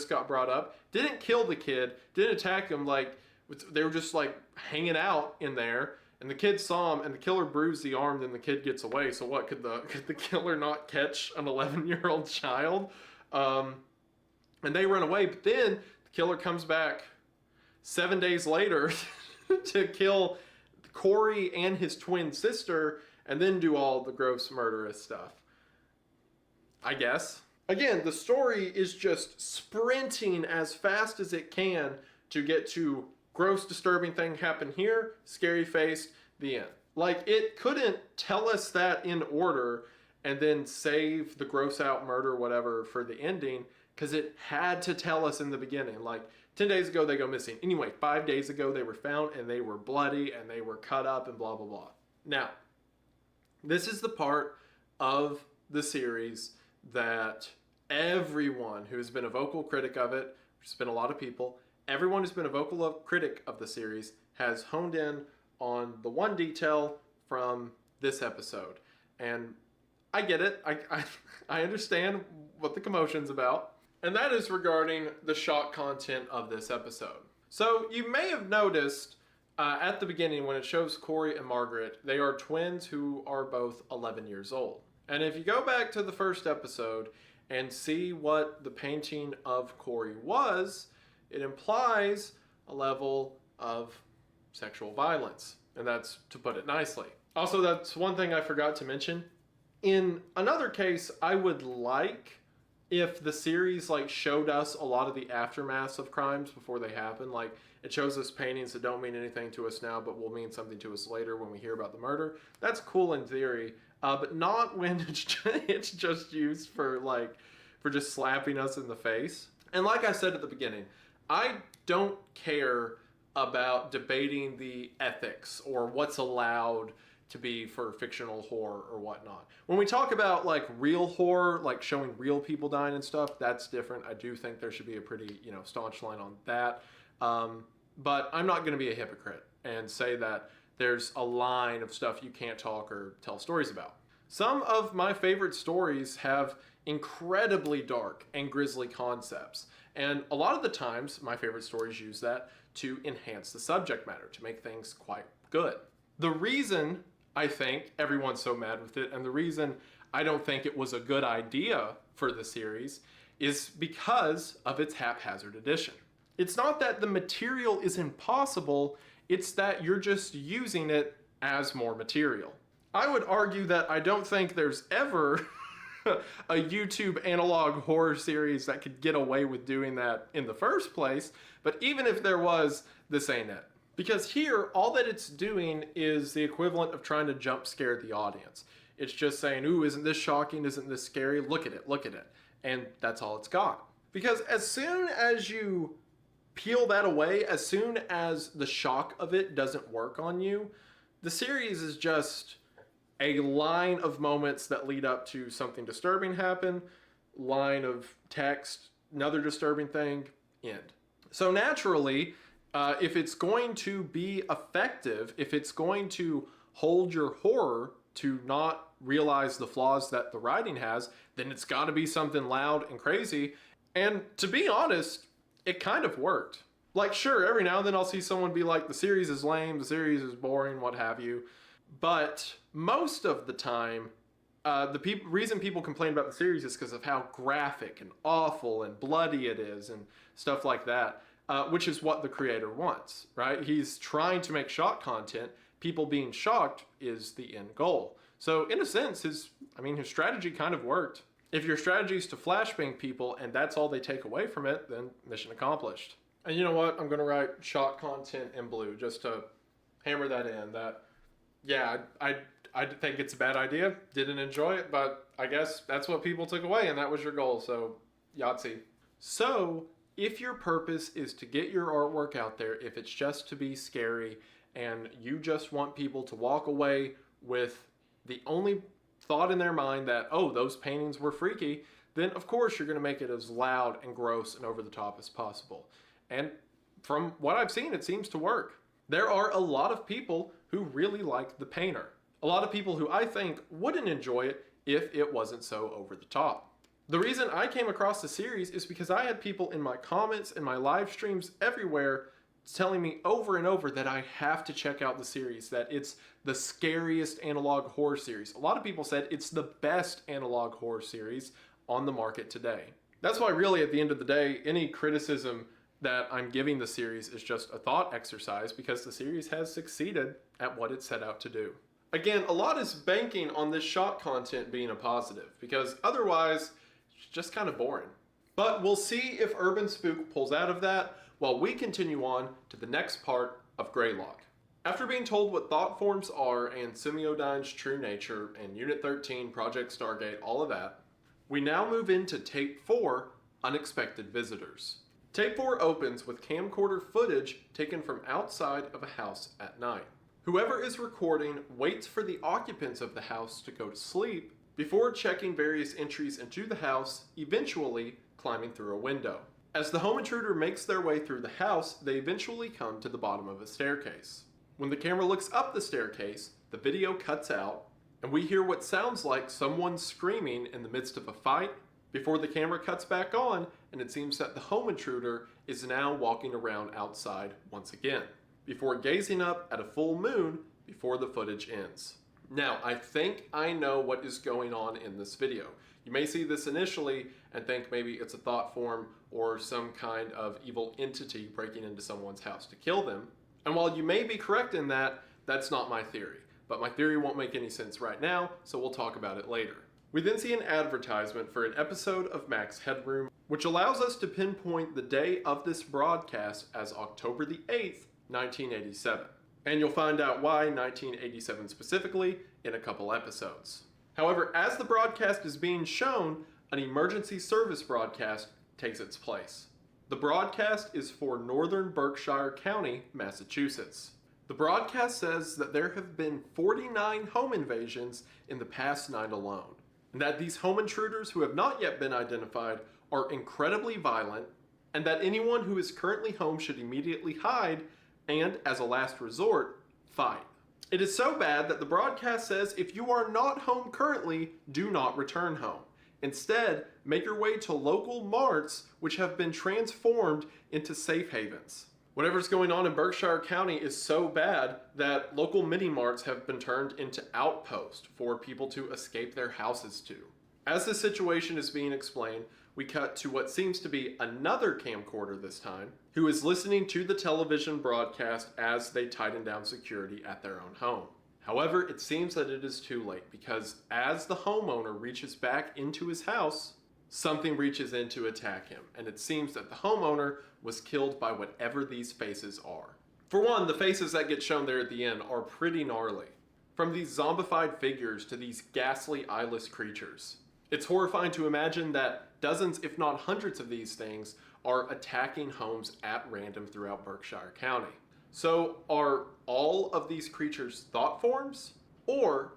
just got brought up, didn't kill the kid, didn't attack him. Like, they were just like hanging out in there, and the kid saw him, and the killer bruised the arm, then the kid gets away. So what, could the killer not catch an 11-year-old child? And they run away, but then the killer comes back 7 days later to kill Corey and his twin sister, and then do all the gross murderous stuff, I guess. Again, the story is just sprinting as fast as it can to get to gross, disturbing thing happen here, scary face, the end. Like, it couldn't tell us that in order and then save the gross out murder, whatever, for the ending, because it had to tell us in the beginning. Like, 10 days ago, they go missing. Anyway, 5 days ago, they were found, and they were bloody, and they were cut up, and blah, blah, blah. Now, this is the part of the series that everyone who has been a vocal critic of it, which has been a lot of people, everyone who's been a vocal critic of the series has honed in on the one detail from this episode. And I get it. I understand what the commotion's about. And that is regarding the shock content of this episode. So you may have noticed at the beginning when it shows Corey and Margaret, they are twins who are both 11 years old. And if you go back to the first episode and see what the painting of Corey was, it implies a level of sexual violence. And that's to put it nicely. Also, that's one thing I forgot to mention. In another case, I would like if the series like showed us a lot of the aftermaths of crimes before they happen. Like, it shows us paintings that don't mean anything to us now, but will mean something to us later when we hear about the murder. That's cool in theory, but not when it's just used for just slapping us in the face. And like I said at the beginning, I don't care about debating the ethics or what's allowed to be for fictional horror or whatnot. When we talk about like real horror, like showing real people dying and stuff, that's different. I do think there should be a pretty, staunch line on that. But I'm not going to be a hypocrite and say that there's a line of stuff you can't talk or tell stories about. Some of my favorite stories have incredibly dark and grisly concepts. And a lot of the times, my favorite stories use that to enhance the subject matter, to make things quite good. The reason I think everyone's so mad with it, and the reason I don't think it was a good idea for the series, is because of its haphazard addition. It's not that the material is impossible, it's that you're just using it as more material. I would argue that I don't think there's ever a YouTube analog horror series that could get away with doing that in the first place, but even if there was, this ain't it. Because here, all that it's doing is the equivalent of trying to jump scare the audience. It's just saying, ooh, isn't this shocking? Isn't this scary? Look at it, look at it. And that's all it's got. Because as soon as you peel that away, as soon as the shock of it doesn't work on you, the series is just a line of moments that lead up to something disturbing happen, line of text, another disturbing thing, end. So naturally, if it's going to be effective, if it's going to hold your horror to not realize the flaws that the writing has, then it's got to be something loud and crazy. And to be honest, it kind of worked. Like, sure, every now and then I'll see someone be like, the series is lame, the series is boring, what have you. But most of the time, the reason people complain about the series is because of how graphic and awful and bloody it is and stuff like that. Which is what the creator wants, right? He's trying to make shock content. People being shocked is the end goal. So in a sense, his strategy kind of worked. If your strategy is to flashbang people and that's all they take away from it, then mission accomplished. And you know what? I'm going to write shock content in blue just to hammer that in. That, yeah, I think it's a bad idea. Didn't enjoy it, but I guess that's what people took away and that was your goal. So, Yahtzee. So, if your purpose is to get your artwork out there, if it's just to be scary and you just want people to walk away with the only thought in their mind that, oh, those paintings were freaky, then of course you're going to make it as loud and gross and over the top as possible. And from what I've seen, it seems to work. There are a lot of people who really like The Painter. A lot of people who I think wouldn't enjoy it if it wasn't so over the top. The reason I came across the series is because I had people in my comments and my live streams everywhere telling me over and over that I have to check out the series, that it's the scariest analog horror series. A lot of people said it's the best analog horror series on the market today. That's why really at the end of the day, any criticism that I'm giving the series is just a thought exercise, because the series has succeeded at what it set out to do. Again, a lot is banking on this shot content being a positive, because otherwise it's just kind of boring. But we'll see if Urban Spook pulls out of that while we continue on to the next part of Greylock. After being told what thought forms are and Semiodine's true nature and Unit 13, Project Stargate, all of that, we now move into Tape 4, Unexpected Visitors. Tape 4 opens with camcorder footage taken from outside of a house at night. Whoever is recording waits for the occupants of the house to go to sleep before checking various entries into the house, eventually climbing through a window. As the home intruder makes their way through the house, they eventually come to the bottom of a staircase. When the camera looks up the staircase, the video cuts out, and we hear what sounds like someone screaming in the midst of a fight before the camera cuts back on, and it seems that the home intruder is now walking around outside once again, before gazing up at a full moon before the footage ends. Now, I think I know what is going on in this video. You may see this initially and think maybe it's a thought form or some kind of evil entity breaking into someone's house to kill them. And while you may be correct in that, that's not my theory. But my theory won't make any sense right now, so we'll talk about it later. We then see an advertisement for an episode of Max Headroom, which allows us to pinpoint the day of this broadcast as October the 8th, 1987. And you'll find out why 1987 specifically in a couple episodes. However, as the broadcast is being shown, an emergency service broadcast takes its place. The broadcast is for Northern Berkshire County, Massachusetts. The broadcast says that there have been 49 home invasions in the past night alone, and that these home intruders who have not yet been identified are incredibly violent, and that anyone who is currently home should immediately hide and, as a last resort, fight. It is so bad that the broadcast says if you are not home currently, do not return home. Instead, make your way to local marts which have been transformed into safe havens. Whatever's going on in Berkshire County is so bad that local mini-marts have been turned into outposts for people to escape their houses to. As the situation is being explained, we cut to what seems to be another camcorder this time, who is listening to the television broadcast as they tighten down security at their own home. However, it seems that it is too late, because as the homeowner reaches back into his house, something reaches in to attack him, and it seems that the homeowner was killed by whatever these faces are. For one, the faces that get shown there at the end are pretty gnarly. From these zombified figures to these ghastly eyeless creatures. It's horrifying to imagine that dozens, if not hundreds of these things are attacking homes at random throughout Berkshire County. So are all of these creatures thought forms? Or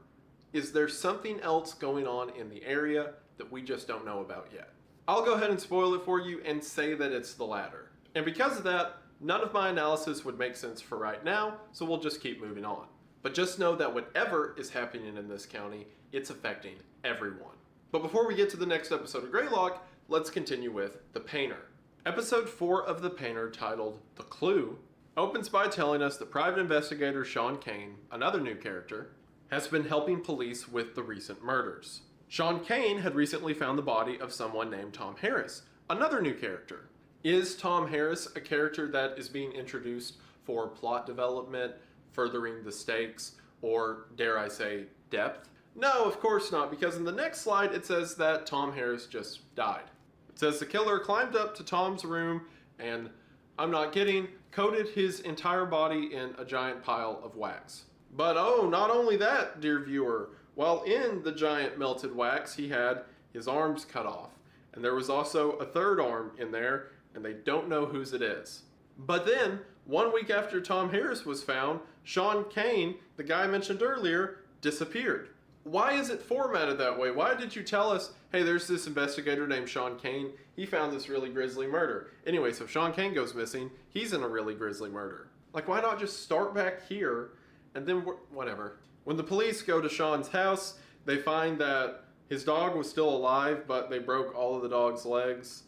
is there something else going on in the area that we just don't know about yet? I'll go ahead and spoil it for you and say that it's the latter. And because of that, none of my analysis would make sense for right now, so we'll just keep moving on. But just know that whatever is happening in this county, it's affecting everyone. But before we get to the next episode of Greylock, let's continue with The Painter. Episode 4 of The Painter, titled The Clue, opens by telling us that private investigator Sean Kane, another new character, has been helping police with the recent murders. Sean Kane had recently found the body of someone named Tom Harris, another new character. Is Tom Harris a character that is being introduced for plot development, furthering the stakes, or dare I say, depth? No, of course not, because in the next slide it says that Tom Harris just died. It says the killer climbed up to Tom's room and, I'm not kidding, coated his entire body in a giant pile of wax. But oh, not only that, dear viewer, while in the giant melted wax, he had his arms cut off. And there was also a third arm in there, and they don't know whose it is. But then, 1 week after Tom Harris was found, Sean Kane, the guy I mentioned earlier, disappeared. Why is it formatted that way? Why did you tell us, hey, there's this investigator named Sean Kane, he found this really grisly murder. Anyway, so Sean Kane goes missing, he's in a really grisly murder. Like, why not just start back here, and then whatever. When the police go to Sean's house, they find that His dog was still alive, but they broke all of the dog's legs.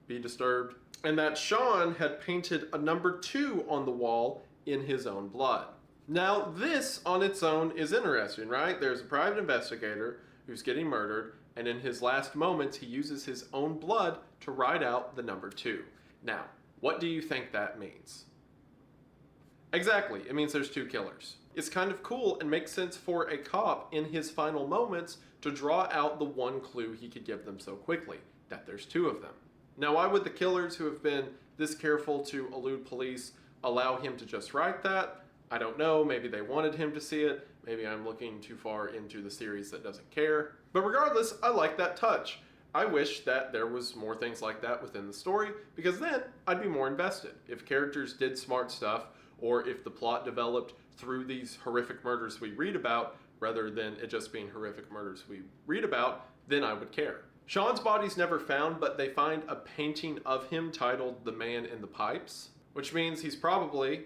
Be disturbed. And that Sean had painted a number 2 on the wall in his own blood. Now, this on its own is interesting, right? There's a private investigator who's getting murdered, and in his last moments, he uses his own blood to write out the number 2. Now, what do you think that means? Exactly, it means there's 2 killers. It's kind of cool and makes sense for a cop in his final moments to draw out the one clue he could give them so quickly, that there's 2 of them. Now, why would the killers who have been this careful to elude police allow him to just write that? I don't know, maybe they wanted him to see it, maybe I'm looking too far into the series that doesn't care. But regardless, I like that touch. I wish that there was more things like that within the story, because then I'd be more invested. If characters did smart stuff, or if the plot developed through these horrific murders we read about, rather than it just being horrific murders we read about, then I would care. Sean's body's never found, but they find a painting of him titled The Man in the Pipes, which means he's probably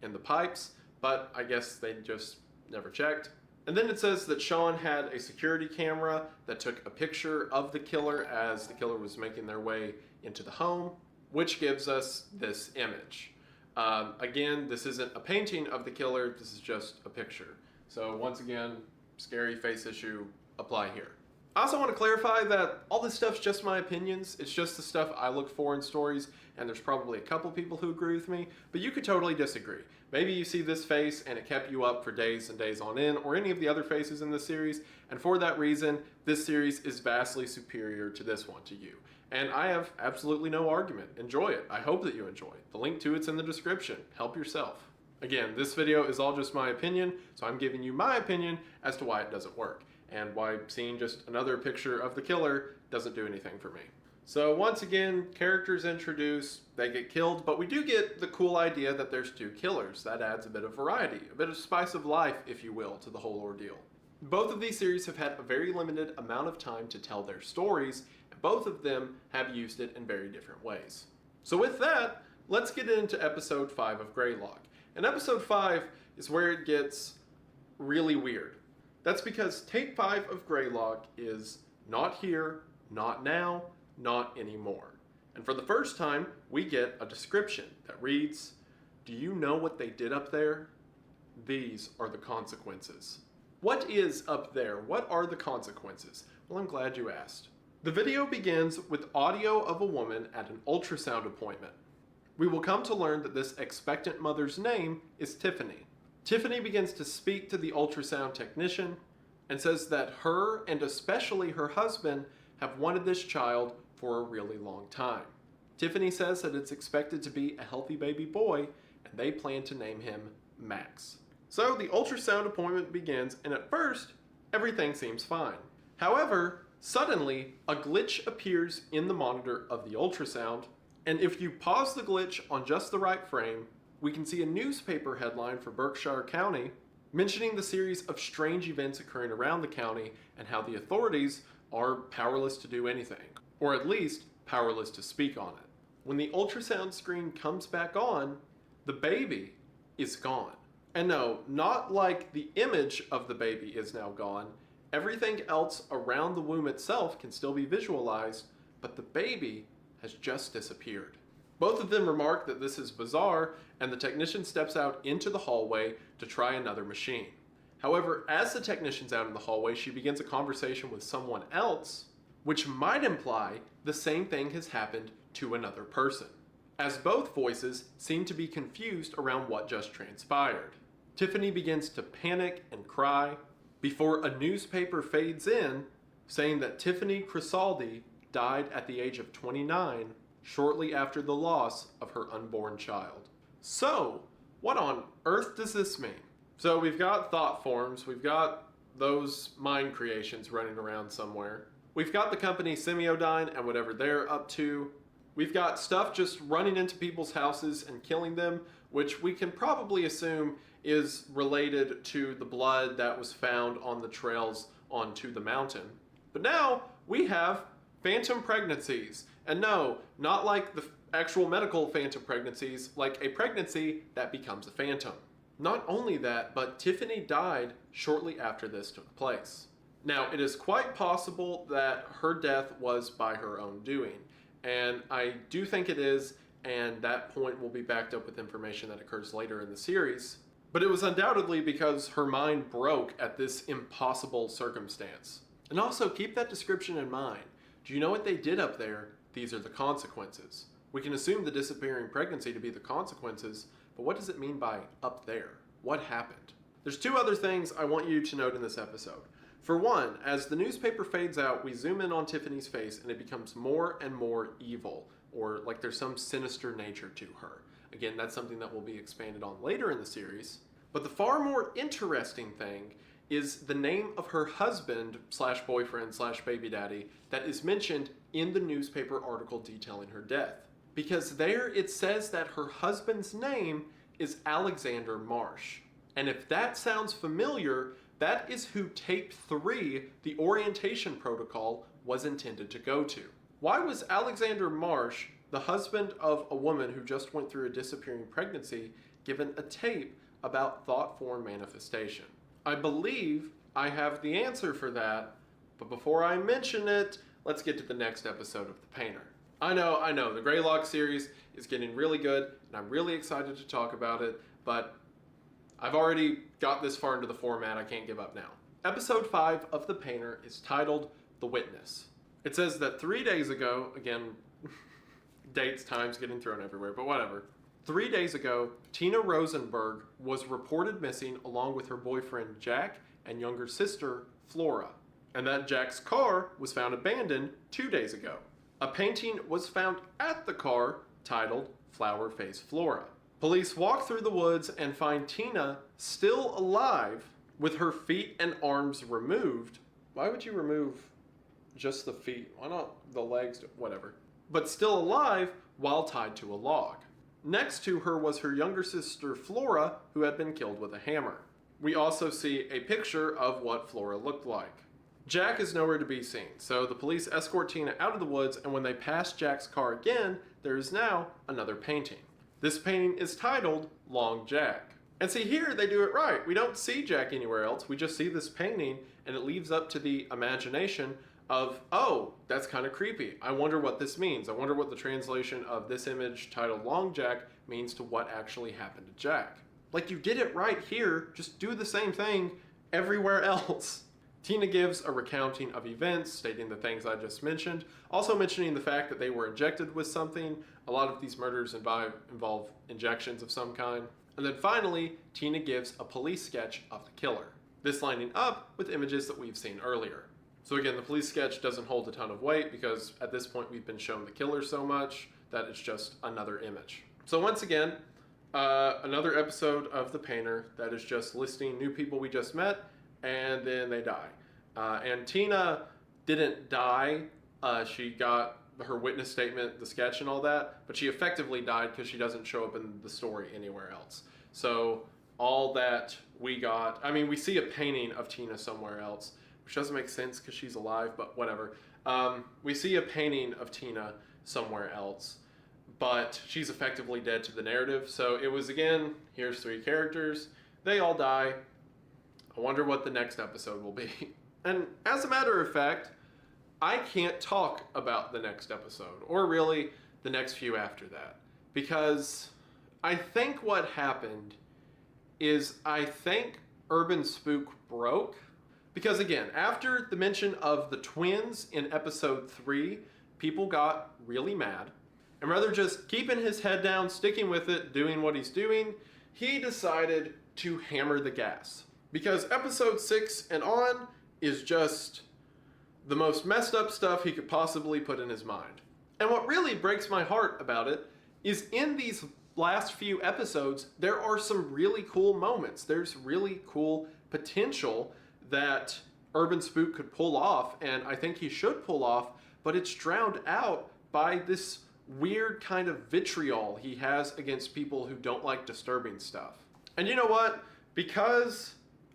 in the pipes, but I guess they just never checked. And then it says that Sean had a security camera that took a picture of the killer as the killer was making their way into the home, which gives us this image. Again, this isn't a painting of the killer, this is just a picture. So once again, scary face issue, apply here. I also want to clarify that all this stuff's just my opinions. It's just the stuff I look for in stories, and there's probably a couple people who agree with me, but you could totally disagree. Maybe you see this face and it kept you up for days and days on end, or any of the other faces in this series, and for that reason, this series is vastly superior to this one to you. And I have absolutely no argument. Enjoy it. I hope that you enjoy it. The link to it's in the description. Help yourself. Again, this video is all just my opinion, so I'm giving you my opinion as to why it doesn't work, and why seeing just another picture of the killer doesn't do anything for me. So once again, characters introduced, they get killed, but we do get the cool idea that there's 2 killers. That adds a bit of variety, a bit of spice of life, if you will, to the whole ordeal. Both of these series have had a very limited amount of time to tell their stories, and both of them have used it in very different ways. So with that, let's get into episode 5 of Greylog. And episode 5 is where it gets really weird. That's because tape 5 of Greylog is not here, not now, not anymore. And for the first time, we get a description that reads, "Do you know what they did up there? These are the consequences." What is up there? What are the consequences? Well, I'm glad you asked. The video begins with audio of a woman at an ultrasound appointment. We will come to learn that this expectant mother's name is Tiffany. Tiffany begins to speak to the ultrasound technician and says that her, and especially her husband, have wanted this child for a really long time. Tiffany says that it's expected to be a healthy baby boy, and they plan to name him Max. So the ultrasound appointment begins, and at first, everything seems fine. However, suddenly, a glitch appears in the monitor of the ultrasound, and if you pause the glitch on just the right frame, we can see a newspaper headline for Berkshire County mentioning the series of strange events occurring around the county and how the authorities are powerless to do anything, or at least powerless to speak on it. When the ultrasound screen comes back on, the baby is gone. And no, not like the image of the baby is now gone. Everything else around the womb itself can still be visualized, but the baby has just disappeared. Both of them remark that this is bizarre, and the technician steps out into the hallway to try another machine. However, as the technician's out in the hallway, she begins a conversation with someone else, which might imply the same thing has happened to another person, as both voices seem to be confused around what just transpired. Tiffany begins to panic and cry before a newspaper fades in saying that Tiffany Crisaldi died at the age of 29 shortly after the loss of her unborn child. So, what on earth does this mean? So we've got thought forms, we've got those mind creations running around somewhere. We've got the company Semiodyne and whatever they're up to. We've got stuff just running into people's houses and killing them, which we can probably assume is related to the blood that was found on the trails onto the mountain. But now we have phantom pregnancies. And no, not like the actual medical phantom pregnancies, like a pregnancy that becomes a phantom. Not only that, but Tiffany died shortly after this took place. Now, it is quite possible that her death was by her own doing, and I do think it is, and that point will be backed up with information that occurs later in the series. But it was undoubtedly because her mind broke at this impossible circumstance. And also, keep that description in mind. Do you know what they did up there? These are the consequences. We can assume the disappearing pregnancy to be the consequences, but what does it mean by up there? What happened? There's two other things I want you to note in this episode. For one, as the newspaper fades out, we zoom in on Tiffany's face and it becomes more and more evil, or like there's some sinister nature to her. Again, that's something that will be expanded on later in the series. But the far more interesting thing is the name of her husband slash boyfriend slash baby daddy that is mentioned in the newspaper article detailing her death. Because there it says that her husband's name is Alexander Marsh. And if that sounds familiar, that is who tape 3, the orientation protocol, was intended to go to. Why was Alexander Marsh, the husband of a woman who just went through a disappearing pregnancy, given a tape about thought form manifestation? I believe I have the answer for that, but before I mention it, let's get to the next episode of The Painter. I know, the Greylock series is getting really good, and I'm really excited to talk about it, but I've already got this far into the format, I can't give up now. Episode 5 of The Painter is titled The Witness. It says that 3 days ago, again, dates, times getting thrown everywhere, but whatever. 3 days ago, Tina Rosenberg was reported missing along with her boyfriend Jack and younger sister Flora. And that Jack's car was found abandoned 2 days ago. A painting was found at the car titled Flower Face Flora. Police walk through the woods and find Tina still alive with her feet and arms removed. Why would you remove just the feet? Why not the legs? Whatever. But still alive while tied to a log. Next to her was her younger sister Flora, who had been killed with a hammer. We also see a picture of what Flora looked like. Jack is nowhere to be seen, so the police escort Tina out of the woods, and when they pass Jack's car again, there is now another painting. This painting is titled Long Jack. And see, here they do it right. We don't see Jack anywhere else, we just see this painting, and it leaves up to the imagination of, oh, that's kind of creepy. I wonder what this means. I wonder what the translation of this image titled Long Jack means to what actually happened to Jack. Like, you did it right here, just do the same thing everywhere else. Tina gives a recounting of events, stating the things I just mentioned, also mentioning the fact that they were injected with something. A lot of these murders involve injections of some kind. And then finally, Tina gives a police sketch of the killer. This lining up with images that we've seen earlier. So again, the police sketch doesn't hold a ton of weight because at this point we've been shown the killer so much that it's just another image. So once again, another episode of The Painter that is just listing new people we just met and then they die. And Tina didn't die. She got her witness statement, the sketch and all that, but she effectively died because she doesn't show up in the story anywhere else. So all that we got, I mean, we see a painting of Tina somewhere else, which doesn't make sense because she's alive, but whatever. We see a painting of Tina somewhere else, but she's effectively dead to the narrative. So it was, again, here's 3 characters. They all die. I wonder what the next episode will be. And as a matter of fact, I can't talk about the next episode, or really the next few after that, because I think what happened is I think Urban Spook broke. Because again, after the mention of the twins in episode 3, people got really mad. And rather just keeping his head down, sticking with it, doing what he's doing, he decided to hammer the gas. Because episode 6 and on is just the most messed up stuff he could possibly put in his mind. And what really breaks my heart about it is in these last few episodes, there are some really cool moments. There's really cool potential that Urban Spook could pull off, and I think he should pull off, but it's drowned out by this weird kind of vitriol he has against people who don't like disturbing stuff. And you know what? Because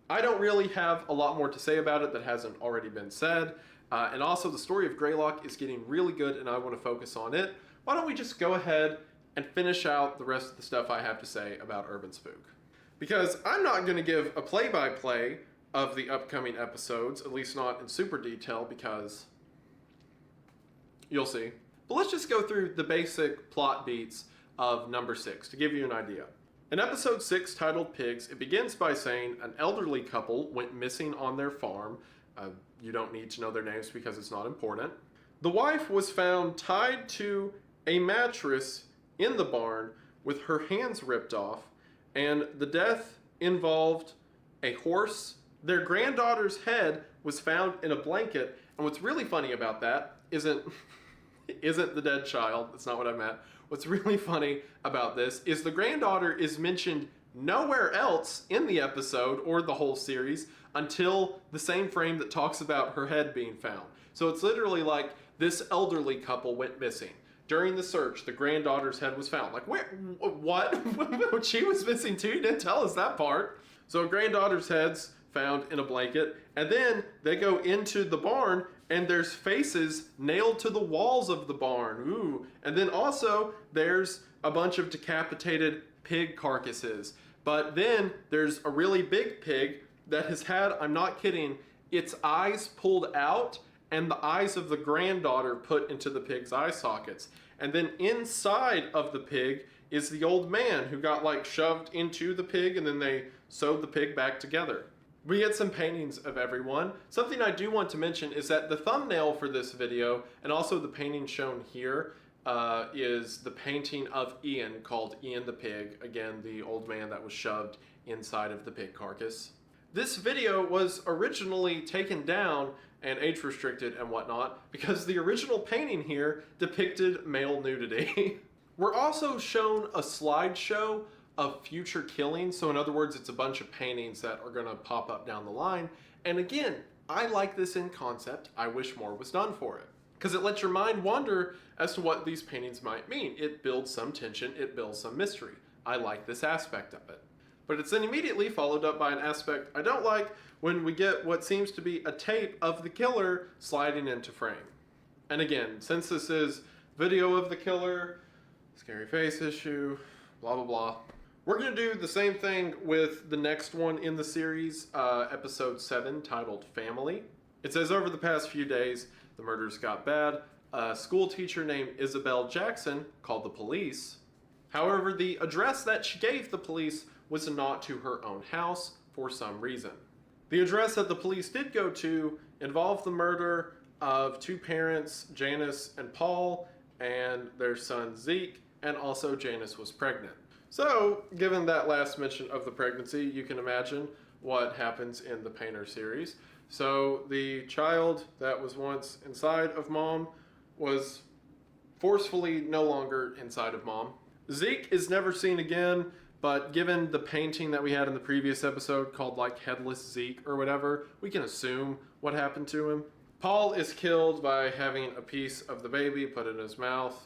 I don't really have a lot more to say about it that hasn't already been said, and also the story of Greylock is getting really good and I want to focus on it, why don't we just go ahead and finish out the rest of the stuff I have to say about Urban Spook. Because I'm not going to give a play-by-play of the upcoming episodes, at least not in super detail, because you'll see. But let's just go through the basic plot beats of number 6 to give you an idea. In episode 6, titled Pigs, it begins by saying an elderly couple went missing on their farm. You don't need to know their names because it's not important. The wife was found tied to a mattress in the barn with her hands ripped off, and the death involved a horse. Their granddaughter's head was found in a blanket, and what's really funny about that isn't the dead child. That's not what I meant. What's really funny about this is the granddaughter is mentioned nowhere else in the episode or the whole series until the same frame that talks about her head being found. So it's literally like this elderly couple went missing. During the search, the granddaughter's head was found. Like, where? What? She was missing too? You didn't tell us that part. So a granddaughter's head's found in a blanket, and then they go into the barn, and there's faces nailed to the walls of the barn. Ooh. And then also, there's a bunch of decapitated pig carcasses. But then there's a really big pig that has had, I'm not kidding, its eyes pulled out and the eyes of the granddaughter put into the pig's eye sockets. And then inside of the pig is the old man who got like shoved into the pig, and then they sewed the pig back together. We get some paintings of everyone. Something I do want to mention is that the thumbnail for this video, and also the painting shown here, is the painting of Ian, called Ian the Pig. Again, the old man that was shoved inside of the pig carcass. This video was originally taken down and age restricted and whatnot because the original painting here depicted male nudity. We're also shown a slideshow of future killings. So in other words, it's a bunch of paintings that are gonna pop up down the line. And again, I like this in concept. I wish more was done for it, because it lets your mind wander as to what these paintings might mean. It builds some tension, it builds some mystery. I like this aspect of it. But it's then immediately followed up by an aspect I don't like, when we get what seems to be a tape of the killer sliding into frame. And again, since this is video of the killer, scary face issue, blah blah blah, we're going to do the same thing with the next one in the series, episode 7, titled Family. It says, over the past few days, the murders got bad. A school teacher named Isabel Jackson called the police. However, the address that she gave the police was not to her own house for some reason. The address that the police did go to involved the murder of 2 parents, Janice and Paul, and their son Zeke, and also Janice was pregnant. So, given that last mention of the pregnancy, you can imagine what happens in the Painter series. So, the child that was once inside of mom was forcefully no longer inside of mom. Zeke is never seen again, but given the painting that we had in the previous episode called like Headless Zeke or whatever, we can assume what happened to him. Paul is killed by having a piece of the baby put in his mouth,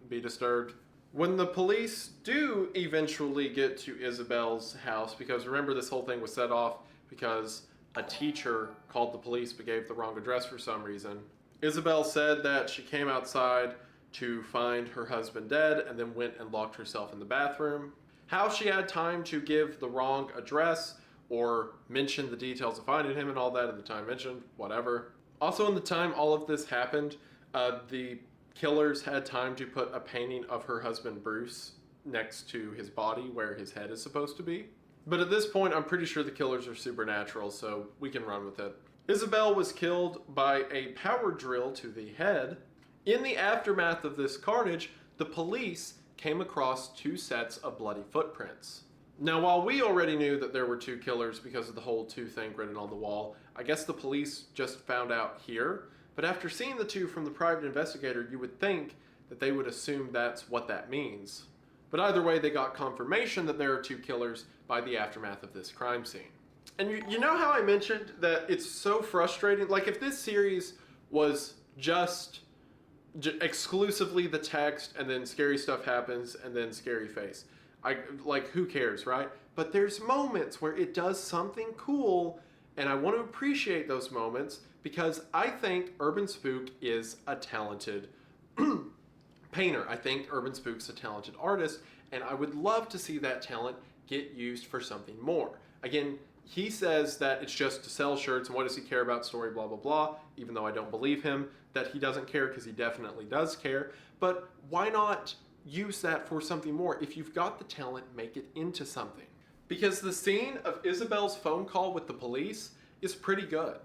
be disturbed. When the police do eventually get to Isabel's house, because remember this whole thing was set off because a teacher called the police but gave the wrong address for some reason. Isabel said that she came outside to find her husband dead and then went and locked herself in the bathroom. How she had time to give the wrong address or mention the details of finding him and all that at the time mentioned, whatever. Also, in the time all of this happened, the killers had time to put a painting of her husband Bruce next to his body where his head is supposed to be. But at this point, I'm pretty sure the killers are supernatural, so we can run with it. Isabel was killed by a power drill to the head. In the aftermath of this carnage, the police came across 2 sets of bloody footprints. Now, while we already knew that there were 2 killers because of the whole 2 thing written on the wall, I guess the police just found out here. But after seeing the 2 from the private investigator, you would think that they would assume that's what that means. But either way, they got confirmation that there are 2 killers by the aftermath of this crime scene. And you know how I mentioned that it's so frustrating? Like, if this series was just exclusively the text and then scary stuff happens and then scary face, who cares, right? But there's moments where it does something cool, and I want to appreciate those moments because I think Urban Spook is a talented painter. I think Urban Spook's a talented artist, and I would love to see that talent get used for something more. Again, He says that it's just to sell shirts, and what does he care about story, blah, blah, blah, even though I don't believe him that he doesn't care, because he definitely does care. But why not use that for something more? If you've got the talent, make it into something. Because the scene of Isabel's phone call with the police is pretty good.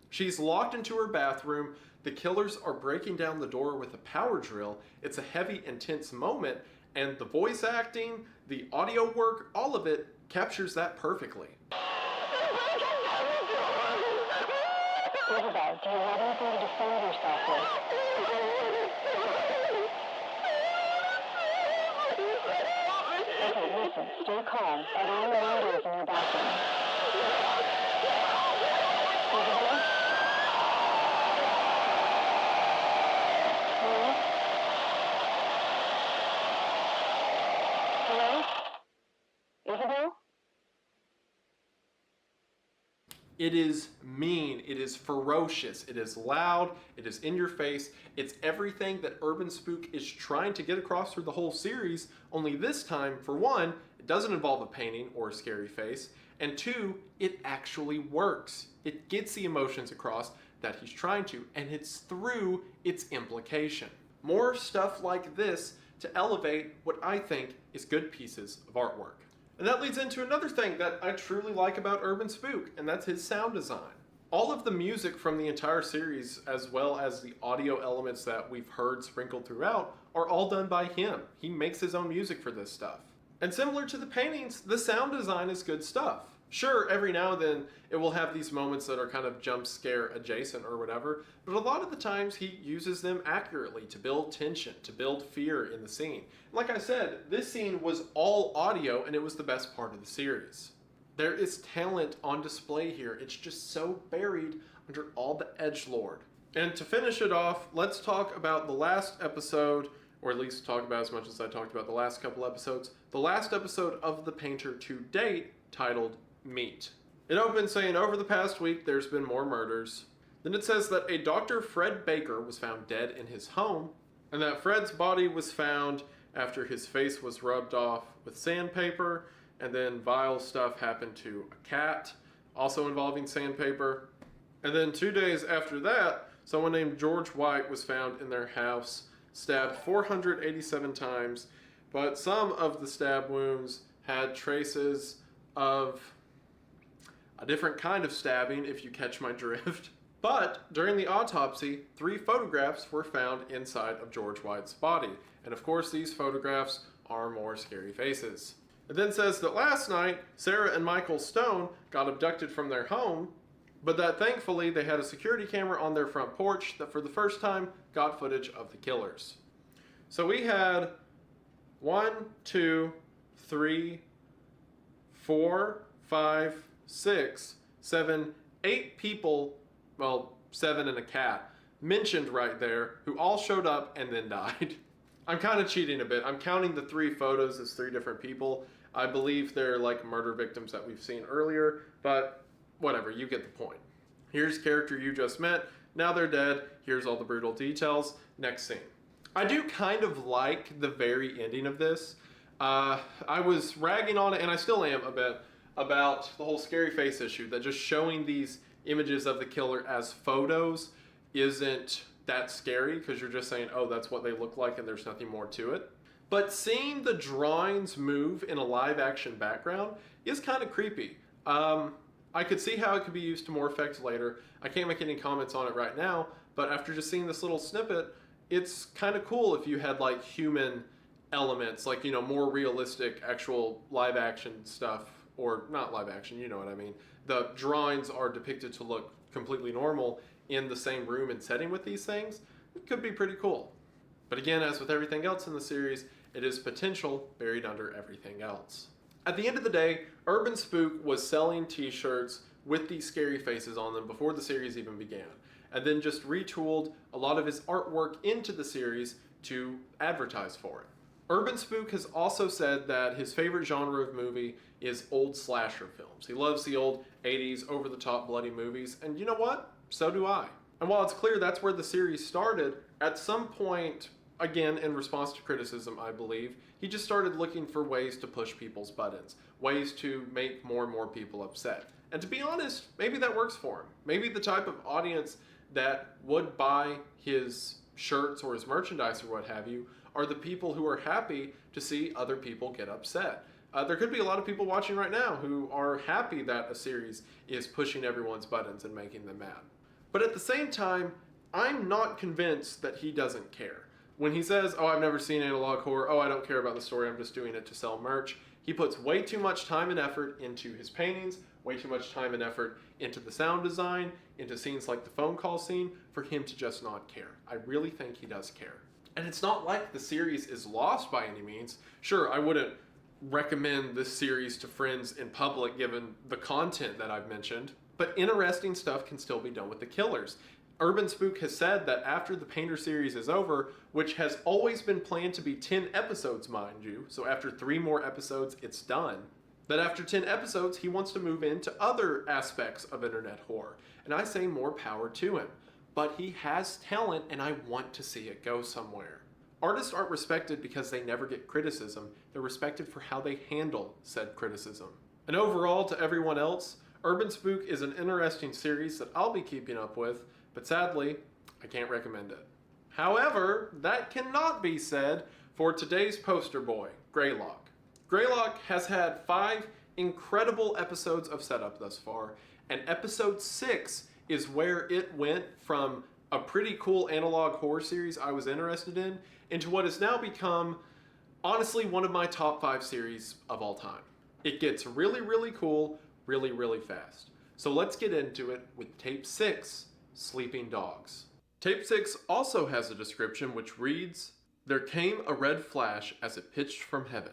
She's locked into her bathroom, the killers are breaking down the door with a power drill, it's a heavy, intense moment, and the voice acting, the audio work, all of it captures that perfectly. Isabel, do you have anything to defend yourself with? Okay, listen, stay calm. Are there any windows in your bathroom? Isabel? Hello? Hello? Isabel? It is mean, it is ferocious, it is loud, it is in your face, it's everything that Urban Spook is trying to get across through the whole series, only this time, for one, it doesn't involve a painting or a scary face, and two, it actually works. It gets the emotions across that he's trying to, and it's through its implication. More stuff like this to elevate what I think is good pieces of artwork. And that leads into another thing that I truly like about Urban Spook, and that's his sound design. All of the music from the entire series, as well as the audio elements that we've heard sprinkled throughout, are all done by him. He makes his own music for this stuff. And similar to the paintings, the sound design is good stuff. Sure, every now and then it will have these moments that are kind of jump scare adjacent or whatever, but a lot of the times he uses them accurately to build tension, to build fear in the scene. Like I said, this scene was all audio and it was the best part of the series. There is talent on display here. It's just so buried under all the edgelord. And to finish it off, let's talk about the last episode, or at least talk about as much as I talked about the last couple episodes. The last episode of The Painter to date, titled Meat. It opens saying, over the past week, there's been more murders. Then it says that a Dr. Fred Baker was found dead in his home, and that Fred's body was found after his face was rubbed off with sandpaper, and then vile stuff happened to a cat, also involving sandpaper. And then 2 days after that, someone named George White was found in their house, stabbed 487 times, but some of the stab wounds had traces of a different kind of stabbing, if you catch my drift. But during the autopsy, 3 photographs were found inside of George White's body. And of course, these photographs are more scary faces. It then says that last night, Sarah and Michael Stone got abducted from their home, but that thankfully they had a security camera on their front porch that for the first time got footage of the killers. So we had 1, 2, 3, 4, 5, 6, 7, 8 people, well, 7 and a cat, mentioned right there, who all showed up and then died. I'm kind of cheating a bit. I'm counting the 3 photos as 3 different people. I believe they're like murder victims that we've seen earlier, but whatever, you get the point. Here's character you just met, now they're dead, here's all the brutal details, next scene. I do kind of like the very ending of this. I was ragging on it, and I still am a bit, about the whole scary face issue, that just showing these images of the killer as photos isn't that scary, because you're just saying, oh, that's what they look like and there's nothing more to it. But seeing the drawings move in a live action background is kind of creepy. I could see how it could be used to more effect later. I can't make any comments on it right now, but after just seeing this little snippet, it's kind of cool if you had like human elements, like, you know, more realistic actual live action stuff, or not live action, you know what I mean. The drawings are depicted to look completely normal in the same room and setting with these things. It could be pretty cool. But again, as with everything else in the series, it is potential buried under everything else. At the end of the day, Urban Spook was selling t-shirts with these scary faces on them before the series even began, and then just retooled a lot of his artwork into the series to advertise for it. Urban Spook has also said that his favorite genre of movie is old slasher films. He loves the old 80s over-the-top bloody movies, and you know what? So do I. And while it's clear that's where the series started, at some point, again in response to criticism I believe, he just started looking for ways to push people's buttons, ways to make more and more people upset. And to be honest, maybe that works for him. Maybe the type of audience that would buy his shirts or his merchandise or what have you are the people who are happy to see other people get upset. There could be a lot of people watching right now who are happy that a series is pushing everyone's buttons and making them mad. But at the same time, I'm not convinced that he doesn't care. When he says, oh, I've never seen analog horror, oh, I don't care about the story, I'm just doing it to sell merch, he puts way too much time and effort into his paintings, way too much time and effort into the sound design, into scenes like the phone call scene, for him to just not care. I really think he does care. And it's not like the series is lost by any means. Sure, I wouldn't recommend this series to friends in public given the content that I've mentioned, but interesting stuff can still be done with the killers. Urban Spook has said that after the Painter series is over, which has always been planned to be 10 episodes, mind you, so after 3 more episodes, it's done, that after 10 episodes, he wants to move into other aspects of internet horror. And I say more power to him. But he has talent, and I want to see it go somewhere. Artists aren't respected because they never get criticism. They're respected for how they handle said criticism. And overall, to everyone else, Urban Spook is an interesting series that I'll be keeping up with, but sadly, I can't recommend it. However, that cannot be said for today's poster boy, Greylock. Greylock has had 5 incredible episodes of setup thus far, and episode 6 is where it went from a pretty cool analog horror series I was interested in into what has now become, honestly, one of my top 5 series of all time. It gets really, really cool, really, really fast. So let's get into it with Tape 6, Sleeping Dogs. Tape 6 also has a description which reads, "There came a red flash as it pitched from heaven.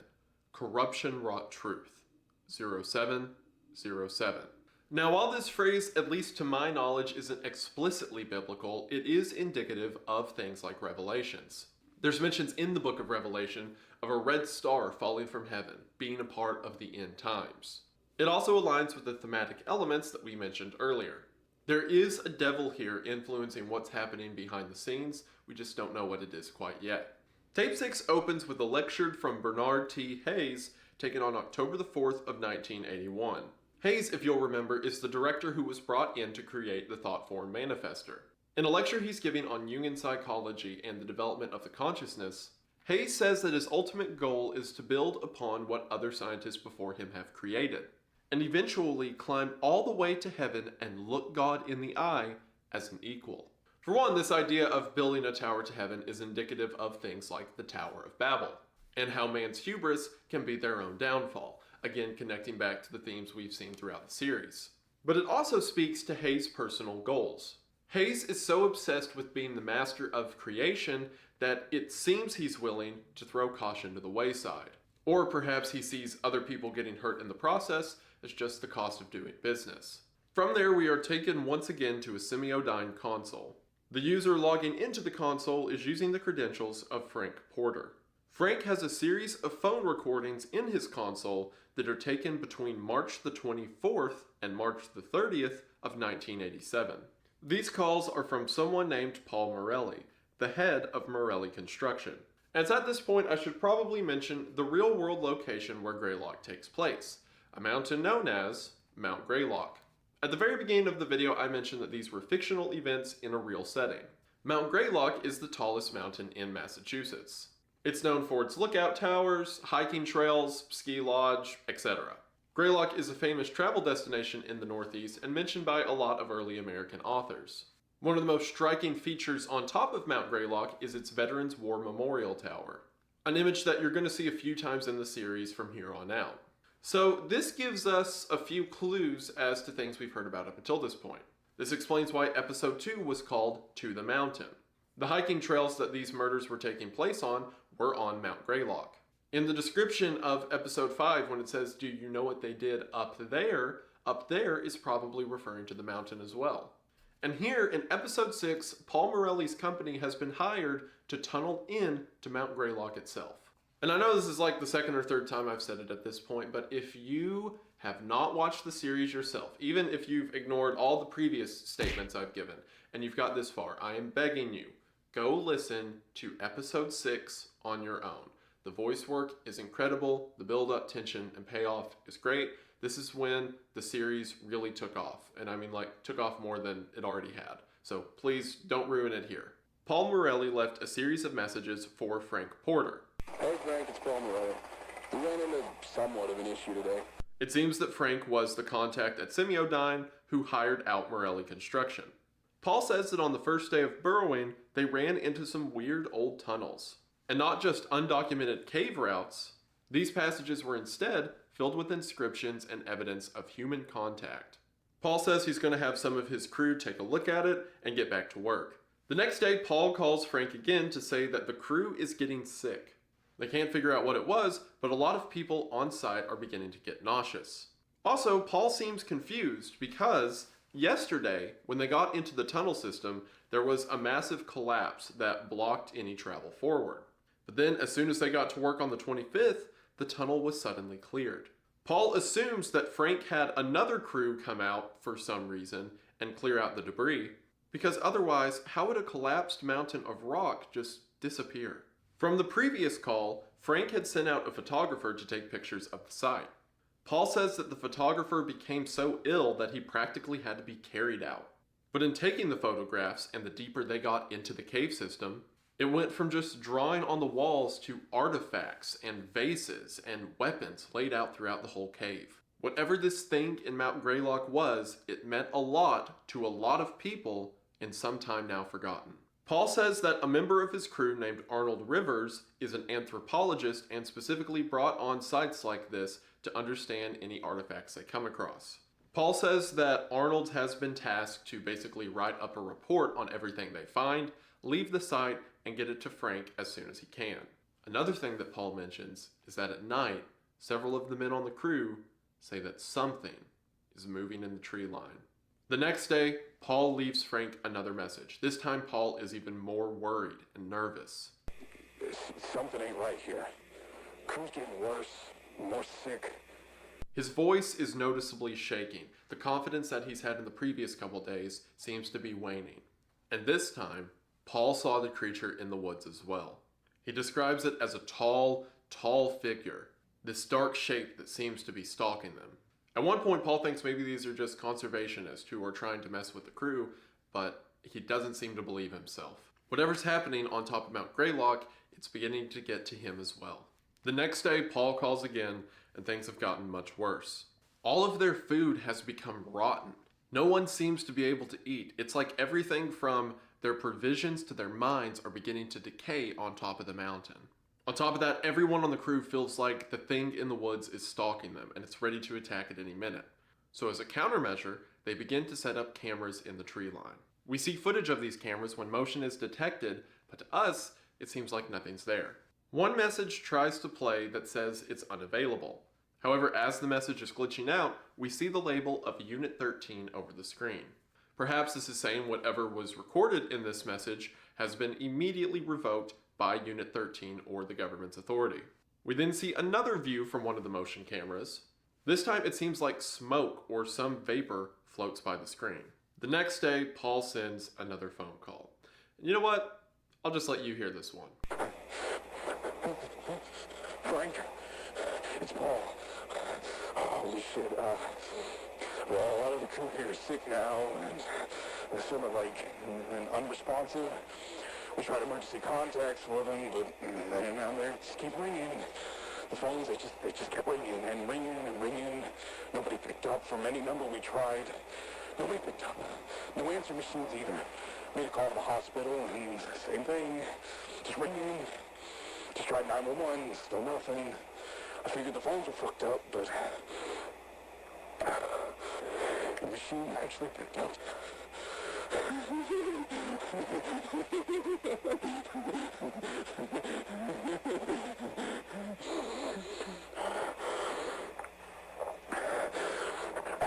Corruption wrought truth. 0707. Now, while this phrase, at least to my knowledge, isn't explicitly biblical, it is indicative of things like Revelations. There's mentions in the book of Revelation of a red star falling from heaven, being a part of the end times. It also aligns with the thematic elements that we mentioned earlier. There is a devil here influencing what's happening behind the scenes, we just don't know what it is quite yet. Tape 6 opens with a lecture from Bernard T. Hayes, taken on October the 4th of 1981. Hayes, if you'll remember, is the director who was brought in to create the thought-form manifester. In a lecture he's giving on Jungian psychology and the development of the consciousness, Hayes says that his ultimate goal is to build upon what other scientists before him have created, and eventually climb all the way to heaven and look God in the eye as an equal. For one, this idea of building a tower to heaven is indicative of things like the Tower of Babel, and how man's hubris can be their own downfall, again connecting back to the themes we've seen throughout the series. But it also speaks to Hayes' personal goals. Hayes is so obsessed with being the master of creation that it seems he's willing to throw caution to the wayside. Or perhaps he sees other people getting hurt in the process as just the cost of doing business. From there, we are taken once again to a Semiodyne console. The user logging into the console is using the credentials of Frank Porter. Frank has a series of phone recordings in his console that are taken between March the 24th and March the 30th of 1987. These calls are from someone named Paul Morelli, the head of Morelli Construction. And it's at this point I should probably mention the real-world location where Greylock takes place, a mountain known as Mount Greylock. At the very beginning of the video I mentioned that these were fictional events in a real setting. Mount Greylock is the tallest mountain in Massachusetts. It's known for its lookout towers, hiking trails, ski lodge, etc. Greylock is a famous travel destination in the Northeast and mentioned by a lot of early American authors. One of the most striking features on top of Mount Greylock is its Veterans War Memorial Tower, an image that you're going to see a few times in the series from here on out. So this gives us a few clues as to things we've heard about up until this point. This explains why episode 2 was called To the Mountain. The hiking trails that these murders were taking place on were on Mount Greylock. In the description of episode 5, when it says, "Do you know what they did up there is probably referring to the mountain as well. And here in episode 6, Paul Morelli's company has been hired to tunnel in to Mount Greylock itself. And I know this is like the second or third time I've said it at this point, but if you have not watched the series yourself, even if you've ignored all the previous statements I've given, and you've got this far, I am begging you, go listen to episode 6 on your own. The voice work is incredible, the build-up, tension, and payoff is great. this is when the series really took off. And I mean, like, took off more than it already had. So please don't ruin it here. Paul Morelli left a series of messages for Frank Porter. Hey Frank, it's Paul Morelli. We ran into somewhat of an issue today. It seems that Frank was the contact at Semiodyne who hired out Morelli Construction. Paul says that on the first day of burrowing, they ran into some weird old tunnels. And not just undocumented cave routes, these passages were instead filled with inscriptions and evidence of human contact. Paul says he's going to have some of his crew take a look at it and get back to work. The next day, Paul calls Frank again to say that the crew is getting sick. They can't figure out what it was, but a lot of people on site are beginning to get nauseous. Also, Paul seems confused because yesterday, when they got into the tunnel system, there was a massive collapse that blocked any travel forward. But then, as soon as they got to work on the 25th, the tunnel was suddenly cleared. Paul assumes that Frank had another crew come out for some reason and clear out the debris, because otherwise, how would a collapsed mountain of rock just disappear? From the previous call, Frank had sent out a photographer to take pictures of the site. Paul says that the photographer became so ill that he practically had to be carried out. But in taking the photographs and the deeper they got into the cave system, it went from just drawing on the walls to artifacts and vases and weapons laid out throughout the whole cave. Whatever this thing in Mount Greylock was, it meant a lot to a lot of people in some time now forgotten. Paul says that a member of his crew named Arnold Rivers is an anthropologist and specifically brought on sites like this to understand any artifacts they come across. Paul says that Arnold has been tasked to basically write up a report on everything they find, leave the site, and get it to Frank as soon as he can. Another thing that Paul mentions is that at night, several of the men on the crew say that something is moving in the tree line. The next day, Paul leaves Frank another message. This time, Paul is even more worried and nervous. Something ain't right here. Crew's getting worse, more sick. His voice is noticeably shaking. The confidence that he's had in the previous couple days seems to be waning. And this time, Paul saw the creature in the woods as well. He describes it as a tall figure, this dark shape that seems to be stalking them. At one point, Paul thinks maybe these are just conservationists who are trying to mess with the crew, but he doesn't seem to believe himself. Whatever's happening on top of Mount Greylock, it's beginning to get to him as well. The next day, Paul calls again, and things have gotten much worse. All of their food has become rotten. No one seems to be able to eat. It's like everything from their provisions to their minds are beginning to decay on top of the mountain. On top of that, everyone on the crew feels like the thing in the woods is stalking them and it's ready to attack at any minute. So as a countermeasure, they begin to set up cameras in the tree line. We see footage of these cameras when motion is detected, but to us, it seems like nothing's there. One message tries to play that says it's unavailable. However, as the message is glitching out, we see the label of Unit 13 over the screen. Perhaps this is saying whatever was recorded in this message has been immediately revoked by Unit 13 or the government's authority. We then see another view from one of the motion cameras. This time it seems like smoke or some vapor floats by the screen. The next day, Paul sends another phone call. And you know what? I'll just let you hear this one. Frank, it's Paul. Holy shit, well, a lot of the crew here is sick now, and they're sort of like unresponsive. We tried emergency contacts for them, but they just keep ringing. The phones, they just kept ringing and ringing and ringing. Nobody picked up from any number we tried. Nobody picked up. No answer machines either. Made a call to the hospital, and same thing. Just ringing. Just tried 911, still nothing. I figured the phones were fucked up, but the machine actually picked up. I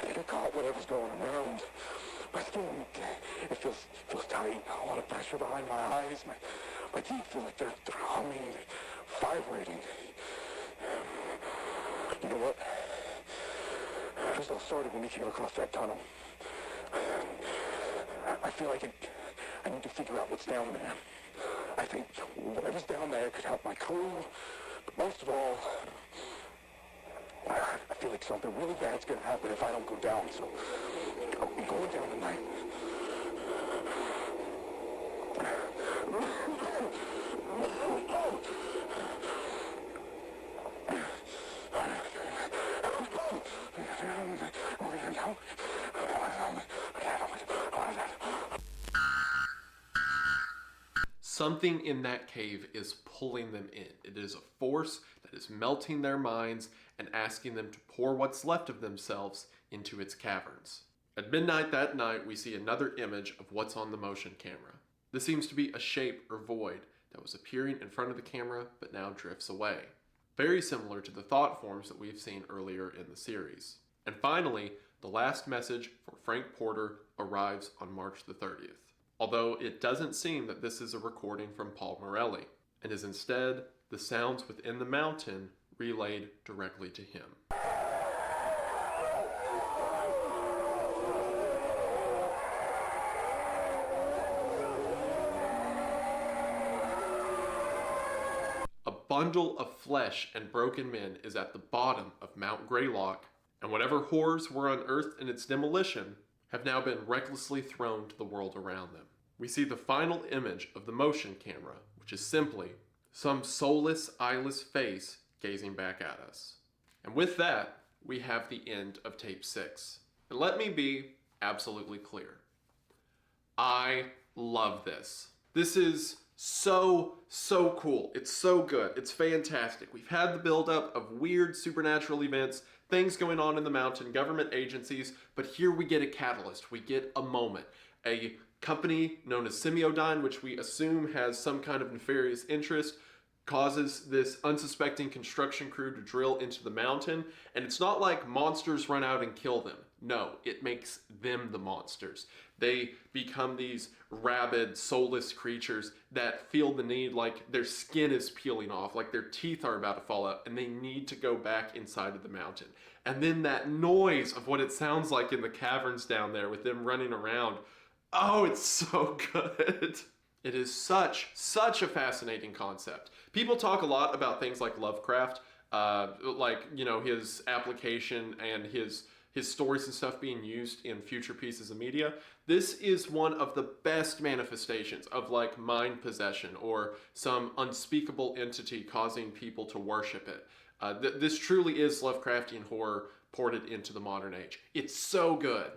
think I caught whatever's going around. My skin, it feels tight. A lot of pressure behind my eyes. My teeth feel like they're humming, vibrating. You know what? This all started when we came across that tunnel. I feel like I need to figure out what's down there. I think whatever's down there could help my crew, but most of all, I feel like something really bad's gonna happen if I don't go down, so I'm going down tonight. Something in that cave is pulling them in. It is a force that is melting their minds and asking them to pour what's left of themselves into its caverns. At midnight that night, we see another image of what's on the motion camera. This seems to be a shape or void that was appearing in front of the camera but now drifts away. Very similar to the thought forms that we've seen earlier in the series. And finally, the last message for Frank Porter arrives on March the 30th. Although it doesn't seem that this is a recording from Paul Morelli, and is instead the sounds within the mountain relayed directly to him. A bundle of flesh and broken men is at the bottom of Mount Greylock, and whatever horrors were unearthed in its demolition have now been recklessly thrown to the world around them. We see the final image of the motion camera, which is simply some soulless, eyeless face gazing back at us. And with that, we have the end of tape 6. And let me be absolutely clear. I love this. This is so cool. It's so good. It's fantastic. We've had the buildup of weird supernatural events, things going on in the mountain, government agencies, but here we get a catalyst. We get a moment. A company known as Semiodyne, which we assume has some kind of nefarious interest, causes this unsuspecting construction crew to drill into the mountain, and it's not like monsters run out and kill them. No, it makes them the monsters. They become these rabid, soulless creatures that feel the need, like their skin is peeling off, like their teeth are about to fall out, and they need to go back inside of the mountain. And then that noise of what it sounds like in the caverns down there with them running around, oh, it's so good. It is such a fascinating concept. People talk a lot about things like Lovecraft, his application and his stories and stuff being used in future pieces of media. This is one of the best manifestations of like mind possession or some unspeakable entity causing people to worship it. This truly is Lovecraftian horror ported into the modern age. It's so good.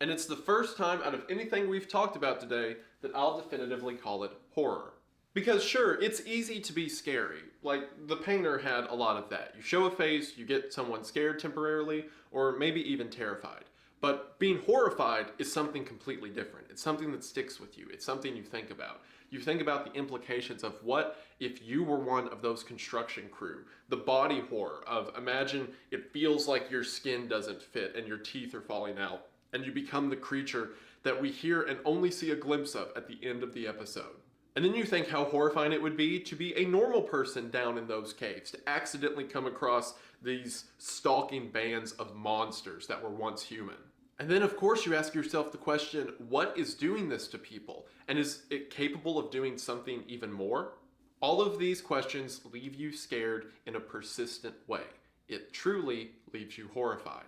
And it's the first time out of anything we've talked about today that I'll definitively call it horror. Because sure, it's easy to be scary. Like, The Painter had a lot of that. You show a face, you get someone scared temporarily, or maybe even terrified. But being horrified is something completely different. It's something that sticks with you. It's something you think about. You think about the implications of what if you were one of those construction crew. The body horror of, imagine it feels like your skin doesn't fit and your teeth are falling out, and you become the creature that we hear and only see a glimpse of at the end of the episode. And then you think how horrifying it would be to be a normal person down in those caves, to accidentally come across these stalking bands of monsters that were once human. And then of course you ask yourself the question, what is doing this to people? And is it capable of doing something even more? All of these questions leave you scared in a persistent way. It truly leaves you horrified.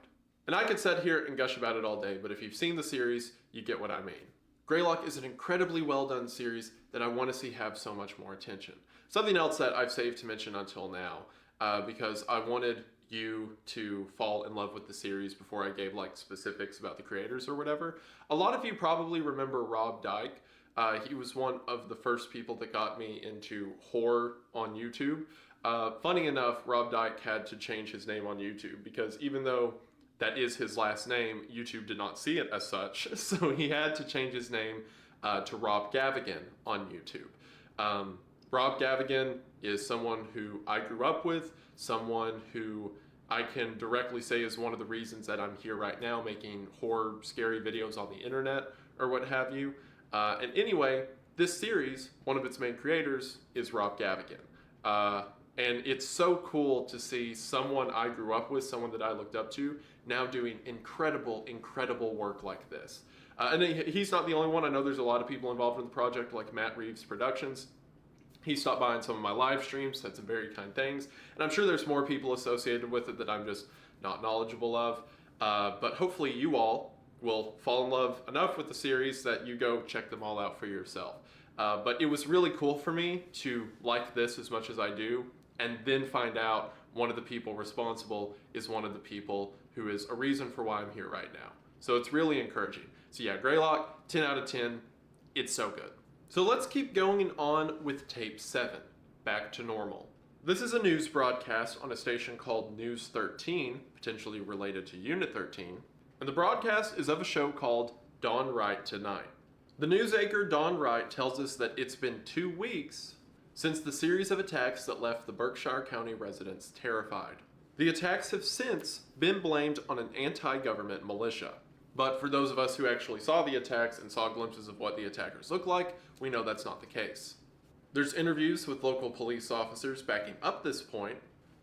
And I could sit here and gush about it all day, but if you've seen the series, you get what I mean. Greylock is an incredibly well done series that I want to see have so much more attention. Something else that I've saved to mention until now, because I wanted you to fall in love with the series before I gave like specifics about the creators or whatever. A lot of you probably remember Rob Dyke. He was one of the first people that got me into horror on YouTube. Funny enough, Rob Dyke had to change his name on YouTube because even though that is his last name, YouTube did not see it as such, so he had to change his name to Rob Gavigan on YouTube. Rob Gavigan is someone who I grew up with, someone who I can directly say is one of the reasons that I'm here right now making horror, scary videos on the internet or what have you. And anyway, this series, one of its main creators is Rob Gavigan. And it's so cool to see someone I grew up with, someone that I looked up to, now doing incredible work like this. And he's not the only one. I know there's a lot of people involved in the project, like Matt Reeves Productions. He stopped by on some of my live streams, said some very kind things, and I'm sure there's more people associated with it that I'm just not knowledgeable of. But hopefully you all will fall in love enough with the series that you go check them all out for yourself. But it was really cool for me to like this as much as I do, and then find out one of the people responsible is one of the people who is a reason for why I'm here right now. So it's really encouraging. So yeah, Greylock, 10 out of 10. It's so good. So let's keep going on with tape 7, Back to Normal. This is a news broadcast on a station called News 13, potentially related to Unit 13, and the broadcast is of a show called Dawn Wright Tonight. The news anchor Dawn Wright tells us that it's been 2 weeks since the series of attacks that left the Berkshire County residents terrified. The attacks have since been blamed on an anti-government militia. But for those of us who actually saw the attacks and saw glimpses of what the attackers look like, we know that's not the case. There's interviews with local police officers backing up this point,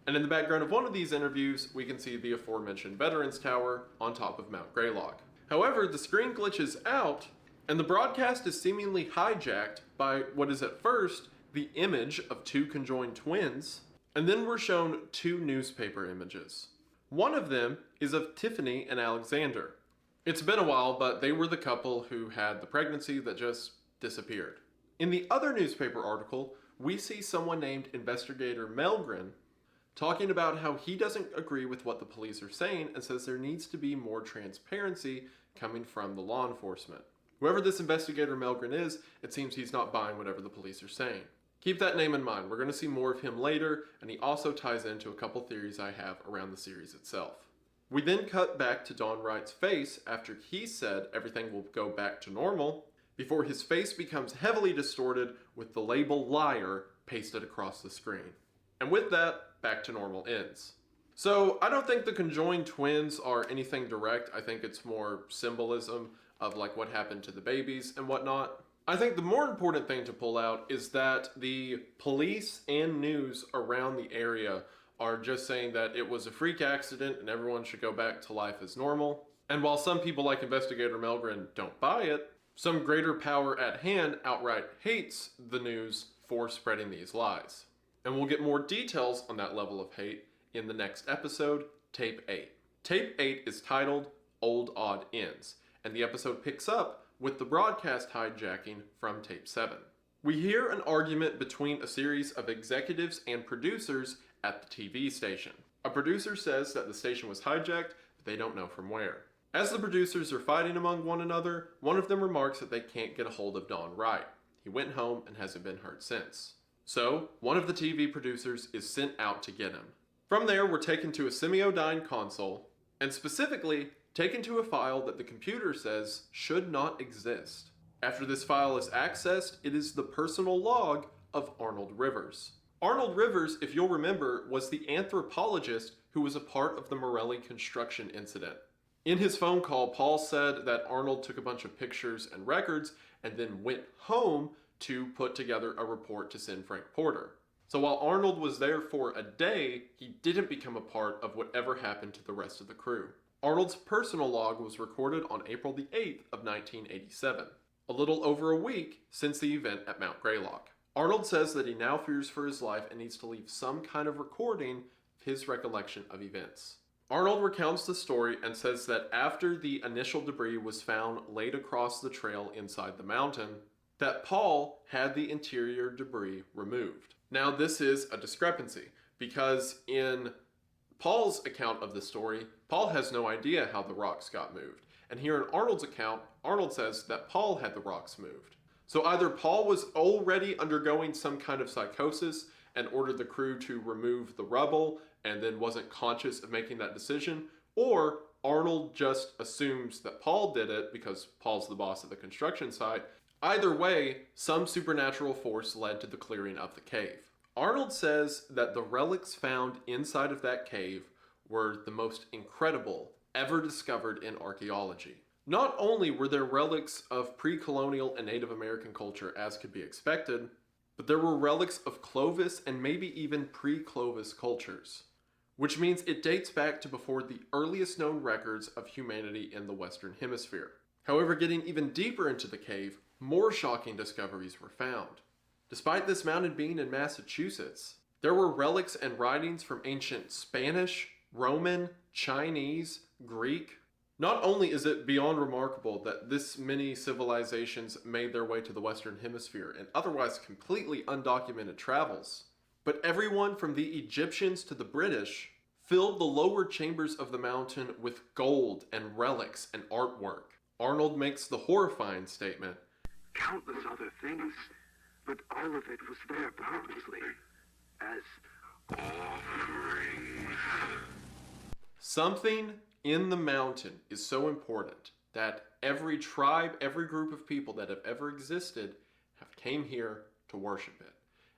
and in the background of one of these interviews, we can see the aforementioned Veterans Tower on top of Mount Greylock. However, the screen glitches out, and the broadcast is seemingly hijacked by what is at first the image of 2 conjoined twins, and then we're shown 2 newspaper images. One of them is of Tiffany and Alexander. It's been a while, but they were the couple who had the pregnancy that just disappeared. In the other newspaper article, we see someone named Investigator Melgren talking about how he doesn't agree with what the police are saying and says there needs to be more transparency coming from the law enforcement. Whoever this Investigator Melgren is, it seems he's not buying whatever the police are saying. Keep that name in mind. We're going to see more of him later, and he also ties into a couple theories I have around the series itself. We then cut back to Dawn Wright's face after he said everything will go back to normal, before his face becomes heavily distorted with the label liar pasted across the screen. And with that, Back to Normal ends. So I don't think the conjoined twins are anything direct. I think it's more symbolism of like what happened to the babies and whatnot. I think the more important thing to pull out is that the police and news around the area are just saying that it was a freak accident and everyone should go back to life as normal. And while some people like Investigator Melgren don't buy it, some greater power at hand outright hates the news for spreading these lies. And we'll get more details on that level of hate in the next episode, Tape 8. Tape 8 is titled Old Odd Ends, and the episode picks up with the broadcast hijacking from Tape 7. We hear an argument between a series of executives and producers at the TV station. A producer says that the station was hijacked, but they don't know from where. As the producers are fighting among one another, one of them remarks that they can't get a hold of Dawn Wright. He went home and hasn't been heard since. So, one of the TV producers is sent out to get him. From there, we're taken to a semi-odyne console, and specifically, taken to a file that the computer says should not exist. After this file is accessed, it is the personal log of Arnold Rivers. Arnold Rivers, if you'll remember, was the anthropologist who was a part of the Morelli construction incident. In his phone call, Paul said that Arnold took a bunch of pictures and records and then went home to put together a report to send Frank Porter. So while Arnold was there for a day, he didn't become a part of whatever happened to the rest of the crew. Arnold's personal log was recorded on April the 8th of 1987, a little over a week since the event at Mount Greylock. Arnold says that he now fears for his life and needs to leave some kind of recording of his recollection of events. Arnold recounts the story and says that after the initial debris was found laid across the trail inside the mountain, that Paul had the interior debris removed. Now this is a discrepancy because in Paul's account of the story, Paul has no idea how the rocks got moved. And here in Arnold's account, Arnold says that Paul had the rocks moved. So either Paul was already undergoing some kind of psychosis and ordered the crew to remove the rubble and then wasn't conscious of making that decision, or Arnold just assumes that Paul did it because Paul's the boss of the construction site. Either way, some supernatural force led to the clearing of the cave. Arnold says that the relics found inside of that cave were the most incredible ever discovered in archaeology. Not only were there relics of pre-colonial and Native American culture as could be expected, but there were relics of Clovis and maybe even pre-Clovis cultures, which means it dates back to before the earliest known records of humanity in the Western Hemisphere. However, getting even deeper into the cave, more shocking discoveries were found. Despite this mountain being in Massachusetts, there were relics and writings from ancient Spanish, Roman, Chinese, Greek. Not only is it beyond remarkable that this many civilizations made their way to the Western Hemisphere in otherwise completely undocumented travels, but everyone from the Egyptians to the British filled the lower chambers of the mountain with gold and relics and artwork. Arnold makes the horrifying statement, "Countless other things, but all of it was there purposely, as offerings." something in the mountain is so important that every tribe, every group of people that have ever existed have came here to worship it.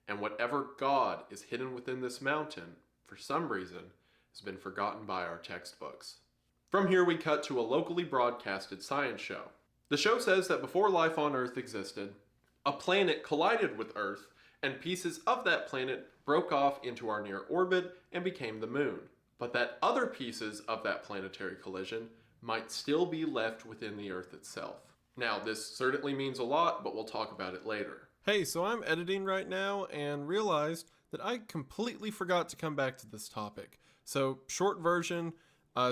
And whatever God is hidden within this mountain, for some reason, has been forgotten by our textbooks. From here we cut to a locally broadcasted science show. The show says that before life on Earth existed, a planet collided with Earth, and pieces of that planet broke off into our near orbit and became the moon. But that other pieces of that planetary collision might still be left within the Earth itself. Now, this certainly means a lot, but we'll talk about it later. Hey, so I'm editing right now and realized that I completely forgot to come back to this topic. So, short version,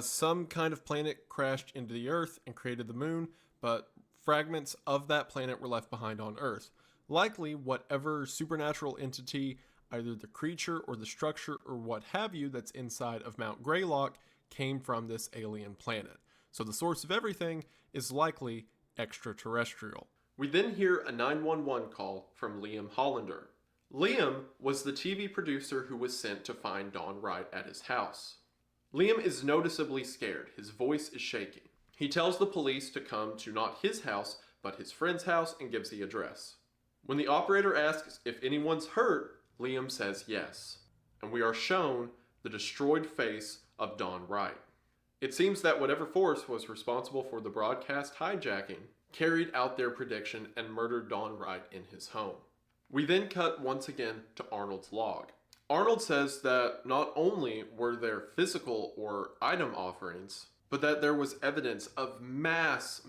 some kind of planet crashed into the Earth and created the moon, but fragments of that planet were left behind on Earth. Likely, whatever supernatural entity, either the creature or the structure or what have you that's inside of Mount Greylock came from this alien planet. So the source of everything is likely extraterrestrial. We then hear a 911 call from Liam Hollander. Liam was the TV producer who was sent to find Dawn Wright at his house. Liam is noticeably scared. His voice is shaking. He tells the police to come to not his house, but his friend's house and gives the address. When the operator asks if anyone's hurt, Liam says yes, and we are shown the destroyed face of Dawn Wright. It seems that whatever force was responsible for the broadcast hijacking carried out their prediction and murdered Dawn Wright in his home. We then cut once again to Arnold's log. Arnold says that not only were there physical or item offerings, but that there was evidence of mass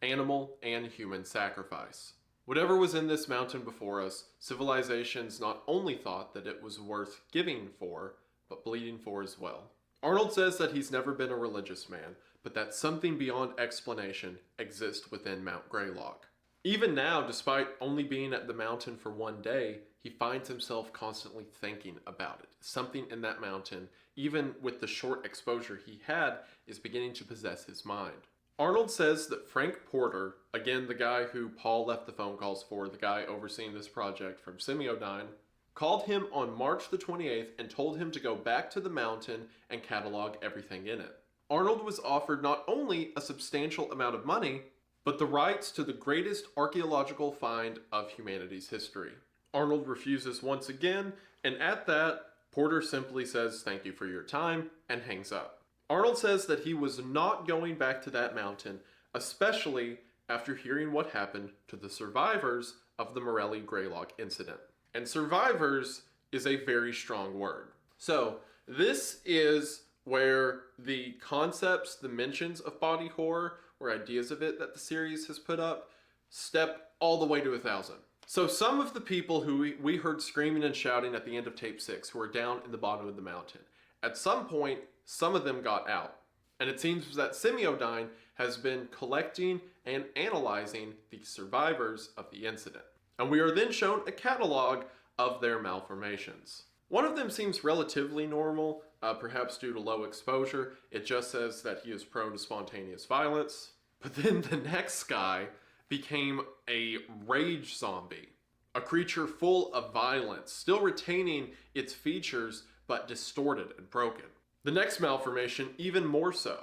animal and human sacrifice. Whatever was in this mountain before us, civilizations not only thought that it was worth giving for, but bleeding for as well. Arnold says that he's never been a religious man, but that something beyond explanation exists within Mount Greylock. Even now, despite only being at the mountain for one day, he finds himself constantly thinking about it. Something in that mountain, even with the short exposure he had, is beginning to possess his mind. Arnold says that Frank Porter, again the guy who Paul left the phone calls for, the guy overseeing this project from Semiodyne, called him on March the 28th and told him to go back to the mountain and catalog everything in it. Arnold was offered not only a substantial amount of money, but the rights to the greatest archaeological find of humanity's history. Arnold refuses once again, and at that, Porter simply says thank you for your time and hangs up. Arnold says that he was not going back to that mountain, especially after hearing what happened to the survivors of the Morelli Greylock incident. And survivors is a very strong word. So this is where the concepts, the mentions of body horror, or ideas of it that the series has put up, step all the way to 1,000. So some of the people who we heard screaming and shouting at the end of tape 6 who were down in the bottom of the mountain, at some point, some of them got out. And it seems that Semiodyne has been collecting and analyzing the survivors of the incident. And we are then shown a catalog of their malformations. One of them seems relatively normal, perhaps due to low exposure. It just says that he is prone to spontaneous violence. But then the next guy became a rage zombie, a creature full of violence, still retaining its features but distorted and broken. The next malformation, even more so.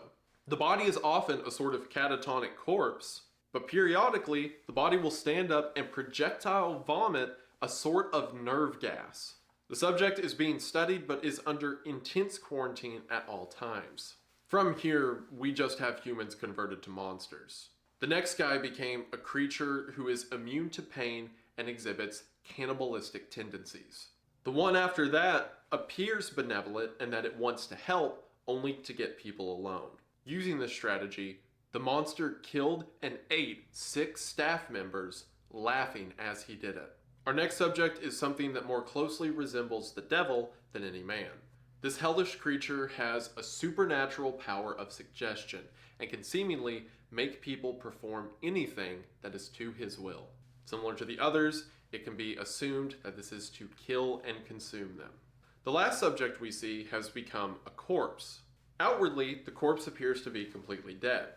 The body is often a sort of catatonic corpse, but periodically the body will stand up and projectile vomit a sort of nerve gas. The subject is being studied but is under intense quarantine at all times. From here, we just have humans converted to monsters. The next guy became a creature who is immune to pain and exhibits cannibalistic tendencies. The one after that appears benevolent in that it wants to help, only to get people alone. Using this strategy, the monster killed and ate 6 staff members, laughing as he did it. Our next subject is something that more closely resembles the devil than any man. This hellish creature has a supernatural power of suggestion and can seemingly make people perform anything that is to his will. Similar to the others, it can be assumed that this is to kill and consume them. The last subject we see has become a corpse. Outwardly, the corpse appears to be completely dead.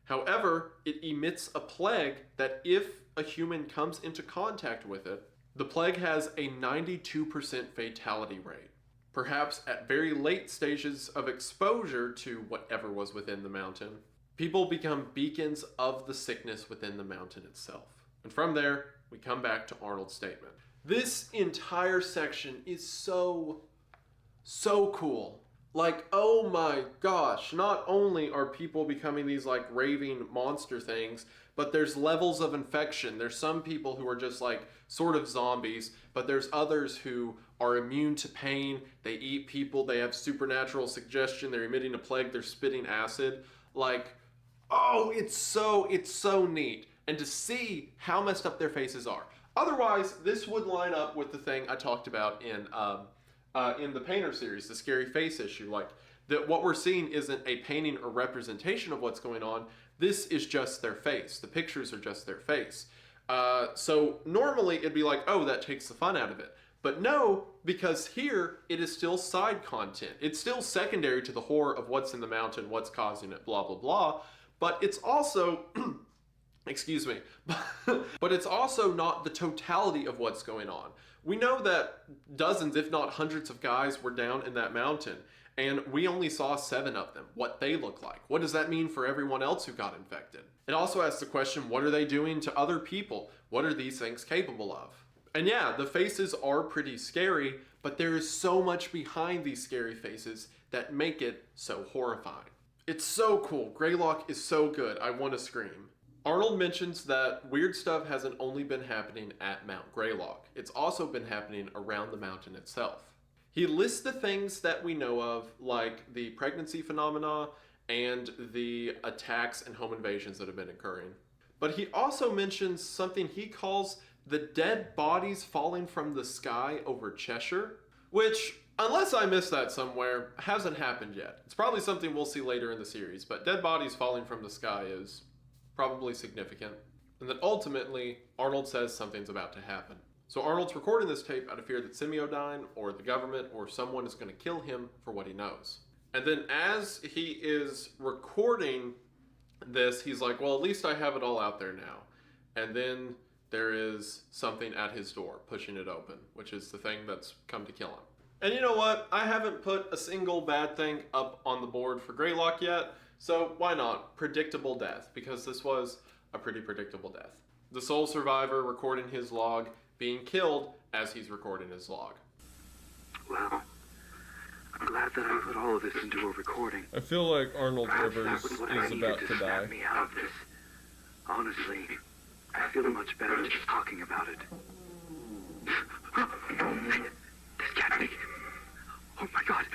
However, it emits a plague that if a human comes into contact with it, the plague has a 92% fatality rate. Perhaps at very late stages of exposure to whatever was within the mountain, people become beacons of the sickness within the mountain itself. And from there, we come back to Arnold's statement. This entire section is so cool. Like, oh my gosh, not only are people becoming these like raving monster things, but there's levels of infection. There's some people who are just like sort of zombies, but there's others who are immune to pain. They eat people, they have supernatural suggestion, they're emitting a plague, they're spitting acid. Like, oh, it's so neat. And to see how messed up their faces are. Otherwise, this would line up with the thing I talked about in the Painter series, the scary face issue. Like, that what we're seeing isn't a painting or representation of what's going on. This is just their face. The pictures are just their face. So normally it'd be like, oh, that takes the fun out of it. But no, because here it is still side content. It's still secondary to the horror of what's in the mountain, what's causing it, blah, blah, blah. But it's also, excuse me, but it's also not the totality of what's going on. We know that dozens, if not hundreds of guys were down in that mountain, and we only saw 7 of them, what they look like. What does that mean for everyone else who got infected? It also asks the question, what are they doing to other people? What are these things capable of? And yeah, the faces are pretty scary, but there is so much behind these scary faces that make it so horrifying. It's so cool. Greylock is so good. I want to scream. Arnold mentions that weird stuff hasn't only been happening at Mount Greylock. It's also been happening around the mountain itself. He lists the things that we know of, like the pregnancy phenomena and the attacks and home invasions that have been occurring. But he also mentions something he calls the dead bodies falling from the sky over Cheshire, which, unless I missed that somewhere, hasn't happened yet. It's probably something we'll see later in the series, but dead bodies falling from the sky is probably significant. And that ultimately, Arnold says something's about to happen. So Arnold's recording this tape out of fear that Semiodyne or the government or someone is going to kill him for what he knows. And then as he is recording this, he's like, well, at least I have it all out there now. And then there is something at his door, pushing it open, which is the thing that's come to kill him. And you know what? I haven't put a single bad thing up on the board for Greylock yet, so why not? Predictable death, because this was a pretty predictable death. The sole survivor recording his log, being killed as he's recording his log. Well, I'm glad that I put all of this into a recording. I feel like Arnold Perhaps Rivers that was what I is needed about to snap die. me out of this. Honestly, I feel much better just talking about it. This can't be. Oh my god.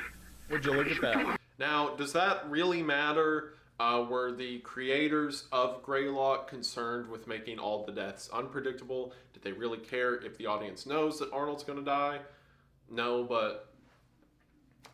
Would you look at that? Now, does that really matter? Were the creators of Greylock concerned with making all the deaths unpredictable? Did they really care if the audience knows that Arnold's gonna die? No, but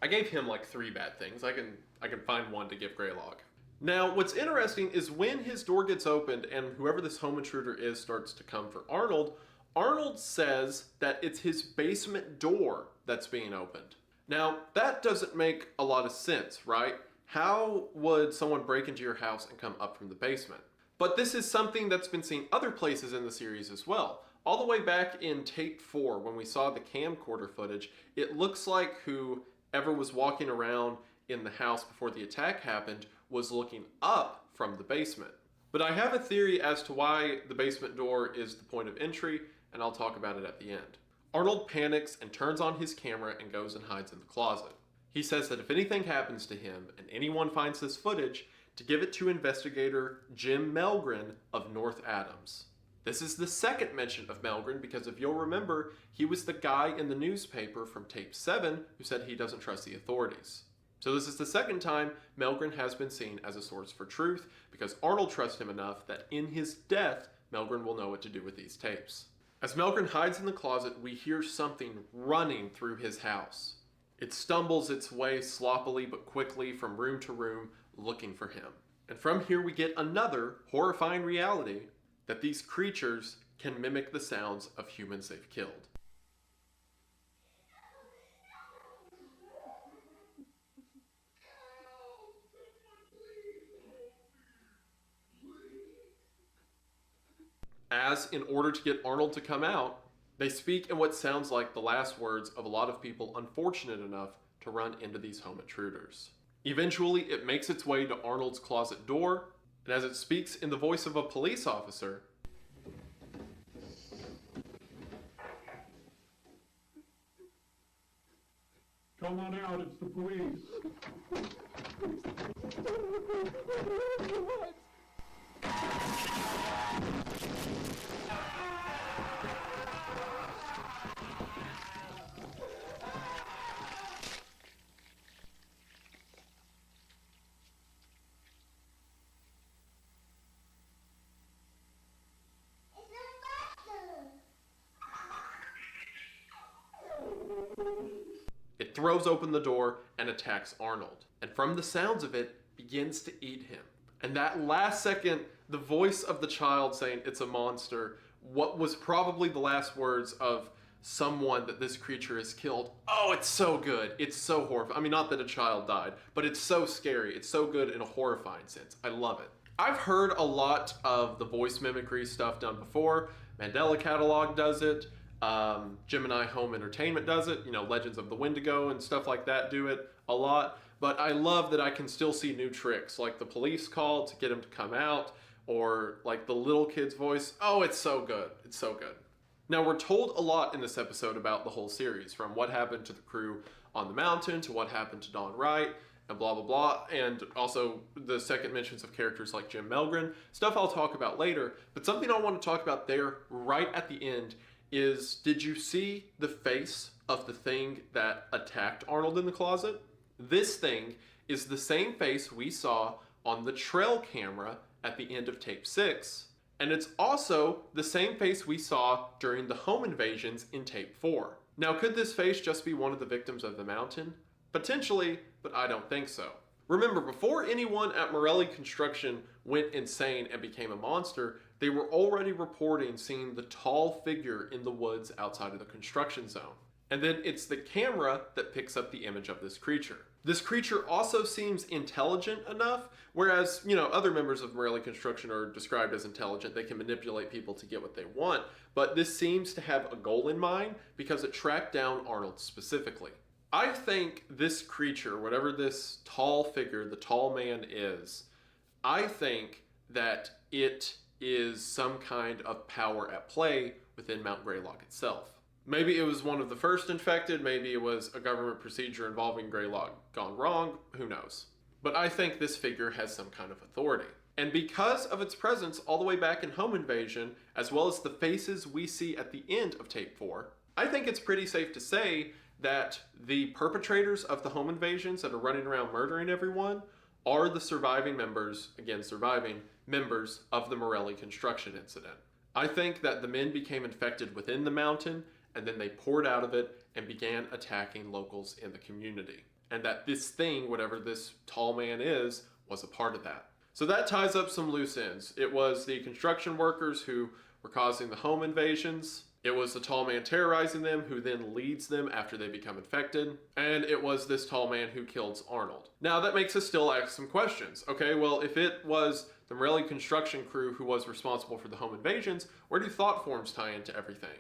I gave him like 3 bad things. I can find one to give Greylock. Now, what's interesting is when his door gets opened and whoever this home intruder is starts to come for Arnold, Arnold says that it's his basement door that's being opened. Now, that doesn't make a lot of sense, right? How would someone break into your house and come up from the basement? But this is something that's been seen other places in the series as well. All the way back in tape 4, when we saw the camcorder footage, it looks like whoever was walking around in the house before the attack happened was looking up from the basement. But I have a theory as to why the basement door is the point of entry, and I'll talk about it at the end. Arnold panics and turns on his camera and goes and hides in the closet. He says that if anything happens to him and anyone finds this footage, to give it to investigator Jim Melgren of North Adams. This is the second mention of Melgren because if you'll remember, he was the guy in the newspaper from tape 7 who said he doesn't trust the authorities. So this is the second time Melgren has been seen as a source for truth because Arnold trusts him enough that in his death, Melgren will know what to do with these tapes. As Melgren hides in the closet, we hear something running through his house. It stumbles its way sloppily but quickly from room to room, looking for him. And from here we get another horrifying reality that these creatures can mimic the sounds of humans they've killed. As, in order to get Arnold to come out, they speak in what sounds like the last words of a lot of people unfortunate enough to run into these home intruders. Eventually, it makes its way to Arnold's closet door, and as it speaks in the voice of a police officer, "Come on out, it's the police." it throws open the door and attacks Arnold. And from the sounds of it, begins to eat him. And that last second, the voice of the child saying it's a monster, what was probably the last words of someone that this creature has killed. Oh, it's so good. It's so horrifying. I mean, not that a child died, but it's so scary. It's so good in a horrifying sense. I love it. I've heard a lot of the voice mimicry stuff done before. Mandela Catalog does it. Gemini Home Entertainment does it. You know, Legends of the Wendigo and stuff like that do it a lot. But I love that I can still see new tricks, like the police call to get him to come out, or like the little kid's voice. Oh, it's so good. It's so good. Now, we're told a lot in this episode about the whole series, from what happened to the crew on the mountain to what happened to Dawn Wright and blah, blah, blah. And also the second mentions of characters like Jim Melgren, stuff I'll talk about later. But something I want to talk about there right at the end is, did you see the face of the thing that attacked Arnold in the closet? This thing is the same face we saw on the trail camera at the end of tape 6. And it's also the same face we saw during the home invasions in tape 4. Now, could this face just be one of the victims of the mountain? Potentially, but I don't think so. Remember, before anyone at Morelli Construction went insane and became a monster, they were already reporting seeing the tall figure in the woods outside of the construction zone. And then it's the camera that picks up the image of this creature. This creature also seems intelligent enough, whereas, you know, other members of Morelli Construction are described as intelligent. They can manipulate people to get what they want. But this seems to have a goal in mind because it tracked down Arnold specifically. I think this creature, whatever this tall figure, the tall man is, I think that it is some kind of power at play within Mount Greylock itself. Maybe it was one of the first infected, maybe it was a government procedure involving Greylock gone wrong, who knows. But I think this figure has some kind of authority. And because of its presence all the way back in Home Invasion, as well as the faces we see at the end of tape 4, I think it's pretty safe to say that the perpetrators of the home invasions that are running around murdering everyone are the surviving members, again surviving members of the Morelli construction incident. I think that the men became infected within the mountain, and then they poured out of it and began attacking locals in the community. And that this thing, whatever this tall man is, was a part of that. So that ties up some loose ends. It was the construction workers who were causing the home invasions. It was the tall man terrorizing them, who then leads them after they become infected. And it was this tall man who kills Arnold. Now that makes us still ask some questions. Okay, well, if it was the Morelli construction crew who was responsible for the home invasions, where do thought forms tie into everything?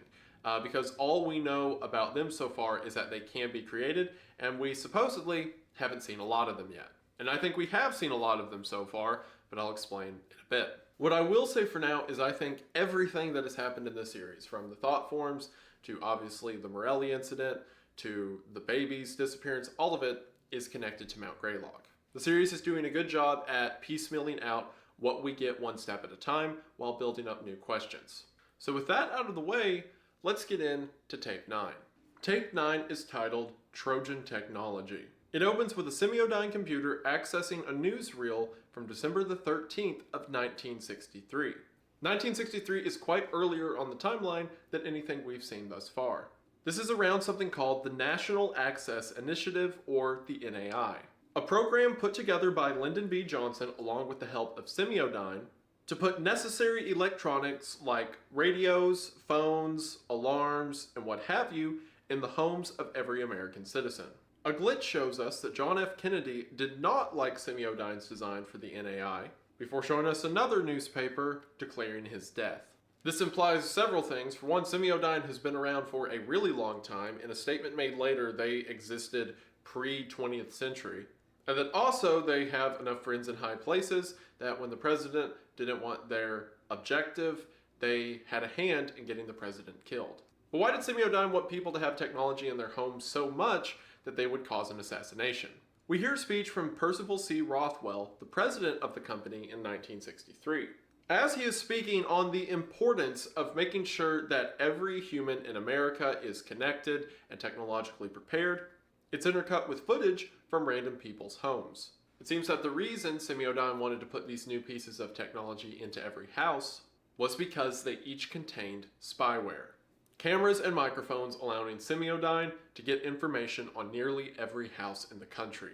Because all we know about them so far is that they can be created, and we supposedly haven't seen a lot of them yet. And I think we have seen a lot of them so far, but I'll explain in a bit. What I will say for now is I think everything that has happened in this series, from the thought forms to obviously the Morelli incident to the baby's disappearance, all of it is connected to Mount Greylock. The series is doing a good job at piecemealing out what we get one step at a time while building up new questions. So with that out of the way, let's get into tape 9. Tape 9 is titled Trojan Technology. It opens with a Semiodyne computer accessing a newsreel from December the 13th of 1963. 1963 is quite earlier on the timeline than anything we've seen thus far. This is around something called the National Access Initiative, or the NAI, a program put together by Lyndon B. Johnson along with the help of Semiodyne to put necessary electronics like radios, phones, alarms, and what have you in the homes of every American citizen. A glitch shows us that John F. Kennedy did not like Semiodyne's design for the NAI, before showing us another newspaper declaring his death. This implies several things. For one, Semiodyne has been around for a really long time. In a statement made later, they existed pre-20th century. And that also they have enough friends in high places that when the president didn't want their objective, they had a hand in getting the president killed. But why did Semiodyne want people to have technology in their homes so much that they would cause an assassination? We hear a speech from Percival C. Rothwell, the president of the company, in 1963. As he is speaking on the importance of making sure that every human in America is connected and technologically prepared, it's intercut with footage from random people's homes. It seems that the reason Semiodyne wanted to put these new pieces of technology into every house was because they each contained spyware. Cameras and microphones allowing Semiodyne to get information on nearly every house in the country.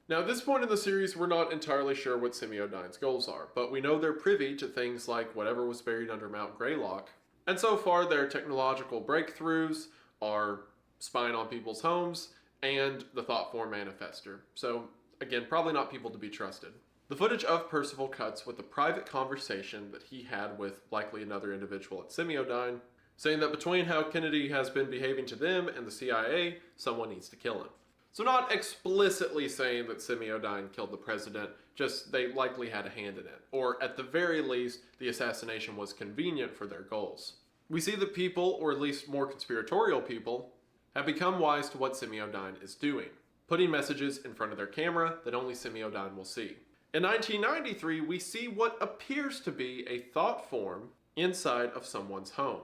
Now at this point in the series, we're not entirely sure what Semiodyne's goals are, but we know they're privy to things like whatever was buried under Mount Greylock, and so far their technological breakthroughs are spying on people's homes and the thought form manifester. So again, probably not people to be trusted. The footage of Percival cuts with a private conversation that he had with likely another individual at Semiodyne, saying that between how Kennedy has been behaving to them and the CIA, someone needs to kill him. So not explicitly saying that Semiodyne killed the president, just they likely had a hand in it. Or at the very least, the assassination was convenient for their goals. We see that people, or at least more conspiratorial people, have become wise to what Semiodyne is doing, putting messages in front of their camera that only Semiodyne will see. In 1993, we see what appears to be a thought form inside of someone's home.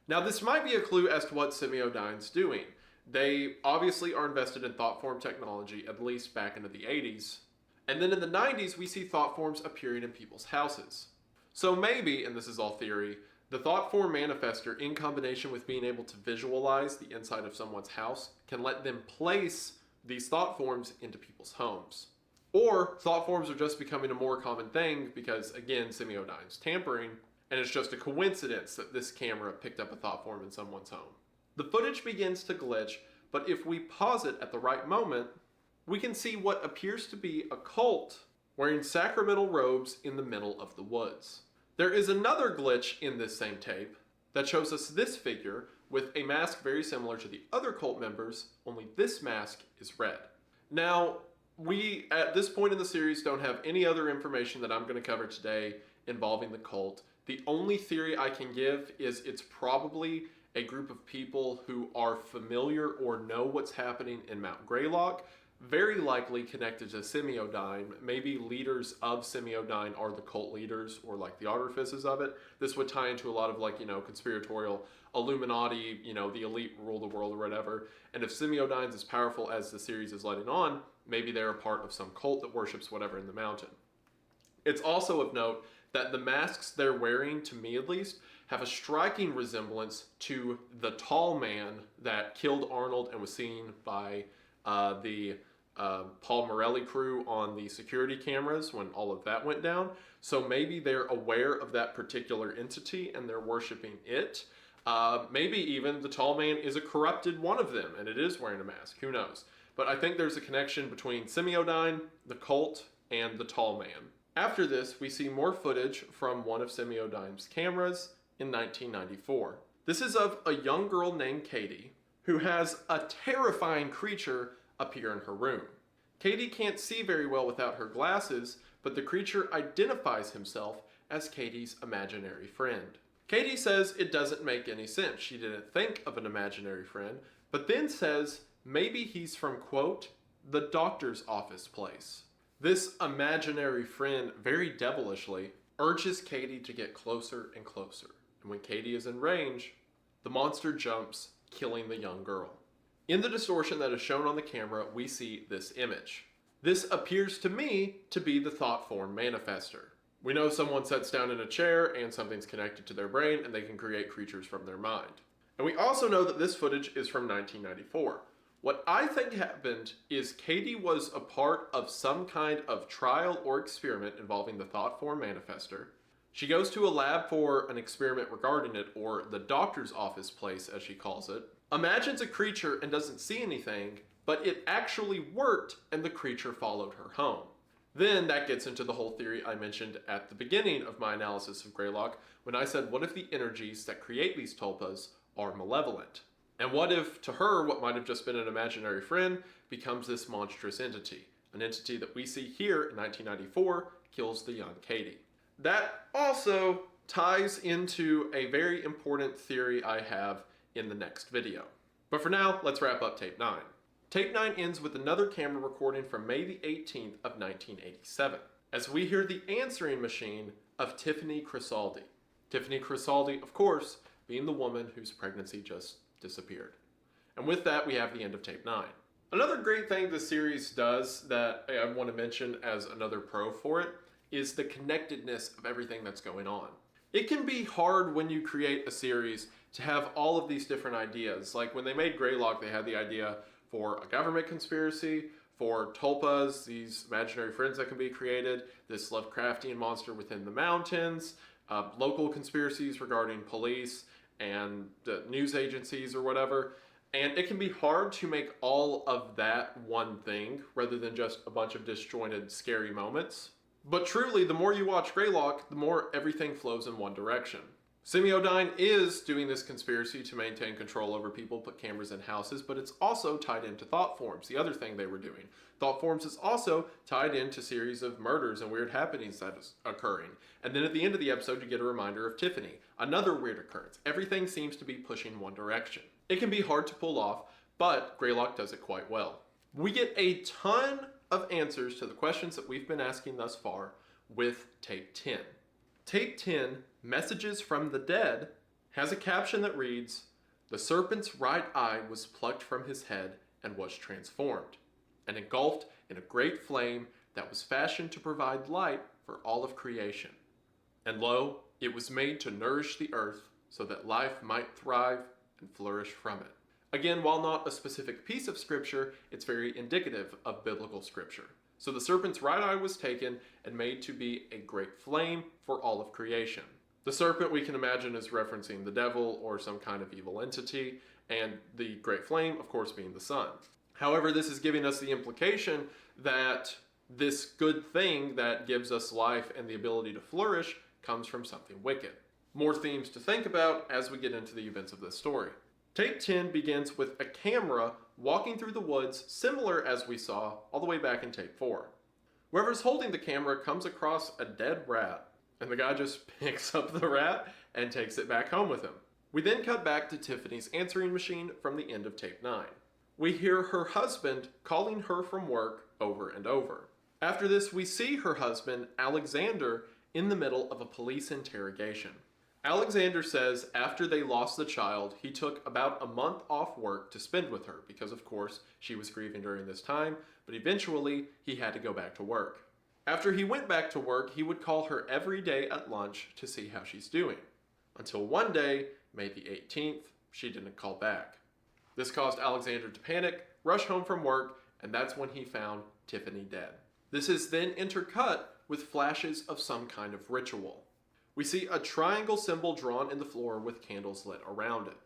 Now this might be a clue as to what Semiodyne's doing. They obviously are invested in thought form technology, at least back into the 80s. And then in the 90s, we see thought forms appearing in people's houses. So maybe, and this is all theory, the thought form manifester in combination with being able to visualize the inside of someone's house can let them place these thought forms into people's homes. Or thought forms are just becoming a more common thing because, again, Semiodyne's tampering, and it's just a coincidence that this camera picked up a thought form in someone's home. The footage begins to glitch, but if we pause it at the right moment, we can see what appears to be a cult wearing sacramental robes in the middle of the woods. There is another glitch in this same tape that shows us this figure with a mask very similar to the other cult members, only this mask is red. Now, we, at this point in the series, don't have any other information that I'm going to cover today involving the cult. The only theory I can give is it's probably a group of people who are familiar or know what's happening in Mount Greylock, very likely connected to Semiodyne. Maybe leaders of Semiodyne are the cult leaders or like the artifices of it. This would tie into a lot of like, conspiratorial Illuminati, the elite rule the world or whatever. And if Semiodyne's as powerful as the series is letting on, maybe they're a part of some cult that worships whatever in the mountain. It's also of note that the masks they're wearing, to me at least, have a striking resemblance to the tall man that killed Arnold and was seen by the Paul Morelli crew on the security cameras when all of that went down. So maybe they're aware of that particular entity and they're worshiping it. Maybe even the tall man is a corrupted one of them and it is wearing a mask. Who knows? But I think there's a connection between Semiodyne, the cult, and the tall man. After this, we see more footage from one of Semiodyne's cameras in 1994. This is of a young girl named Katie who has a terrifying creature appear in her room. Katie can't see very well without her glasses, but the creature identifies himself as Katie's imaginary friend. Katie says it doesn't make any sense. She didn't think of an imaginary friend, but then says maybe he's from, quote, the doctor's office place. This imaginary friend, very devilishly, urges Katie to get closer and closer. And when Katie is in range, the monster jumps, killing the young girl. In the distortion that is shown on the camera, we see this image. This appears to me to be the thought form manifester. We know someone sits down in a chair and something's connected to their brain and they can create creatures from their mind. And we also know that this footage is from 1994. What I think happened is Katie was a part of some kind of trial or experiment involving the thought form manifester. She goes to a lab for an experiment regarding it, or the doctor's office place as she calls it, imagines a creature and doesn't see anything, but it actually worked and the creature followed her home. Then that gets into the whole theory I mentioned at the beginning of my analysis of Greylock when I said, what if the energies that create these tulpas are malevolent? And what if, to her, what might have just been an imaginary friend becomes this monstrous entity? An entity that we see here in 1994 kills the young Katie. That also ties into a very important theory I have in the next video. But for now, let's wrap up tape 9. Tape 9 ends with another camera recording from May the 18th of 1987, as we hear the answering machine of Tiffany Crisaldi. Tiffany Crisaldi, of course, being the woman whose pregnancy just disappeared. And with that, we have the end of tape 9. Another great thing the series does that I want to mention as another pro for it is the connectedness of everything that's going on. It can be hard when you create a series to have all of these different ideas. Like when they made Greylock, they had the idea for a government conspiracy, for tulpas, these imaginary friends that can be created, this Lovecraftian monster within the mountains, local conspiracies regarding police and news agencies or whatever. And it can be hard to make all of that one thing rather than just a bunch of disjointed, scary moments. But truly, the more you watch Greylock, the more everything flows in one direction. Semiodyne is doing this conspiracy to maintain control over people, put cameras in houses, but it's also tied into thought forms, the other thing they were doing. Thought forms is also tied into series of murders and weird happenings that is occurring. And then at the end of the episode, you get a reminder of Tiffany, another weird occurrence. Everything seems to be pushing one direction. It can be hard to pull off, but Greylock does it quite well. We get a ton of answers to the questions that we've been asking thus far with tape 10. Tape 10, Messages from the Dead, has a caption that reads, "The serpent's right eye was plucked from his head and was transformed, and engulfed in a great flame that was fashioned to provide light for all of creation. And lo, it was made to nourish the earth so that life might thrive and flourish from it." Again, while not a specific piece of scripture, it's very indicative of biblical scripture. So the serpent's right eye was taken and made to be a great flame for all of creation. The serpent we can imagine is referencing the devil or some kind of evil entity, and the great flame, of course, being the sun. However, this is giving us the implication that this good thing that gives us life and the ability to flourish comes from something wicked. More themes to think about as we get into the events of this story. Tape 10 begins with a camera walking through the woods, similar as we saw all the way back in tape 4. Whoever's holding the camera comes across a dead rat, and the guy just picks up the rat and takes it back home with him. We then cut back to Tiffany's answering machine from the end of tape 9. We hear her husband calling her from work over and over. After this, we see her husband, Alexander, in the middle of a police interrogation. Alexander says after they lost the child, he took about a month off work to spend with her because, of course, she was grieving during this time, but eventually he had to go back to work. After he went back to work, he would call her every day at lunch to see how she's doing. Until one day, May the 18th, she didn't call back. This caused Alexander to panic, rush home from work, and that's when he found Tiffany dead. This is then intercut with flashes of some kind of ritual. We see a triangle symbol drawn in the floor with candles lit around it.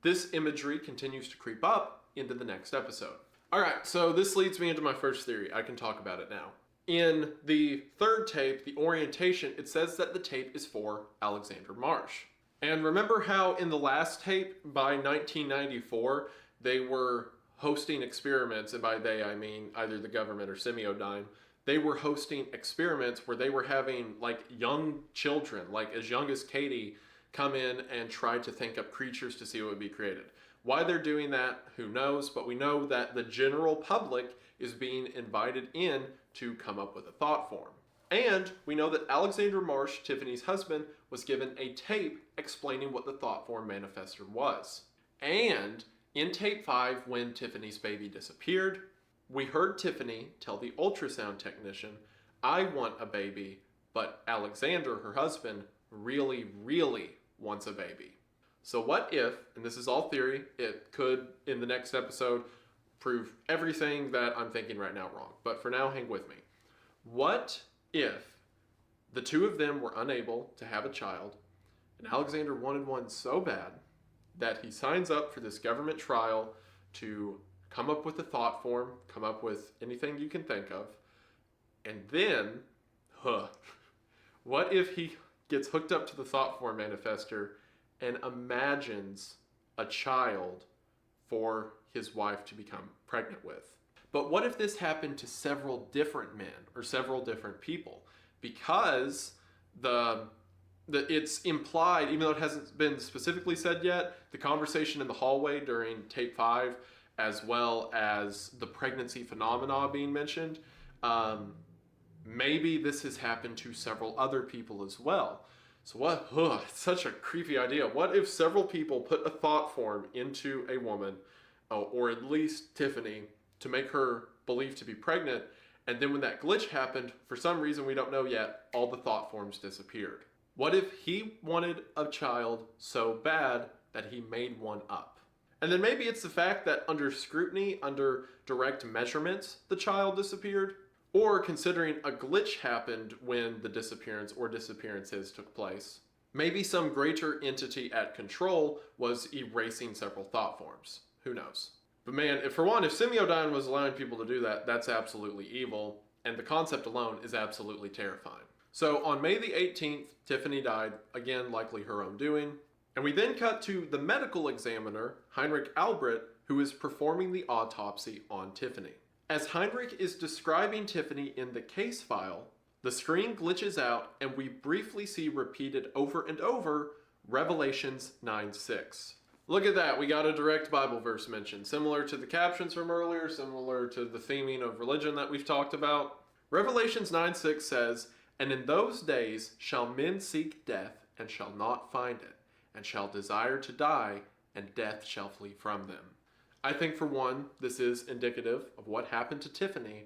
This imagery continues to creep up into the next episode. Alright, so this leads me into my first theory. I can talk about it now. In the third tape, the orientation, it says that the tape is for Alexander Marsh. And remember how in the last tape, by 1994, they were hosting experiments, and by they I mean either the government or Semiodyne. They were hosting experiments where they were having like young children, like as young as Katie, come in and try to think up creatures to see what would be created. Why they're doing that, who knows, but we know that the general public is being invited in to come up with a thought form. And we know that Alexander Marsh, Tiffany's husband, was given a tape explaining what the thought form manifester was. And in tape 5, when Tiffany's baby disappeared, we heard Tiffany tell the ultrasound technician, "I want a baby but Alexander, her husband, really, really wants a baby. So what if, and this is all theory, it could, in the next episode, prove everything that I'm thinking right now wrong, but for now, hang with me. What if the two of them were unable to have a child, and Alexander wanted one so bad that he signs up for this government trial to come up with a thought form, come up with anything you can think of, and then, what if he gets hooked up to the thought form manifester and imagines a child for his wife to become pregnant with? But what if this happened to several different men or several different people? Because it's implied, even though it hasn't been specifically said yet, the conversation in the hallway during tape 5, as well as the pregnancy phenomena being mentioned, maybe this has happened to several other people as well. So what? It's such a creepy idea. What if several people put a thought form into a woman, or at least Tiffany, to make her believe to be pregnant, and then when that glitch happened, for some reason we don't know yet, all the thought forms disappeared? What if he wanted a child so bad that he made one up? And then maybe it's the fact that under scrutiny, under direct measurements, the child disappeared? Or considering a glitch happened when the disappearance or disappearances took place, maybe some greater entity at control was erasing several thought forms. Who knows? But man, if Semiodyne was allowing people to do that, that's absolutely evil, and the concept alone is absolutely terrifying. So on May the 18th, Tiffany died, again likely her own doing, and we then cut to the medical examiner, Heinrich Albrecht, who is performing the autopsy on Tiffany. As Heinrich is describing Tiffany in the case file, the screen glitches out and we briefly see repeated over and over Revelations 9:6. Look at that, we got a direct Bible verse mentioned, similar to the captions from earlier, similar to the theming of religion that we've talked about. Revelations 9:6 says, "And in those days shall men seek death, and shall not find it, and shall desire to die, and death shall flee from them." I think, for one, this is indicative of what happened to Tiffany,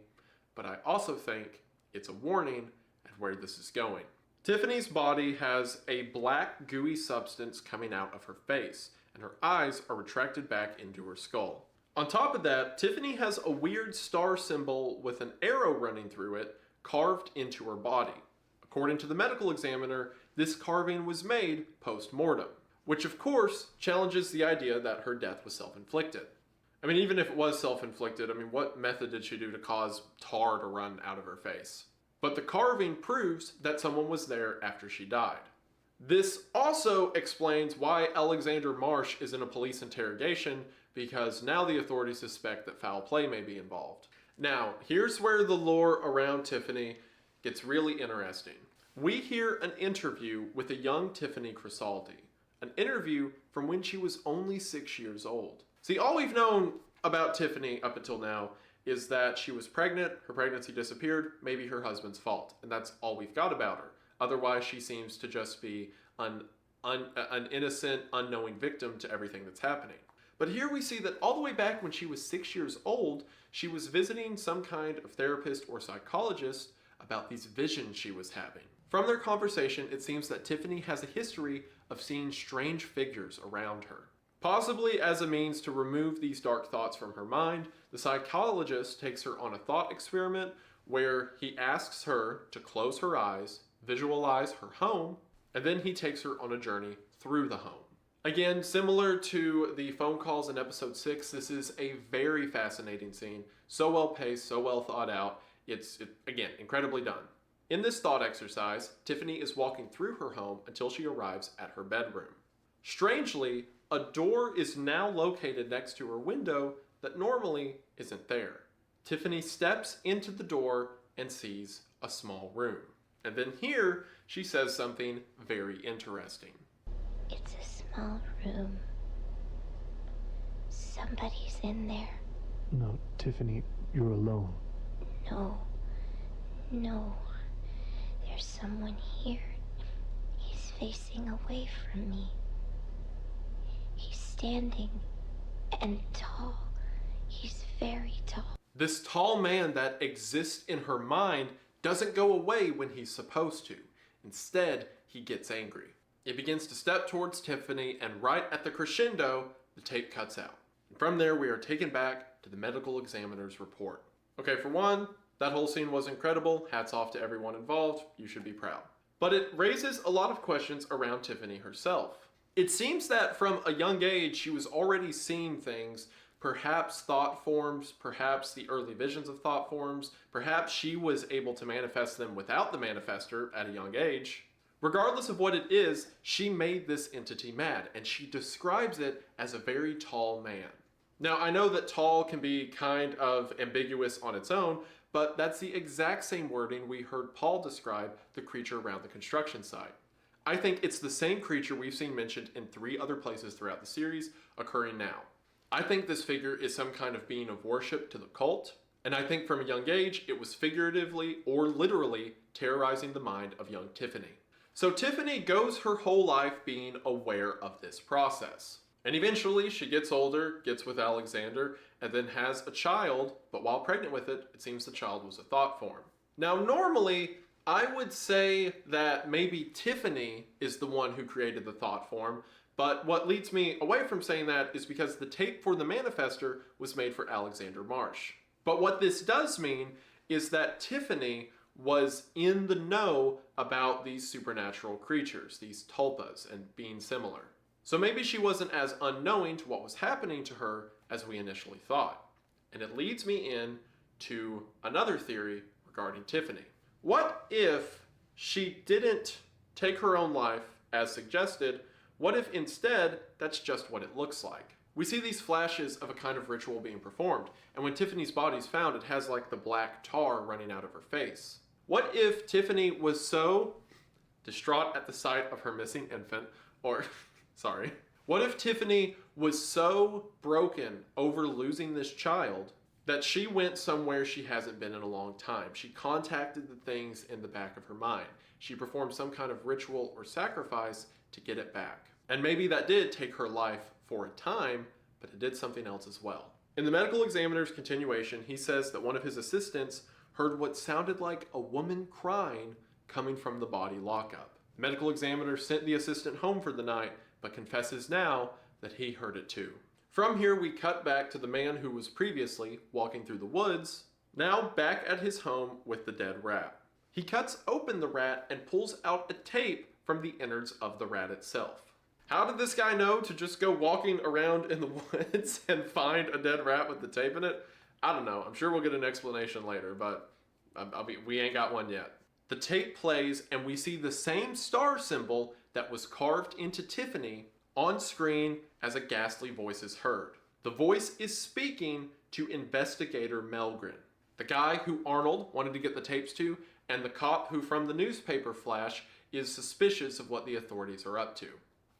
but I also think it's a warning at where this is going. Tiffany's body has a black, gooey substance coming out of her face, and her eyes are retracted back into her skull. On top of that, Tiffany has a weird star symbol with an arrow running through it carved into her body. According to the medical examiner, this carving was made post-mortem, which of course challenges the idea that her death was self-inflicted. I mean, even if it was self-inflicted, what method did she do to cause tar to run out of her face? But the carving proves that someone was there after she died. This also explains why Alexander Marsh is in a police interrogation, because now the authorities suspect that foul play may be involved. Now, here's where the lore around Tiffany gets really interesting. We hear an interview with a young Tiffany Crisaldi, an interview from when she was only 6 years old. See, all we've known about Tiffany up until now is that she was pregnant, her pregnancy disappeared, maybe her husband's fault, and that's all we've got about her. Otherwise, she seems to just be an innocent, unknowing victim to everything that's happening. But here we see that all the way back when she was 6 years old, she was visiting some kind of therapist or psychologist about these visions she was having. From their conversation, it seems that Tiffany has a history of seeing strange figures around her. Possibly as a means to remove these dark thoughts from her mind, the psychologist takes her on a thought experiment where he asks her to close her eyes, visualize her home, and then he takes her on a journey through the home. Again, similar to the phone calls in episode 6, this is a very fascinating scene. So well paced, so well thought out. It's again, incredibly done. In this thought exercise, Tiffany is walking through her home until she arrives at her bedroom. Strangely, a door is now located next to her window that normally isn't there. Tiffany steps into the door and sees a small room. And then here, she says something very interesting. It's a small room. Somebody's in there. No, Tiffany, you're alone. No. There's someone here. He's facing away from me. He's standing and tall. He's very tall. This tall man that exists in her mind doesn't go away when he's supposed to. Instead, he gets angry. It begins to step towards Tiffany, and right at the crescendo, the tape cuts out. And from there, we are taken back to the medical examiner's report. Okay, for one, that whole scene was incredible. Hats off to everyone involved. You should be proud. But it raises a lot of questions around Tiffany herself. It seems that from a young age, she was already seeing things, perhaps thought forms, perhaps the early visions of thought forms, perhaps she was able to manifest them without the manifester at a young age. Regardless of what it is, she made this entity mad, and she describes it as a very tall man. Now, I know that tall can be kind of ambiguous on its own, but that's the exact same wording we heard Paul describe the creature around the construction site. I think it's the same creature we've seen mentioned in 3 other places throughout the series, occurring now. I think this figure is some kind of being of worship to the cult, and I think from a young age, it was figuratively or literally terrorizing the mind of young Tiffany. So Tiffany goes her whole life being aware of this process. And eventually she gets older, gets with Alexander, and then has a child, but while pregnant with it, it seems the child was a thought form. Now normally, I would say that maybe Tiffany is the one who created the thought form, but what leads me away from saying that is because the tape for the manifester was made for Alexander Marsh. But what this does mean is that Tiffany was in the know about these supernatural creatures, these tulpas, and being similar. So maybe she wasn't as unknowing to what was happening to her as we initially thought. And it leads me in to another theory regarding Tiffany. What if she didn't take her own life as suggested? What if instead that's just what it looks like? We see these flashes of a kind of ritual being performed, and when Tiffany's body's found, it has like the black tar running out of her face. What if Tiffany was so distraught at the sight of her missing infant, what if Tiffany was so broken over losing this child that she went somewhere she hasn't been in a long time? She contacted the things in the back of her mind. She performed some kind of ritual or sacrifice to get it back. And maybe that did take her life for a time, but it did something else as well. In the medical examiner's continuation, he says that one of his assistants heard what sounded like a woman crying coming from the body lockup. The medical examiner sent the assistant home for the night, but confesses now that he heard it too. From here, we cut back to the man who was previously walking through the woods, now back at his home with the dead rat. He cuts open the rat and pulls out a tape from the innards of the rat itself. How did this guy know to just go walking around in the woods and find a dead rat with the tape in it? I don't know. I'm sure we'll get an explanation later, but we ain't got one yet. The tape plays and we see the same star symbol that was carved into Tiffany on screen as a ghastly voice is heard. The voice is speaking to investigator Melgren, the guy who Arnold wanted to get the tapes to, and the cop who from the newspaper flash is suspicious of what the authorities are up to.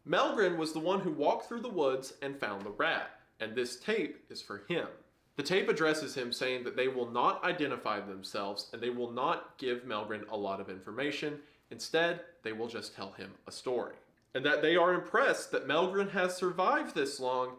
Melgren was the one who walked through the woods and found the rat, and this tape is for him. The tape addresses him saying that they will not identify themselves and they will not give Melgren a lot of information. Instead, they will just tell him a story. And that they are impressed that Melgren has survived this long,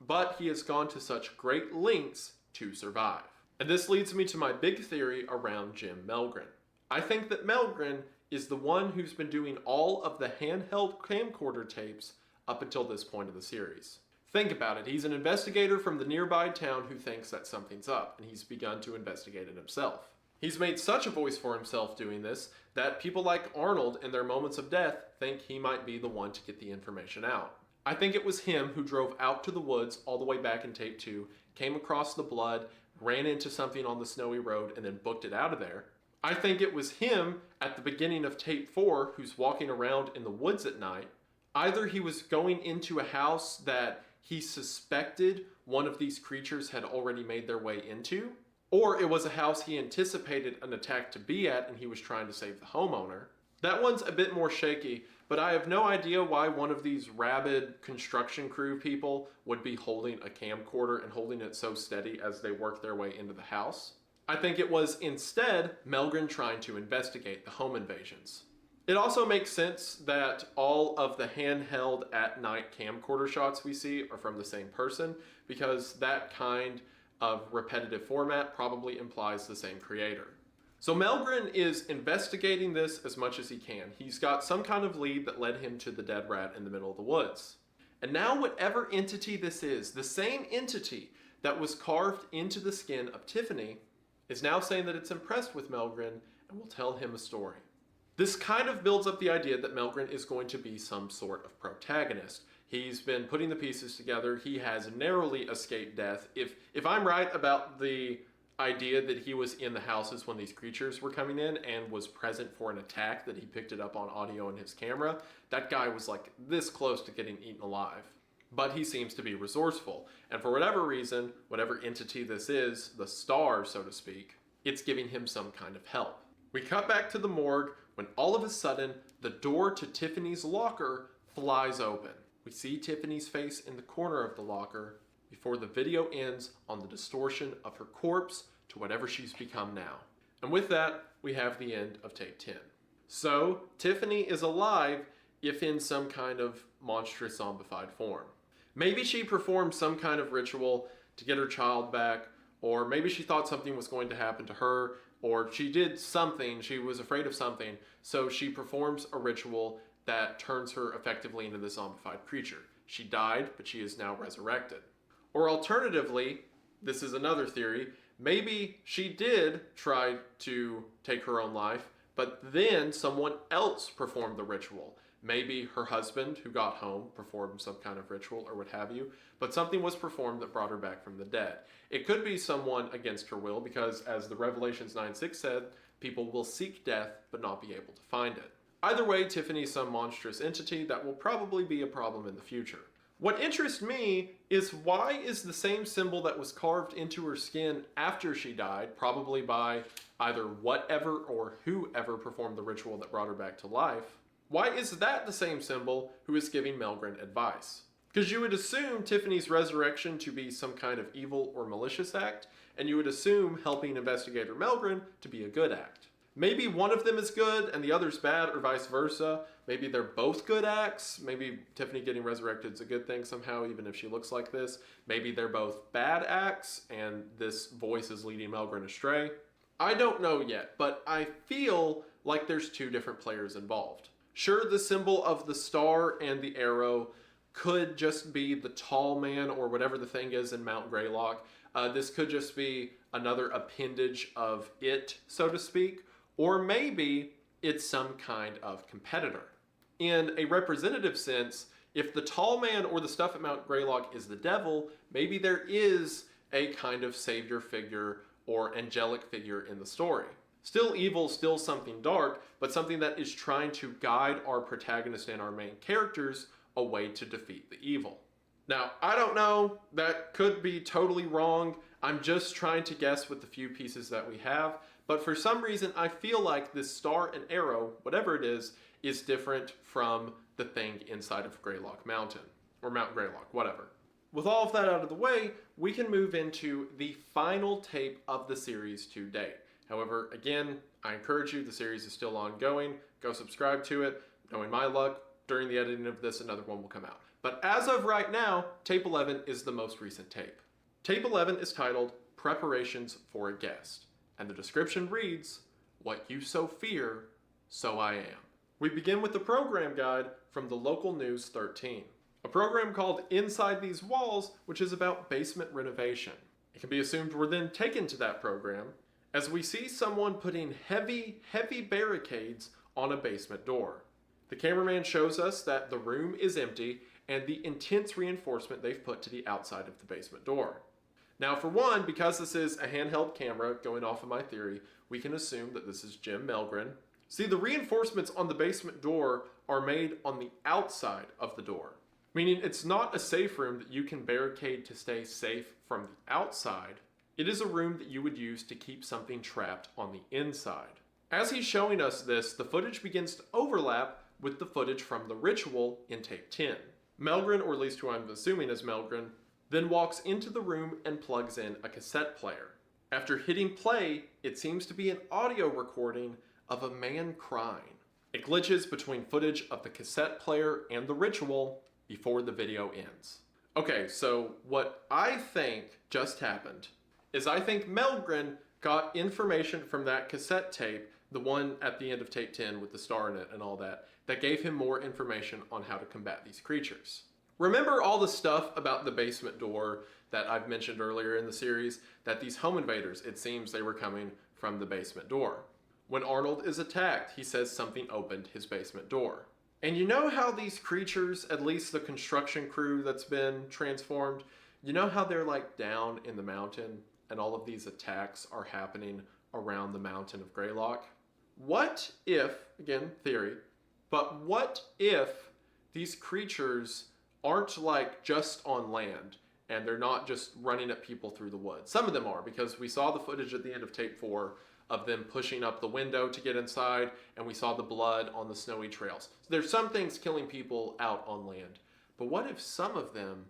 but he has gone to such great lengths to survive. And this leads me to my big theory around Jim Melgren. I think that Melgren is the one who's been doing all of the handheld camcorder tapes up until this point of the series. Think about it. He's an investigator from the nearby town who thinks that something's up, and he's begun to investigate it himself. He's made such a voice for himself doing this that people like Arnold in their moments of death think he might be the one to get the information out. I think it was him who drove out to the woods all the way back in tape 2, came across the blood, ran into something on the snowy road, and then booked it out of there. I think it was him at the beginning of tape 4 who's walking around in the woods at night. Either he was going into a house that he suspected one of these creatures had already made their way into, or it was a house he anticipated an attack to be at and he was trying to save the homeowner. That one's a bit more shaky, but I have no idea why one of these rabid construction crew people would be holding a camcorder and holding it so steady as they work their way into the house. I think it was instead Melgren trying to investigate the home invasions. It also makes sense that all of the handheld at night camcorder shots we see are from the same person, because that kind of repetitive format probably implies the same creator. So Melgren is investigating this as much as he can. He's got some kind of lead that led him to the dead rat in the middle of the woods. And now whatever entity this is, the same entity that was carved into the skin of Tiffany, is now saying that it's impressed with Melgren and will tell him a story. This kind of builds up the idea that Melgren is going to be some sort of protagonist. He's been putting the pieces together. He has narrowly escaped death. If I'm right about the idea that he was in the houses when these creatures were coming in and was present for an attack, that he picked it up on audio in his camera, that guy was like this close to getting eaten alive. But he seems to be resourceful. And for whatever reason, whatever entity this is, the star, so to speak, it's giving him some kind of help. We cut back to the morgue when all of a sudden, the door to Tiffany's locker flies open. We see Tiffany's face in the corner of the locker before the video ends on the distortion of her corpse to whatever she's become now. And with that, we have the end of tape 10. So, Tiffany is alive, if in some kind of monstrous zombified form. Maybe she performed some kind of ritual to get her child back, or maybe she thought something was going to happen to her, or she did something, she was afraid of something, so she performs a ritual that turns her effectively into this zombified creature. She died, but she is now resurrected. Or alternatively, this is another theory, maybe she did try to take her own life, but then someone else performed the ritual. Maybe her husband, who got home, performed some kind of ritual or what have you, but something was performed that brought her back from the dead. It could be someone against her will because, as the Revelations 9:6 said, people will seek death but not be able to find it. Either way, Tiffany's some monstrous entity that will probably be a problem in the future. What interests me is why is the same symbol that was carved into her skin after she died, probably by either whatever or whoever performed the ritual that brought her back to life, why is that the same symbol who is giving Melgren advice? Because you would assume Tiffany's resurrection to be some kind of evil or malicious act, and you would assume helping investigator Melgren to be a good act. Maybe one of them is good and the other's bad, or vice versa. Maybe they're both good acts. Maybe Tiffany getting resurrected is a good thing somehow, even if she looks like this. Maybe they're both bad acts and this voice is leading Melgren astray. I don't know yet, but I feel like there's two different players involved. Sure, the symbol of the star and the arrow could just be the tall man or whatever the thing is in Mount Greylock. This could just be another appendage of it, so to speak. Or maybe it's some kind of competitor. In a representative sense, if the tall man or the stuff at Mount Greylock is the devil, maybe there is a kind of savior figure or angelic figure in the story. Still evil, still something dark, but something that is trying to guide our protagonist and our main characters away to defeat the evil. Now, I don't know, that could be totally wrong. I'm just trying to guess with the few pieces that we have, but for some reason I feel like this star and arrow, whatever it is different from the thing inside of Greylock Mountain, or Mount Greylock, whatever. With all of that out of the way, we can move into the final tape of the series to date. However, again, I encourage you, the series is still ongoing. Go subscribe to it. Knowing my luck, during the editing of this, another one will come out. But as of right now, tape 11 is the most recent tape. Tape 11 is titled Preparations for a Guest, and the description reads, "What you so fear, so I am." We begin with the program guide from the local News 13, a program called Inside These Walls, which is about basement renovation. It can be assumed we're then taken to that program, as we see someone putting heavy barricades on a basement door. The cameraman shows us that the room is empty and the intense reinforcement they've put to the outside of the basement door. Now, for one, because this is a handheld camera, going off of my theory, we can assume that this is Jim Melgren. See, the reinforcements on the basement door are made on the outside of the door, meaning it's not a safe room that you can barricade to stay safe from the outside. It is a room that you would use to keep something trapped on the inside. As he's showing us this, the footage begins to overlap with the footage from the ritual in tape 10. Melgren, or at least who I'm assuming is Melgren, then walks into the room and plugs in a cassette player. After hitting play, it seems to be an audio recording of a man crying. It glitches between footage of the cassette player and the ritual before the video ends. Okay, so what I think just happened is I think Melgren got information from that cassette tape, the one at the end of tape 10 with the star in it and all that, that gave him more information on how to combat these creatures. Remember all the stuff about the basement door that I've mentioned earlier in the series, that these home invaders, it seems they were coming from the basement door. When Arnold is attacked, he says something opened his basement door. And you know how these creatures, at least the construction crew that's been transformed, you know how they're like down in the mountain and all of these attacks are happening around the mountain of Greylock? What if, again, theory, but what if these creatures aren't like just on land and they're not just running at people through the woods? Some of them are, because we saw the footage at the end of tape 4 of them pushing up the window to get inside, and we saw the blood on the snowy trails. So there's some things killing people out on land. But what if some of them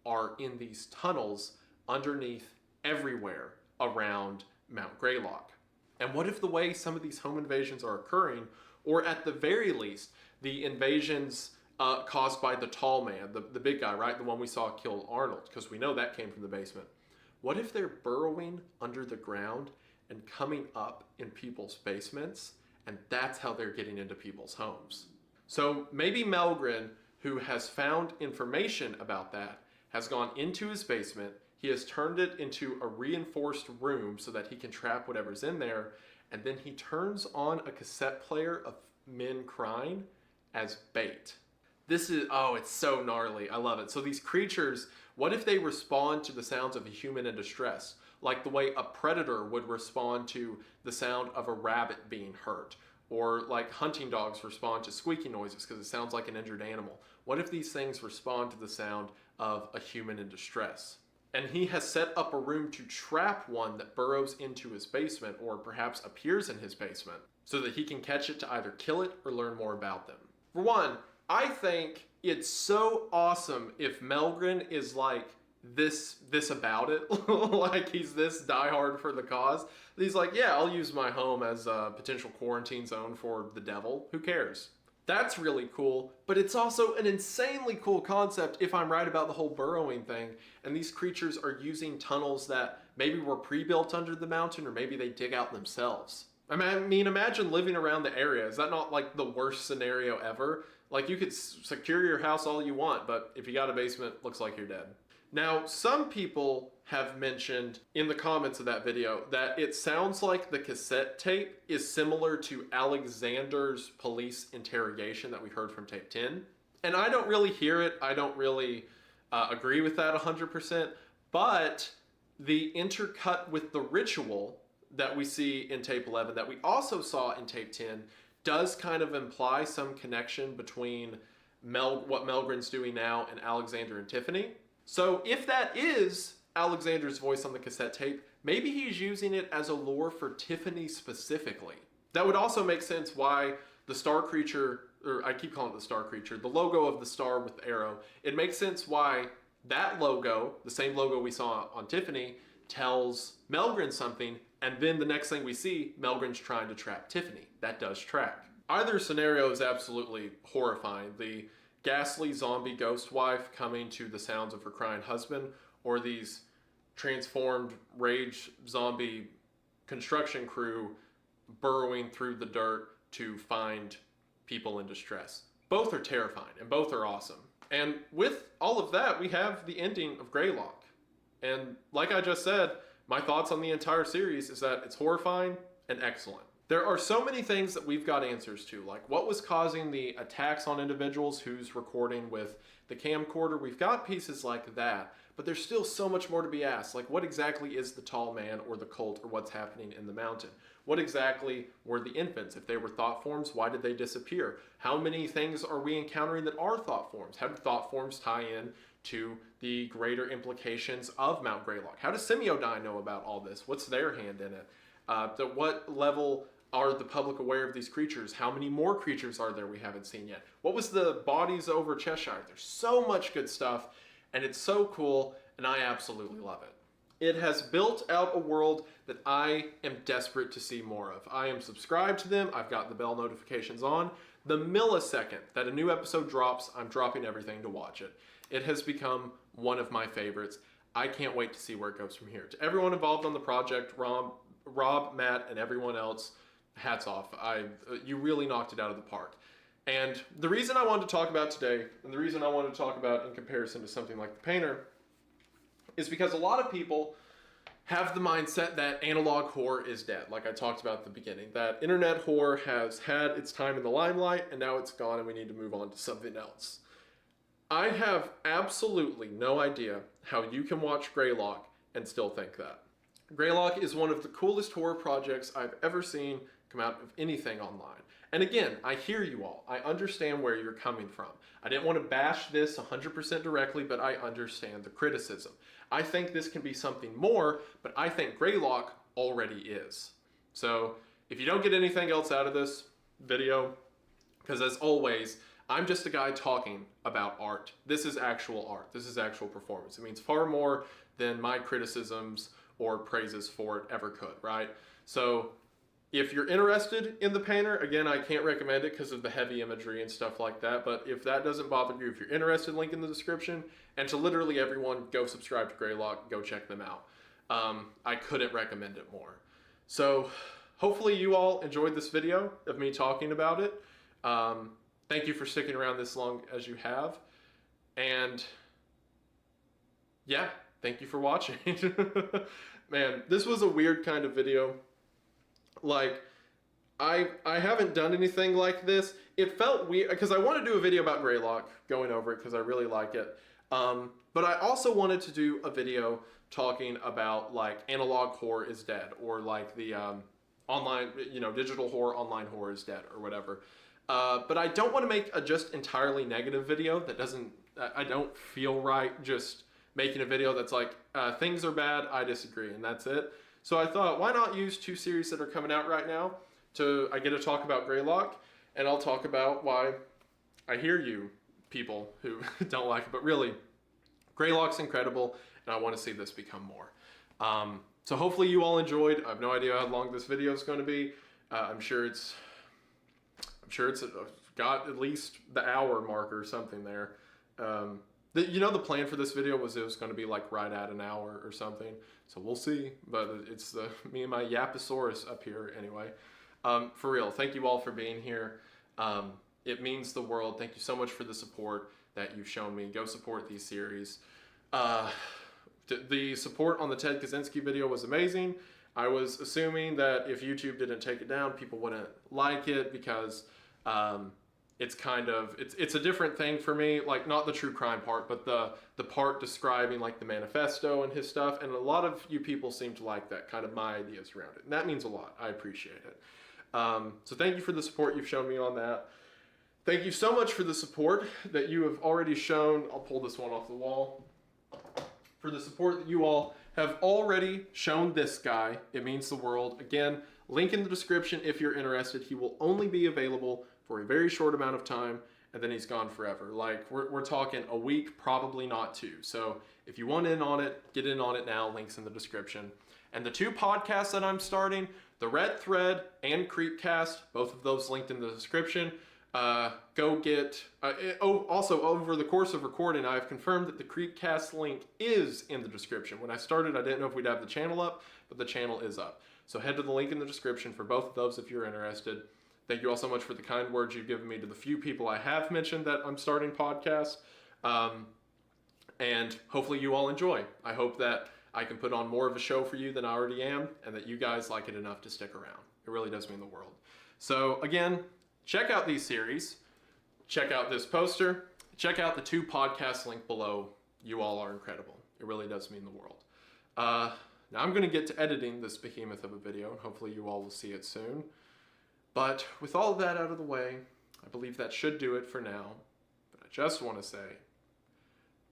are in these tunnels underneath everywhere around Mount Greylock? And what if the way some of these home invasions are occurring, or at the very least, the invasions caused by the tall man, the big guy, right? The one we saw kill Arnold, because we know that came from the basement. What if they're burrowing under the ground and coming up in people's basements, and that's how they're getting into people's homes? So maybe Melgren, who has found information about that, has gone into his basement, he has turned it into a reinforced room so that he can trap whatever's in there, and then he turns on a cassette player of men crying as bait. This is, oh, it's so gnarly. I love it. So these creatures, what if they respond to the sounds of a human in distress? Like the way a predator would respond to the sound of a rabbit being hurt, or like hunting dogs respond to squeaky noises because it sounds like an injured animal. What if these things respond to the sound of a human in distress? And he has set up a room to trap one that burrows into his basement, or perhaps appears in his basement, so that he can catch it to either kill it or learn more about them. For one, I think it's so awesome if Melgren is like this about it, like he's this diehard for the cause. He's like, yeah, I'll use my home as a potential quarantine zone for the devil. Who cares? That's really cool, but it's also an insanely cool concept if I'm right about the whole burrowing thing, and these creatures are using tunnels that maybe were pre-built under the mountain, or maybe they dig out themselves. I mean, imagine living around the area. Is that not like the worst scenario ever? Like, you could secure your house all you want, but if you got a basement, looks like you're dead. Now, some people have mentioned in the comments of that video that it sounds like the cassette tape is similar to Alexander's police interrogation that we heard from tape 10. And I don't really hear it. I don't really agree with that 100%. But the intercut with the ritual that we see in tape 11, that we also saw in tape 10, does kind of imply some connection between what Melgren's doing now and Alexander and Tiffany. So if that is Alexander's voice on the cassette tape, maybe he's using it as a lure for Tiffany specifically. That would also make sense why the star creature, or I keep calling it the star creature, the logo of the star with the arrow, it makes sense why that logo, the same logo we saw on Tiffany, tells Melgren something, and then the next thing we see, Melgren's trying to trap Tiffany. That does track. Either scenario is absolutely horrifying. The ghastly zombie ghost wife coming to the sounds of her crying husband, or these transformed rage zombie construction crew burrowing through the dirt to find people in distress. Both are terrifying and both are awesome. And with all of that, we have the ending of Greylock. And like I just said, my thoughts on the entire series is that it's horrifying and excellent. There are so many things that we've got answers to, like what was causing the attacks on individuals, who's recording with the camcorder. We've got pieces like that, but there's still so much more to be asked. Like, what exactly is the tall man or the cult, or what's happening in the mountain? What exactly were the infants? If they were thought forms, why did they disappear? How many things are we encountering that are thought forms? How do thought forms tie in to the greater implications of Mount Greylock? How does Semiodyne know about all this? What's their hand in it? At what level are the public aware of these creatures? How many more creatures are there we haven't seen yet? What was the bodies over Cheshire? There's so much good stuff, and it's so cool, and I absolutely love it. It has built out a world that I am desperate to see more of. I am subscribed to them. I've got the bell notifications on. The millisecond that a new episode drops, I'm dropping everything to watch it. It has become one of my favorites. I can't wait to see where it goes from here. To everyone involved on the project, Rob, Matt, and everyone else, hats off. You really knocked it out of the park. And the reason I wanted to talk about today, and the reason I wanted to talk about in comparison to something like The Painter, is because a lot of people have the mindset that analog horror is dead, like I talked about at the beginning, that internet horror has had its time in the limelight and now it's gone and we need to move on to something else. I have absolutely no idea how you can watch Greylock and still think that. Greylock is one of the coolest horror projects I've ever seen come out of anything online. And again, I hear you all. I understand where you're coming from. I didn't want to bash this 100% directly, but I understand the criticism. I think this can be something more, but I think Greylock already is. So if you don't get anything else out of this video, because as always, I'm just a guy talking about art. This is actual art. This is actual performance. It means far more than my criticisms or praises for it ever could, right? So if you're interested in The Painter, again, I can't recommend it because of the heavy imagery and stuff like that, but if that doesn't bother you, if you're interested, link in the description, and to literally everyone, go subscribe to Greylock, go check them out. I couldn't recommend it more. So hopefully you all enjoyed this video of me talking about it. Thank you for sticking around this long as you have, and yeah, thank you for watching. Man, this was a weird kind of video. Like, I haven't done anything like this. It felt weird, because I want to do a video about Greylock, going over it, because I really like it. But I also wanted to do a video talking about, like, analog horror is dead, or like the online, digital horror, online horror is dead, or whatever. But I don't want to make a just entirely negative video that doesn't, I don't feel right just making a video that's like, things are bad, I disagree, and that's it. So I thought, why not use two series that are coming out right now I get to talk about Greylock, and I'll talk about why I hear you people who don't like it, but really, Greylock's incredible, and I want to see this become more. So hopefully you all enjoyed. I have no idea how long this video is going to be. I'm sure it's got at least the hour mark or something there. The plan for this video was it was going to be like right at an hour or something. So we'll see, but it's me and my Yaposaurus up here anyway. For real, thank you all for being here. It means the world. Thank you so much for the support that you've shown me. Go support these series. The support on the Ted Kaczynski video was amazing. I was assuming that if YouTube didn't take it down, people wouldn't like it because it's a different thing for me, like not the true crime part, but the part describing like the manifesto and his stuff, and a lot of you people seem to like that, kind of my ideas around it, and that means a lot. I appreciate it. So thank you for the support you've shown me on that. Thank you so much for the support that you have already shown. I'll pull this one off the wall. For the support that you all have already shown this guy, it means the world. Again, link in the description if you're interested. He will only be available for a very short amount of time, and then he's gone forever. Like, we're talking a week, probably not two. So if you want in on it, get in on it now. Links in the description. And the two podcasts that I'm starting, The Red Thread and Creepcast, both of those linked in the description. Go get, also over the course of recording, I've confirmed that the Creepcast link is in the description. When I started, I didn't know if we'd have the channel up, but the channel is up. So head to the link in the description for both of those if you're interested. Thank you all so much for the kind words you've given me to the few people I have mentioned that I'm starting podcasts. And hopefully you all enjoy. I hope that I can put on more of a show for you than I already am, and that you guys like it enough to stick around. It really does mean the world. So again, check out these series. Check out this poster. Check out the two podcasts linked below. You all are incredible. It really does mean the world. Now I'm going to get to editing this behemoth of a video, and hopefully you all will see it soon. But with all of that out of the way, I believe that should do it for now. But I just want to say,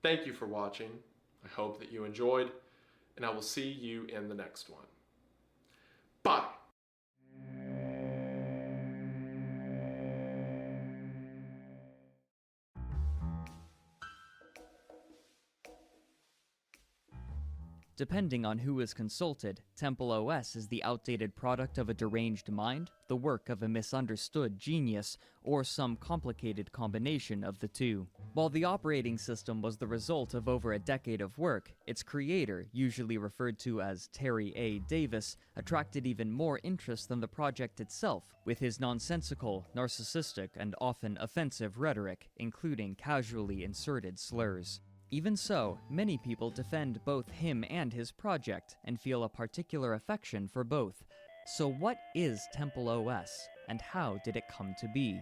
thank you for watching. I hope that you enjoyed, and I will see you in the next one. Bye! Depending on who is consulted, Temple OS is the outdated product of a deranged mind, the work of a misunderstood genius, or some complicated combination of the two. While the operating system was the result of over a decade of work, its creator, usually referred to as Terry A. Davis, attracted even more interest than the project itself, with his nonsensical, narcissistic, and often offensive rhetoric, including casually inserted slurs. Even so, many people defend both him and his project, and feel a particular affection for both. So what is Temple OS, and how did it come to be?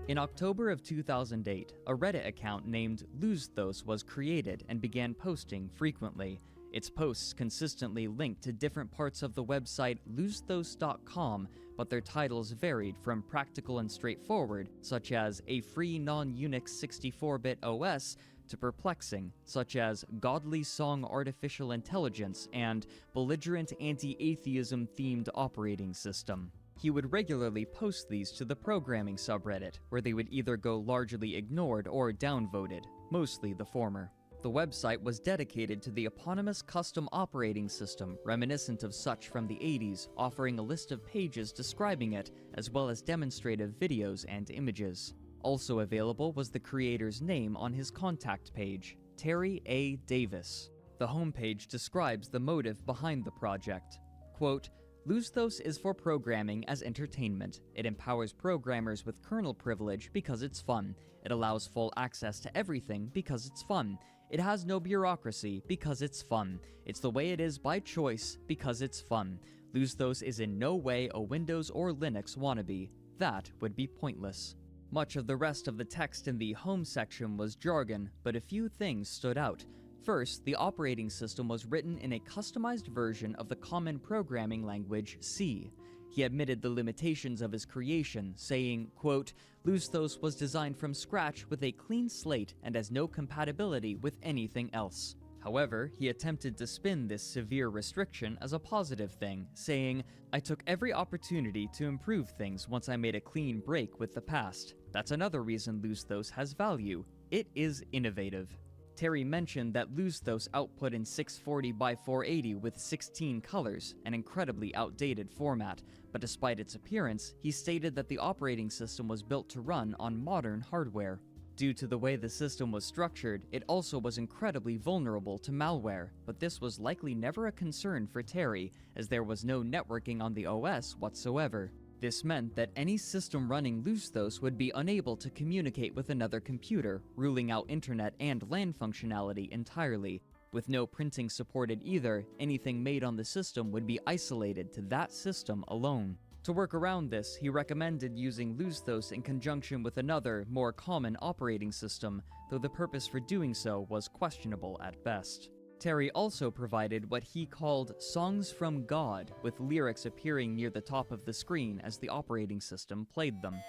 In October of 2008, a Reddit account named Losethos was created and began posting frequently. Its posts consistently linked to different parts of the website losethos.com, but their titles varied from practical and straightforward, such as a free non-Unix 64-bit OS, to perplexing, such as Godly Song Artificial Intelligence and Belligerent Anti-Atheism Themed Operating System. He would regularly post these to the programming subreddit, where they would either go largely ignored or downvoted, mostly the former. The website was dedicated to the eponymous custom operating system, reminiscent of such from the 80s, offering a list of pages describing it, as well as demonstrative videos and images. Also available was the creator's name on his contact page, Terry A. Davis. The homepage describes the motive behind the project. Quote, Losethos is for programming as entertainment. It empowers programmers with kernel privilege because it's fun. It allows full access to everything because it's fun. It has no bureaucracy because it's fun. It's the way it is by choice because it's fun. Losethos is in no way a Windows or Linux wannabe. That would be pointless. Much of the rest of the text in the home section was jargon, but a few things stood out. First, the operating system was written in a customized version of the common programming language C. He admitted the limitations of his creation, saying, quote, Losethos was designed from scratch with a clean slate and has no compatibility with anything else. However, he attempted to spin this severe restriction as a positive thing, saying, I took every opportunity to improve things once I made a clean break with the past. That's another reason Losethos has value. It is innovative. Terry mentioned that Losethos output in 640 by 480 with 16 colors, an incredibly outdated format, but despite its appearance, he stated that the operating system was built to run on modern hardware. Due to the way the system was structured, it also was incredibly vulnerable to malware, but this was likely never a concern for Terry, as there was no networking on the OS whatsoever. This meant that any system running Losethos would be unable to communicate with another computer, ruling out internet and LAN functionality entirely. With no printing supported either, anything made on the system would be isolated to that system alone. To work around this, he recommended using Losethos in conjunction with another, more common operating system, though the purpose for doing so was questionable at best. Terry also provided what he called songs from God, with lyrics appearing near the top of the screen as the operating system played them.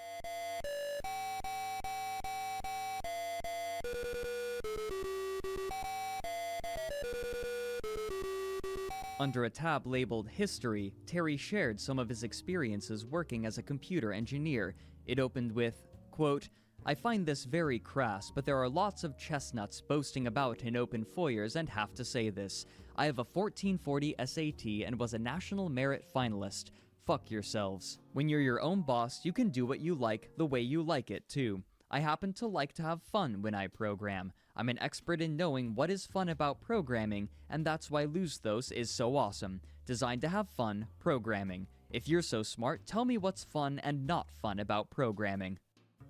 Under a tab labeled History, Terry shared some of his experiences working as a computer engineer. It opened with, quote, I find this very crass, but there are lots of chestnuts boasting about in open foyers and have to say this. I have a 1440 SAT and was a National Merit finalist. Fuck yourselves. When you're your own boss, you can do what you like the way you like it, too. I happen to like to have fun when I program. I'm an expert in knowing what is fun about programming, and that's why Losethos is so awesome. Designed to have fun programming. If you're so smart, tell me what's fun and not fun about programming.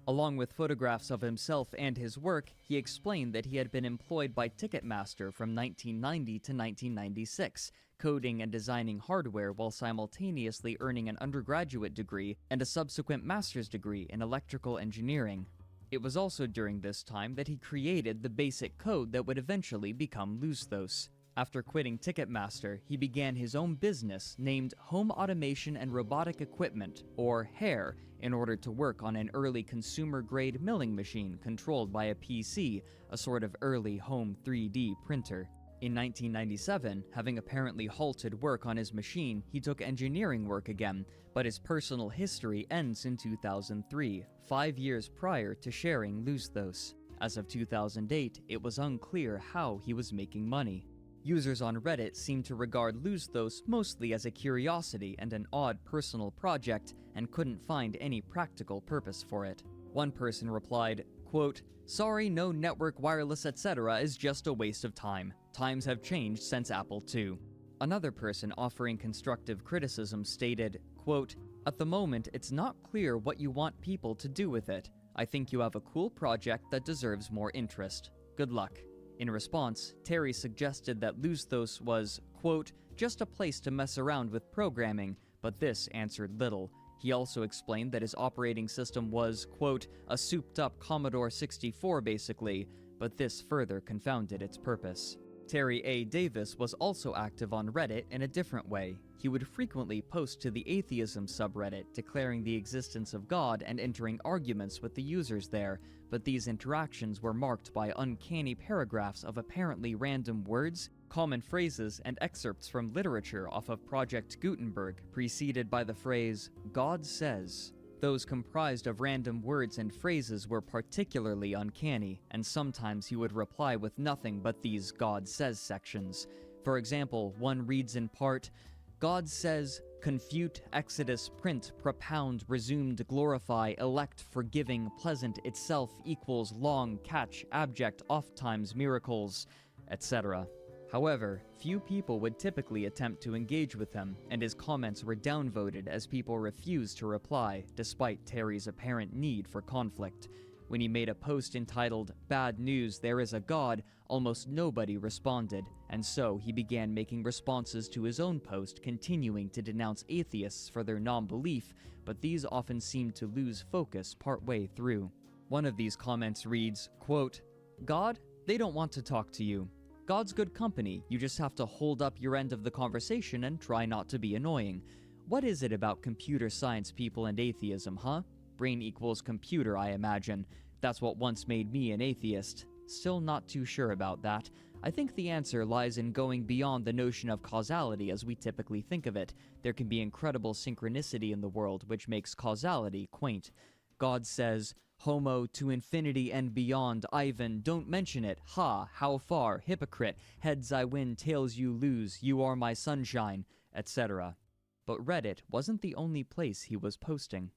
Along with photographs of himself and his work, he explained that he had been employed by Ticketmaster from 1990 to 1996, coding and designing hardware while simultaneously earning an undergraduate degree and a subsequent master's degree in electrical engineering. It was also during this time that he created the basic code that would eventually become Losethos. After quitting Ticketmaster, he began his own business named Home Automation and Robotic Equipment, or HARE, in order to work on an early consumer-grade milling machine controlled by a PC, a sort of early home 3D printer. In 1997, having apparently halted work on his machine, he took engineering work again, but his personal history ends in 2003, 5 years prior to sharing Luzthos. As of 2008, it was unclear how he was making money. Users on Reddit seem to regard Luzthos mostly as a curiosity and an odd personal project, and couldn't find any practical purpose for it. One person replied, quote, "Sorry, no network, wireless, etc. is just a waste of time. Times have changed since Apple II." Another person offering constructive criticism stated, quote, "At the moment, it's not clear what you want people to do with it. I think you have a cool project that deserves more interest. Good luck." In response, Terry suggested that Luzthos was, quote, "just a place to mess around with programming," but this answered little. He also explained that his operating system was, quote, "a souped-up Commodore 64 basically," but this further confounded its purpose. Terry A. Davis was also active on Reddit in a different way. He would frequently post to the atheism subreddit, declaring the existence of God and entering arguments with the users there, but these interactions were marked by uncanny paragraphs of apparently random words, common phrases, and excerpts from literature off of Project Gutenberg, preceded by the phrase, "God says." Those comprised of random words and phrases were particularly uncanny, and sometimes he would reply with nothing but these God says sections. For example, one reads in part, "God says, confute, exodus, print, propound, resumed, glorify, elect, forgiving, pleasant, itself, equals, long, catch, abject, oft times, miracles," etc. However, few people would typically attempt to engage with him, and his comments were downvoted as people refused to reply, despite Terry's apparent need for conflict. When he made a post entitled, "Bad News, There is a God," almost nobody responded, and so he began making responses to his own post continuing to denounce atheists for their non-belief, but these often seemed to lose focus partway through. One of these comments reads, quote, "God, they don't want to talk to you. God's good company, you just have to hold up your end of the conversation and try not to be annoying. What is it about computer science people and atheism, huh? Brain equals computer, I imagine. That's what once made me an atheist. Still not too sure about that. I think the answer lies in going beyond the notion of causality as we typically think of it. There can be incredible synchronicity in the world, which makes causality quaint. God says, Homo to infinity and beyond, Ivan, don't mention it, ha, how far, hypocrite, heads I win, tails you lose, you are my sunshine, etc. But Reddit wasn't the only place he was posting.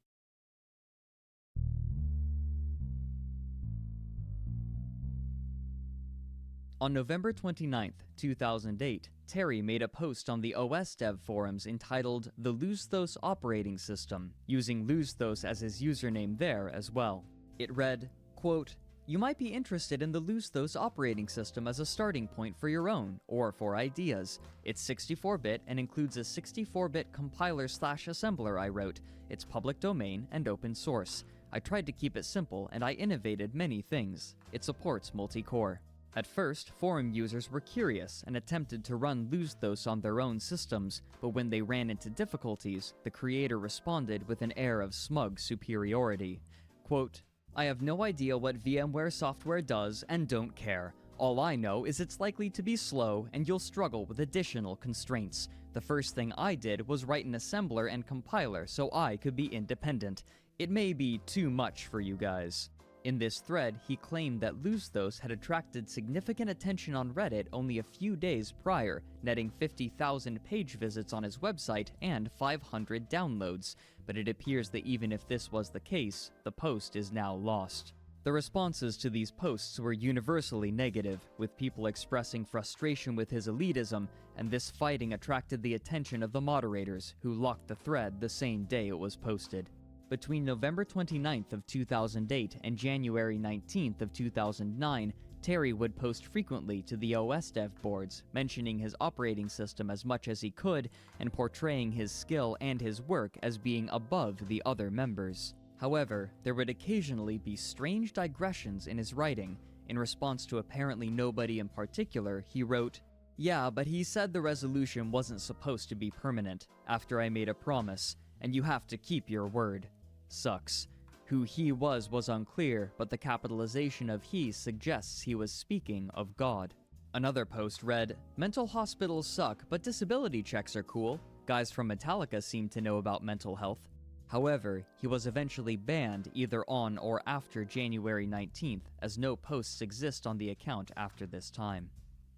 On November 29, 2008, Terry made a post on the OS Dev forums entitled The Luzthos Operating System, using Luzthos as his username there as well. It read, quote, "You might be interested in the Luzthos operating system as a starting point for your own, or for ideas. It's 64-bit and includes a 64-bit compiler/assembler I wrote. It's public domain and open source. I tried to keep it simple and I innovated many things. It supports multi-core." At first, forum users were curious and attempted to run Luzthos on their own systems, but when they ran into difficulties, the creator responded with an air of smug superiority. Quote, "I have no idea what VMware software does and don't care. All I know is it's likely to be slow and you'll struggle with additional constraints. The first thing I did was write an assembler and compiler so I could be independent. It may be too much for you guys." In this thread, he claimed that Luzthos had attracted significant attention on Reddit only a few days prior, netting 50,000 page visits on his website and 500 downloads, but it appears that even if this was the case, the post is now lost. The responses to these posts were universally negative, with people expressing frustration with his elitism, and this fighting attracted the attention of the moderators, who locked the thread the same day it was posted. Between November 29th of 2008 and January 19th of 2009, Terry would post frequently to the OS Dev boards, mentioning his operating system as much as he could and portraying his skill and his work as being above the other members. However, there would occasionally be strange digressions in his writing. In response to apparently nobody in particular, he wrote, Yeah, but he said the resolution wasn't supposed to be permanent, after I made a promise, and you have to keep your word. Sucks. Who he was unclear, but the capitalization of he suggests he was speaking of God. Another post read, "Mental hospitals suck, but disability checks are cool. Guys from Metallica seem to know about mental health." However, he was eventually banned either on or after January 19th, as no posts exist on the account after this time.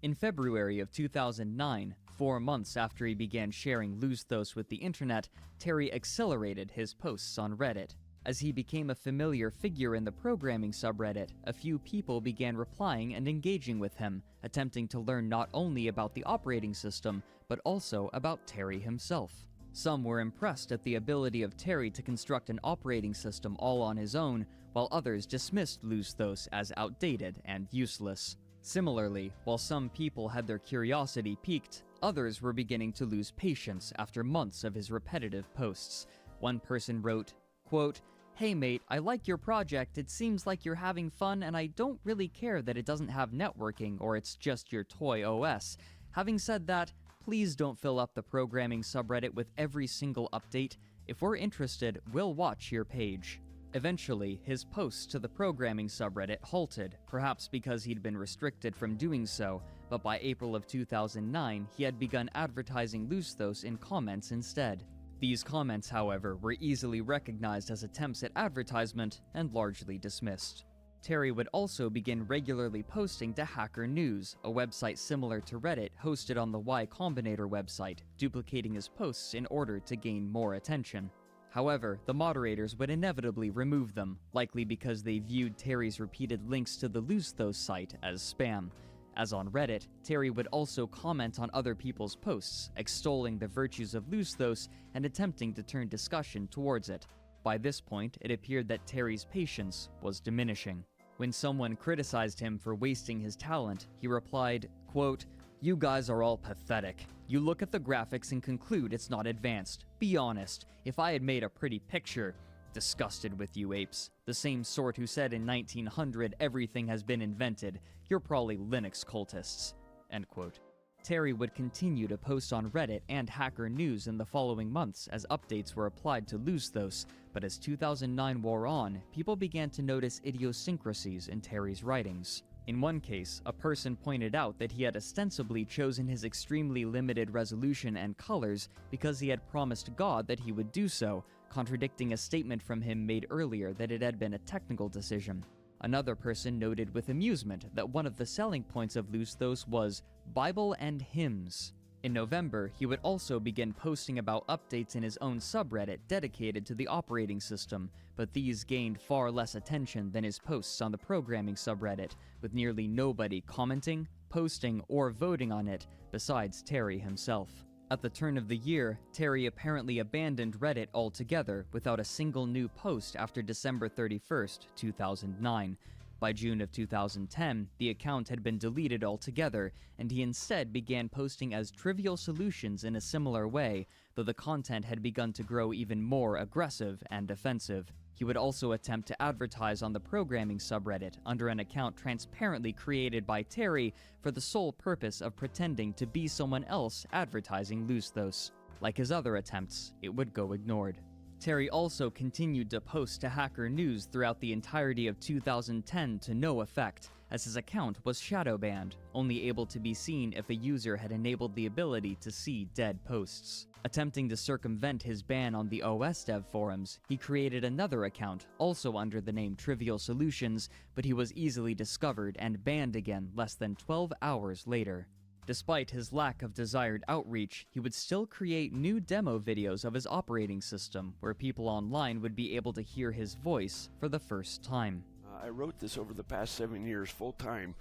In February of 2009, 4 months after he began sharing Luzthos with the internet, Terry accelerated his posts on Reddit. As he became a familiar figure in the programming subreddit, a few people began replying and engaging with him, attempting to learn not only about the operating system, but also about Terry himself. Some were impressed at the ability of Terry to construct an operating system all on his own, while others dismissed Luzthos as outdated and useless. Similarly, while some people had their curiosity piqued, others were beginning to lose patience after months of his repetitive posts. One person wrote, quote, "Hey mate, I like your project, it seems like you're having fun and I don't really care that it doesn't have networking or it's just your toy OS. Having said that, please don't fill up the programming subreddit with every single update. If we're interested, we'll watch your page." Eventually, his posts to the programming subreddit halted, perhaps because he'd been restricted from doing so, but by April of 2009, he had begun advertising Luzthos in comments instead. These comments, however, were easily recognized as attempts at advertisement and largely dismissed. Terry would also begin regularly posting to Hacker News, a website similar to Reddit hosted on the Y Combinator website, duplicating his posts in order to gain more attention. However, the moderators would inevitably remove them, likely because they viewed Terry's repeated links to the Luzthos site as spam. As on Reddit, Terry would also comment on other people's posts, extolling the virtues of Luzthos and attempting to turn discussion towards it. By this point, it appeared that Terry's patience was diminishing. When someone criticized him for wasting his talent, he replied, quote, "You guys are all pathetic. You look at the graphics and conclude it's not advanced. Be honest, if I had made a pretty picture... Disgusted with you apes. The same sort who said in 1900 everything has been invented. You're probably Linux cultists." End quote. Terry would continue to post on Reddit and Hacker News in the following months as updates were applied to Luzthos, but as 2009 wore on, people began to notice idiosyncrasies in Terry's writings. In one case, a person pointed out that he had ostensibly chosen his extremely limited resolution and colors because he had promised God that he would do so, contradicting a statement from him made earlier that it had been a technical decision. Another person noted with amusement that one of the selling points of Luzthos was Bible and hymns. In November, he would also begin posting about updates in his own subreddit dedicated to the operating system, but these gained far less attention than his posts on the programming subreddit, with nearly nobody commenting, posting, or voting on it, besides Terry himself. At the turn of the year, Terry apparently abandoned Reddit altogether without a single new post after December 31st, 2009. By June of 2010, the account had been deleted altogether, and he instead began posting as Trivial Solutions in a similar way, though the content had begun to grow even more aggressive and offensive. He would also attempt to advertise on the programming subreddit under an account transparently created by Terry for the sole purpose of pretending to be someone else advertising Luzthos. Like his other attempts, it would go ignored. Terry also continued to post to Hacker News throughout the entirety of 2010 to no effect, as his account was shadow banned, only able to be seen if a user had enabled the ability to see dead posts. Attempting to circumvent his ban on the OS dev forums, he created another account, also under the name Trivial Solutions, but he was easily discovered and banned again less than 12 hours later. Despite his lack of desired outreach, he would still create new demo videos of his operating system, where people online would be able to hear his voice for the first time. I wrote this over the past 7 years full time,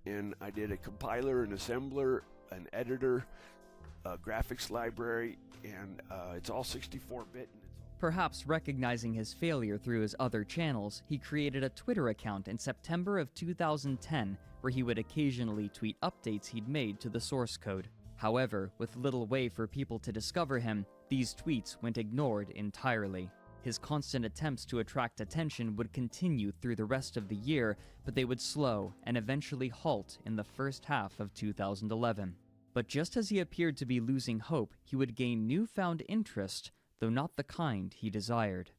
and I did a compiler, an assembler, an editor, a graphics library, and it's all 64-bit. Perhaps recognizing his failure through his other channels, he created a Twitter account in September of 2010, where he would occasionally tweet updates he'd made to the source code. However, with little way for people to discover him, these tweets went ignored entirely. His constant attempts to attract attention would continue through the rest of the year, but they would slow and eventually halt in the first half of 2011. But just as he appeared to be losing hope, he would gain newfound interest, though not the kind he desired.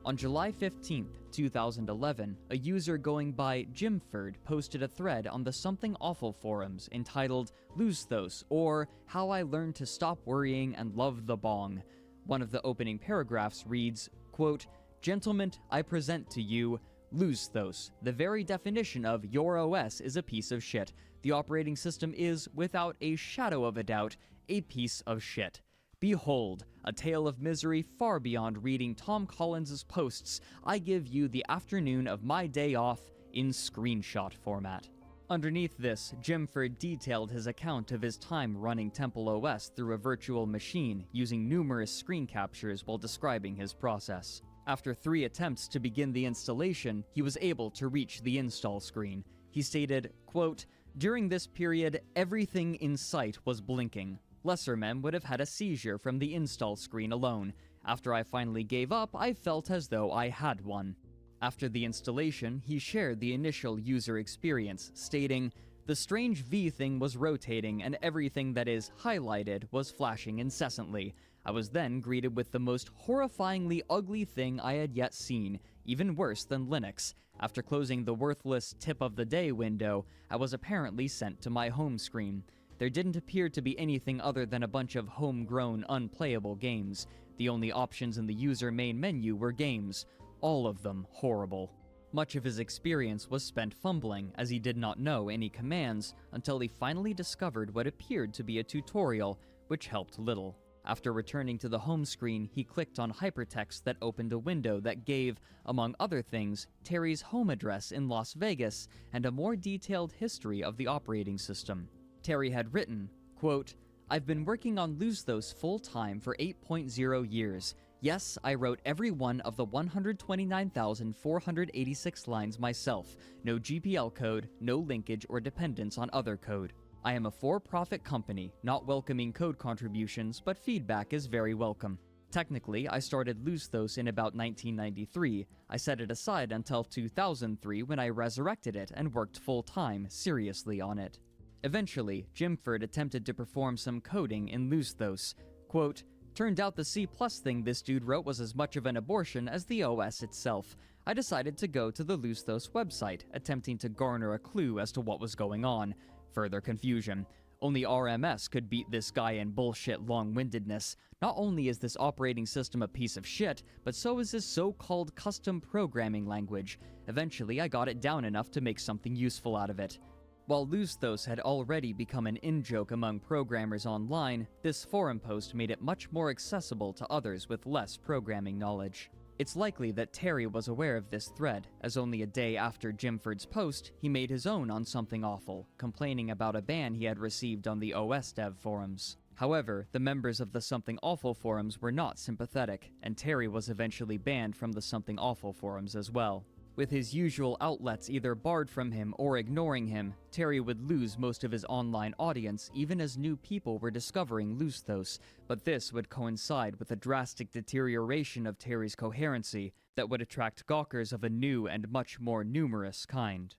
On July 15, 2011, a user going by Jimford posted a thread on the Something Awful forums entitled Luzthos, or How I Learned to Stop Worrying and Love the Bong. One of the opening paragraphs reads, quote, "Gentlemen, I present to you Luzthos. The very definition of your OS is a piece of shit. The operating system is, without a shadow of a doubt, a piece of shit. Behold, a tale of misery far beyond reading Tom Collins's posts. I give you the afternoon of my day off in screenshot format." Underneath this, Jimford detailed his account of his time running Temple OS through a virtual machine, using numerous screen captures while describing his process. After 3 attempts to begin the installation, he was able to reach the install screen. He stated, quote, "During this period, everything in sight was blinking. Lesser men would have had a seizure from the install screen alone. After I finally gave up, I felt as though I had one." After the installation, he shared the initial user experience, stating, "The strange V thing was rotating and everything that is highlighted was flashing incessantly. I was then greeted with the most horrifyingly ugly thing I had yet seen, even worse than Linux. After closing the worthless tip of the day window, I was apparently sent to my home screen. There didn't appear to be anything other than a bunch of homegrown, unplayable games. The only options in the user main menu were games. All of them horrible." Much of his experience was spent fumbling, as he did not know any commands, until he finally discovered what appeared to be a tutorial, which helped little. After returning to the home screen, he clicked on hypertext that opened a window that gave, among other things, Terry's home address in Las Vegas and a more detailed history of the operating system. Terry had written, quote, "I've been working on Luzthos full-time for 8.0 years. Yes, I wrote every one of the 129,486 lines myself. No GPL code, no linkage or dependence on other code. I am a for-profit company, not welcoming code contributions, but feedback is very welcome. Technically, I started Luzthos in about 1993. I set it aside until 2003 when I resurrected it and worked full-time, seriously on it." Eventually, Jimford attempted to perform some coding in Luzthos. Quote, "Turned out the C+ thing this dude wrote was as much of an abortion as the OS itself. I decided to go to the Luzthos website, attempting to garner a clue as to what was going on. Further confusion. Only RMS could beat this guy in bullshit long-windedness. Not only is this operating system a piece of shit, but so is his so-called custom programming language. Eventually, I got it down enough to make something useful out of it." While Luzthos had already become an in-joke among programmers online, this forum post made it much more accessible to others with less programming knowledge. It's likely that Terry was aware of this thread, as only a day after Jimford's post, he made his own on Something Awful, complaining about a ban he had received on the OS dev forums. However, the members of the Something Awful forums were not sympathetic, and Terry was eventually banned from the Something Awful forums as well. With his usual outlets either barred from him or ignoring him, Terry would lose most of his online audience even as new people were discovering Luzthos, but this would coincide with a drastic deterioration of Terry's coherency that would attract gawkers of a new and much more numerous kind.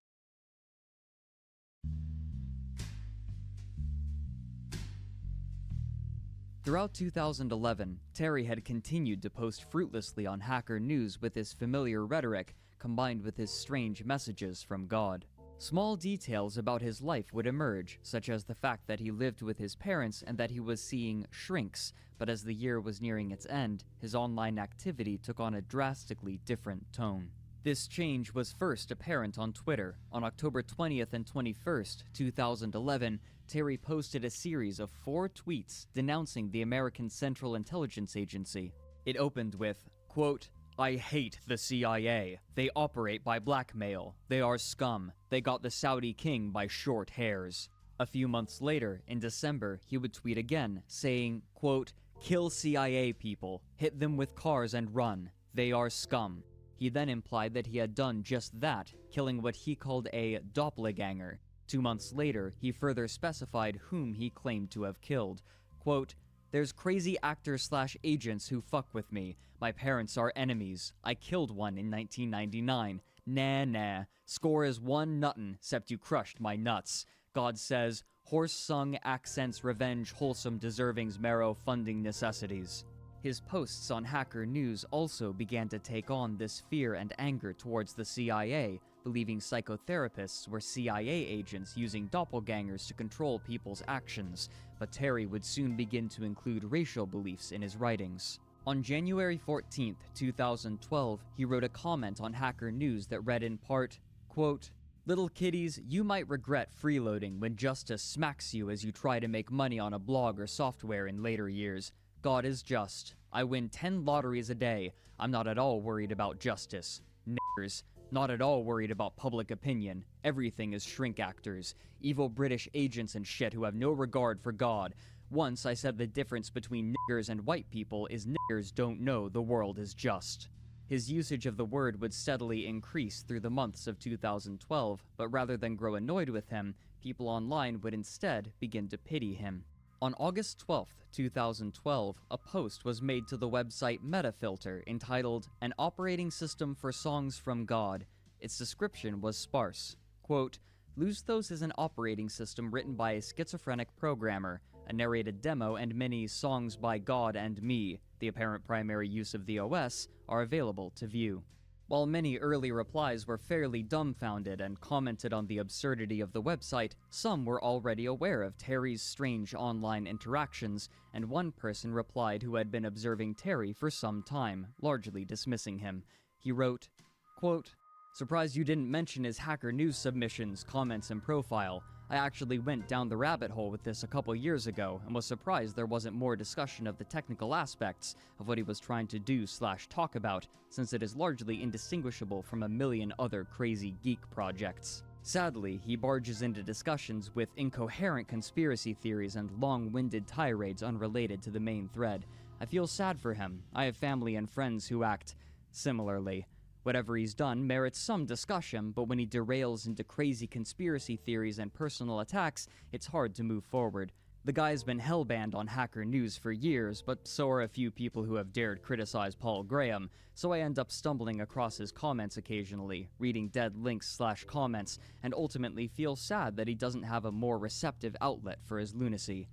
Throughout 2011, Terry had continued to post fruitlessly on Hacker News with his familiar rhetoric, combined with his strange messages from God. Small details about his life would emerge, such as the fact that he lived with his parents and that he was seeing shrinks, but as the year was nearing its end, his online activity took on a drastically different tone. This change was first apparent on Twitter. On October 20th and 21st, 2011, Terry posted a series of 4 tweets denouncing the American Central Intelligence Agency. It opened with, quote, "I hate the CIA. They operate by blackmail. They are scum. They got the Saudi king by short hairs." A few months later, in December, he would tweet again, saying, quote, "Kill CIA people. Hit them with cars and run. They are scum." He then implied that he had done just that, killing what he called a doppelganger. 2 months later, he further specified whom he claimed to have killed. Quote, "There's crazy actors/agents who fuck with me. My parents are enemies. I killed one in 1999. Nah. Score is 1 nuttin', 'cept you crushed my nuts. God says, horse sung accents revenge wholesome deservings marrow funding necessities. His posts on Hacker News also began to take on this fear and anger towards the CIA, believing psychotherapists were CIA agents using doppelgangers to control people's actions, but Terry would soon begin to include racial beliefs in his writings. On January 14, 2012, he wrote a comment on Hacker News that read in part, quote, "Little kiddies, you might regret freeloading when justice smacks you as you try to make money on a blog or software in later years. God is just. I win 10 lotteries a day. I'm not at all worried about justice. Niggers. Not at all worried about public opinion. Everything is shrink actors. Evil British agents and shit who have no regard for God. Once I said the difference between niggers and white people is niggers don't know the world is just." His usage of the word would steadily increase through the months of 2012, but rather than grow annoyed with him, people online would instead begin to pity him. On August 12, 2012, a post was made to the website Metafilter entitled, "An Operating System for Songs from God." Its description was sparse. Quote, "Lusthos is an operating system written by a schizophrenic programmer. A narrated demo and many songs by God and me, the apparent primary use of the OS, are available to view." While many early replies were fairly dumbfounded and commented on the absurdity of the website, some were already aware of Terry's strange online interactions, and one person replied who had been observing Terry for some time, largely dismissing him. He wrote, quote, "Surprised you didn't mention his Hacker News submissions, comments, and profile. I actually went down the rabbit hole with this a couple years ago and was surprised there wasn't more discussion of the technical aspects of what he was trying to do/talk about, since it is largely indistinguishable from a million other crazy geek projects. Sadly, he barges into discussions with incoherent conspiracy theories and long-winded tirades unrelated to the main thread. I feel sad for him. I have family and friends who act similarly. Whatever he's done merits some discussion, but when he derails into crazy conspiracy theories and personal attacks, it's hard to move forward. The guy's been hellbanned on Hacker News for years, but so are a few people who have dared criticize Paul Graham, so I end up stumbling across his comments occasionally, reading dead links/comments, and ultimately feel sad that he doesn't have a more receptive outlet for his lunacy."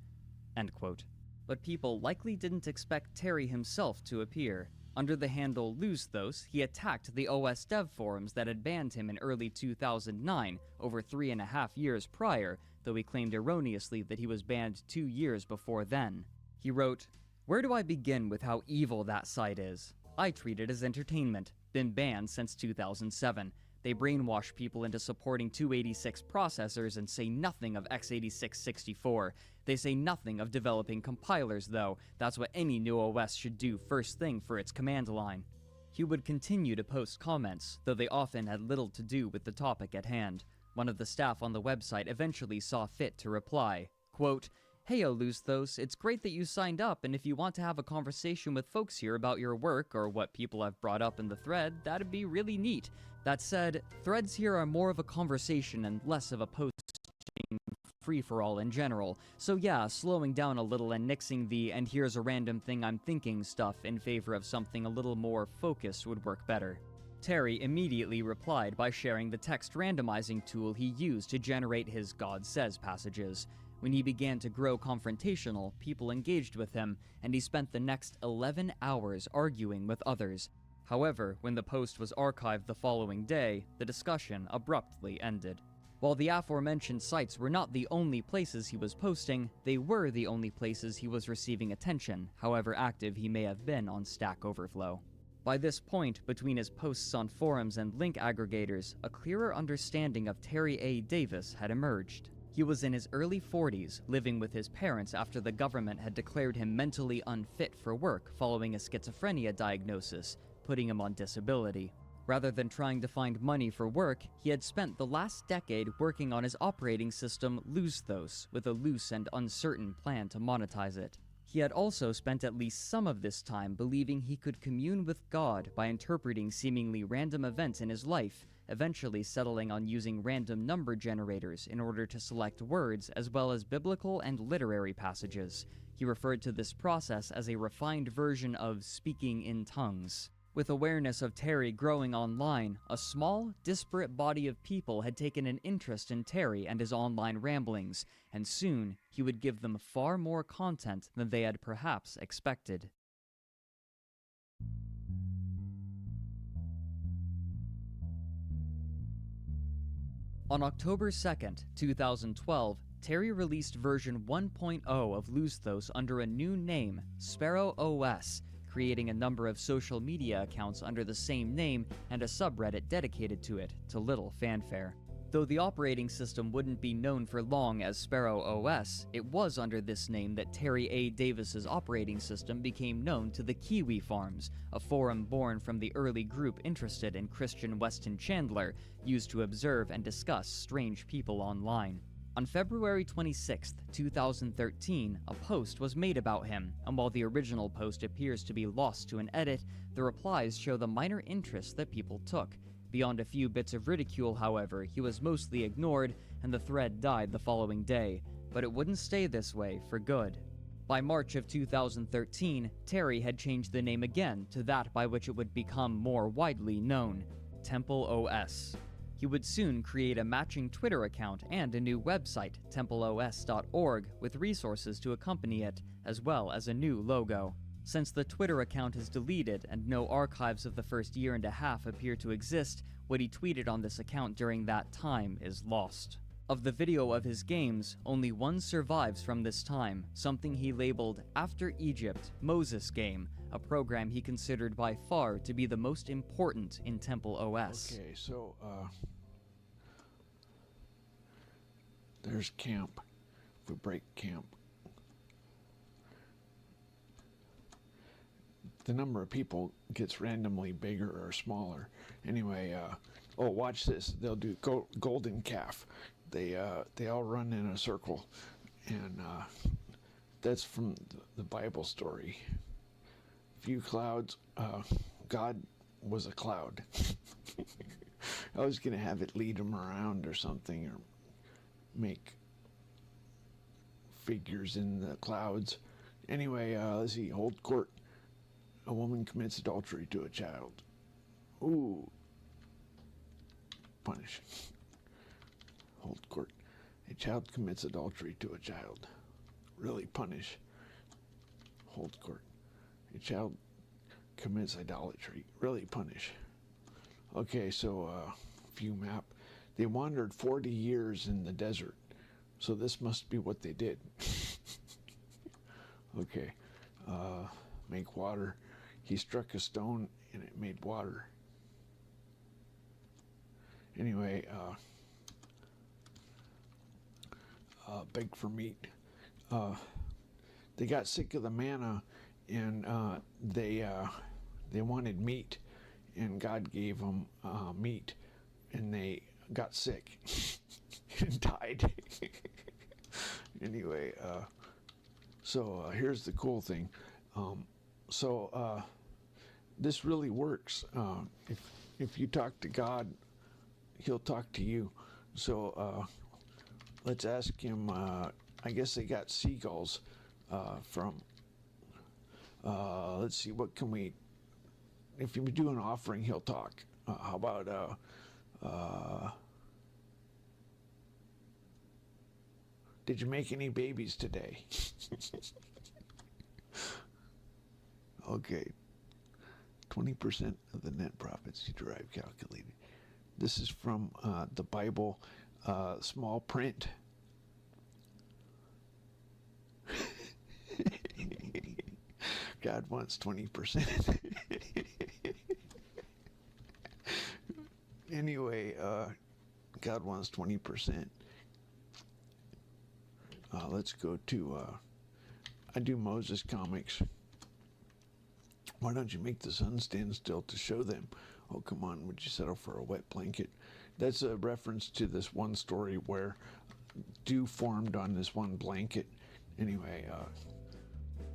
End quote. But people likely didn't expect Terry himself to appear. Under the handle Lusthos, he attacked the OS dev forums that had banned him in early 2009, over 3.5 years prior, though he claimed erroneously that he was banned 2 years before then. He wrote, "Where do I begin with how evil that site is? I treat it as entertainment. Been banned since 2007. They brainwash people into supporting 286 processors and say nothing of x86-64. They say nothing of developing compilers, though. That's what any new OS should do first thing for its command line." He would continue to post comments, though they often had little to do with the topic at hand. One of the staff on the website eventually saw fit to reply, quote, "Heyo, Lusthos, it's great that you signed up, and if you want to have a conversation with folks here about your work or what people have brought up in the thread, that'd be really neat. That said, threads here are more of a conversation and less of a posting free-for-all in general, so yeah, slowing down a little and nixing the 'and here's a random thing I'm thinking' stuff in favor of something a little more focused would work better." Terry immediately replied by sharing the text randomizing tool he used to generate his God Says passages. When he began to grow confrontational, people engaged with him, and he spent the next 11 hours arguing with others. However, when the post was archived the following day, the discussion abruptly ended. While the aforementioned sites were not the only places he was posting, they were the only places he was receiving attention, however active he may have been on Stack Overflow. By this point, between his posts on forums and link aggregators, a clearer understanding of Terry A. Davis had emerged. He was in his early 40s, living with his parents after the government had declared him mentally unfit for work following a schizophrenia diagnosis, putting him on disability. Rather than trying to find money for work, he had spent the last decade working on his operating system Lusthos, with a loose and uncertain plan to monetize it. He had also spent at least some of this time believing he could commune with God by interpreting seemingly random events in his life, eventually settling on using random number generators in order to select words as well as biblical and literary passages. He referred to this process as a refined version of speaking in tongues. With awareness of Terry growing online, a small, disparate body of people had taken an interest in Terry and his online ramblings, and soon he would give them far more content than they had perhaps expected. On October 2nd, 2012, Terry released version 1.0 of Luzthos under a new name, Sparrow OS, creating a number of social media accounts under the same name and a subreddit dedicated to it, to little fanfare. Though the operating system wouldn't be known for long as Sparrow OS, it was under this name that Terry A. Davis's operating system became known to the Kiwi Farms, a forum born from the early group interested in Christian Weston Chandler, used to observe and discuss strange people online. On February 26, 2013, a post was made about him, and while the original post appears to be lost to an edit, the replies show the minor interest that people took. Beyond a few bits of ridicule, however, he was mostly ignored, and the thread died the following day. But it wouldn't stay this way for good. By March of 2013, Terry had changed the name again to that by which it would become more widely known, Temple OS. He would soon create a matching Twitter account and a new website, templeos.org, with resources to accompany it, as well as a new logo. Since the Twitter account is deleted and no archives of the first year and a half appear to exist, what he tweeted on this account during that time is lost. Of the video of his games, only one survives from this time, something he labeled After Egypt, Moses Game, a program he considered by far to be the most important in Temple OS. Okay, so, there's camp. If we break camp, the number of people gets randomly bigger or smaller. Anyway, oh, watch this. They'll do golden calf. They all run in a circle, and that's from the Bible story. Few clouds. God was a cloud. I was gonna have it lead them around or something, or make figures in the clouds. Anyway, let's see. Hold court. A woman commits adultery to a child. Ooh. Punish. Hold court. A child commits adultery to a child. Really punish. Hold court. A child commits idolatry. Really punish. Okay, so view map. They wandered 40 years in the desert. So this must be what they did. Okay. Make water. He struck a stone and it made water. Anyway, beg for meat. They got sick of the manna, and they wanted meat, and God gave them meat, and they got sick and died. Anyway, so here's the cool thing. This really works. If you talk to God, He'll talk to you. So let's ask him. I guess they got seagulls from. Let's see. What can we? If you do an offering, He'll talk. How about? Did you make any babies today? Okay. 20% of the net profits you derive calculated. This is from the Bible, small print. God wants 20%. Anyway, God wants 20%. Let's go to, I do Moses comics. Why don't you make the sun stand still to show them? Oh, come on, would you settle for a wet blanket? That's a reference to this one story where dew formed on this one blanket. Anyway,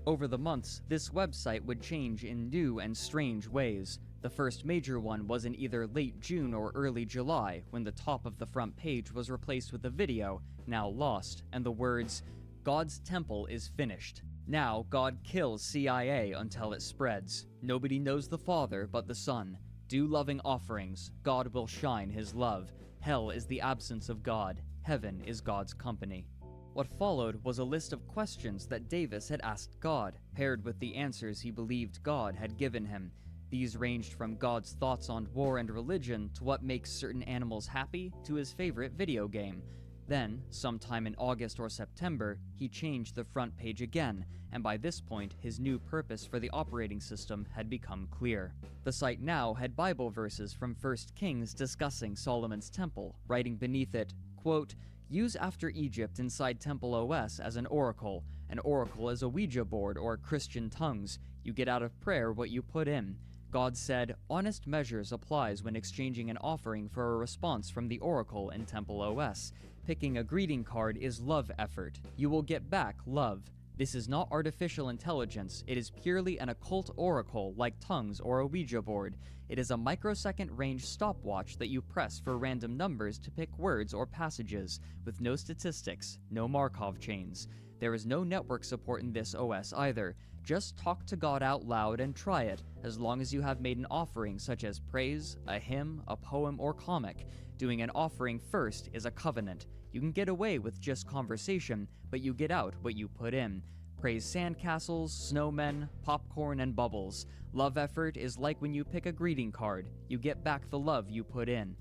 Over the months, this website would change in new and strange ways. The first major one was in either late June or early July, when the top of the front page was replaced with a video, now lost, and the words, "God's temple is finished." Now, God kills CIA until it spreads. Nobody knows the Father but the Son. Do loving offerings. God will shine his love. Hell is the absence of God. Heaven is God's company. What followed was a list of questions that Davis had asked God, paired with the answers he believed God had given him. These ranged from God's thoughts on war and religion to what makes certain animals happy to his favorite video game. Then, sometime in August or September, he changed the front page again, and by this point, his new purpose for the operating system had become clear. The site now had Bible verses from 1 Kings discussing Solomon's temple, writing beneath it, quote, "Use after Egypt inside Temple OS as an oracle. An oracle is a Ouija board or Christian tongues. You get out of prayer what you put in. God said, honest measures applies when exchanging an offering for a response from the oracle in Temple OS. Picking a greeting card is love effort. You will get back love. This is not artificial intelligence. It is purely an occult oracle like tongues or a Ouija board. It is a microsecond range stopwatch that you press for random numbers to pick words or passages, with no statistics, no Markov chains. There is no network support in this OS either. Just talk to God out loud and try it, as long as you have made an offering such as praise, a hymn, a poem, or comic. Doing an offering first is a covenant. You can get away with just conversation, but you get out what you put in. Praise sandcastles, snowmen, popcorn, and bubbles. Love effort is like when you pick a greeting card. You get back the love you put in."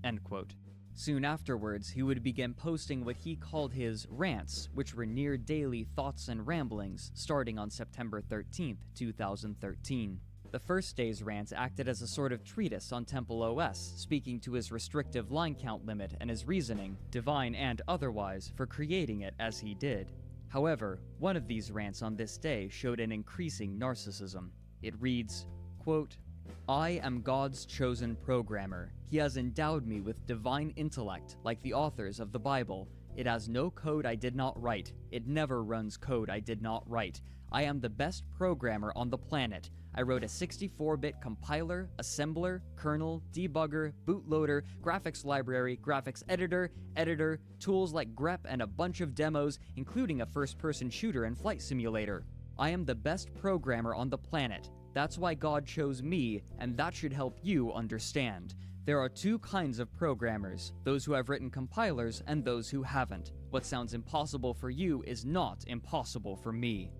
End quote. Soon afterwards, he would begin posting what he called his rants, which were near-daily thoughts and ramblings, starting on September 13th, 2013. The first day's rants acted as a sort of treatise on Temple OS, speaking to his restrictive line count limit and his reasoning, divine and otherwise, for creating it as he did. However, one of these rants on this day showed an increasing narcissism. It reads, quote, "I am God's chosen programmer. He has endowed me with divine intellect, like the authors of the Bible. It has no code I did not write. It never runs code I did not write. I am the best programmer on the planet. I wrote a 64-bit compiler, assembler, kernel, debugger, bootloader, graphics library, graphics editor, tools like grep, and a bunch of demos, including a first-person shooter and flight simulator. I am the best programmer on the planet. That's why God chose me, and that should help you understand. There are two kinds of programmers, those who have written compilers and those who haven't. What sounds impossible for you is not impossible for me."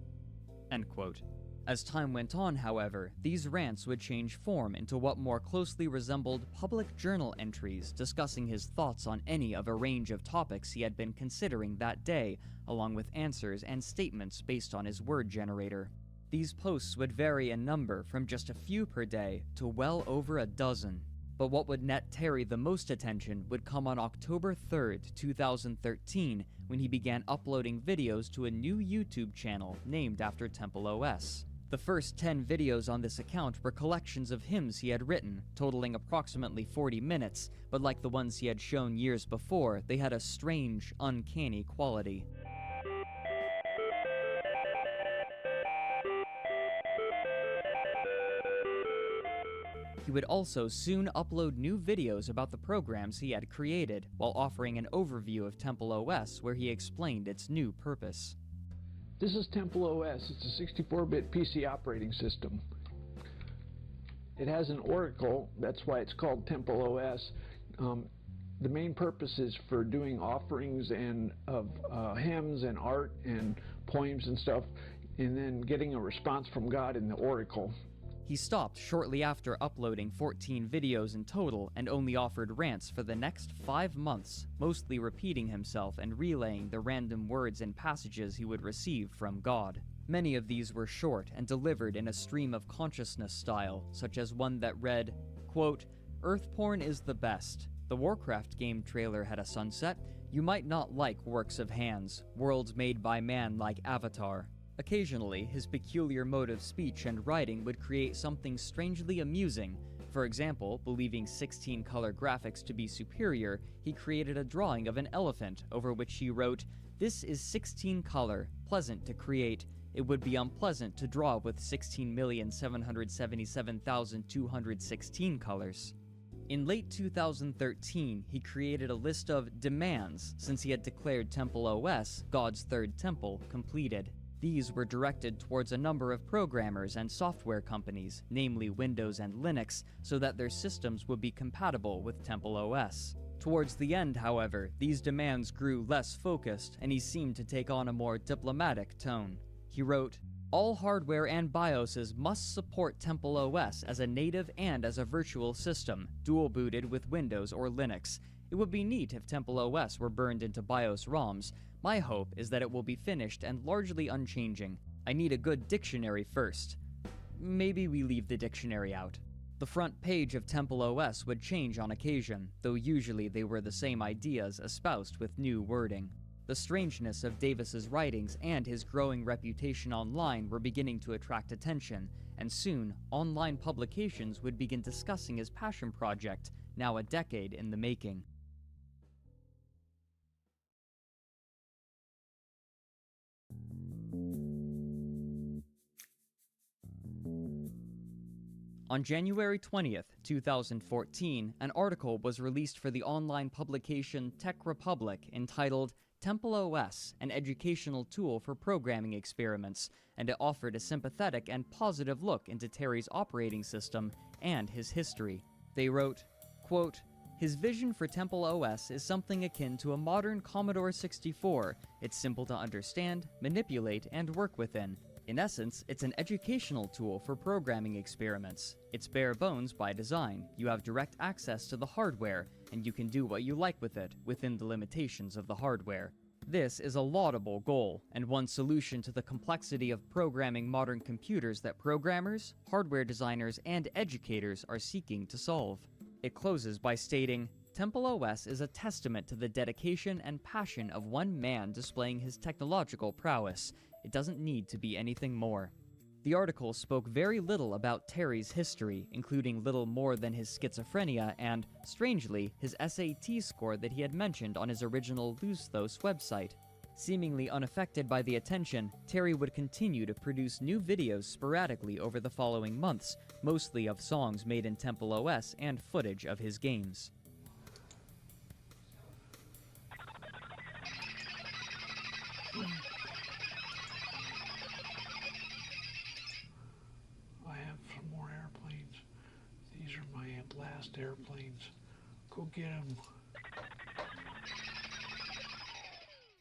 End quote. As time went on, however, these rants would change form into what more closely resembled public journal entries discussing his thoughts on any of a range of topics he had been considering that day, along with answers and statements based on his word generator. These posts would vary in number from just a few per day to well over a dozen. But what would net Terry the most attention would come on October 3rd, 2013, when he began uploading videos to a new YouTube channel named after Temple OS. The first 10 videos on this account were collections of hymns he had written, totaling approximately 40 minutes, but like the ones he had shown years before, they had a strange, uncanny quality. He would also soon upload new videos about the programs he had created, while offering an overview of Temple OS where he explained its new purpose. This is Temple OS. It's a 64-bit PC operating system. It has an oracle, that's why it's called Temple OS. The main purpose is for doing offerings and of hymns and art and poems and stuff, and then getting a response from God in the oracle. He stopped shortly after uploading 14 videos in total and only offered rants for the next 5 months, mostly repeating himself and relaying the random words and passages he would receive from God. Many of these were short and delivered in a stream of consciousness style, such as one that read, quote, "Earth porn is the best. The Warcraft game trailer had a sunset. You might not like works of hands, worlds made by man like Avatar." Occasionally, his peculiar mode of speech and writing would create something strangely amusing. For example, believing 16-color graphics to be superior, he created a drawing of an elephant over which he wrote, "This is 16-color, pleasant to create. It would be unpleasant to draw with 16,777,216 colors." In late 2013, he created a list of demands since he had declared Temple OS, God's third temple, completed. These were directed towards a number of programmers and software companies, namely Windows and Linux, so that their systems would be compatible with Temple OS. Towards the end, however, these demands grew less focused, and he seemed to take on a more diplomatic tone. He wrote, "All hardware and BIOSes must support Temple OS as a native and as a virtual system, dual-booted with Windows or Linux. It would be neat if Temple OS were burned into BIOS ROMs. My hope is that it will be finished and largely unchanging. I need a good dictionary first." Maybe we leave the dictionary out. The front page of Temple OS would change on occasion, though usually they were the same ideas espoused with new wording. The strangeness of Davis's writings and his growing reputation online were beginning to attract attention, and soon, online publications would begin discussing his passion project, now a decade in the making. On January 20th, 2014, an article was released for the online publication Tech Republic entitled Temple OS, an educational tool for programming experiments, and it offered a sympathetic and positive look into Terry's operating system and his history. They wrote, quote, "His vision for Temple OS is something akin to a modern Commodore 64. It's simple to understand, manipulate, and work within. In essence, it's an educational tool for programming experiments. It's bare bones by design. You have direct access to the hardware, and you can do what you like with it, within the limitations of the hardware. This is a laudable goal, and one solution to the complexity of programming modern computers that programmers, hardware designers, and educators are seeking to solve." It closes by stating, "Temple OS is a testament to the dedication and passion of one man displaying his technological prowess. It doesn't need to be anything more." The article spoke very little about Terry's history, including little more than his schizophrenia and, strangely, his SAT score that he had mentioned on his original Luzthos website. Seemingly unaffected by the attention, Terry would continue to produce new videos sporadically over the following months, mostly of songs made in Temple OS and footage of his games. I have some more airplanes. These are my last airplanes. Go get them.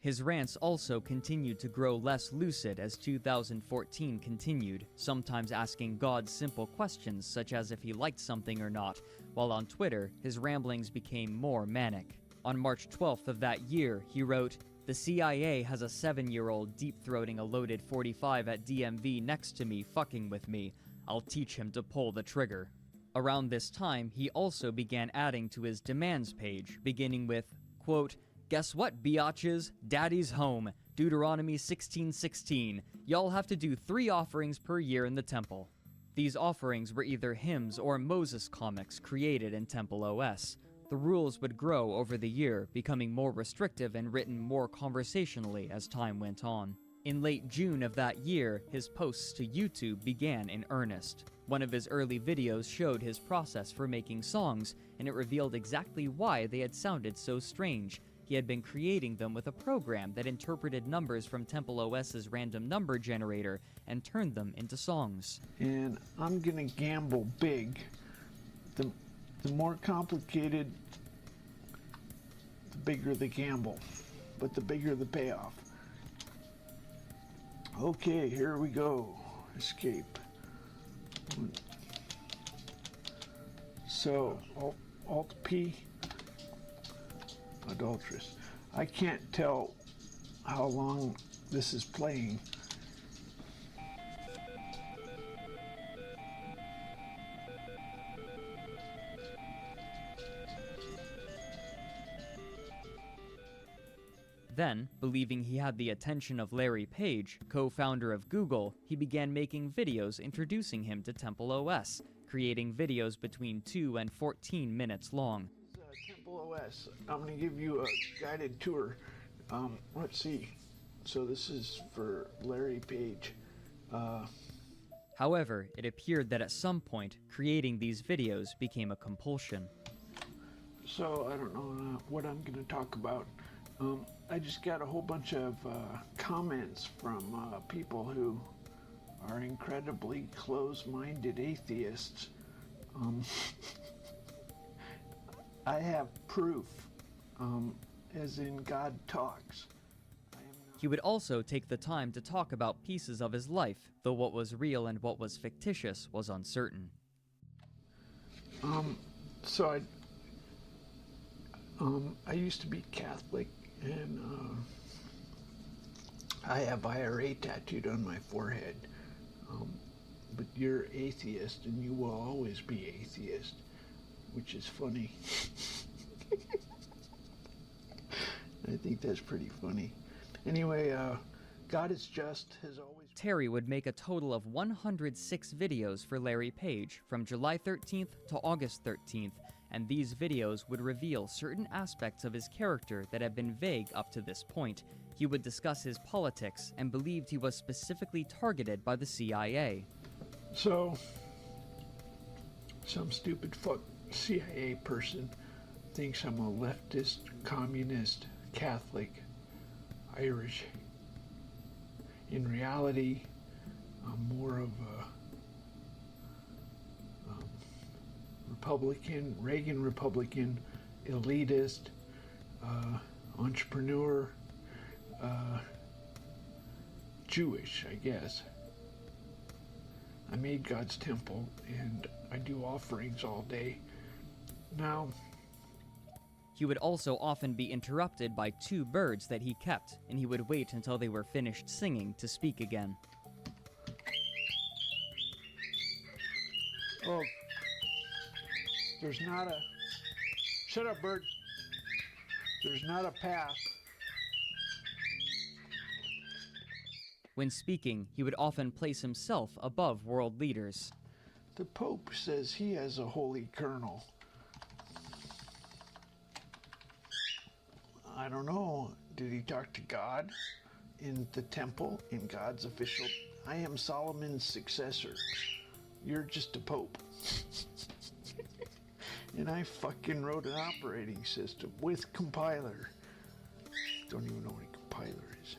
His rants also continued to grow less lucid as 2014 continued, sometimes asking God simple questions such as if he liked something or not, while on Twitter, his ramblings became more manic. On March 12th of that year, he wrote, "The CIA has a 7-year-old deep-throating a loaded .45 at DMV next to me fucking with me. I'll teach him to pull the trigger." Around this time, he also began adding to his demands page, beginning with, quote, "Guess what, biatches? Daddy's home. Deuteronomy 16:16. Y'all have to do 3 offerings per year in the temple." These offerings were either hymns or Moses comics created in Temple OS. The rules would grow over the year, becoming more restrictive and written more conversationally as time went on. In late June of that year, his posts to YouTube began in earnest. One of his early videos showed his process for making songs, and it revealed exactly why they had sounded so strange. He had been creating them with a program that interpreted numbers from Temple OS's random number generator and turned them into songs. And I'm gonna gamble big. The more complicated, the bigger the gamble, but the bigger the payoff. Okay, here we go. Escape. So, Alt P, adulteress. I can't tell how long this is playing. Then, believing he had the attention of Larry Page, co-founder of Google, he began making videos introducing him to Temple OS, creating videos between 2 and 14 minutes long. Temple OS. I'm going to give you a guided tour. Let's see. So this is for Larry Page. However, it appeared that at some point, creating these videos became a compulsion. So I don't know what I'm going to talk about. I just got a whole bunch of comments from people who are incredibly close-minded atheists. I have proof, as in God talks. He would also take the time to talk about pieces of his life, though what was real and what was fictitious was uncertain. So I used to be Catholic, and I have IRA tattooed on my forehead. But you're atheist, and you will always be atheist, which is funny. I think that's pretty funny. Anyway, God is just has always... Terry would make a total of 106 videos for Larry Page from July 13th to August 13th, and these videos would reveal certain aspects of his character that had been vague up to this point. He would discuss his politics and believed he was specifically targeted by the CIA. So, some stupid fuck CIA person thinks I'm a leftist, communist, Catholic, Irish. In reality, I'm more of a Republican, Reagan Republican, elitist, entrepreneur, Jewish, I guess. I made God's temple, and I do offerings all day. Now, he would also often be interrupted by 2 birds that he kept, and he would wait until they were finished singing to speak again. Oh, there's not a... Shut up, bird. There's not a path. When speaking, he would often place himself above world leaders. The Pope says he has a holy kernel. I don't know. Did he talk to God in the temple, in God's official... I am Solomon's successor. You're just a pope. And I fucking wrote an operating system with compiler. Don't even know what a compiler is.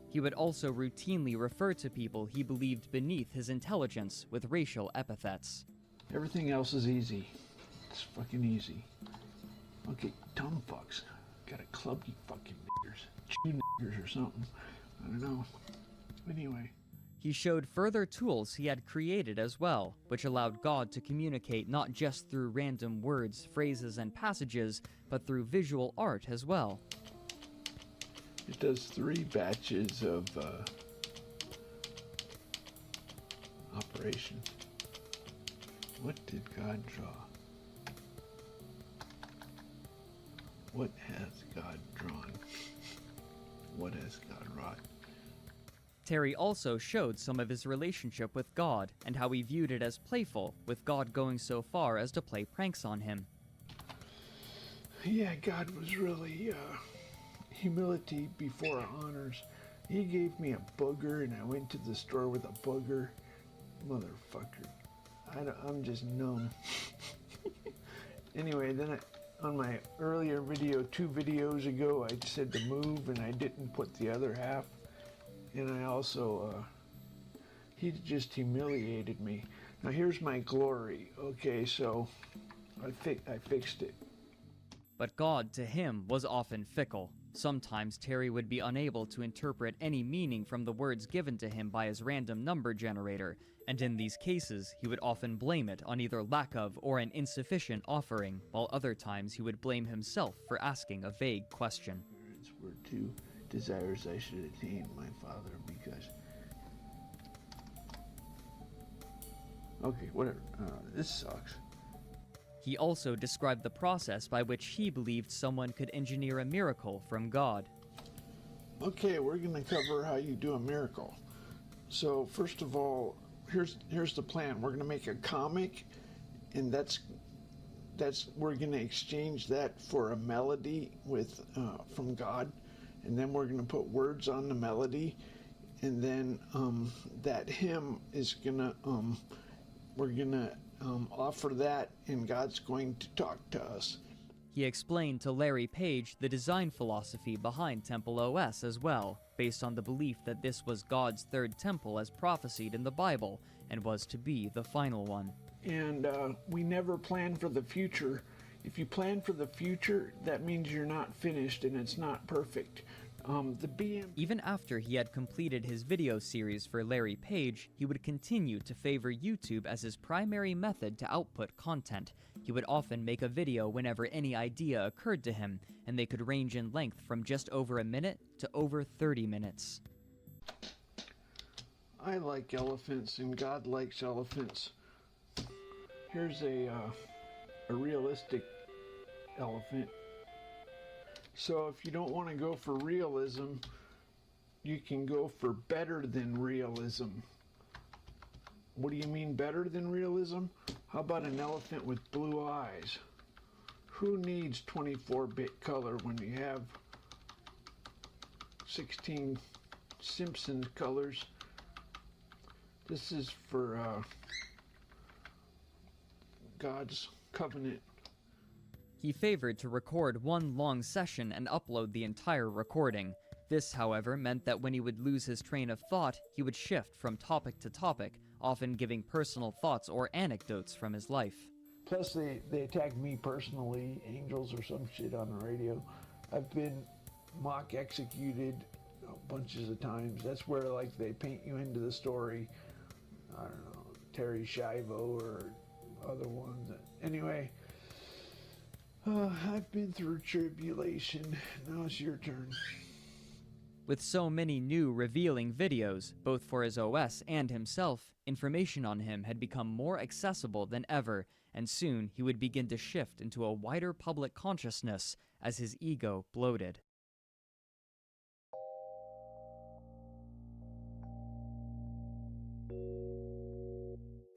He would also routinely refer to people he believed beneath his intelligence with racial epithets. Everything else is easy. It's fucking easy. Okay, dumb fucks. Gotta club you fucking niggers. Chew niggers or something. I don't know. Anyway. He showed further tools he had created as well, which allowed God to communicate not just through random words, phrases, and passages, but through visual art as well. It does 3 batches of operations. What did God draw? What has God drawn? What has God wrought? Terry also showed some of his relationship with God and how he viewed it as playful, with God going so far as to play pranks on him. Yeah, God was really humility before honors. He gave me a booger and I went to the store with a booger. Motherfucker. I'm just numb. Anyway, then on my earlier video, 2 videos ago, I said to move and I didn't put the other half. And I also, he just humiliated me. Now here's my glory. Okay, so I fixed it. But God, to him, was often fickle. Sometimes Terry would be unable to interpret any meaning from the words given to him by his random number generator, and in these cases, he would often blame it on either lack of or an insufficient offering, while other times he would blame himself for asking a vague question. Parents were too desirous I should attain my father because... Okay, whatever. This sucks. He also described the process by which he believed someone could engineer a miracle from God. Okay, we're going to cover how you do a miracle. So, first of all, here's the plan. We're going to make a comic, and we're going to exchange that for a melody with from God, and then we're going to put words on the melody, and then that hymn is going to we're going to offer that, and God's going to talk to us. He explained to Larry Page the design philosophy behind Temple OS as well, based on the belief that this was God's third temple as prophesied in the Bible, and was to be the final one. And we never plan for the future. If you plan for the future, that means you're not finished and it's not perfect. Even after he had completed his video series for Larry Page, he would continue to favor YouTube as his primary method to output content. He would often make a video whenever any idea occurred to him, and they could range in length from just over a minute to over 30 minutes. I like elephants and God likes elephants. Here's a realistic elephant. So if you don't want to go for realism, you can go for better than realism. What do you mean better than realism? How about an elephant with blue eyes? Who needs 24-bit color when you have 16 Simpsons colors? This is for God's covenant. He favored to record one long session and upload the entire recording. This, however, meant that when he would lose his train of thought, he would shift from topic to topic, often giving personal thoughts or anecdotes from his life. Plus, they attacked me personally, angels or some shit on the radio. I've been mock executed bunches of times. That's where, like, they paint you into the story. I don't know, Terry Schiavo or other ones. Anyway, I've been through tribulation. Now it's your turn. With so many new revealing videos, both for his OS and himself, information on him had become more accessible than ever, and soon he would begin to shift into a wider public consciousness as his ego bloated.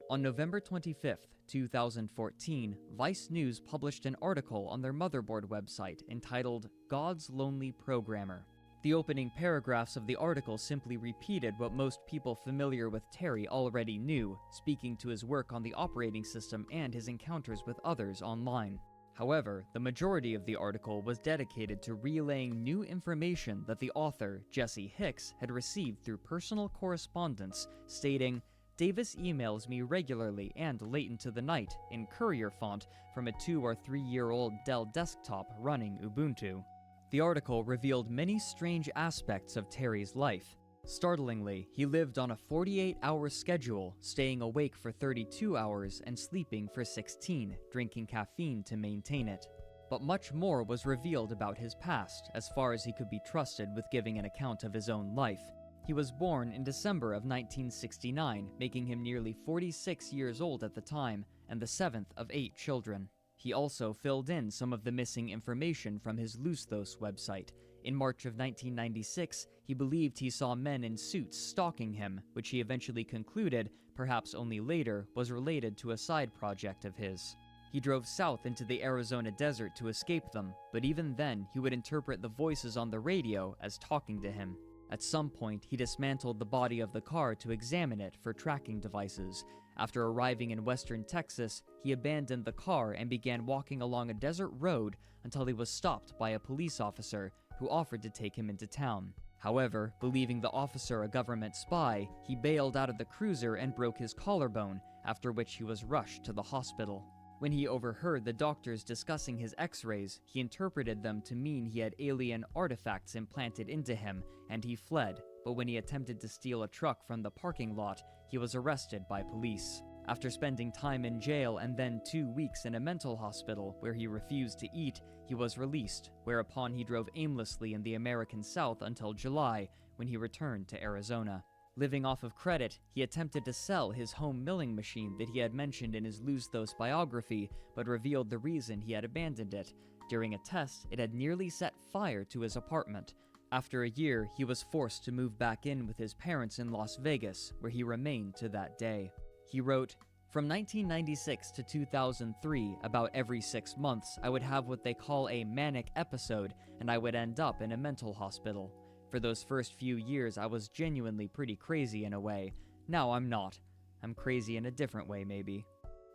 On November 25th, 2014, Vice News published an article on their Motherboard website entitled God's Lonely Programmer. The opening paragraphs of the article simply repeated what most people familiar with Terry already knew, speaking to his work on the operating system and his encounters with others online. However, the majority of the article was dedicated to relaying new information that the author, Jesse Hicks, had received through personal correspondence, stating, "Davis emails me regularly and late into the night, in courier font, from a 2 or 3 year old Dell desktop running Ubuntu." The article revealed many strange aspects of Terry's life. Startlingly, he lived on a 48-hour schedule, staying awake for 32 hours and sleeping for 16, drinking caffeine to maintain it. But much more was revealed about his past, as far as he could be trusted with giving an account of his own life. He was born in December of 1969, making him nearly 46 years old at the time, and the 7th of 8 children. He also filled in some of the missing information from his Lusthos website. In March of 1996, he believed he saw men in suits stalking him, which he eventually concluded, perhaps only later, was related to a side project of his. He drove south into the Arizona desert to escape them, but even then, he would interpret the voices on the radio as talking to him. At some point, he dismantled the body of the car to examine it for tracking devices. After arriving in western Texas, he abandoned the car and began walking along a desert road until he was stopped by a police officer who offered to take him into town. However, believing the officer a government spy, he bailed out of the cruiser and broke his collarbone, after which he was rushed to the hospital. When he overheard the doctors discussing his x-rays, he interpreted them to mean he had alien artifacts implanted into him, and he fled, but when he attempted to steal a truck from the parking lot, he was arrested by police. After spending time in jail and then 2 weeks in a mental hospital where he refused to eat, he was released, whereupon he drove aimlessly in the American South until July, when he returned to Arizona. Living off of credit, he attempted to sell his home milling machine that he had mentioned in his Lusthos biography, but revealed the reason he had abandoned it. During a test, it had nearly set fire to his apartment. After a year, he was forced to move back in with his parents in Las Vegas, where he remained to that day. He wrote, "From 1996 to 2003, about every 6 months, I would have what they call a manic episode, and I would end up in a mental hospital. For those first few years, I was genuinely pretty crazy in a way. Now I'm not. I'm crazy in a different way, maybe."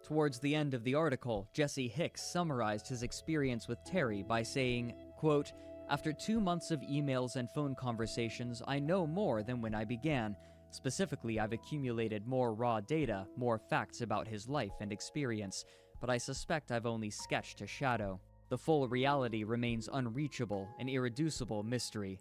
Towards the end of the article, Jesse Hicks summarized his experience with Terry by saying, quote, "After 2 months of emails and phone conversations, I know more than when I began. Specifically, I've accumulated more raw data, more facts about his life and experience, but I suspect I've only sketched a shadow. The full reality remains unreachable, an irreducible mystery."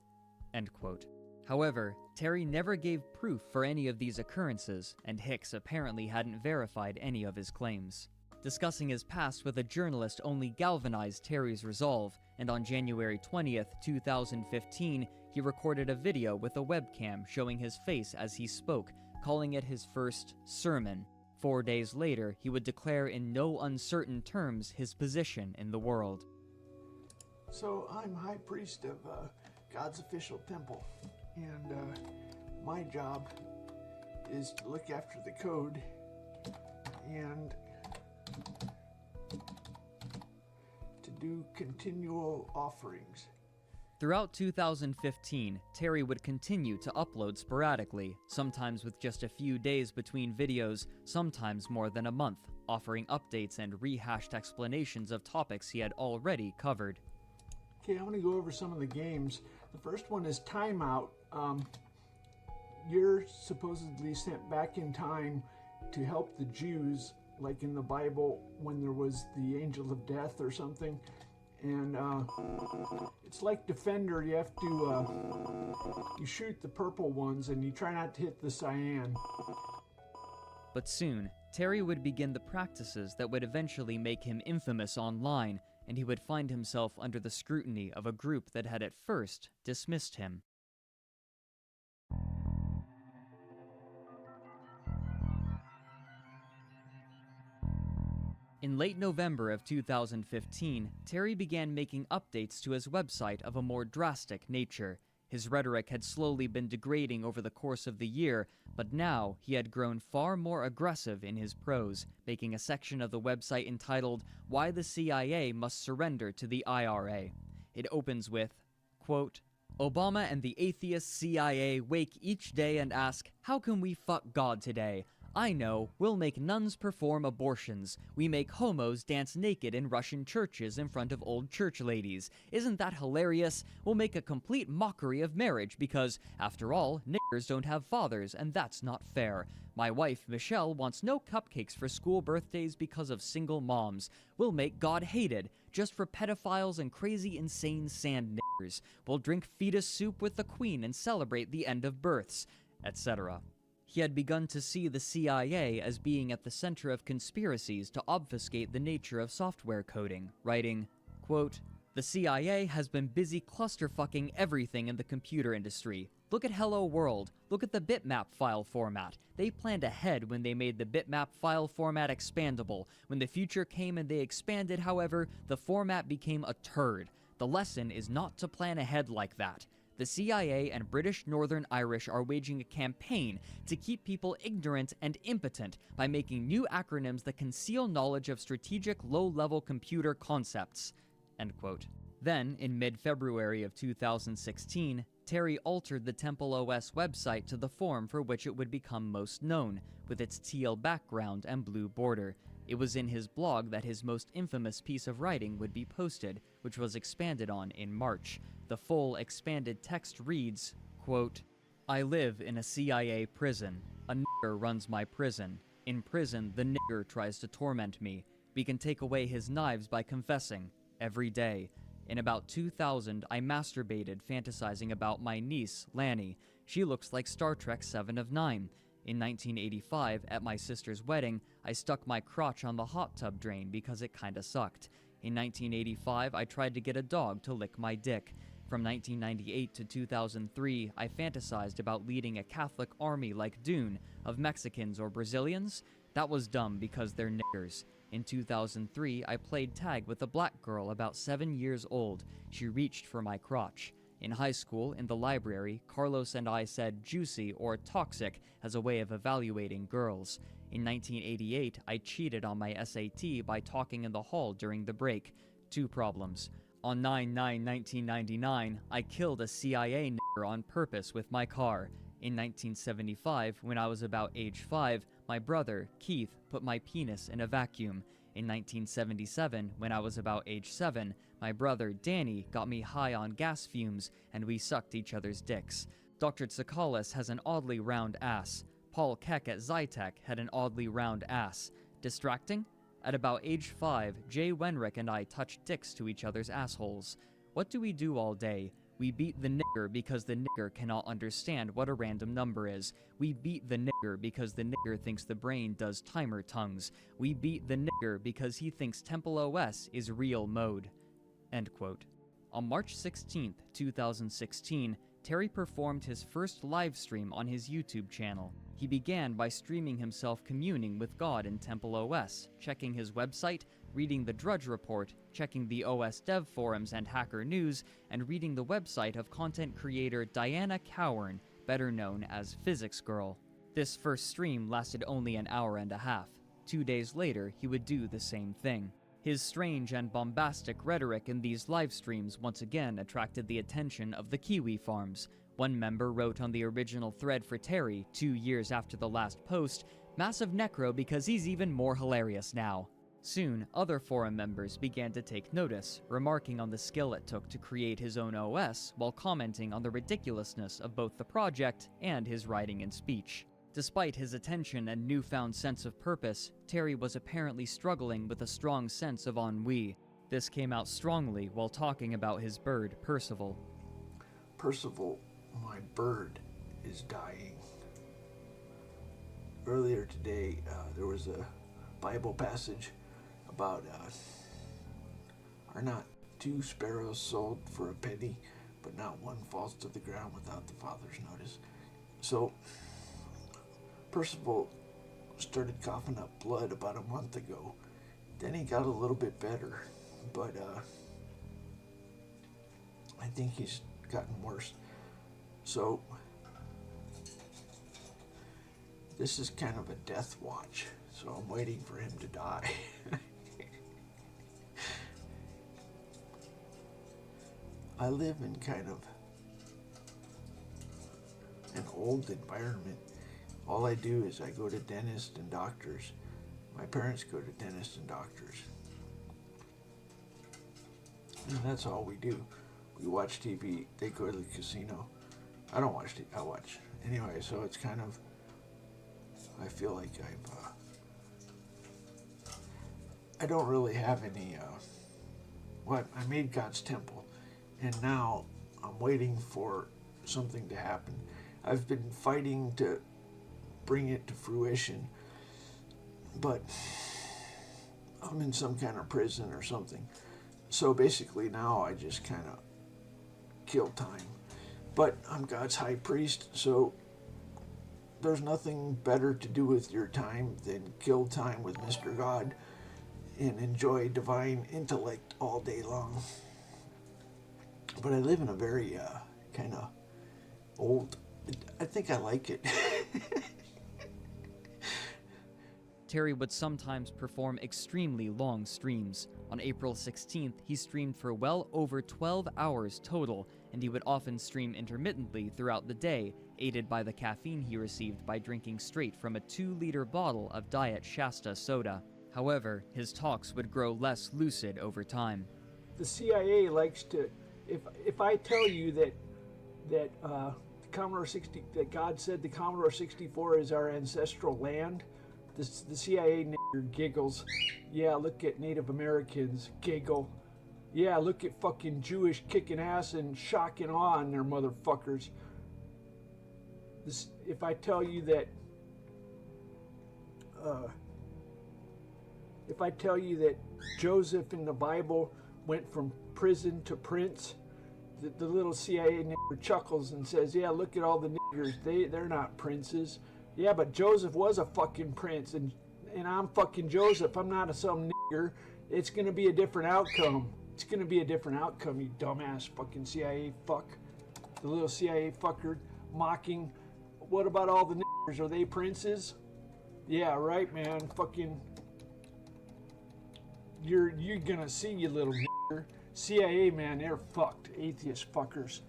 End quote. However, Terry never gave proof for any of these occurrences, and Hicks apparently hadn't verified any of his claims. Discussing his past with a journalist only galvanized Terry's resolve, and on January 20th, 2015, he recorded a video with a webcam showing his face as he spoke, calling it his first sermon. 4 days later, he would declare in no uncertain terms his position in the world. So I'm high priest of God's official temple, and my job is to look after the code and to do continual offerings. Throughout 2015, Terry would continue to upload sporadically, sometimes with just a few days between videos, sometimes more than a month, offering updates and rehashed explanations of topics he had already covered. Okay, I'm going to go over some of the games. The first one is Timeout. You're supposedly sent back in time to help the Jews, like in the Bible when there was the angel of death or something. And it's like Defender. You have to you shoot the purple ones and you try not to hit the cyan. But soon, Terry would begin the practices that would eventually make him infamous online, and he would find himself under the scrutiny of a group that had at first dismissed him. In late November of 2015, Terry began making updates to his website of a more drastic nature. His rhetoric had slowly been degrading over the course of the year, but now he had grown far more aggressive in his prose, making a section of the website entitled, "Why the CIA Must Surrender to the IRA." It opens with, quote, "Obama and the atheist CIA wake each day and ask, how can we fuck God today? I know, we'll make nuns perform abortions. We make homos dance naked in Russian churches in front of old church ladies. Isn't that hilarious? We'll make a complete mockery of marriage because, after all, niggers don't have fathers, and that's not fair. My wife, Michelle, wants no cupcakes for school birthdays because of single moms. We'll make God hated, just for pedophiles and crazy insane sand niggers. We'll drink fetus soup with the Queen and celebrate the end of births," etc. He had begun to see the CIA as being at the center of conspiracies to obfuscate the nature of software coding, writing, quote, "The CIA has been busy clusterfucking everything in the computer industry. Look at Hello World. Look at the bitmap file format. They planned ahead when they made the bitmap file format expandable. When the future came and they expanded, however, the format became a turd. The lesson is not to plan ahead like that. The CIA and British Northern Irish are waging a campaign to keep people ignorant and impotent by making new acronyms that conceal knowledge of strategic low-level computer concepts." End quote. Then, in mid-February of 2016, Terry altered the Temple OS website to the form for which it would become most known, with its teal background and blue border. It was in his blog that his most infamous piece of writing would be posted, which was expanded on in March. The full expanded text reads, quote, "I live in a CIA prison. A nigger runs my prison. In prison, the nigger tries to torment me. We can take away his knives by confessing. Every day. In about 2000, I masturbated fantasizing about my niece, Lanny. She looks like Star Trek 7 of 9. In 1985, at my sister's wedding, I stuck my crotch on the hot tub drain because it kinda sucked. In 1985, I tried to get a dog to lick my dick. From 1998 to 2003, I fantasized about leading a Catholic army like Dune, of Mexicans or Brazilians. That was dumb because they're niggers. In 2003, I played tag with a black girl about 7 years old. She reached for my crotch. In high school, in the library, Carlos and I said juicy or toxic as a way of evaluating girls. In 1988, I cheated on my SAT by talking in the hall during the break. 2 problems. On 9/9/1999, I killed a CIA nigger on purpose with my car. In 1975, when I was about age 5, My brother, Keith, put my penis in a vacuum. In 1977, when I was about age 7, my brother, Danny, got me high on gas fumes, and we sucked each other's dicks. Dr. Tsoukalis has an oddly round ass. Paul Keck at Zytec had an oddly round ass. Distracting? At about age 5, Jay Wenrick and I touched dicks to each other's assholes. What do we do all day? We beat the nigger because the nigger cannot understand what a random number is. We beat the nigger because the nigger thinks the brain does timer tongues. We beat the nigger because he thinks Temple OS is real mode. End quote. On March 16, 2016, Terry performed his first live stream on his YouTube channel. He began by streaming himself communing with God in Temple OS, checking his website, reading the Drudge Report, checking the OS dev forums and Hacker News, and reading the website of content creator Diana Cowan, better known as Physics Girl. This first stream lasted only an hour and a half. 2 days later, he would do the same thing. His strange and bombastic rhetoric in these live streams once again attracted the attention of the Kiwi Farms. One member wrote on the original thread for Terry, 2 years after the last post, "Massive necro because he's even more hilarious now." Soon, other forum members began to take notice, remarking on the skill it took to create his own OS while commenting on the ridiculousness of both the project and his writing and speech. Despite his attention and newfound sense of purpose, Terry was apparently struggling with a strong sense of ennui. This came out strongly while talking about his bird, Percival. Percival, my bird, is dying. Earlier today, there was a Bible passage about are not 2 sparrows sold for a penny, but not one falls to the ground without the Father's notice. So, Percival started coughing up blood about a month ago. Then he got a little bit better, but I think he's gotten worse. So, this is kind of a death watch, so I'm waiting for him to die. I live in kind of an old environment. All I do is I go to dentists and doctors. My parents go to dentists and doctors. And that's all we do. We watch TV, they go to the casino. I don't watch TV, I watch. Anyway, so it's kind of, I feel like I don't really have any, I made God's temple, and now I'm waiting for something to happen. I've been fighting to bring it to fruition, but I'm in some kind of prison or something. So basically now I just kind of kill time. But I'm God's high priest, so there's nothing better to do with your time than kill time with Mr. God and enjoy divine intellect all day long. But I live in a very kind of old, I think I like it. Terry would sometimes perform extremely long streams. On April 16th, he streamed for well over 12 hours total, and he would often stream intermittently throughout the day, aided by the caffeine he received by drinking straight from a 2-liter bottle of Diet Shasta soda. However, his talks would grow less lucid over time. The CIA likes to, if I tell you that Commodore 60, that God said the Commodore 64 is our ancestral land, the CIA nigger giggles. Yeah, look at Native Americans, giggle. Yeah, look at fucking Jewish kicking ass and shocking awe on their motherfuckers. If I tell you that Joseph in the Bible went from prison to prince, the little CIA nigger chuckles and says, yeah, look at all the niggers, they're not princes. Yeah, but Joseph was a fucking prince, and I'm fucking Joseph. I'm not some nigger. It's gonna be a different outcome. It's gonna be a different outcome, you dumbass fucking CIA fuck. The little CIA fucker mocking. What about all the niggers? Are they princes? Yeah, right, man. Fucking. You're gonna see, you little nigger. CIA, man, they're fucked. Atheist fuckers.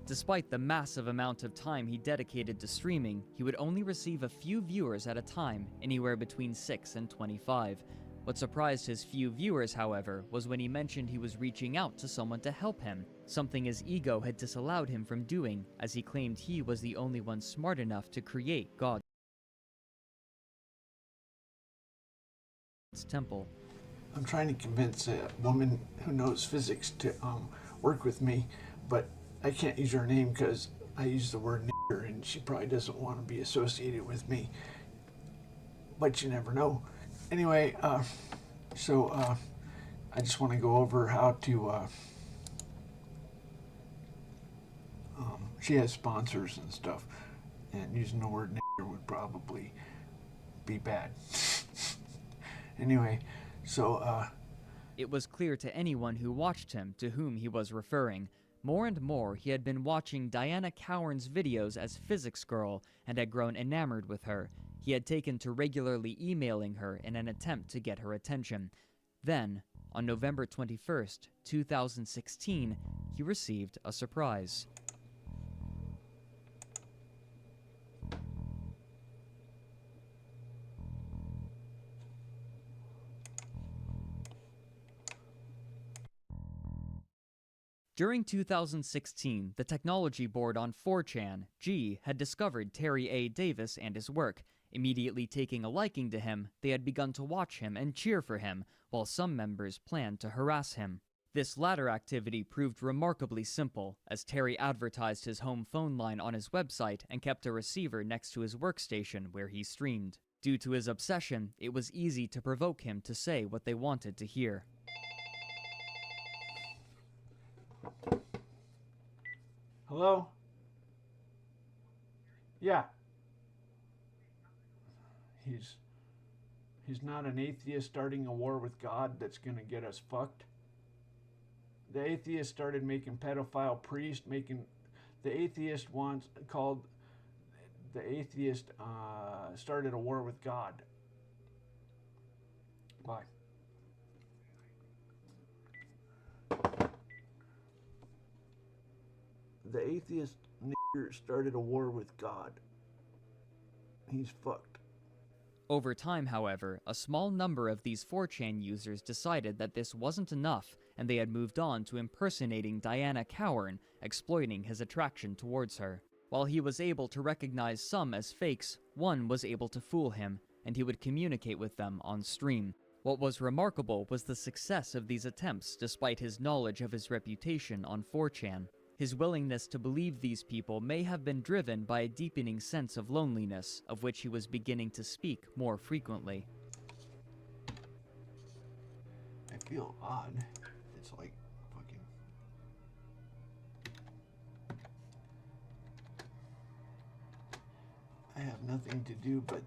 Despite the massive amount of time he dedicated to streaming, he would only receive a few viewers at a time, anywhere between 6 and 25. What surprised his few viewers, however, was when he mentioned he was reaching out to someone to help him, something his ego had disallowed him from doing, as he claimed he was the only one smart enough to create God's temple. I'm trying to convince a woman who knows physics to work with me, but I can't use her name because I use the word nigger and she probably doesn't want to be associated with me. But you never know. Anyway, I just want to go over how to, she has sponsors and stuff, and using the word nigger would probably be bad. Anyway, it was clear to anyone who watched him to whom he was referring. More and more, he had been watching Diana Cowan's videos as Physics Girl and had grown enamored with her. He had taken to regularly emailing her in an attempt to get her attention. Then, on November 21st, 2016, he received a surprise. During 2016, the technology board on 4chan, G, had discovered Terry A. Davis and his work. Immediately taking a liking to him, they had begun to watch him and cheer for him, while some members planned to harass him. This latter activity proved remarkably simple, as Terry advertised his home phone line on his website and kept a receiver next to his workstation where he streamed. Due to his obsession, it was easy to provoke him to say what they wanted to hear. hello? Yeah. He's not an atheist starting a war with God that's gonna get us fucked. The atheist started making pedophile priests, the atheist started a war with God. Why? The atheist nigger started a war with God. He's fucked. Over time, however, a small number of these 4chan users decided that this wasn't enough, and they had moved on to impersonating Diana Cowan, exploiting his attraction towards her. While he was able to recognize some as fakes, one was able to fool him, and he would communicate with them on stream. What was remarkable was the success of these attempts despite his knowledge of his reputation on 4chan. His willingness to believe these people may have been driven by a deepening sense of loneliness, of which he was beginning to speak more frequently. I feel odd. It's like fucking... I have nothing to do but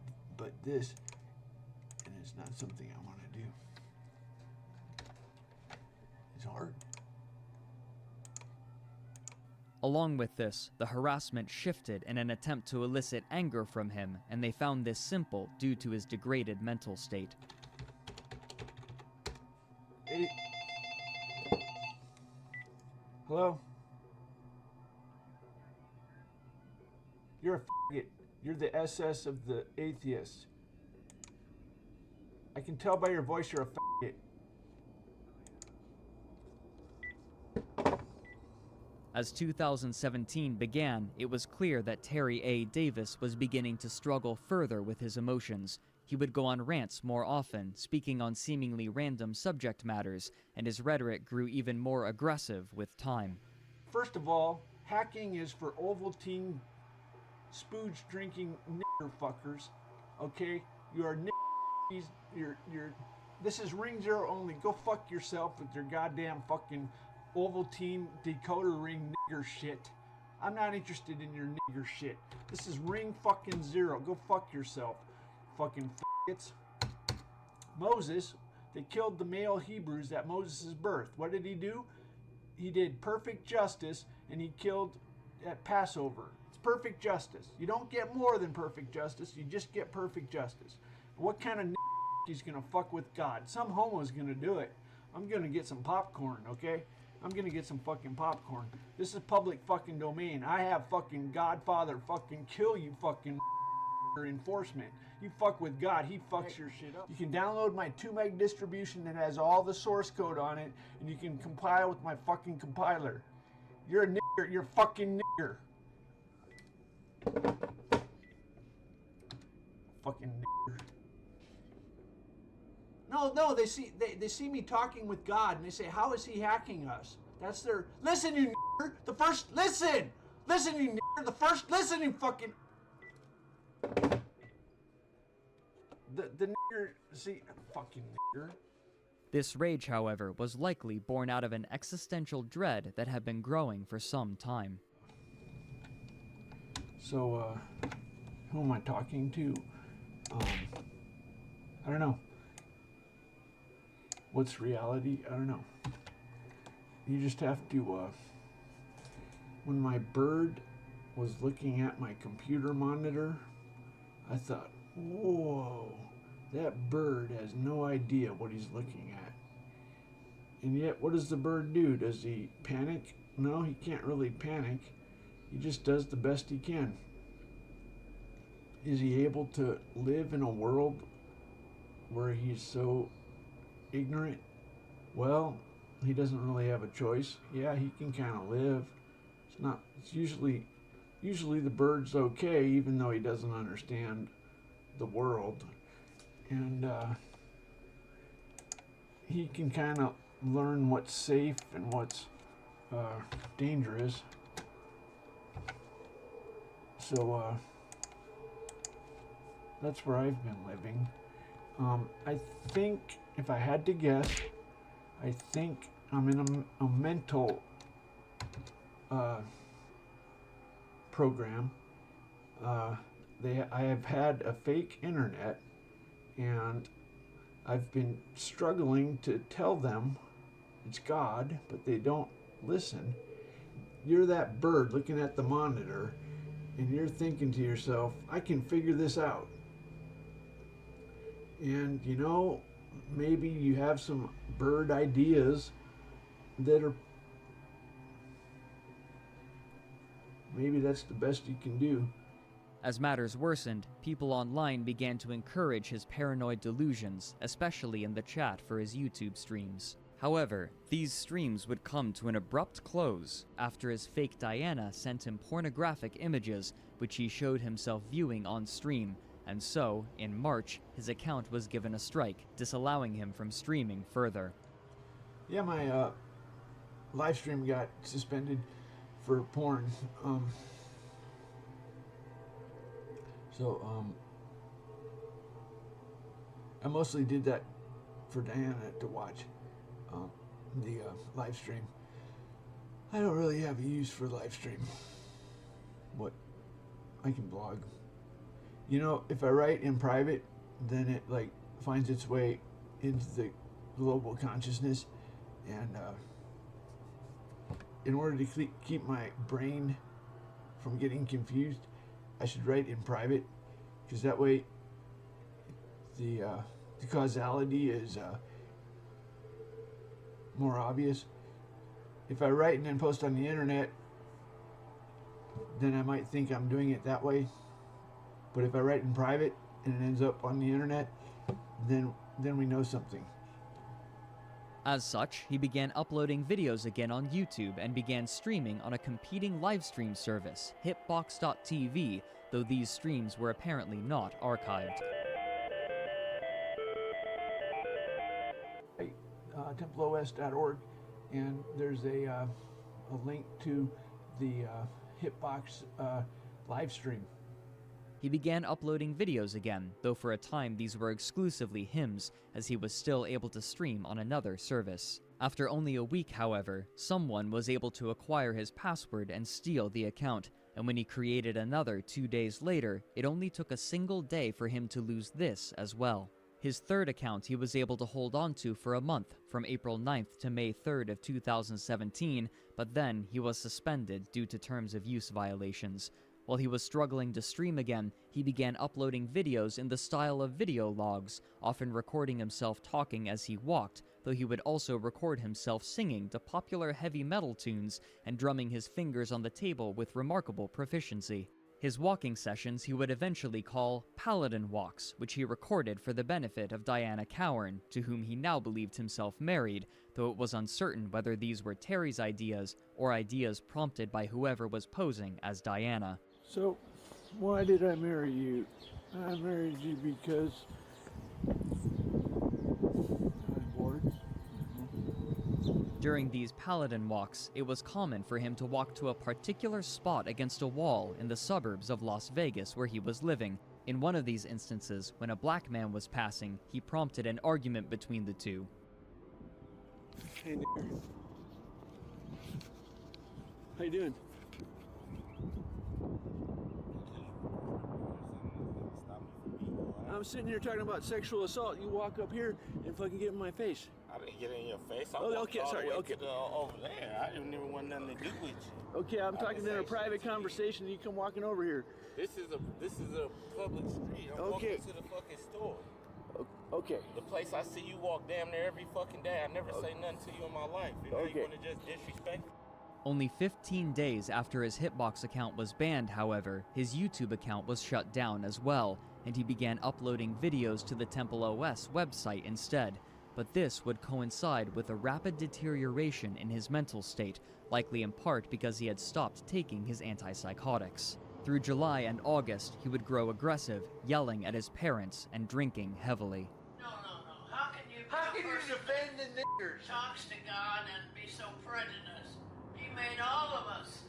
this, and it's not something I want to do. It's hard. Along with this, the harassment shifted in an attempt to elicit anger from him, and they found this simple due to his degraded mental state. Hello? You're a faggot. You're the SS of the atheists. I can tell by your voice you're a faggot. As 2017 began, it was clear that Terry A. Davis was beginning to struggle further with his emotions. He would go on rants more often, speaking on seemingly random subject matters, and his rhetoric grew even more aggressive with time. First of all, hacking is for Ovaltine spooge drinking nigger fuckers. Okay? You are niggers. This is ring zero only. Go fuck yourself with your goddamn fucking Ovaltine decoder ring nigger shit. I'm not interested in your nigger shit. This is ring fucking zero. Go fuck yourself. Fucking f***its. Moses, they killed the male Hebrews at Moses' birth. What did he do? He did perfect justice, and he killed at Passover. It's perfect justice. You don't get more than perfect justice. You just get perfect justice. What kind of he's gonna fuck with God? Some homo's gonna do it. I'm gonna get some popcorn, okay? I'm gonna get some fucking popcorn. This is public fucking domain. I have fucking Godfather fucking kill you fucking enforcement. You fuck with God, he fucks your shit up. You can download my 2 meg distribution that has all the source code on it, and you can compile with my fucking compiler. You're a nigger, you're a fucking nigger. Fucking nigger. No, they see me talking with God, and they say, how is he hacking us? That's their, listen you nigger, the first, listen you nigger, the first, listen you fucking, the nigger, see, fucking nigger. This rage, however, was likely born out of an existential dread that had been growing for some time. So, who am I talking to? I don't know. What's reality? I don't know. You just have to, when my bird was looking at my computer monitor, I thought, whoa, that bird has no idea what he's looking at. And yet, what does the bird do? Does he panic? No, he can't really panic. He just does the best he can. Is he able to live in a world where he's so ignorant? Well, he doesn't really have a choice. Yeah, he can kind of live. It's usually the bird's okay, even though he doesn't understand the world. And he can kind of learn what's safe and what's dangerous. So that's where I've been living. I think, if I had to guess, I think I'm in a mental program. I have had a fake internet, and I've been struggling to tell them it's God, but they don't listen. You're that bird looking at the monitor, and you're thinking to yourself, I can figure this out. And you know, maybe you have some bird ideas that are, maybe that's the best you can do. As matters worsened, people online began to encourage his paranoid delusions, especially in the chat for his YouTube streams. However, these streams would come to an abrupt close after his fake Diana sent him pornographic images which he showed himself viewing on stream, and so, in March, his account was given a strike, disallowing him from streaming further. Yeah, my live stream got suspended for porn. I mostly did that for Diana to watch the live stream. I don't really have a use for live stream. What? I can blog. You know, if I write in private, then it like finds its way into the global consciousness, and in order to keep my brain from getting confused, I should write in private, because that way the causality is more obvious. If I write and then post on the internet, then I might think I'm doing it that way. But if I write in private and it ends up on the internet, then we know something. As such, he began uploading videos again on YouTube and began streaming on a competing livestream service, hitbox.tv, though these streams were apparently not archived. TempleOS.org, and there's a link to the Hitbox live stream. He began uploading videos again, though for a time these were exclusively hymns, as he was still able to stream on another service. After only a week, however, someone was able to acquire his password and steal the account, and when he created another 2 days later, it only took a single day for him to lose this as well. His third account he was able to hold on to for a month, from April 9th to May 3rd of 2017, but then he was suspended due to terms of use violations. While he was struggling to stream again, he began uploading videos in the style of video logs, often recording himself talking as he walked, though he would also record himself singing to popular heavy metal tunes and drumming his fingers on the table with remarkable proficiency. His walking sessions he would eventually call Paladin Walks, which he recorded for the benefit of Diana Cowan, to whom he now believed himself married, though it was uncertain whether these were Terry's ideas or ideas prompted by whoever was posing as Diana. So, why did I marry you? I married you because I'm bored. During these Paladin walks, it was common for him to walk to a particular spot against a wall in the suburbs of Las Vegas where he was living. In one of these instances, when a black man was passing, he prompted an argument between the two. Hey, nigger. How you doing? I'm sitting here talking about sexual assault. You walk up here and fucking get in my face. I didn't get in your face. I Oh, walked okay, all the sorry, way okay. to over there. I didn't even want nothing to do with you. Okay, I'm I talking didn't in a say private shit to you. conversation and you come walking over here. This is a public street. I'm Okay. walking to the fucking store. Okay. The place I see you walk damn near every fucking day. I never say nothing to you in my life. You know, Okay. you want to just disrespect me? Only 15 days after his Hitbox account was banned, however, his YouTube account was shut down as well, and he began uploading videos to the Temple OS website instead. But this would coincide with a rapid deterioration in his mental state, likely in part because he had stopped taking his antipsychotics. Through July and August, he would grow aggressive, yelling at his parents and drinking heavily. No. How can you defend the niggers? Talks to God and be so prejudiced. He made all of us.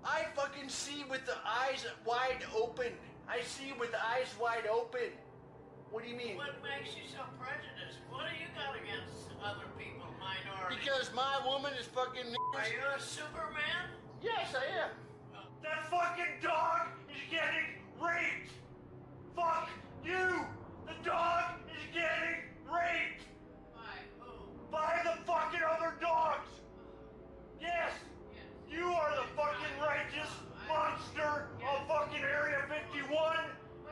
I fucking see with the eyes wide open. I see with the eyes wide open. What do you mean? What makes you so prejudiced? What do you got against other people, minorities? Because my woman is fucking niggers. Are you a Superman? Yes, I am. That fucking dog is getting raped. Fuck you. The dog is getting raped. By who? By the fucking other dogs. Yes. You are the fucking righteous monster of fucking Area 51.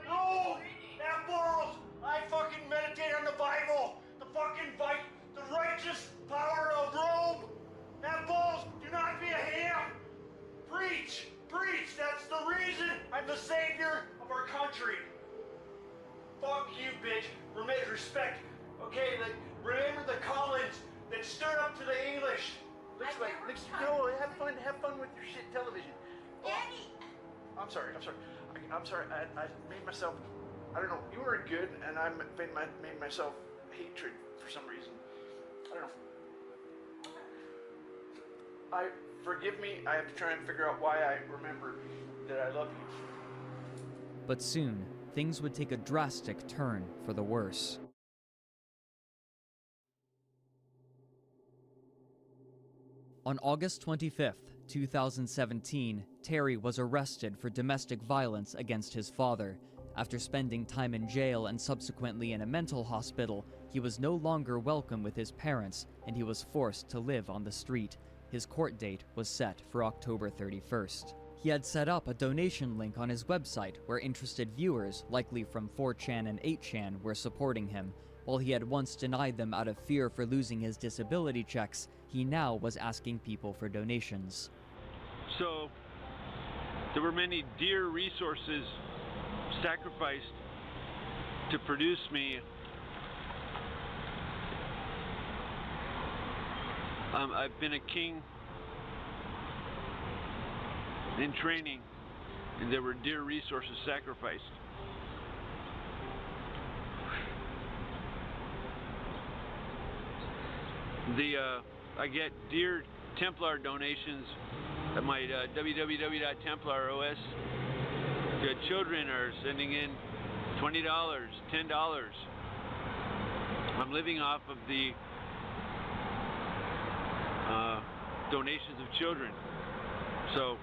No, that balls. I fucking meditate on the Bible. The righteous power of Rome. That balls. Do not be a ham. Preach. That's the reason I'm the savior of our country. Fuck you, bitch. Respect. Okay, remember the Collins that stood up to the English. No, have fun with your shit television. Daddy! I'm sorry. I made myself, I don't know, you were good and I made myself hatred for some reason. I don't know. Forgive me, I have to try and figure out why I remember that I love you. But soon, things would take a drastic turn for the worse. On August 25th, 2017, Terry was arrested for domestic violence against his father. After spending time in jail and subsequently in a mental hospital, he was no longer welcome with his parents, and he was forced to live on the street. His court date was set for October 31st. He had set up a donation link on his website where interested viewers, likely from 4chan and 8chan, were supporting him. While he had once denied them out of fear for losing his disability checks, he now was asking people for donations. So, there were many dear resources sacrificed to produce me. I've been a king in training, and there were dear resources sacrificed. I get dear Templar donations at my www.templaros. The children are sending in $20, $10. I'm living off of the donations of children. So,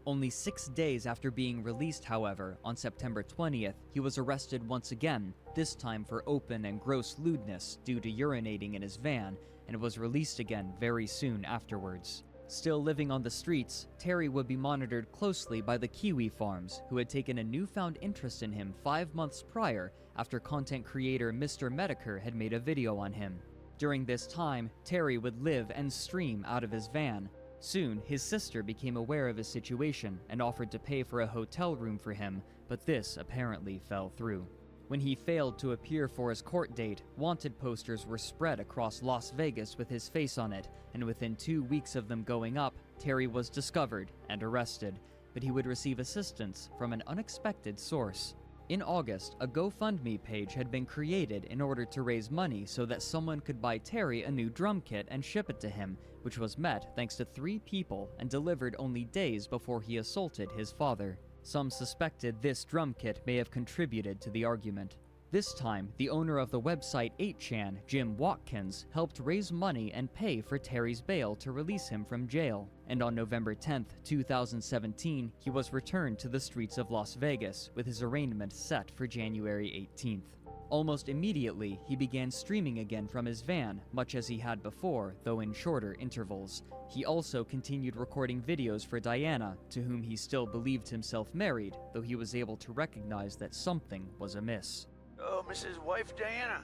only 6 days after being released, however, on September 20th, he was arrested once again, this time for open and gross lewdness due to urinating in his van, and was released again very soon afterwards. Still living on the streets, Terry would be monitored closely by the Kiwi Farms, who had taken a newfound interest in him 5 months prior after content creator Mr. Medicare had made a video on him. During this time, Terry would live and stream out of his van. Soon, his sister became aware of his situation and offered to pay for a hotel room for him, but this apparently fell through. When he failed to appear for his court date, wanted posters were spread across Las Vegas with his face on it, and within 2 weeks of them going up, Terry was discovered and arrested, but he would receive assistance from an unexpected source. In August, a GoFundMe page had been created in order to raise money so that someone could buy Terry a new drum kit and ship it to him, which was met thanks to 3 people and delivered only days before he assaulted his father. Some suspected this drum kit may have contributed to the argument. This time, the owner of the website 8chan, Jim Watkins, helped raise money and pay for Terry's bail to release him from jail. And on November 10th, 2017, he was returned to the streets of Las Vegas with his arraignment set for January 18th. Almost immediately, he began streaming again from his van, much as he had before, though in shorter intervals. He also continued recording videos for Diana, to whom he still believed himself married, though he was able to recognize that something was amiss. Oh, Mrs. Wife Diana,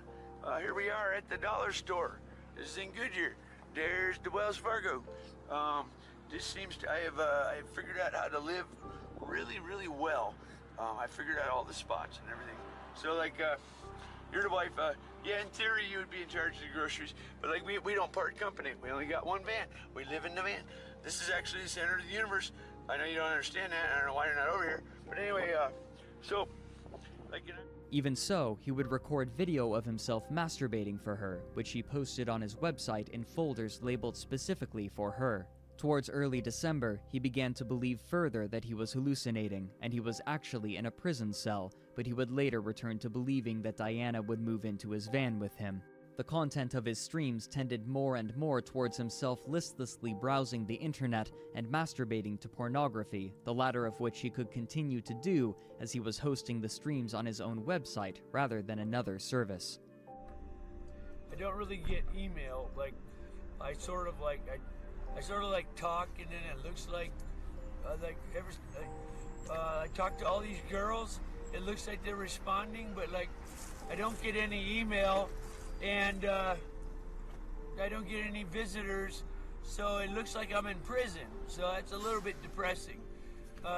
here we are at the dollar store. This is in Goodyear. There's the Wells Fargo. This seems to, I have figured out how to live really, really well. I figured out all the spots and everything. So like, you're the wife, yeah, in theory you would be in charge of the groceries, but like we don't part company. We only got one van. We live in the van. This is actually the center of the universe. I know you don't understand that. I don't know why you're not over here. But anyway, so, like, you know. Even so, he would record video of himself masturbating for her, which he posted on his website in folders labeled specifically for her. Towards early December, he began to believe further that he was hallucinating, and he was actually in a prison cell, but he would later return to believing that Diana would move into his van with him. The content of his streams tended more and more towards himself listlessly browsing the internet and masturbating to pornography, the latter of which he could continue to do as he was hosting the streams on his own website rather than another service. I don't really get email, like, I sort of like talk, and then it looks like I talk to all these girls, it looks like they're responding, but like I don't get any email, and I don't get any visitors, so it looks like I'm in prison. So that's a little bit depressing.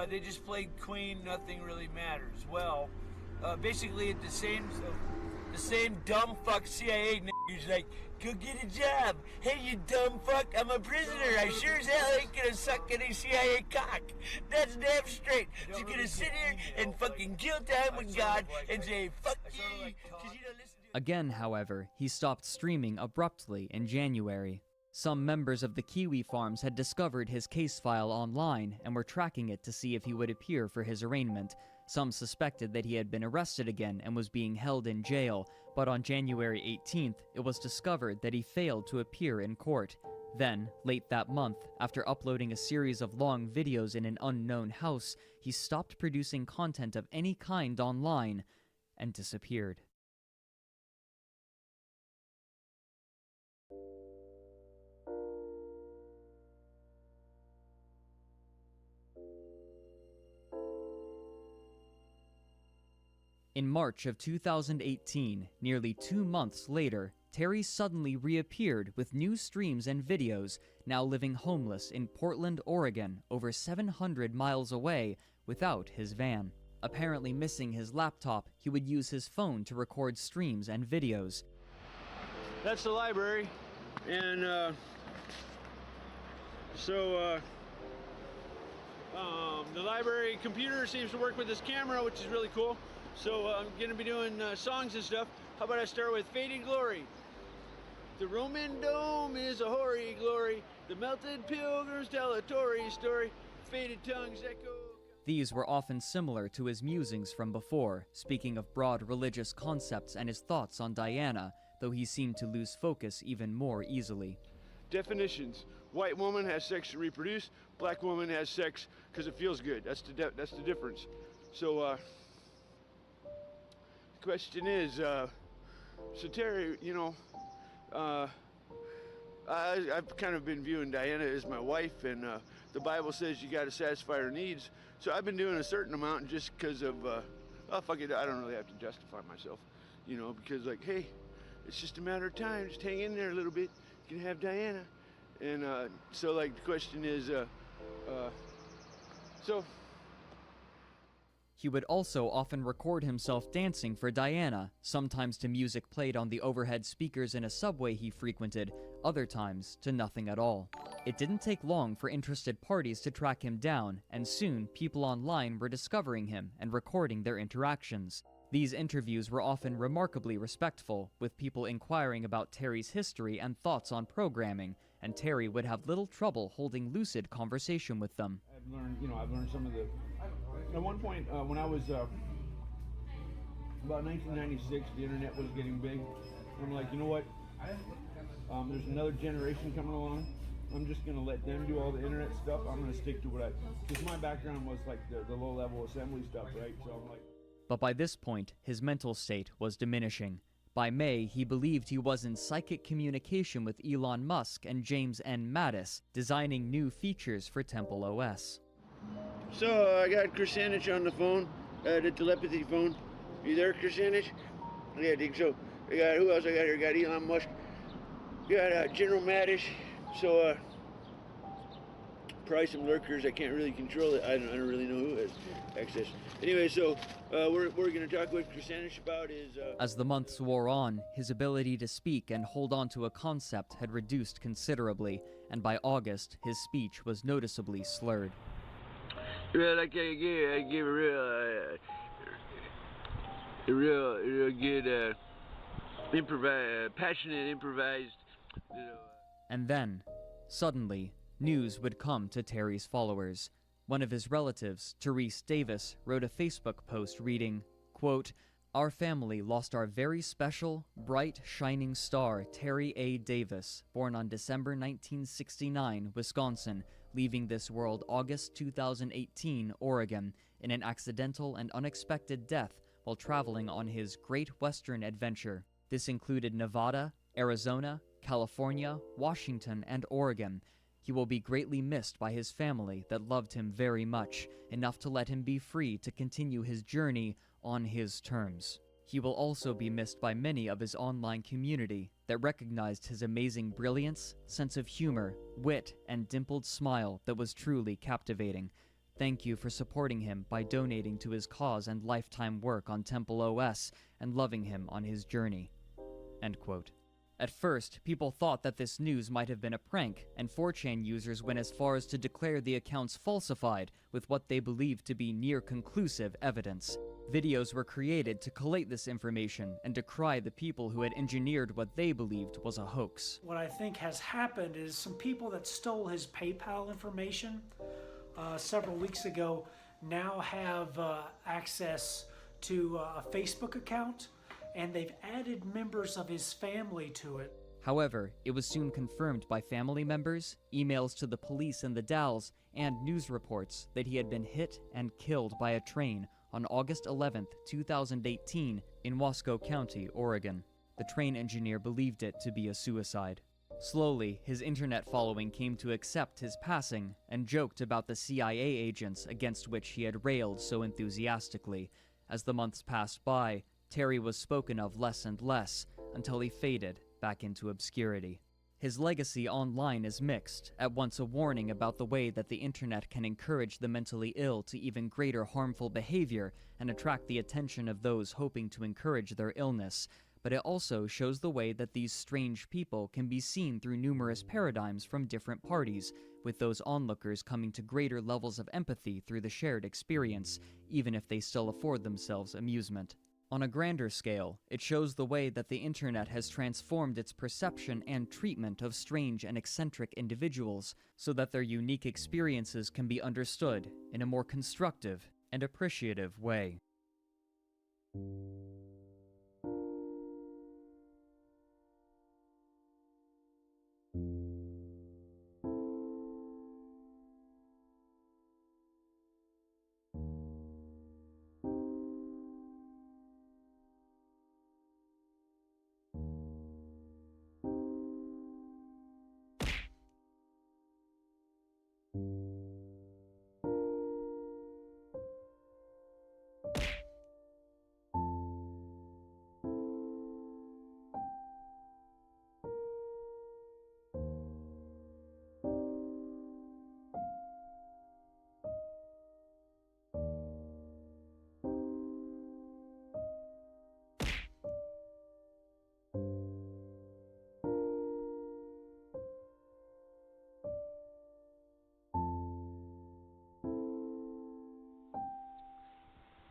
They just played Queen, nothing really matters. Well, basically the same dumb fuck CIA niggas like, go get a job. Hey, you dumb fuck, I'm a prisoner. I sure as hell ain't gonna suck any CIA cock. That's damn straight. You're gonna sit here and fucking kill time with God and say, fuck you, because you don't listen to. Again, however, he stopped streaming abruptly in January. Some members of the Kiwi Farms had discovered his case file online and were tracking it to see if he would appear for his arraignment. Some suspected that he had been arrested again and was being held in jail, but on January 18th, it was discovered that he failed to appear in court. Then, late that month, after uploading a series of long videos in an unknown house, he stopped producing content of any kind online and disappeared. In March of 2018, nearly 2 months later, Terry suddenly reappeared with new streams and videos, now living homeless in Portland, Oregon, over 700 miles away, without his van. Apparently missing his laptop, he would use his phone to record streams and videos. That's the library, and the library computer seems to work with this camera, which is really cool. So I'm going to be doing songs and stuff. How about I start with Faded Glory? The Roman dome is a hoary glory. The melted pilgrims tell a Tory story. Faded tongues echo. These were often similar to his musings from before, speaking of broad religious concepts and his thoughts on Diana, though he seemed to lose focus even more easily. Definitions. White woman has sex to reproduce. Black woman has sex because it feels good. That's the difference. So, question is, so Terry, you know, I've kind of been viewing Diana as my wife, and the Bible says you got to satisfy her needs. So I've been doing a certain amount just because of, oh, fuck it, I don't really have to justify myself, you know, because like, hey, it's just a matter of time. Just hang in there a little bit. You can have Diana. And so like the question is, so. He would also often record himself dancing for Diana, sometimes to music played on the overhead speakers in a subway he frequented, other times to nothing at all. It didn't take long for interested parties to track him down, and soon people online were discovering him and recording their interactions. These interviews were often remarkably respectful, with people inquiring about Terry's history and thoughts on programming, and Terry would have little trouble holding lucid conversation with them. I've learned some of the. At one point, when I was about 1996, the internet was getting big. I'm like, you know what? There's another generation coming along. I'm just gonna let them do all the internet stuff. I'm gonna stick to what because my background was like the low-level assembly stuff, right? So I'm like. But by this point, his mental state was diminishing. By May, he believed he was in psychic communication with Elon Musk and James N. Mattis, designing new features for Temple OS. So I got Krasanich on the phone, the telepathy phone. You there, Krasanich? Yeah, I think so. I got, who else I got here? Got Elon Musk. Got General Mattis. So probably some lurkers. I can't really control it. I don't really know who has access. Anyway, so we're going to talk with Krasanich about is. As the months wore on, his ability to speak and hold on to a concept had reduced considerably, and by August, his speech was noticeably slurred. Well, I give a real good, passionate, improvised. And then, suddenly, news would come to Terry's followers. One of his relatives, Therese Davis, wrote a Facebook post reading, quote, "Our family lost our very special, bright, shining star, Terry A. Davis, born on December 1969, Wisconsin, leaving this world August 2018, Oregon, in an accidental and unexpected death while traveling on his Great Western adventure. This included Nevada, Arizona, California, Washington, and Oregon. He will be greatly missed by his family that loved him very much, enough to let him be free to continue his journey on his terms. He will also be missed by many of his online community that recognized his amazing brilliance, sense of humor, wit, and dimpled smile that was truly captivating. Thank you for supporting him by donating to his cause and lifetime work on Temple OS and loving him on his journey." End quote. At first, people thought that this news might have been a prank, and 4chan users went as far as to declare the accounts falsified with what they believed to be near-conclusive evidence. Videos were created to collate this information and decry the people who had engineered what they believed was a hoax. What I think has happened is some people that stole his PayPal information several weeks ago now have access to a Facebook account, and they've added members of his family to it. However, it was soon confirmed by family members, emails to the police in the Dalles, and news reports that he had been hit and killed by a train on August 11, 2018, in Wasco County, Oregon. The train engineer believed it to be a suicide. Slowly, his internet following came to accept his passing and joked about the CIA agents against which he had railed so enthusiastically. As the months passed by, Terry was spoken of less and less, until he faded back into obscurity. His legacy online is mixed, at once a warning about the way that the internet can encourage the mentally ill to even greater harmful behavior and attract the attention of those hoping to encourage their illness, but it also shows the way that these strange people can be seen through numerous paradigms from different parties, with those onlookers coming to greater levels of empathy through the shared experience, even if they still afford themselves amusement. On a grander scale, it shows the way that the internet has transformed its perception and treatment of strange and eccentric individuals, so that their unique experiences can be understood in a more constructive and appreciative way.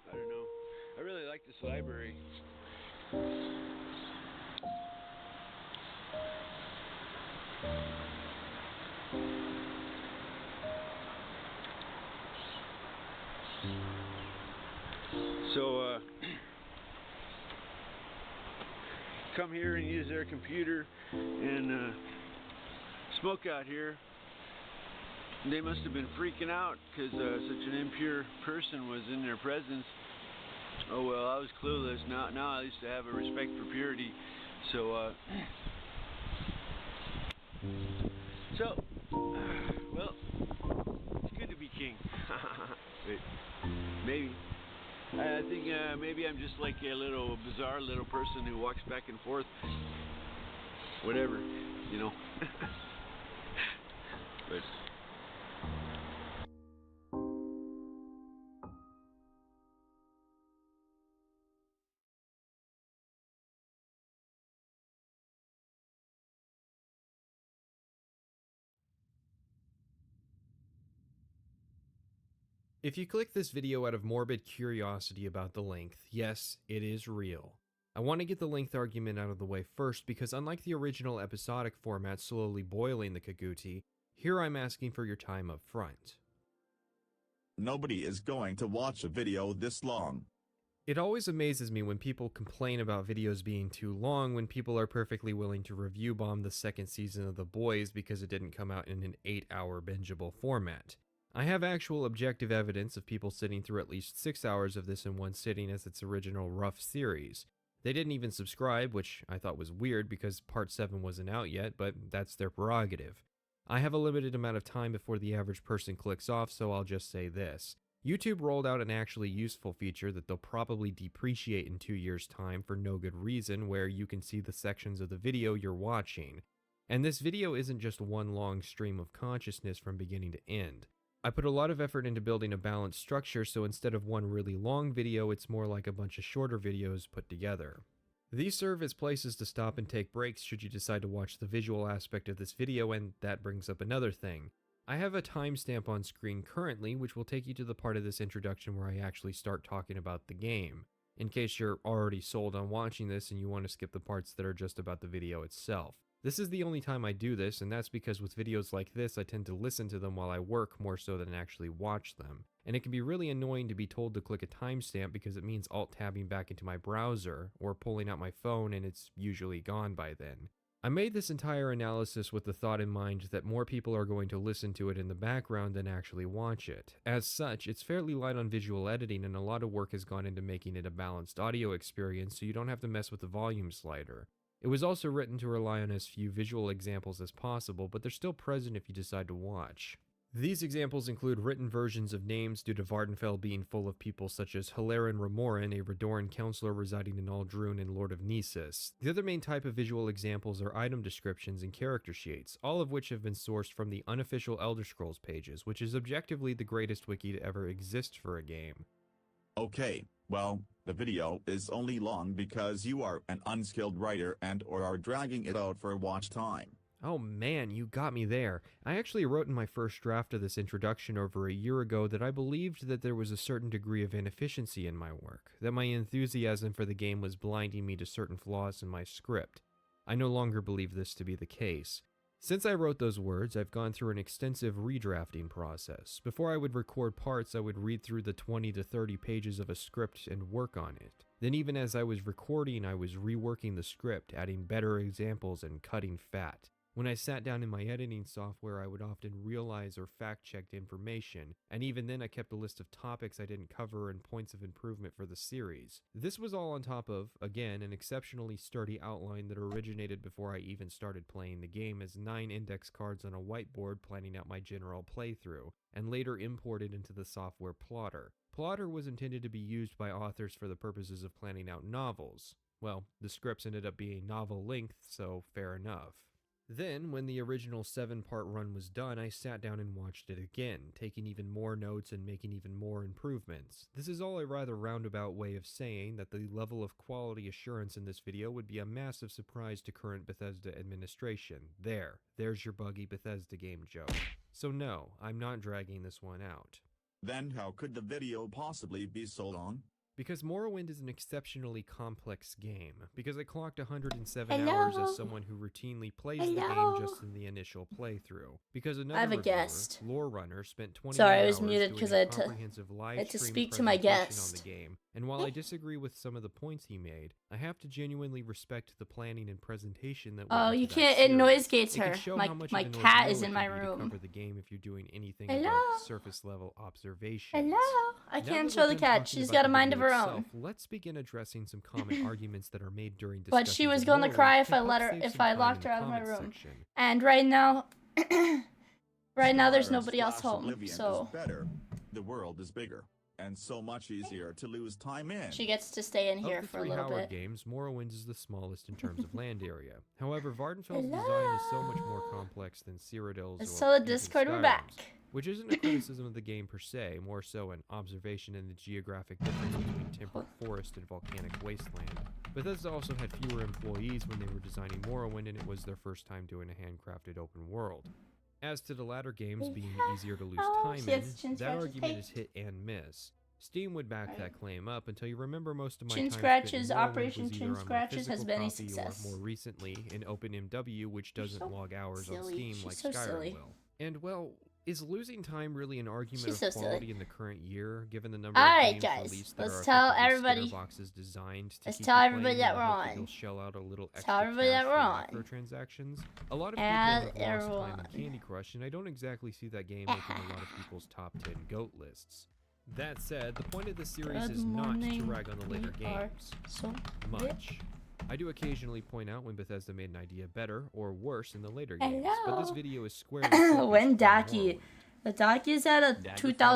I don't know. I really like this library. So, come here and use their computer and smoke out here. They must have been freaking out because such an impure person was in their presence. Oh well, I was clueless. Now I used to have a respect for purity. So, well, it's good to be king. Wait, maybe. I think maybe I'm just like a little bizarre little person who walks back and forth. Whatever, you know. But. If you click this video out of morbid curiosity about the length, yes, it is real. I want to get the length argument out of the way first because unlike the original episodic format slowly boiling the Kaguti, here I'm asking for your time up front. Nobody is going to watch a video this long. It always amazes me when people complain about videos being too long when people are perfectly willing to review bomb the second season of The Boys because it didn't come out in an 8-hour bingeable format. I have actual objective evidence of people sitting through at least 6 hours of this in one sitting as its original rough series. They didn't even subscribe, which I thought was weird because Part 7 wasn't out yet, but that's their prerogative. I have a limited amount of time before the average person clicks off, so I'll just say this. YouTube rolled out an actually useful feature that they'll probably depreciate in 2 years' time for no good reason, where you can see the sections of the video you're watching. And this video isn't just one long stream of consciousness from beginning to end. I put a lot of effort into building a balanced structure, so instead of one really long video, it's more like a bunch of shorter videos put together. These serve as places to stop and take breaks should you decide to watch the visual aspect of this video, and that brings up another thing. I have a timestamp on screen currently, which will take you to the part of this introduction where I actually start talking about the game, in case you're already sold on watching this and you want to skip the parts that are just about the video itself. This is the only time I do this, and that's because with videos like this, I tend to listen to them while I work more so than actually watch them. And it can be really annoying to be told to click a timestamp because it means alt-tabbing back into my browser, or pulling out my phone and it's usually gone by then. I made this entire analysis with the thought in mind that more people are going to listen to it in the background than actually watch it. As such, it's fairly light on visual editing and a lot of work has gone into making it a balanced audio experience so you don't have to mess with the volume slider. It was also written to rely on as few visual examples as possible, but they're still present if you decide to watch. These examples include written versions of names due to Vardenfell being full of people such as Halaran Ramoran, a Redoran counselor residing in Aldrune and Lord of Nisus. The other main type of visual examples are item descriptions and character sheets, all of which have been sourced from the unofficial Elder Scrolls pages, which is objectively the greatest wiki to ever exist for a game. Okay, well, the video is only long because you are an unskilled writer and/or are dragging it out for watch time. Oh man, you got me there. I actually wrote in my first draft of this introduction over a year ago that I believed that there was a certain degree of inefficiency in my work, that my enthusiasm for the game was blinding me to certain flaws in my script. I no longer believe this to be the case. Since I wrote those words, I've gone through an extensive redrafting process. Before I would record parts, I would read through the 20 to 30 pages of a script and work on it. Then even as I was recording, I was reworking the script, adding better examples and cutting fat. When I sat down in my editing software, I would often realize or fact-check information, and even then I kept a list of topics I didn't cover and points of improvement for the series. This was all on top of, again, an exceptionally sturdy outline that originated before I even started playing the game as 9 index cards on a whiteboard planning out my general playthrough, and later imported into the software Plotter. Plotter was intended to be used by authors for the purposes of planning out novels. Well, the scripts ended up being novel length, so fair enough. Then, when the original 7-part run was done, I sat down and watched it again, taking even more notes and making even more improvements. This is all a rather roundabout way of saying that the level of quality assurance in this video would be a massive surprise to current Bethesda administration. There's your buggy Bethesda game joke. So no, I'm not dragging this one out. Then how could the video possibly be so long? Because Morrowind is an exceptionally complex game. Because I clocked 107 hours as someone who routinely plays the game just in the initial playthrough. Because another I have a reviewer, guest. Lore Runner, spent 20 Sorry, I hours was muted doing because a I had comprehensive live to stream speak to my presentation guest. on the game. And while I disagree with some of the points he made, I have to genuinely respect the planning and presentation that went Oh, into you that can't. It series. noise gates It can her. show My how much my of an cat ordeal is it in can my be to room. cover the game if you're doing anything Hello? above surface level observations. Hello. I Now can't that show we're the done cat. talking She's about got the a mind of video her itself, own. let's begin addressing some common arguments that are made during discussions. But she was of gonna Morrowind cry to if I help let her, save if some I time locked in her the out of my comments room. section. And right now, right now there's Skyrim nobody else slash home. Oblivion So is better. The world is bigger, and so much easier to lose time in. she gets to stay in here Of the for a 3 little Howard bit. games, Morrowind is the smallest in terms of land area. However, Vardenfell's design is so much more complex than Cyrodiil's Let's or tell the even Discord we're Skyrim's, back. which isn't a criticism of the game per se, more so an observation in the geographic difference between temperate forest and volcanic wasteland. Bethesda also had fewer employees when they were designing Morrowind, and it was their first time doing a handcrafted open world. As to the latter games being easier to lose time she has chin in, that scratches. argument Hey. is hit and miss. Steam would back that claim up until you remember most of my Chin time scratches, spent in Morrowind Operation was either Chin on my Scratches has physical been a copy success. or more recently in OpenMW, which doesn't so log hours on silly. Steam She's like so Skyrim silly. will. And well, is losing time really an argument She's of so quality silly. in the current year, given the number Alright, of games guys, released that let's are tell effectively everybody- scare boxes designed to let's keep tell you everybody playing that in the we're hope that on. you'll shell out a little Tell extra everybody that cash we're for on. microtransactions? A lot of Add people have lost everyone. time in Candy Crush, and I don't exactly see that game making a lot of people's top 10 GOAT lists. That said, the point of the series Good is not to morning. rag on the later We are games. so Much. I do occasionally point out when Bethesda made an idea better or worse in the later games, but this video is squarely focused When on Daki. Morrowind. The Daki is at a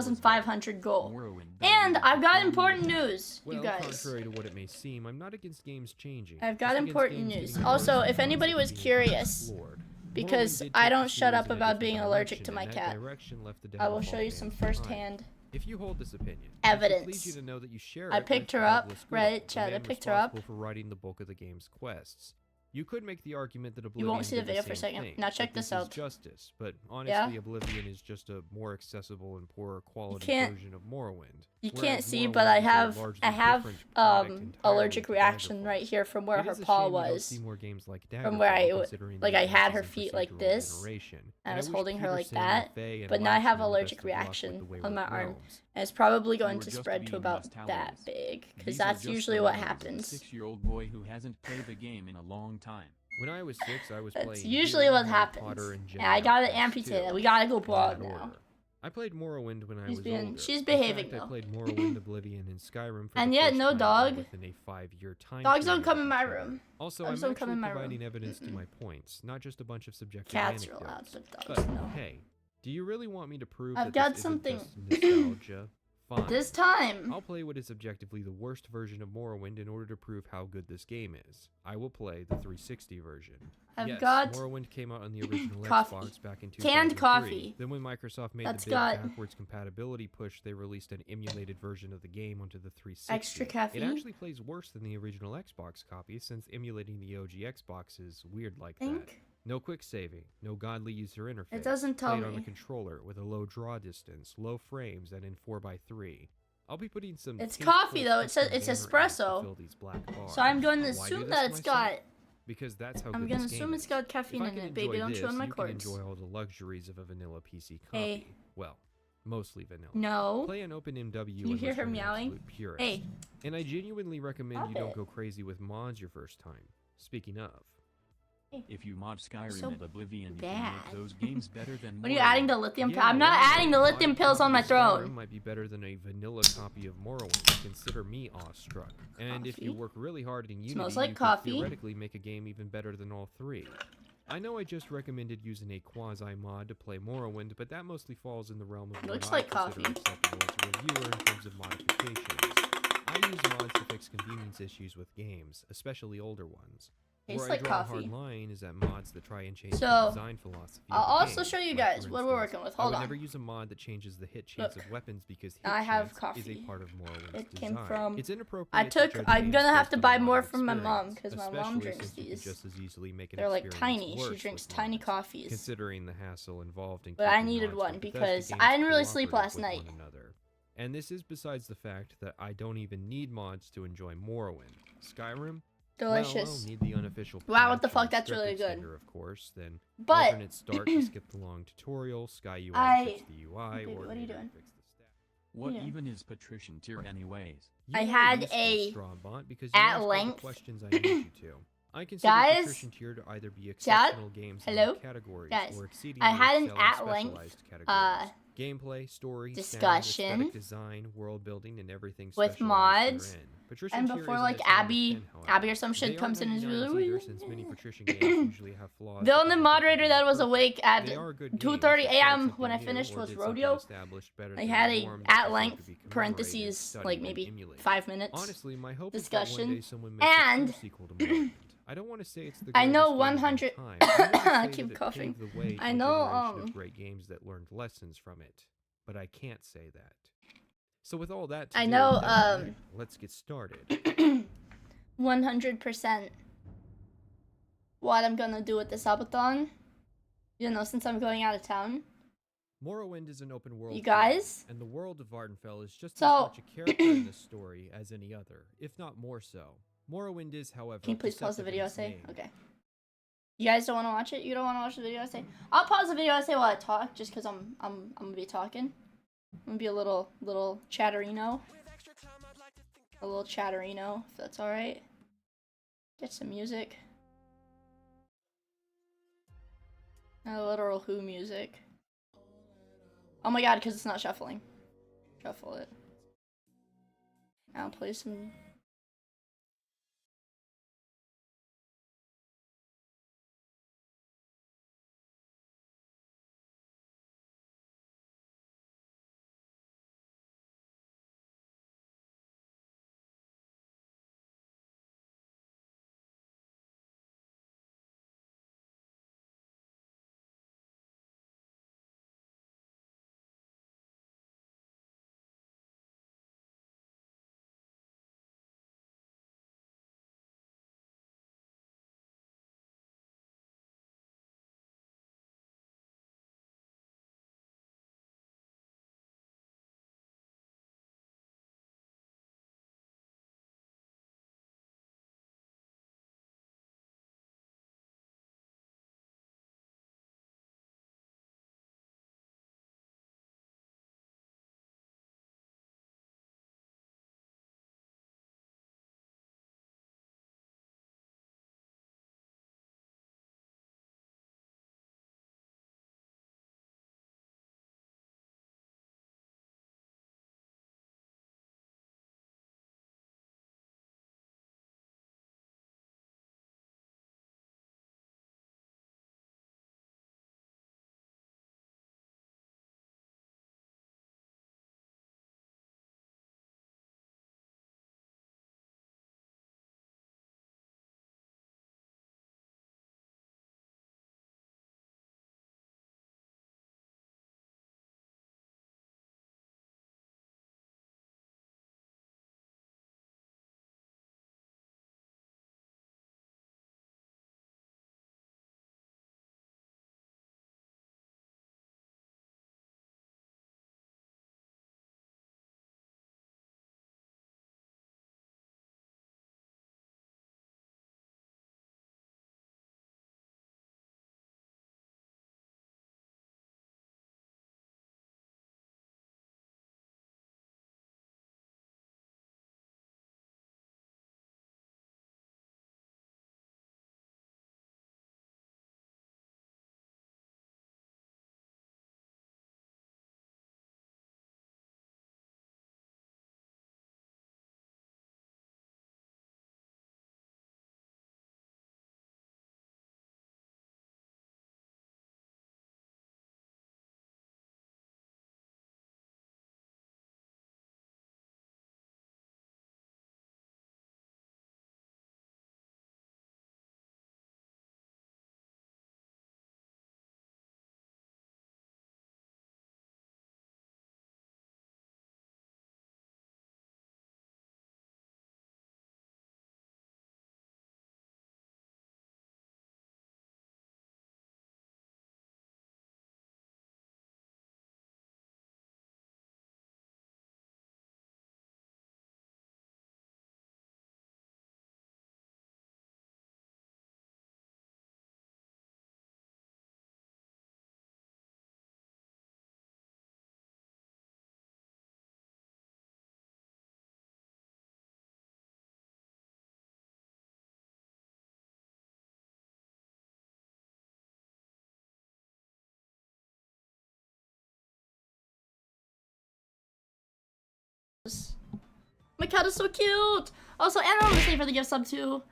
2,500 goal. And I've got important news, you Well, guys. contrary to what it may seem, I'm not against games changing. I've got just against important games news. getting Also, worse if and anybody concepts was being curious, explored. because Morrowind did I take don't the shut series up in a about different being allergic to direction, my and cat. that direction left the I will downfall show you fans some behind. firsthand If you hold this opinion, evidence. it should please you to know that you share I it picked with her up, Douglas Reddit Gould, the chat, I man picked her up. responsible for writing the bulk of the game's quests. You could make the argument that You Oblivion won't see the did video for a same second. thing, Now check that this is out. justice, but honestly, Oblivion is just a more accessible and poorer quality can't- version of Morrowind. You whereas can't see, Morrowind but I is a have largely different product entirely allergic to reaction Daggerfall. right here from where It her is a paw shame we don't was. see more games like From where I Daggerfall, considering like the I had her advances in feet like procedural this. generation. I And was wish holding her like Peterson, that, Faye, and but now I have Laxman the allergic best of luck with reaction the Wayward on my arm. Realms. And it's probably You going were to just spread to being about lost that holidays. big, because These are that's just usually the what words of a happens. 6-year-old boy who hasn't played the game in a long time. When I was 6, I was That's playing usually Doom, what Harry happens. Potter, and Yeah, I Jedi got it Outcast amputated. 2, We gotta go in broad that now. order. I played Morrowind when I She's was being- older. she's In behaving, fact, I though. played Morrowind, Oblivion, and Skyrim for And the yet, first no time dog. within a 5-year time Dogs don't period come of in my each other. room. Also, Dogs I'm don't come actually in my providing room. evidence to my points, not just a bunch of subjective Cats are anecdotes. allowed, but dogs no. Hey, do you really want me to prove I've that got this something. isn't just nostalgia? Fine. This time. I'll play what is objectively the worst version of Morrowind in order to prove how good this game is. I will play the 360 version. I've Yes, got Morrowind came out on the original coffee. Xbox back in 2003. Canned coffee. Then when Microsoft made That's the big got- backwards compatibility push, they released an emulated version of the game onto the 360. Extra caffeine? It actually plays worse than the original Xbox copy, since emulating the OG Xbox is weird like that. Think? No quick saving, no godly user interface. It doesn't tell Played on me. a controller with a low draw distance, low frames, and in 4x3. I'll be putting some. It's tasteful coffee, though. It says custom it's banner ads to espresso. fill these black bars. So I'm going to Why do assume this that to it's myself? got. Because that's how I'm good gonna this game assume it's got caffeine if I in can it, baby. enjoy Don't chew on this, my you cords. can enjoy all the luxuries of a vanilla PC copy. Hey. Well, mostly vanilla. No. Play an OpenMW. Can you hear unless her you're an meowing? absolute purist. Hey. And I genuinely recommend Stop you don't it. go crazy with mods your first time. Speaking of. If you mod Skyrim So and Oblivion, you can bad. make those games better than What are you Morrowind. adding the lithium? Yeah, I'm not wow, adding the a lithium modded pills on copy my of throne. Skyrim might be better than a vanilla copy of Morrowind. Consider me awestruck. And if you Coffee? work really hard in Unity, Smells like you coffee. could theoretically make a game even better than all three. I know I just recommended using a quasi-mod to play Morrowind, but that mostly falls in the realm of what Looks I like consider coffee. acceptable as a reviewer in terms of modifications. I use mods to fix convenience issues with games, especially older ones. Tastes Where like I draw coffee. a hard line is at mods that try and change So, the design philosophy of I'll the also game. show you Like, guys for what we're instance, working with. I Hold would on. never use a mod that changes the hit chance Look. of weapons because hit I have chance coffee. is a part of Morrowind's It design. came from. It's inappropriate I took. to judge I'm games gonna have based to on buy the more mod's from my mom experience, because my mom especially drinks since you could these. just as easily make an They're like experience tiny. She worse drinks with tiny mods, coffees. considering the hassle involved in But I keeping needed mods one from Bethesda because games I didn't really sleep cooperative last with night. one another. And this is besides the fact that I don't even need mods to enjoy Morrowind. Skyrim? Delicious. Well, I'll need the unofficial Wow, what the patch fuck? and That's script really good. extender, of course. Then But alternate start to skip the long tutorial, Sky UI I- to fix the UI, Baby, or what are you doing? fix the stat. What Yeah. even is patrician tier anyways? I You are had useful, a Strawbot, because you at asked all the length. questions I need you to. I consider Guys, patrician tier to either be chat, exceptional games in hello, all categories guys. or exceedingly I had an excel in at length specialized categories. Gameplay, story, discussion sound, aesthetic design, world building, and everything with specialized mods, therein. Patrician and tier before isn't like a 10 out of Abby 10, however. or some They shit aren't comes in and is 99s really either, since many patrician games usually have flaws the that only make them moderator that was perfect. awake at They are good games 2:30 that tried a.m. something when I new finished or was did something rodeo. established better I than had the a norm that at deserve length to be commemorated, parentheses studied, like and maybe emulated. 5 minutes Honestly, my hope discussion, is that one day someone makes and a true sequel to Morrowind. I don't want to say it's the I know greatest game of all 100. time. I want to I say keep that it coughing. paved the way to I a know. generation of great games that learned lessons from it, but I can't say that. So with all that to I do know. with that, let's get started. 100% what I'm gonna do with the subathon. You know, since I'm going out of town. Morrowind is an open world You guys? game, and the world of Vardenfell is just So- as much a character in this story as any other, if not more so. Morrowind is, however, Can you please pause the deceptive video in I its say? name. Okay. You guys don't want to watch it? You don't want to watch the video I say? I'll pause the video I say while I talk, just because I'm gonna be talking. I'm gonna be a little chatterino. A little chatterino, if that's alright. Get some music. A literal Who music. Oh my god, because it's not shuffling. Shuffle it. Now play some My cat is so cute. Also, and I'm gonna say for the gift sub too.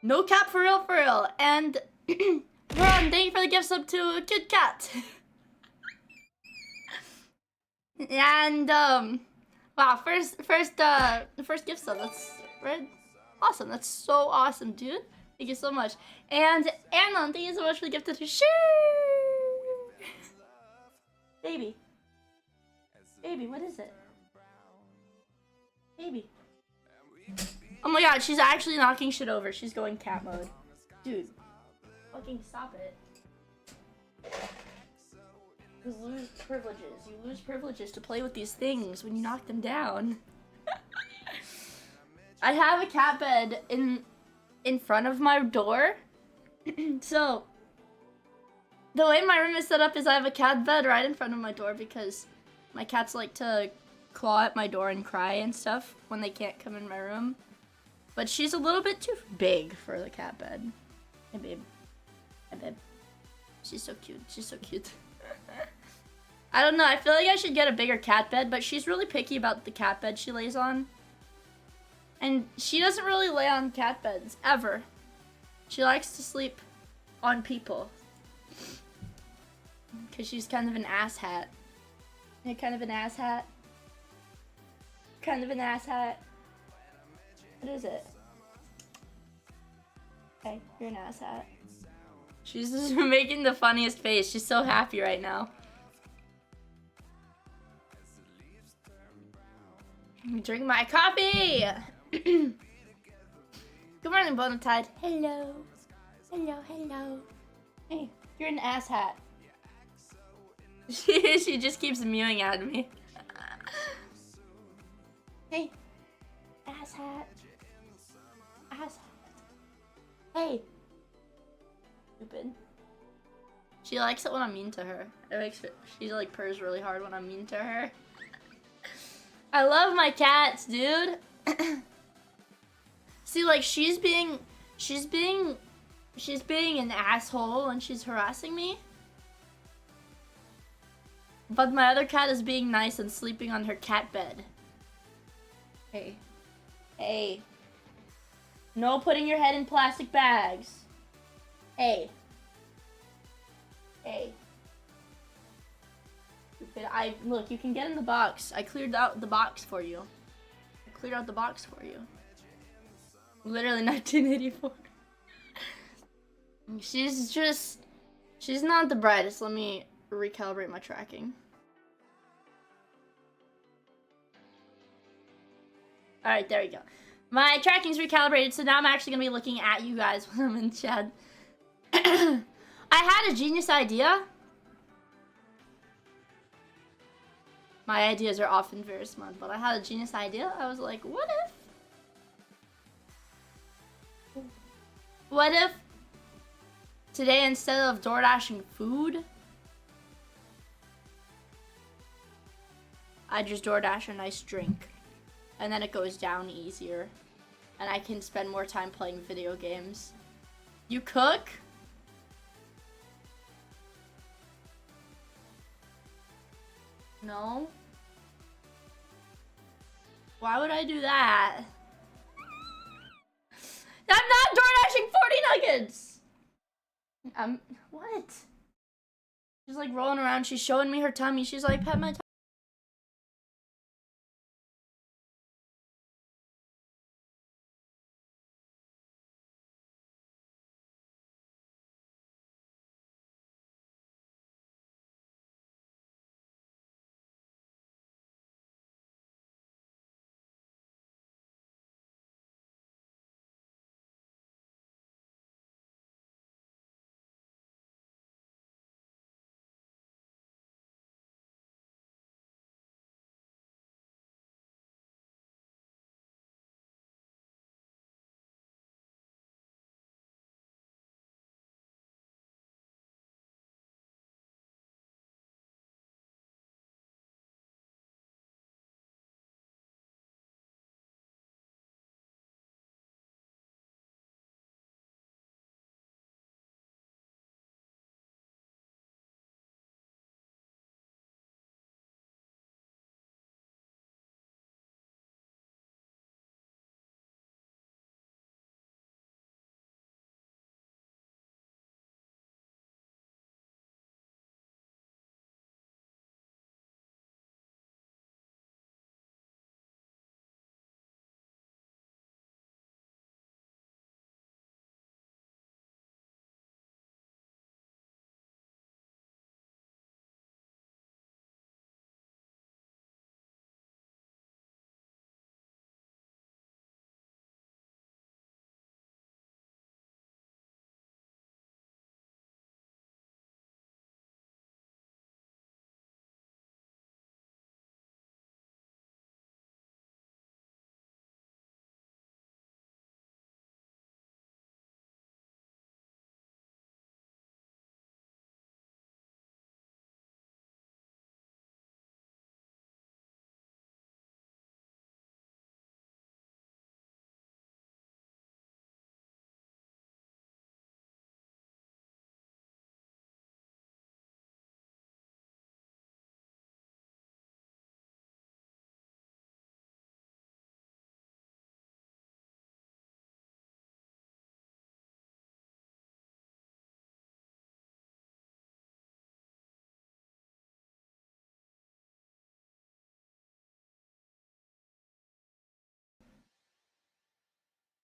No cap for real. And Ron, thank you for the gift sub to Cute Cat. And wow, first gift sub. That's right. Awesome. That's so awesome, dude. Thank you so much. And Anon, thank you so much for the gift to Shoo. Baby, what is it? Baby. Oh my god, she's actually knocking shit over. She's going cat mode. Dude, fucking stop it. You lose privileges. You lose privileges to play with these things when you knock them down. I have a cat bed in front of my door. So, the way my room is set up is I have a cat bed right in front of my door because my cats like to claw at my door and cry and stuff when they can't come in my room. But she's a little bit too big for the cat bed. Hey babe. Hey babe. She's so cute. She's so cute. I don't know. I feel like I should get a bigger cat bed, but she's really picky about the cat bed she lays on. And she doesn't really lay on cat beds, ever. She likes to sleep on people. Because she's kind of an asshat. Yeah, kind of an asshat. Kind of an asshat. What is it? Okay, you're an asshat. She's just making the funniest face. She's so happy right now. I'm drinking my coffee! Good morning, Bonatide. Hello. Hello. Hey, you're an asshat. She just keeps mewing at me. Hey. Asshat. Hey. Stupid. She likes it when I'm mean to her. She like purrs really hard when I'm mean to her. I love my cats, dude. See, like she's being an asshole and she's harassing me. But my other cat is being nice and sleeping on her cat bed. Hey. No putting your head in plastic bags. Hey. Look, you can get in the box. I cleared out the box for you. Literally 1984. She's not the brightest. Let me recalibrate my tracking. Alright, there we go. My tracking's recalibrated, so now I'm actually gonna be looking at you guys when I'm in chat. I had a genius idea. My ideas are often very smart, but I had a genius idea. I was like, what if today, instead of door dashing food, I just DoorDash a nice drink, and then it goes down easier, and I can spend more time playing video games. You cook? No? Why would I do that? I'm not DoorDashing 40 nuggets! What? She's like rolling around, she's showing me her tummy, she's like, pet my tummy.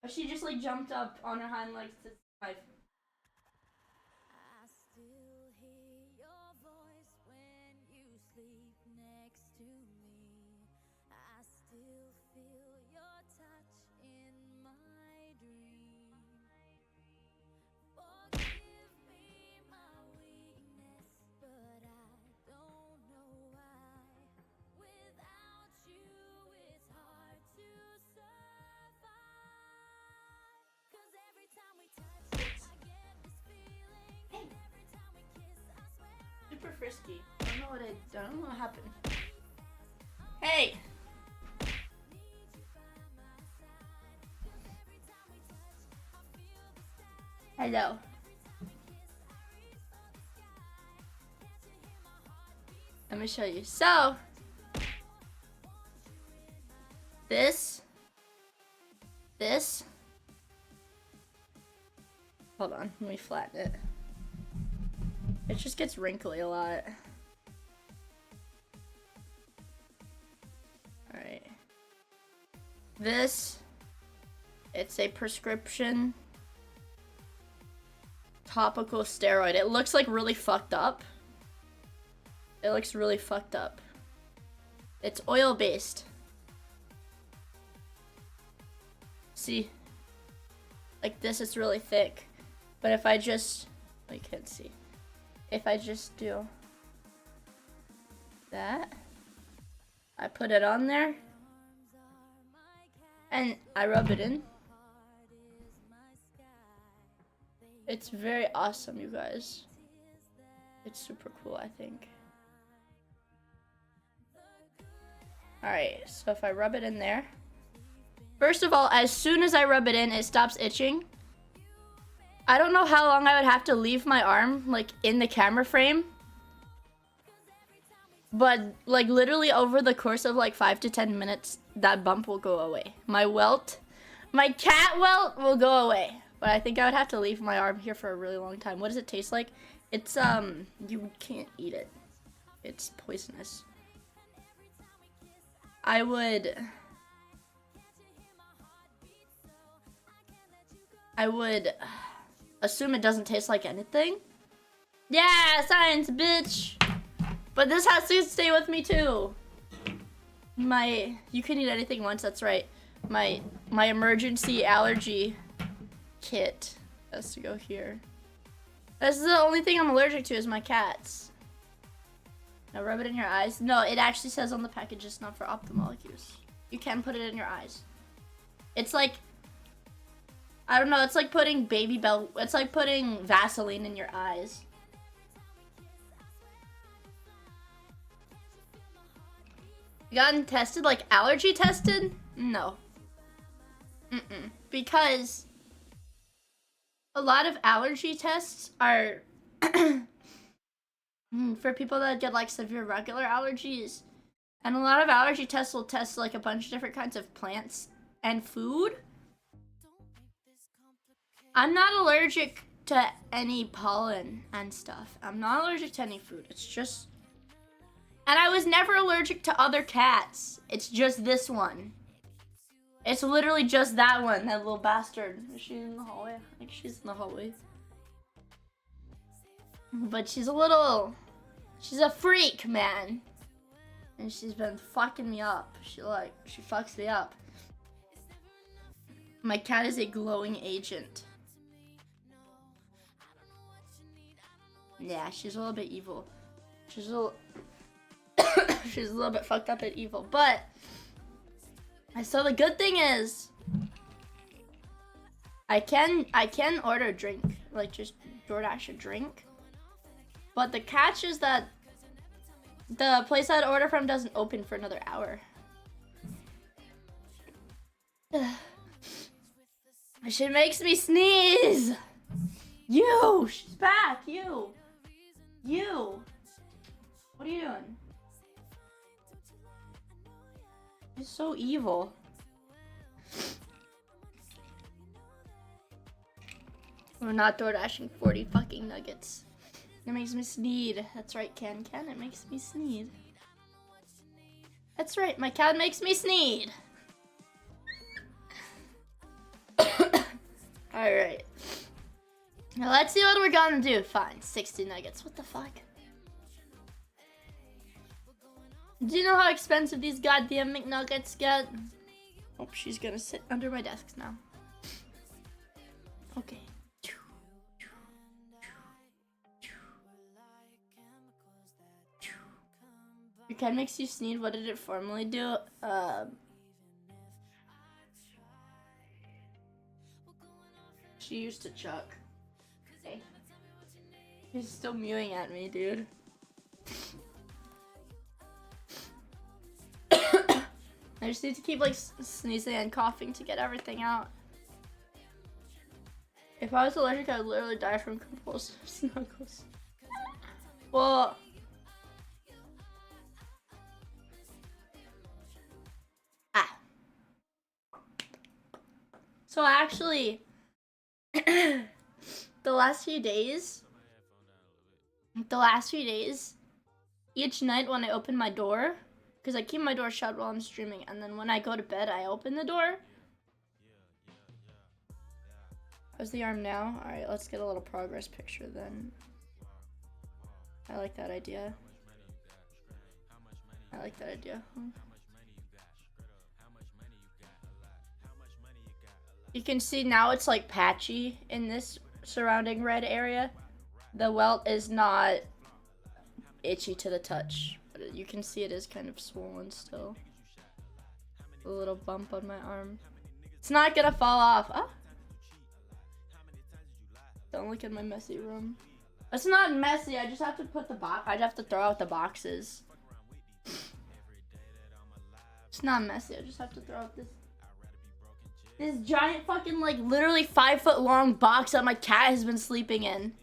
But she just like jumped up on her hind legs to survive. Super frisky. I don't know what happened. Hey! Hello. Let me show you. So, this, hold on, let me flatten it. It just gets wrinkly a lot. Alright. This, it's a prescription topical steroid. It looks like really fucked up. It looks really fucked up. It's oil-based. See? Like this, it's really thick. But if I just, I can't see. If I just do that, I put it on there, and I rub it in. It's very awesome, you guys. It's super cool, I think. Alright, so if I rub it in there. First of all, as soon as I rub it in, it stops itching. I don't know how long I would have to leave my arm, like, in the camera frame. But, like, literally over the course of, like, 5 to 10 minutes, that bump will go away. My cat welt will go away. But I think I would have to leave my arm here for a really long time. What does it taste like? It's, you can't eat it. It's poisonous. I would assume it doesn't taste like anything. Yeah, science, bitch. But this has to stay with me too. You can eat anything once, that's right. My emergency allergy kit has to go here. This is the only thing I'm allergic to is my cats. Now rub it in your eyes. No, it actually says on the package it's not for ophthalmic use. You can put it in your eyes. It's like, I don't know, it's like putting it's like putting Vaseline in your eyes. You gotten tested, like allergy tested? No. Because a lot of allergy tests are for people that get like severe regular allergies. And a lot of allergy tests will test like a bunch of different kinds of plants and food. I'm not allergic to any pollen and stuff. I'm not allergic to any food. It's just... And I was never allergic to other cats. It's just this one. It's literally just that one, that little bastard. Is she in the hallway? I think she's in the hallway. But she's a freak, man. And she's been fucking me up. She fucks me up. My cat is a glowing agent. Yeah, she's a little bit evil. She's a little bit fucked up and evil. But so the good thing is I can order a drink, like just DoorDash a drink. But the catch is that the place I'd order from doesn't open for another hour. Shit makes me sneeze. You, she's back. You. What are you doing? You're so evil. We're not DoorDashing 40 fucking nuggets. It makes me sneeze. That's right, Ken. It makes me sneeze. That's right, my cat makes me sneeze. Alright. Now let's see what we're gonna do. Fine, 60 nuggets. What the fuck? Do you know how expensive these goddamn McNuggets get? Oh, she's gonna sit under my desk now. Okay. Your cat makes you sneeze. What did it formerly do? She used to chuck. Okay. He's still mewing at me, dude. I just need to keep like sneezing and coughing to get everything out. If I was allergic, I would literally die from compulsive snuggles. Well, so actually, the last few days, each night when I open my door, because I keep my door shut while I'm streaming, and then when I go to bed, I open the door. How's the arm now? Alright, let's get a little progress picture then. I like that idea. I like that idea. You can see now it's like patchy in this surrounding red area. The welt is not itchy to the touch, but you can see it is kind of swollen still. A little bump on my arm. It's not gonna fall off. Ah. Don't look at my messy room. It's not messy, I just have to put the box. I'd have to throw out the boxes. It's not messy, I just have to throw out this giant fucking, like, literally 5 foot long box that my cat has been sleeping in.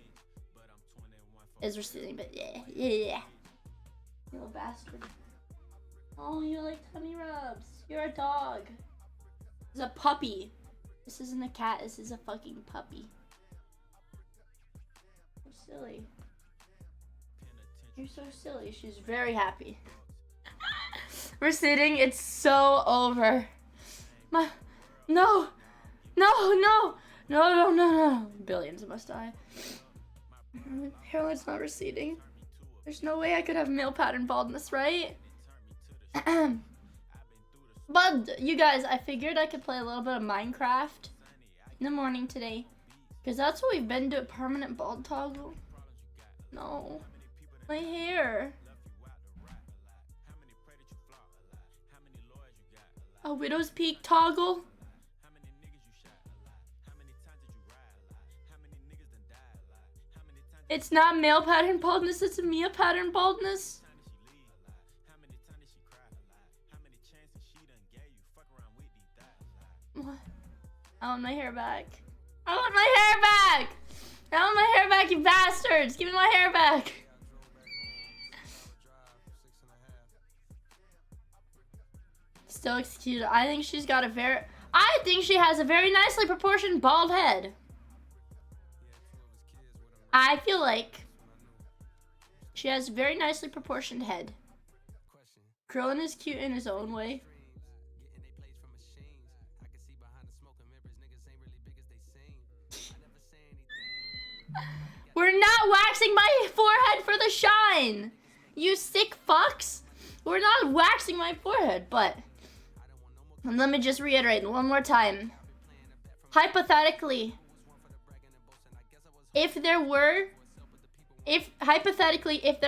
Is receding, but yeah. You little bastard. Oh, you like tummy rubs. You're a dog. This is a puppy. This isn't a cat, this is a fucking puppy. So silly. You're so silly. She's very happy. Receding, it's so over. No. Billions must die. Hairline's not receding. There's no way I could have male pattern baldness, right? But you guys, I figured I could play a little bit of Minecraft in the morning today. Because that's what we've been doing. Permanent bald toggle. No. My hair. A widow's peak toggle. It's not male pattern baldness, it's a Miia pattern baldness. What? I want my hair back. I want my hair back! I want my hair back, you bastards! Give me my hair back! Still executed. I think she has a very nicely proportioned bald head. I feel like she has a very nicely proportioned head. Krillin is cute in his own way. We're not waxing my forehead for the shine! You sick fucks! We're not waxing my forehead, but... And let me just reiterate one more time. Hypothetically, if there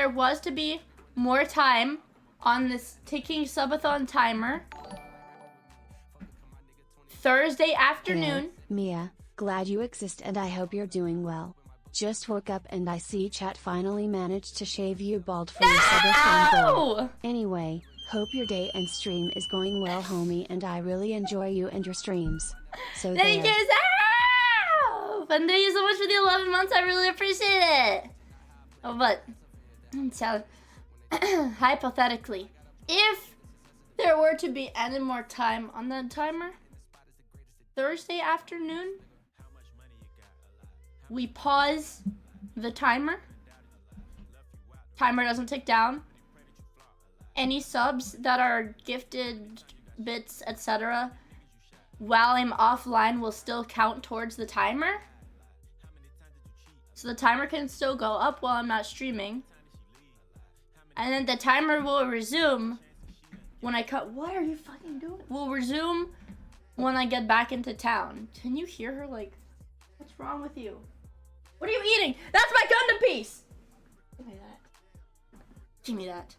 was to be more time on this ticking subathon timer, Thursday afternoon. Miia, glad you exist and I hope you're doing well. Just woke up and I see chat finally managed to shave you bald for your subathon goal. Anyway, hope your day and stream is going well, homie, and I really enjoy you and your streams. So thank you, Zara! Fun, thank you so much for the 11 months. I really appreciate it. Oh, but so hypothetically, if there were to be any more time on that timer, Thursday afternoon, we pause the timer. Timer doesn't tick down. Any subs that are gifted bits, etc., while I'm offline will still count towards the timer. So the timer can still go up while I'm not streaming. And then the timer will resume when I cut. What are you fucking doing? Will resume when I get back into town. Can you hear her? Like, what's wrong with you? What are you eating? That's my Gundam piece! Give me that. Give me that.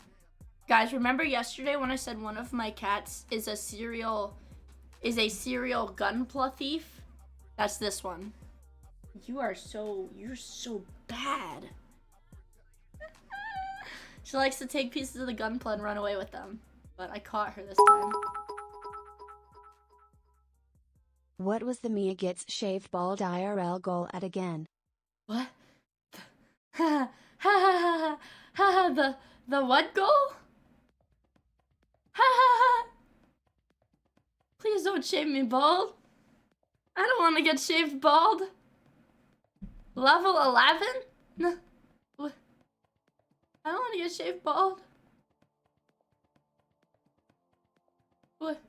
Guys, remember yesterday when I said one of my cats is a serial gunpla thief? That's this one. You're so bad. She likes to take pieces of the gunpla and run away with them. But I caught her this time. What was the Mia gets shaved bald IRL goal at again? What? Ha ha ha ha. The what goal? Ha ha ha. Please don't shave me bald. I don't want to get shaved bald. Level 11? No. What? I don't want to get shaved bald. What?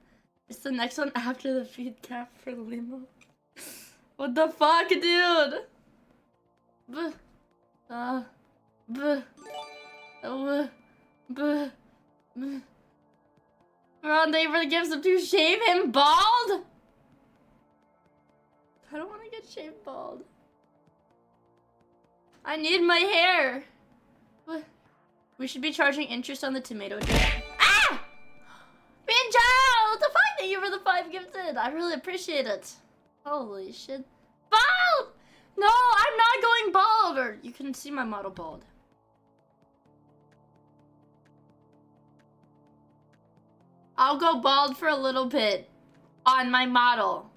It's the next one after the feed cap for limo. What the fuck, dude? Buh. Buh. Buh. Buh. Ron, they really gives him to shave him bald? I don't want to get shaved bald. I need my hair. What? We should be charging interest on the tomato jar. Ah! Binjo! What the fuck? Thank you for the 5 gifted. I really appreciate it. Holy shit. Bald! No, I'm not going bald. Or you can see my model bald. I'll go bald for a little bit on my model.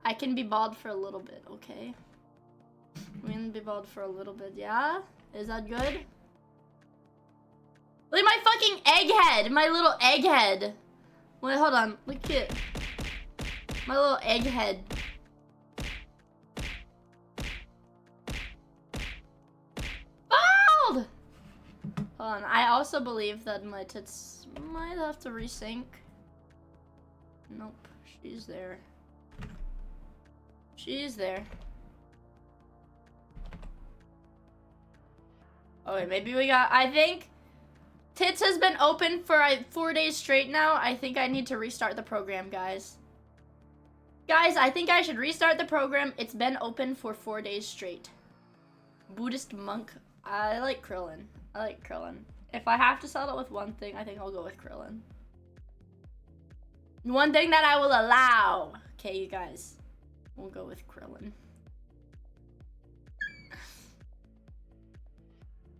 I can be bald for a little bit, okay? We can be bald for a little bit, yeah? Is that good? Look at my fucking egghead! My little egghead! Wait, hold on. Look at my little egghead. Bald! Hold on. I also believe that my tits might have to resync. Nope. She's there. She's there. Okay, maybe we got... I think tits has been open for 4 days straight now. I think I need to restart the program, guys. Guys, I think I should restart the program. It's been open for 4 days straight. Buddhist monk. I like Krillin. I like Krillin. If I have to settle with one thing, I think I'll go with Krillin. One thing that I will allow. Okay, you guys. We'll go with Krillin.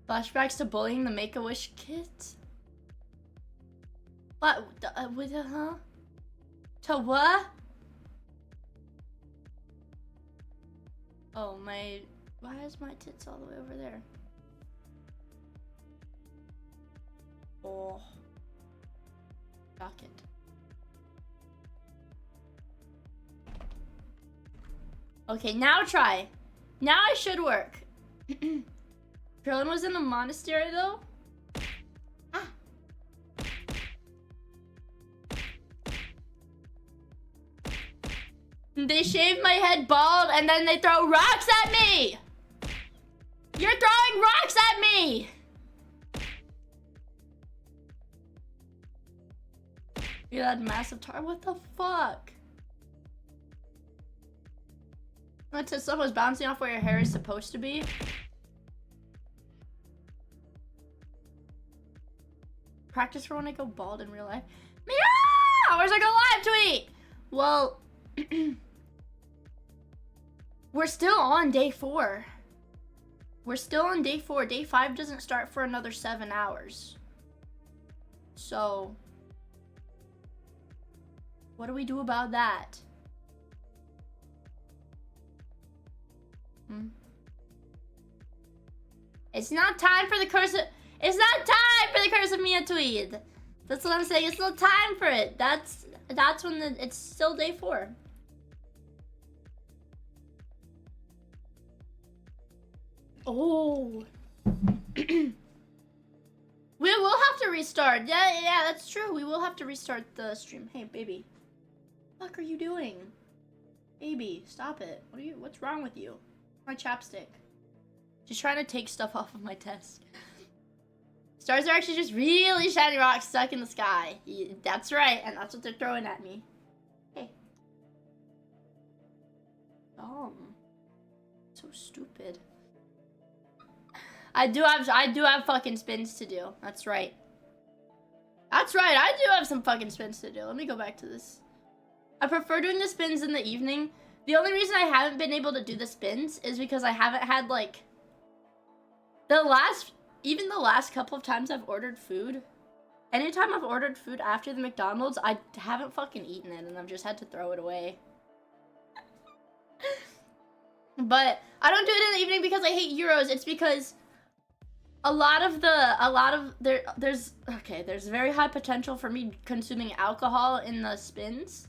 Flashbacks to bullying the Make-A-Wish kids? What? Huh? To what? Oh, my... Why is my tits all the way over there? Oh. Dock it. Okay, now try. Now I should work. Krillin was in a monastery though? Ah. They shaved my head bald and then they throw rocks at me! You're throwing rocks at me! You had massive tar. What the fuck? That stuff was bouncing off where your hair is supposed to be. Practice for when I go bald in real life. Meow! Where's I go live tweet? Well, we're still on day 4. We're still on day 4. Day 5 doesn't start for another 7 hours. So, what do we do about that? It's not time for the curse of... It's not time for the curse of Miia tweet. That's what I'm saying. It's not time for it. That's when it's still day 4. Oh. We will have to restart. Yeah, that's true. We will have to restart the stream. Hey, baby. What the fuck are you doing? Baby, stop it. What's wrong with you? My chapstick. Just trying to take stuff off of my desk. Stars are actually just really shiny rocks stuck in the sky. That's right, and that's what they're throwing at me. Hey. So stupid. I do have fucking spins to do. That's right. That's right, I do have some fucking spins to do. Let me go back to this. I prefer doing the spins in the evening. The only reason I haven't been able to do the spins is because I haven't had, like, even the last couple of times I've ordered food, anytime I've ordered food after the McDonald's, I haven't fucking eaten it and I've just had to throw it away. But I don't do it in the evening because I hate gyros. It's because there's very high potential for me consuming alcohol in the spins.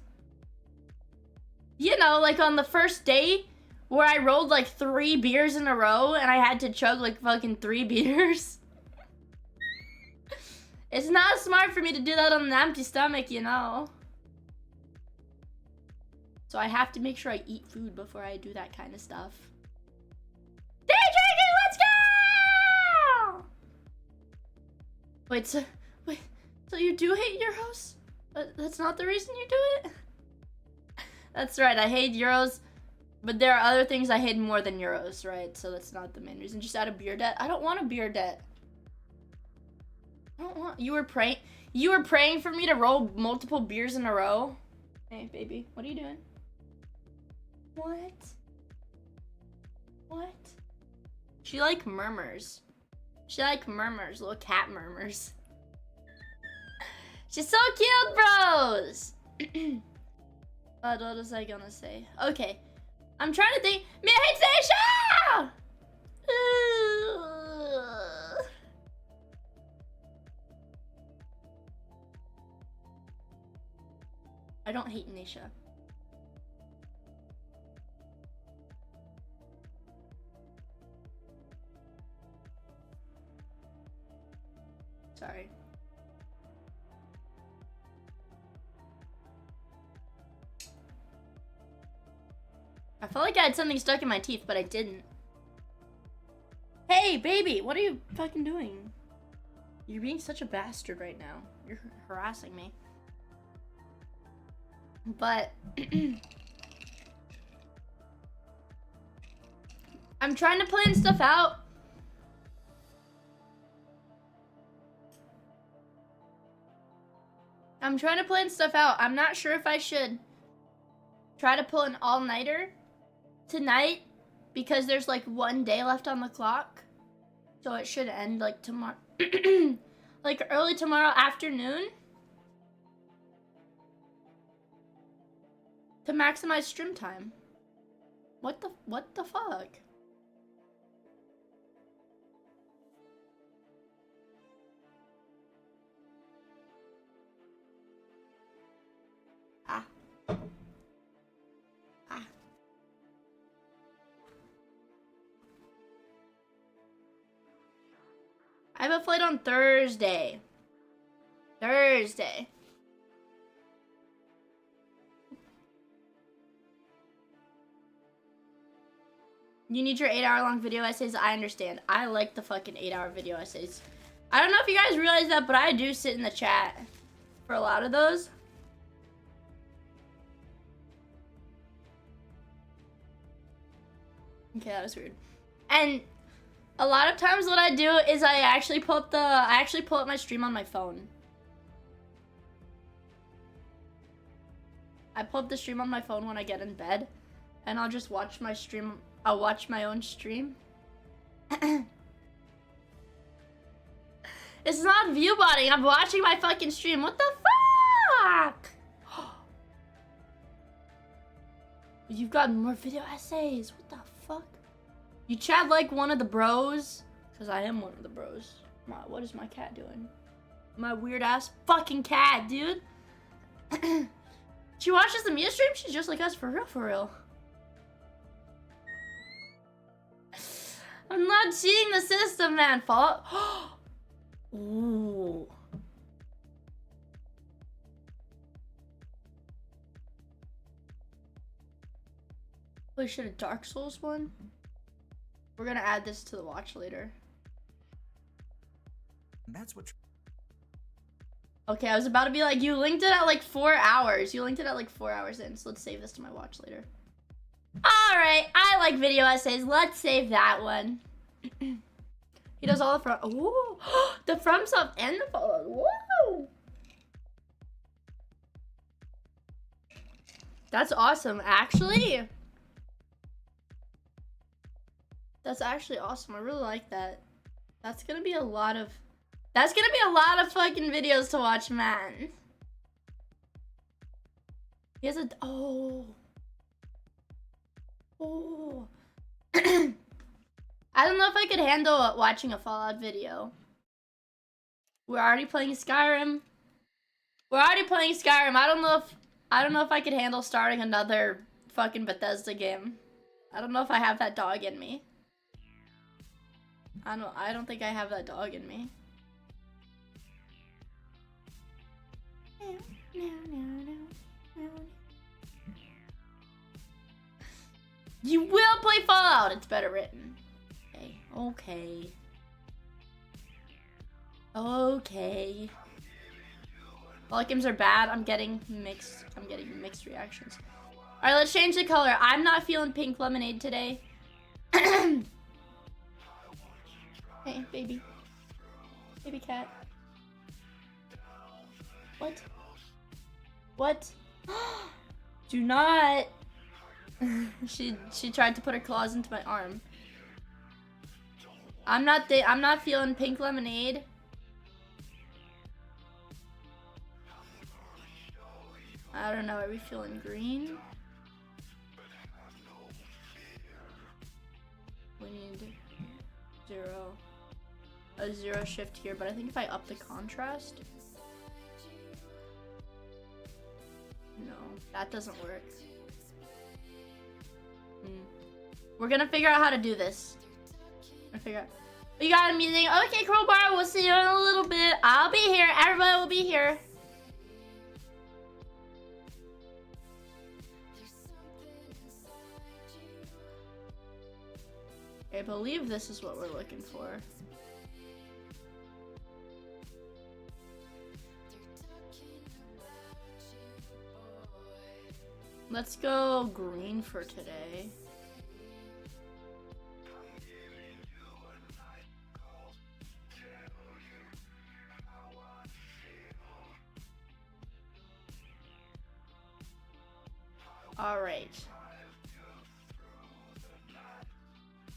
You know, like on the first day where I rolled like 3 beers in a row and I had to chug like fucking 3 beers. It's not smart for me to do that on an empty stomach, you know. So I have to make sure I eat food before I do that kind of stuff. Day drinking, let's go! Wait, so you do hate Euros? That's not the reason you do it? That's right, I hate Euros, but there are other things I hate more than Euros, right? So that's not the main reason. Just out of beer debt? I don't want a beer debt. I don't want... You were praying for me to roll multiple beers in a row? Hey, baby, what are you doing? What? What? She like murmurs. She like murmurs, little cat murmurs. She's so cute, bros! What was I gonna say? Okay. I'm trying to think. Miia hates Asia! I don't hate Nisha. Sorry. I felt like I had something stuck in my teeth, but I didn't. Hey, baby, what are you fucking doing? You're being such a bastard right now. You're harassing me. But I'm trying to plan stuff out. I'm not sure if I should try to pull an all-nighter tonight because there's like 1 day left on the clock. So it should end like tomorrow, like early tomorrow afternoon, to maximize stream time. What the fuck? I have a flight on Thursday. You need your 8-hour-long video essays. I understand. I like the fucking 8-hour video essays. I don't know if you guys realize that, but I do sit in the chat for a lot of those. Okay, that was weird. And a lot of times what I do is I actually pull up my stream on my phone. I pull up the stream on my phone when I get in bed, and I'll just watch my stream. I'll watch my own stream. It's not view botting. I'm watching my fucking stream. What the fuck? You've got more video essays. What the fuck? You chat like one of the bros? Because I am one of the bros. What is my cat doing? My weird ass fucking cat, dude. She watches the Miia stream? She's just like us, for real, for real. I'm not cheating the system, man. Fall. Ooh. Holy shit, a Dark Souls one? We're gonna add this to the watch later. That's what. Okay, I was about to be like, you linked it at like 4 hours. You linked it at like 4 hours in, so let's save this to my watch later. Alright, I like video essays. Let's save that one. He does all the from. Ooh, the from stuff and the follow. Whoa! That's awesome, actually. That's actually awesome. I really like that. That's gonna be a lot of. That's gonna be a lot of fucking videos to watch, man. He has a. Oh. Oh. I don't know if I could handle watching a Fallout video. We're already playing Skyrim. I don't know if I could handle starting another fucking Bethesda game. I don't know if I have that dog in me. I don't think I have that dog in me. You will play Fallout. It's better written. Okay. Okay. Fallout games are bad. I'm getting mixed reactions. All right, let's change the color. I'm not feeling pink lemonade today. Hey, baby. Baby cat. What? What? Do not. She tried to put her claws into my arm. I'm not feeling pink lemonade. I don't know, are we feeling green? We need a zero shift here, but I think if I up the contrast. No, that doesn't work. We're gonna figure out how to do this. We got a meeting. Okay, Crowbar, we'll see you in a little bit. I'll be here. Everybody will be here. I believe this is what we're looking for. Let's go green for today.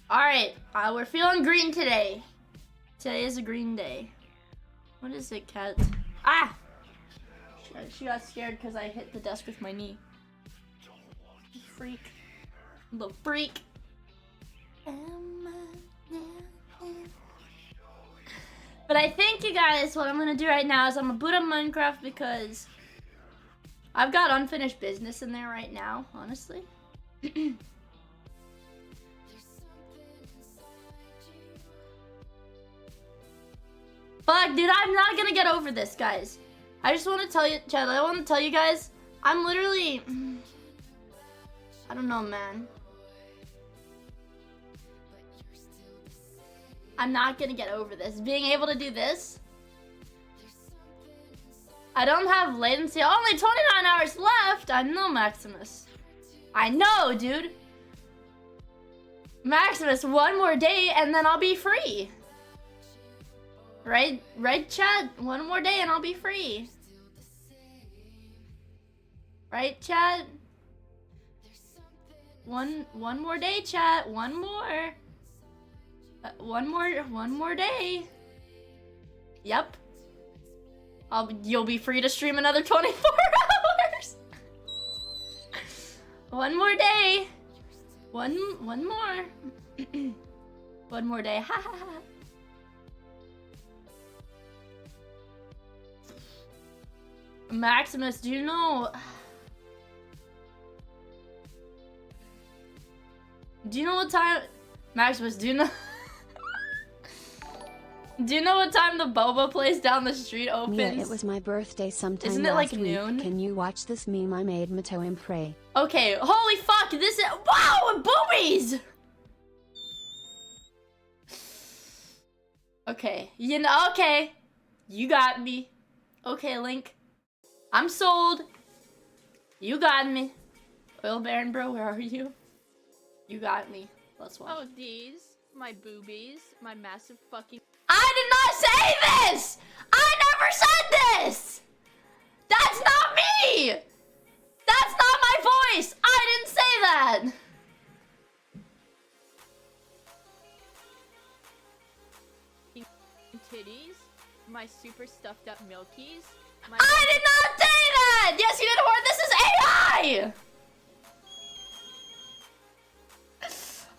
Alright, we're feeling green today. Today is a green day. What is it, cat? Ah! She got scared because I hit the desk with my knee. Freak. Little freak. But I think, you guys, what I'm gonna do right now is I'm gonna boot up Minecraft because I've got unfinished business in there right now, honestly. Fuck, dude, I'm not gonna get over this, guys. I just want to tell you, Chad, I want to tell you guys, I'm literally, I don't know, man. I'm not gonna get over this. Being able to do this. I don't have latency. Only 29 hours left. I know, Maximus. I know, dude. Maximus, one more day and then I'll be free. Right, chat? One more day and I'll be free. Right, chat? One more day, chat. One more. One more day. Yep. You'll be free to stream another 24 hours. One more day. One more. One more day. Ha ha ha. Maximus, do you know? Do you know what time? Maximus, do you know? Do you know what time the boba place down the street opens? Yeah, it was my birthday sometime Isn't it last like week. noon? Can you watch this meme I made Mato and pray? Okay, holy fuck, this is- Wow, boobies! Okay, you know, okay. You got me. Okay, Link. I'm sold. You got me. Oil Baron, bro, where are you? You got me. Let's watch. Oh, these. My boobies. My massive fucking... I did not say this! I never said this! That's not me! That's not my voice! I didn't say that! Titties. My super stuffed up milkies. My I did not say that! Yes, you did, Horde. This is AI!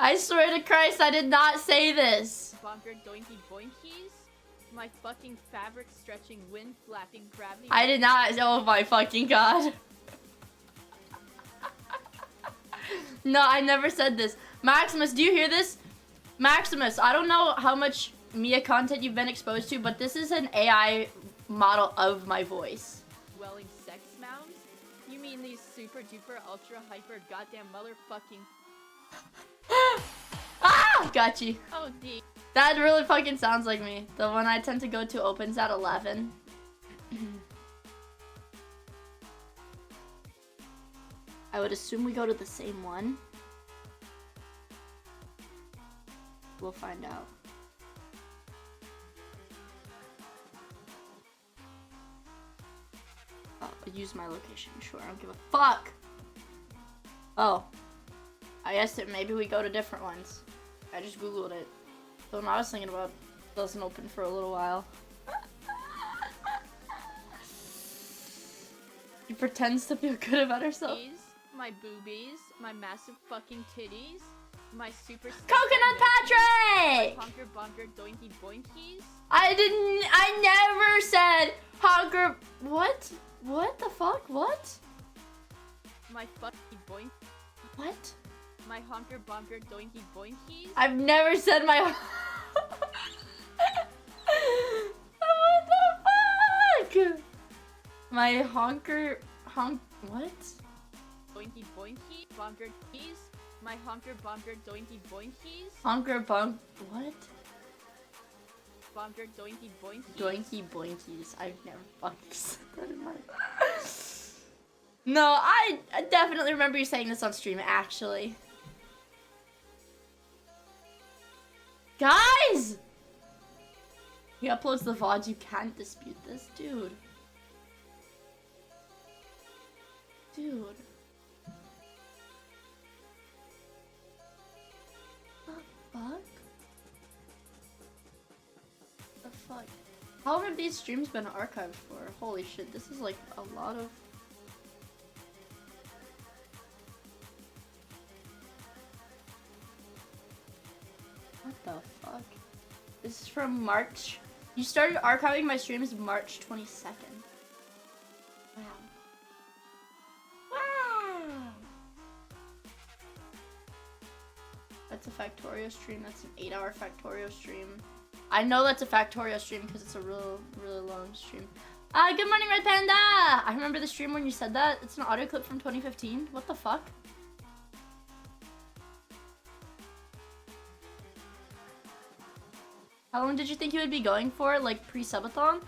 I swear to Christ, I did not say this. bonker doinky boinkies. My fucking fabric stretching wind flapping gravity. I did not. Oh my fucking god. No, I never said this. Maximus, do you hear this? Maximus, I don't know how much Mia content you've been exposed to, but this is an AI model of my voice. Welling sex mounds? You mean these super duper ultra hyper goddamn motherfucking... Ah! Got you. Oh, D. That really fucking sounds like me. The one I tend to go to opens at 11. I would assume we go to the same one. We'll find out. Oh, I'll use my location. Sure, I don't give a fuck. Oh. I guess that maybe we go to different ones. I just googled it. The one I was thinking about doesn't open for a little while. He pretends to feel good about herself. My boobies, my massive fucking titties, my super... Coconut Patrick! Honker bonker doinky boinkies. I never said honker... What? What the fuck? What? My fucking boink... What? My honker bonker doinky boinkies. I've never said my... What the fuck? My honker... What? Boinky boinky, bonker keys. My honker bonker doinky boinkies. Honker bonk... What? Bonker doinky boinkies. Doinky boinkies. I've never fucking said that in my... No, I definitely remember you saying this on stream, actually. Guys! He uploads the VODs, you can't dispute this, dude. Dude. The fuck? The fuck? How long have these streams been archived for? Holy shit, this is like a lot of... What the fuck? This is from March. You started archiving my streams March 22nd. Wow. Wow! That's a Factorio stream. That's an 8-hour Factorio stream. I know that's a Factorio stream because it's a really long stream. Good morning, Red Panda! I remember the stream when you said that. It's an audio clip from 2015. What the fuck? How long did you think you would be going for, like, pre-subathon?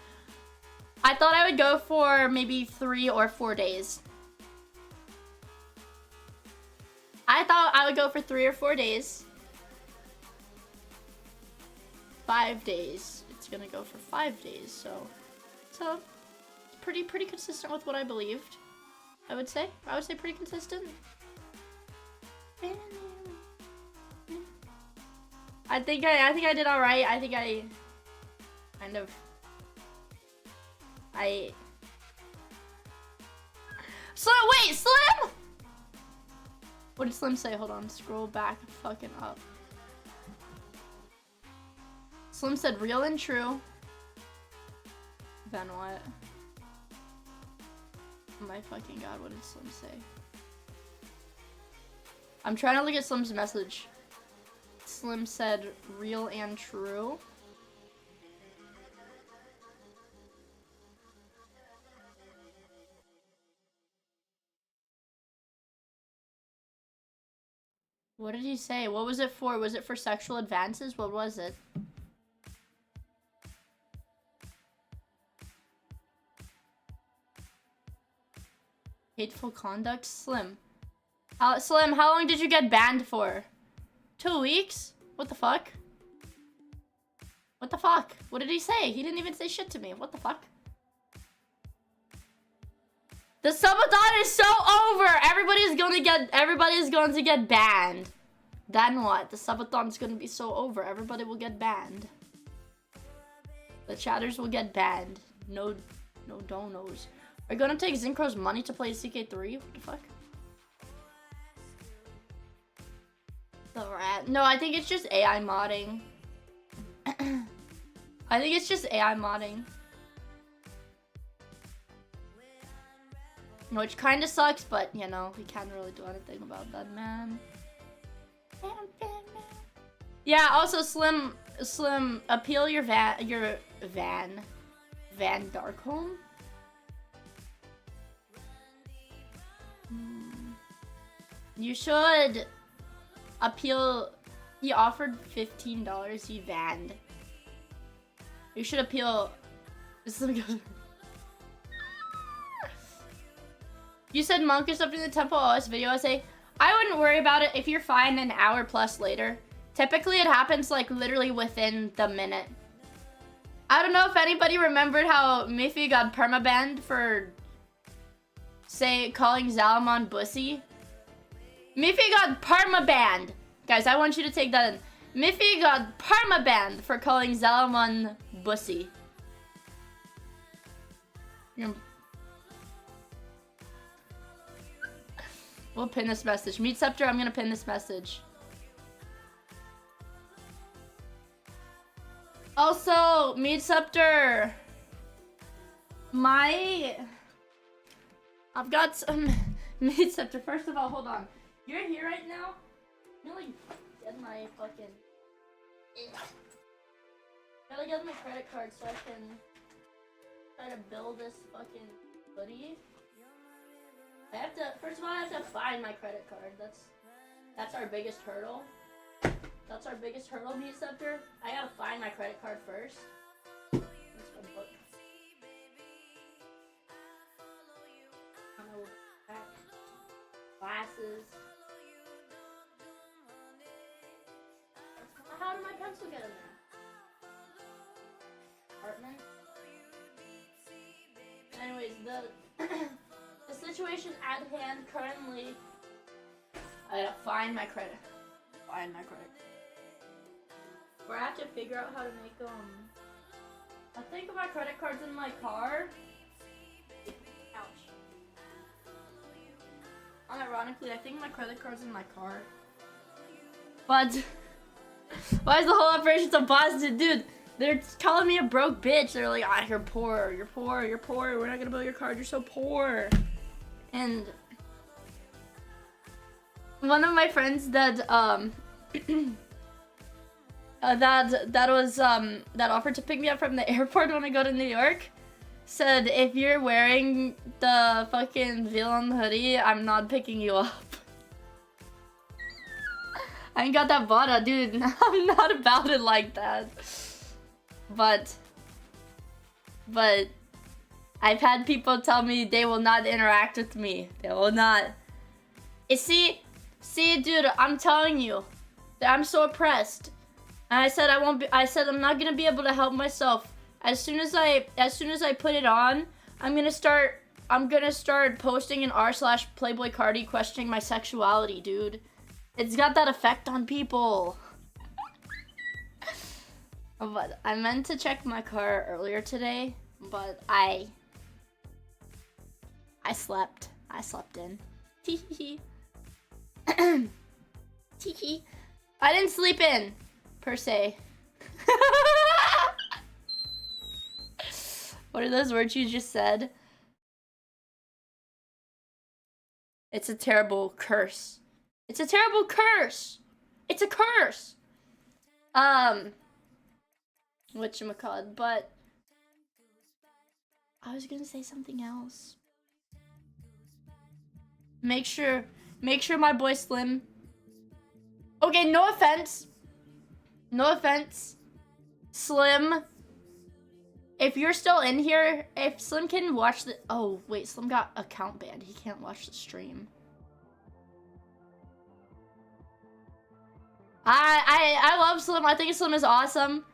I thought I would go for maybe 3 or 4 days. I thought I would go for 3 or 4 days. 5 days. It's gonna go for 5 days, so it's pretty consistent with what I believed. I would say pretty consistent. I think I did all right. I think I kind of Slim, wait, Slim! What did Slim say? Hold on, scroll back fucking up. Slim said real and true. Then what? Oh my fucking god, what did Slim say? I'm trying to look at Slim's message. Slim said real and true. What did he say? What was it for? Was it for sexual advances? What was it? Hateful conduct? Slim. Slim, how long did you get banned for? 2 weeks? What the fuck? What the fuck? What did he say? He didn't even say shit to me. What the fuck? The subathon is so over! Everybody's going to get banned. Then what? The subathon's gonna be so over. Everybody will get banned. The chatters will get banned. No donos. Are you gonna take Zincro's money to play CK3? What the fuck? The rat. No, I think it's just AI modding. I think it's just AI modding. Which kinda sucks, but you know, we can't really do anything about that, man. Yeah, also Slim, appeal your Van Darkholm? You should appeal. He offered $15, he vanned. You should appeal. You said Monk is up in the Temple OS video essay. I wouldn't worry about it if you're fine an hour plus later. Typically it happens like literally within the minute. I don't know if anybody remembered how Miffy got permabanned for calling Zalamon Bussy. Miffy got permabanned. Guys, I want you to take that in. Miffy got permabanned for calling Zalamon Bussy. We'll pin this message. Meat Scepter, I'm gonna pin this message. Also, Meat Scepter. I've got some Meat Scepter. First of all, hold on. You're here right now? I'm gonna get my fucking... Gotta get my credit card so I can try to build this fucking hoodie. First of all, I have to find my credit card. That's our biggest hurdle. That's our biggest hurdle, Meat Scepter. I gotta find my credit card first. Glasses. How did my pencil get in there? Apartment. Anyways, the situation at hand currently, I gotta find my credit. Or I have to figure out how to make I think my credit card's in my car. Ouch. Unironically, I think my credit card's in my car. But why is the whole operation so positive, dude? They're calling me a broke bitch. They're like, you're poor, you're poor, you're poor. We're not gonna build your card. You're so poor. And one of my friends that that offered to pick me up from the airport when I go to New York said, if you're wearing the fucking villain hoodie, I'm not picking you up. I ain't got that Vada, dude. I'm not about it like that. But I've had people tell me they will not interact with me. They will not. See, dude, I'm telling you that I'm so oppressed. And I said I'm not gonna be able to help myself. As soon as I put it on, I'm gonna start posting in r/Playboy Cardi questioning my sexuality, dude. It's got that effect on people. But I meant to check my car earlier today, but I slept. I slept in. Tee. Tee. I didn't sleep in, per se. What are those words you just said? It's a terrible curse. It's a terrible curse. It's a curse. Whatchamacallit, but I was gonna say something else. Make sure my boy Slim Okay, no offense. No offense. Slim. If you're still in here, if Slim can watch the... Oh, wait, Slim got account banned. He can't watch the stream. I love Slim. I think Slim is awesome.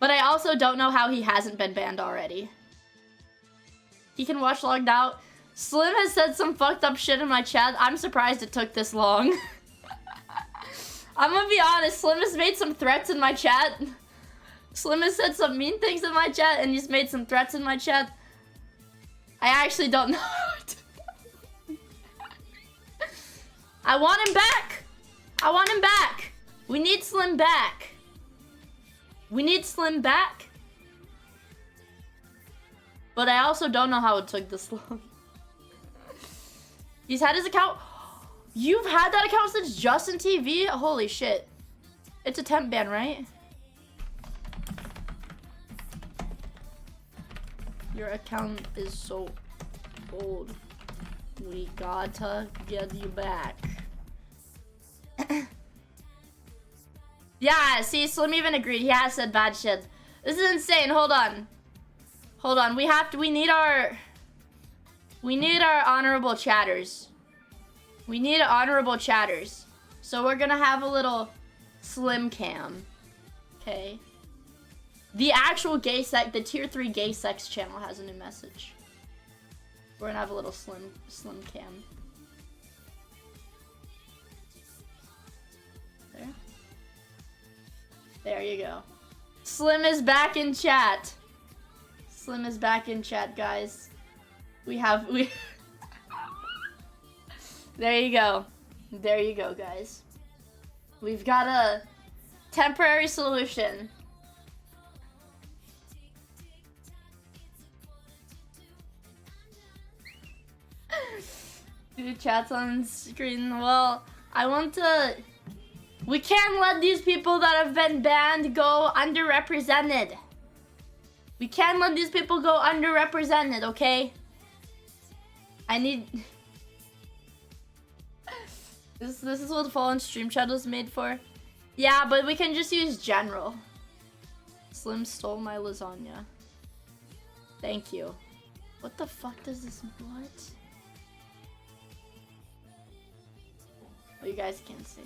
But I also don't know how he hasn't been banned already. He can watch logged out. Slim has said some fucked up shit in my chat. I'm surprised it took this long. I'm gonna be honest. Slim has made some threats in my chat. Slim has said some mean things in my chat, and he's made some threats in my chat. I actually don't know. I want him back. I want him back. We need Slim back. We need Slim back. But I also don't know how it took this long. He's had his account. You've had that account since Justin TV? Holy shit. It's a temp ban, right? Your account is so old. We gotta get you back. Yeah, see, Slim even agreed. He has said bad shit. This is insane. Hold on. Hold on. We need our honorable chatters. We need honorable chatters. So we're gonna have a little Slim cam. Okay. The actual gay sex, the tier 3 gay sex channel has a new message. We're gonna have a little Slim cam. There. There you go. Slim is back in chat. Slim is back in chat, guys. We There you go. There you go, guys. We've got a temporary solution. Dude, chat's on screen. Well, I want to... We can't let these people that have been banned go underrepresented. We can't let these people go underrepresented, okay? I need... This is what the Fallen Stream Chat was made for. Yeah, but we can just use general. Slim stole my lasagna. Thank you. What the fuck does this mean? What? Oh, you guys can't see.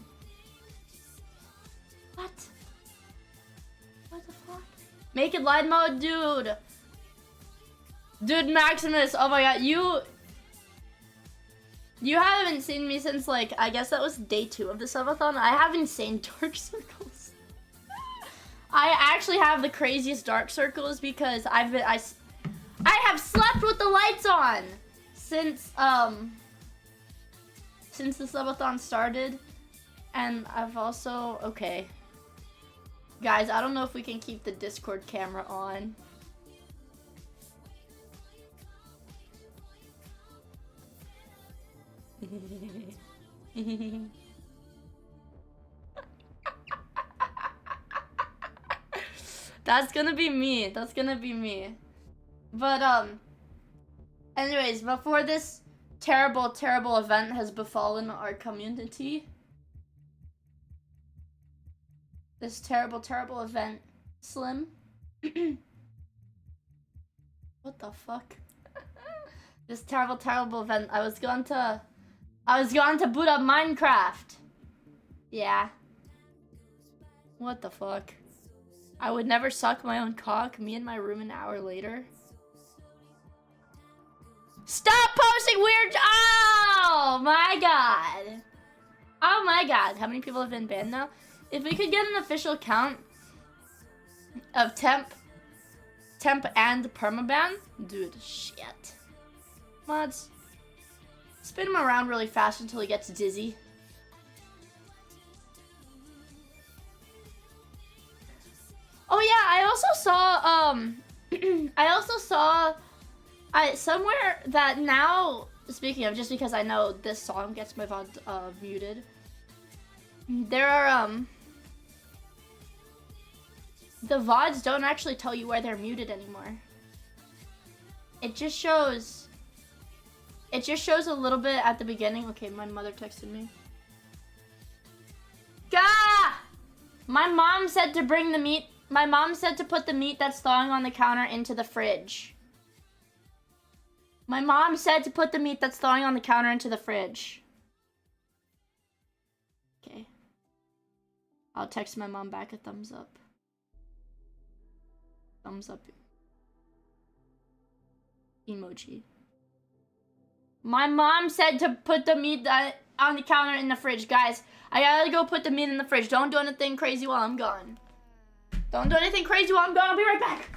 What? What the fuck? Make it light mode, dude. Dude, Maximus. Oh my god, you haven't seen me since, like, I guess that was day 2 of the subathon. I have insane dark circles. I actually have the craziest dark circles because I have slept with the lights on since the subathon started. And I've also, okay. Guys, I don't know if we can keep the Discord camera on. That's gonna be me. That's gonna be me. But, anyways, before this terrible, terrible event has befallen our community, this terrible, terrible event, Slim. What the fuck? This terrible, terrible event. I was going to boot up Minecraft. Yeah. What the fuck? I would never suck my own cock. Me in my room an hour later. Stop posting weird. Oh my god. Oh my god. How many people have been banned now? If we could get an official count of temp and permaban, dude, shit. Mods, spin him around really fast until he gets dizzy. Oh yeah, I also saw somewhere that now, speaking of, just because I know this song gets my VOD muted, there are the VODs don't actually tell you where they're muted anymore. It just shows a little bit at the beginning. Okay, my mother texted me. Guys, My mom said to bring the meat. My mom said to put the meat that's thawing on the counter into the fridge. My mom said to put the meat that's thawing on the counter into the fridge. Okay. I'll text my mom back a thumbs up. Thumbs up. Emoji. My mom said to put the meat on the counter in the fridge. Guys, I gotta go put the meat in the fridge. Don't do anything crazy while I'm gone. Don't do anything crazy while I'm gone. I'll be right back.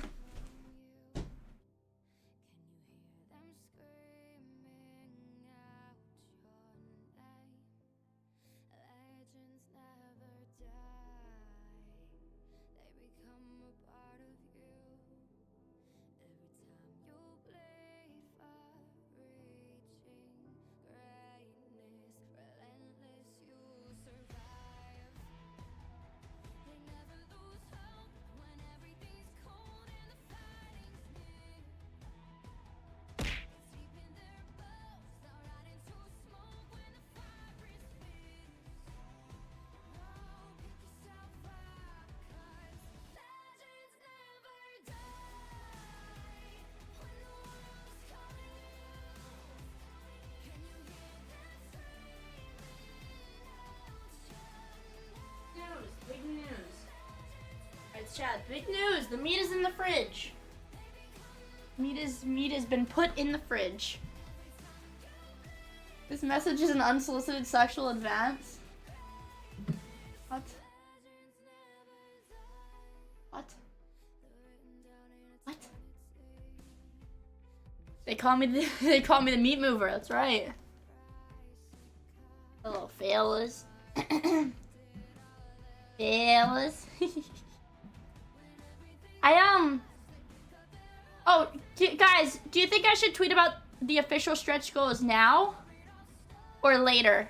Big news. Alright, chat. Big news. The meat is in the fridge. Meat has been put in the fridge. This message is an unsolicited sexual advance. What? What? What? They call me the meat mover. That's right. Hello, fellas. Fellas. Oh, guys, do you think I should tweet about the official stretch goals now or later?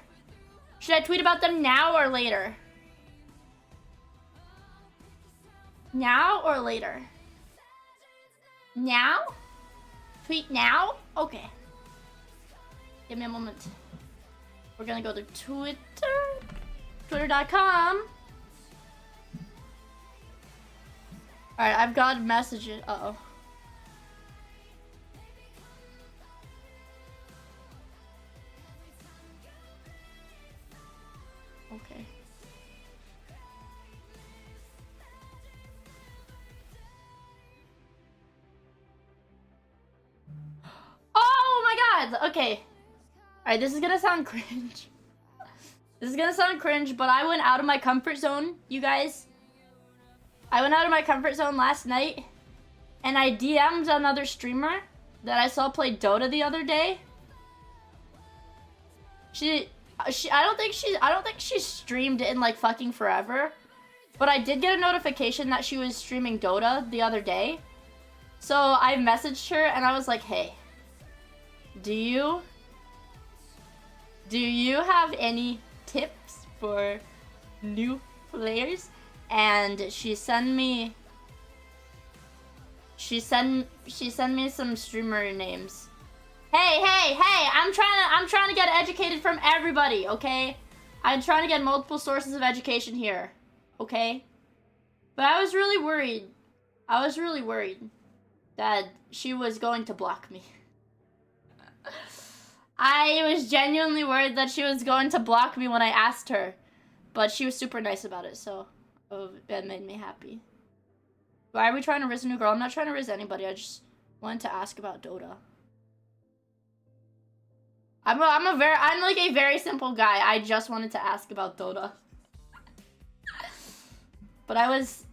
Should I tweet about them now or later? Now or later? Now? Tweet now? Okay. Give me a moment. We're gonna go to Twitter. Twitter.com. Alright, I've got messages. Uh-oh. Okay. Oh my god! Okay. Alright, this is gonna sound cringe. This is gonna sound cringe, but I went out of my comfort zone, you guys. I went out of my comfort zone last night, and I DM'd another streamer that I saw play Dota the other day. I don't think she's streamed in like fucking forever, but I did get a notification that she was streaming Dota the other day. So I messaged her and I was like, hey, do you have any tips for new players? And she sent me some streamer names. Hey, I'm trying to get educated from everybody, okay? I'm trying to get multiple sources of education here, okay? But I was really worried. I was really worried that she was going to block me. I was genuinely worried that she was going to block me when I asked her, but she was super nice about it, so it made me happy. Why are we trying to riz a new girl? I'm not trying to riz anybody. I just wanted to ask about Dota. I'm like a very simple guy. I just wanted to ask about Dota. But I was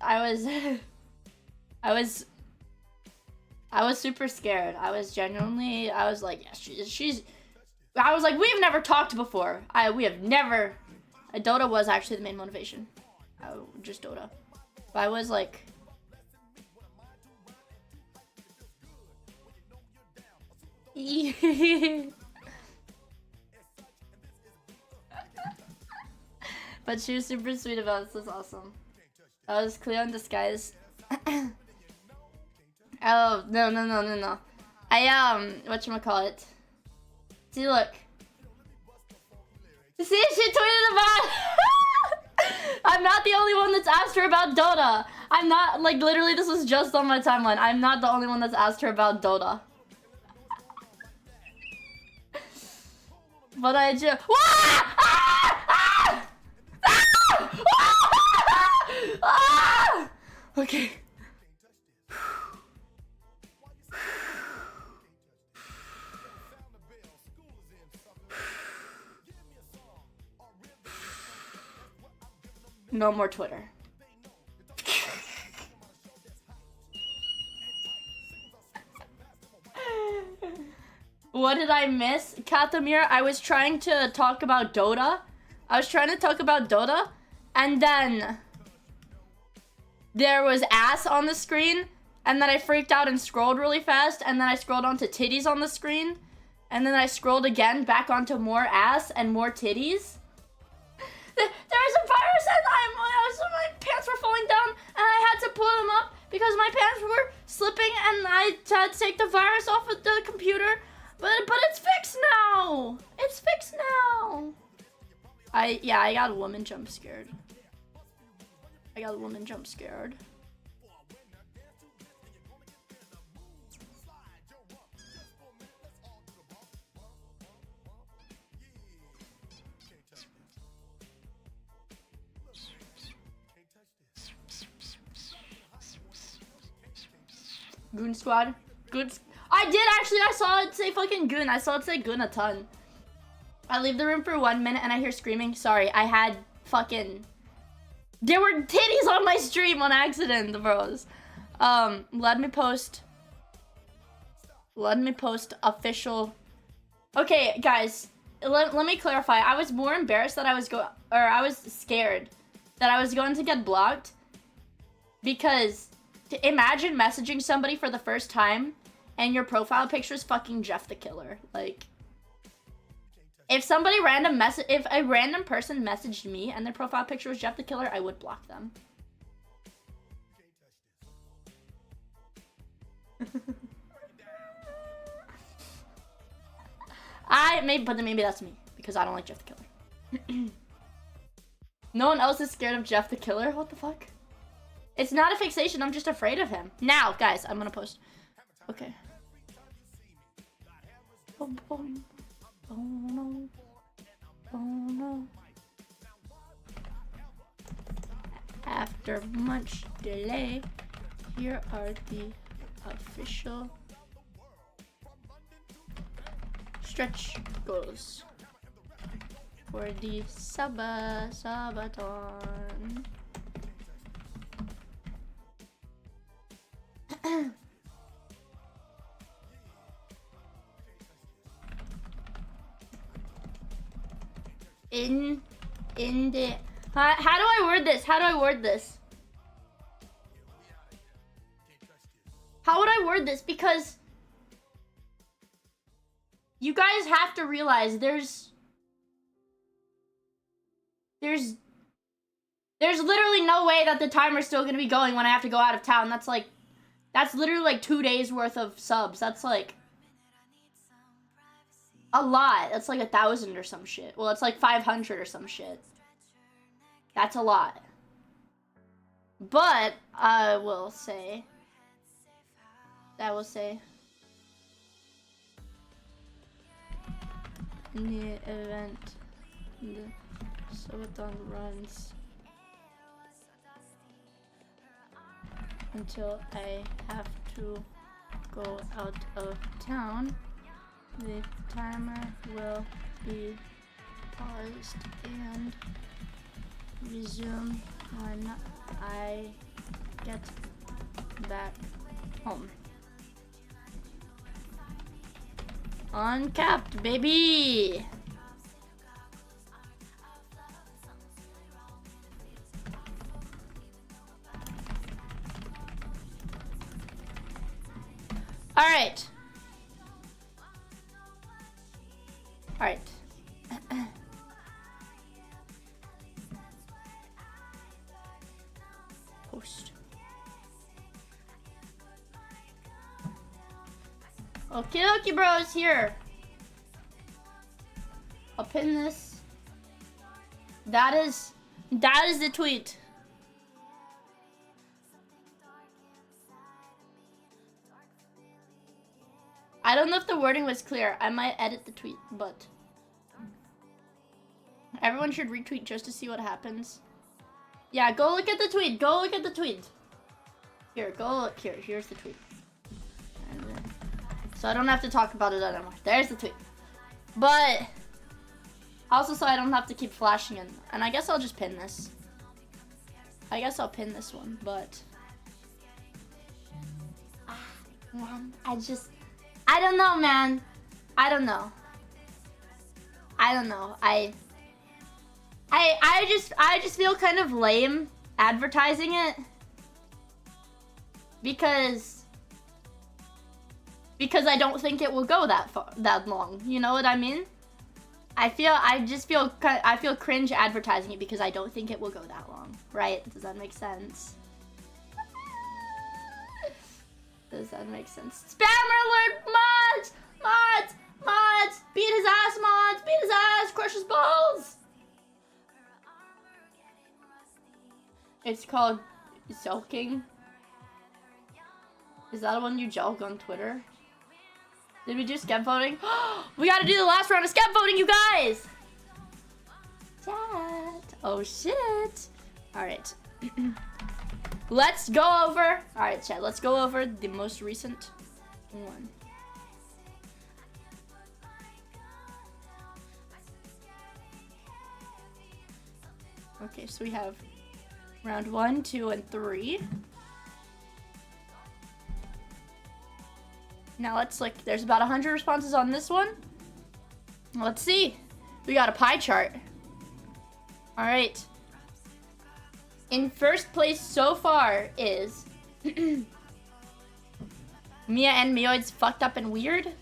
super scared. I was like, yeah, I was like, we've never talked before. We have never. Dota was actually the main motivation. Just Dota. But I was like, but she was super sweet about it. This is awesome. That was Cleo in disguise. Oh, no. Whatchamacallit. See, look. See, she tweeted about I'm not the only one that's asked her about Dota. I'm not, like, literally, this was just on my timeline. I'm not the only one that's asked her about Dota. But I just... Okay. No more Twitter. What did I miss? Katamir, I was trying to talk about Dota. And then there was ass on the screen, and then I freaked out and scrolled really fast, and then I scrolled onto titties on the screen, and then I scrolled again back onto more ass and more titties. There was a virus, and my pants were falling down, and I had to pull them up because my pants were slipping, and I had to take the virus off of the computer. But it's fixed now. It's fixed now. I got a woman jump scared. Goon Squad. I did actually. I saw it say fucking goon. I saw it say goon a ton. I leave the room for 1 minute and I hear screaming. Sorry, I had fucking... There were titties on my stream on accident, bros. Let me post official... Okay, guys. Let me clarify. I was more embarrassed that I was scared that I was going to get blocked. Because imagine messaging somebody for the first time and your profile picture is fucking Jeff the Killer. Like, if a random person messaged me and their profile picture was Jeff the Killer, I would block them. But maybe that's me because I don't like Jeff the Killer. No one else is scared of Jeff the Killer? What the fuck? It's not a fixation, I'm just afraid of him. Now, guys, I'm gonna post. Okay. Boom, boom. Oh no. Oh no. After much delay, here are the official stretch goals for the Subathon. In the how do I word this? How would I word this? Because you guys have to realize there's literally no way that the timer's still gonna be going when I have to go out of town. That's literally like 2 days worth of subs. That's like a lot. That's like 1,000 or some shit. Well, it's like 500 or some shit. That's a lot. But I will say in the event the Subathon runs until I have to go out of town, the timer will be paused and resume when I get back home. Uncapped, baby! Alright. Alright. Post. Okie dokie, bros, here. I'll pin this. That is That is the tweet. I don't know if the wording was clear. I might edit the tweet, but everyone should retweet just to see what happens. Yeah, go look at the tweet. Go look at the tweet. Here, go look. Here, here's the tweet. So I don't have to talk about it anymore. There's the tweet. But also so I don't have to keep flashing it. And I guess I'll just pin this. I guess I'll pin this one, but man, I don't know, man. I don't know. I just feel kind of lame advertising it because I don't think it will go that long. You know what I mean? I feel cringe advertising it because I don't think it will go that long, right? Does that make sense? Does that make sense? Spammer alert! Mods! Mods! Mods! Beat his ass, mods! Beat his ass! Crush his balls! It's called Zelking. Is that one you jog on Twitter? Did we do skep voting? We gotta do the last round of skep voting, you guys! Chat. Oh shit. Alright. Let's go over. Alright, chat. Let's go over the most recent one. Okay, so we have round 1, 2, and 3. Now let's look. There's about 100 responses on this one. Let's see. We got a pie chart. All right. In first place so far is Miia and Mioid's Fucked Up and Weird.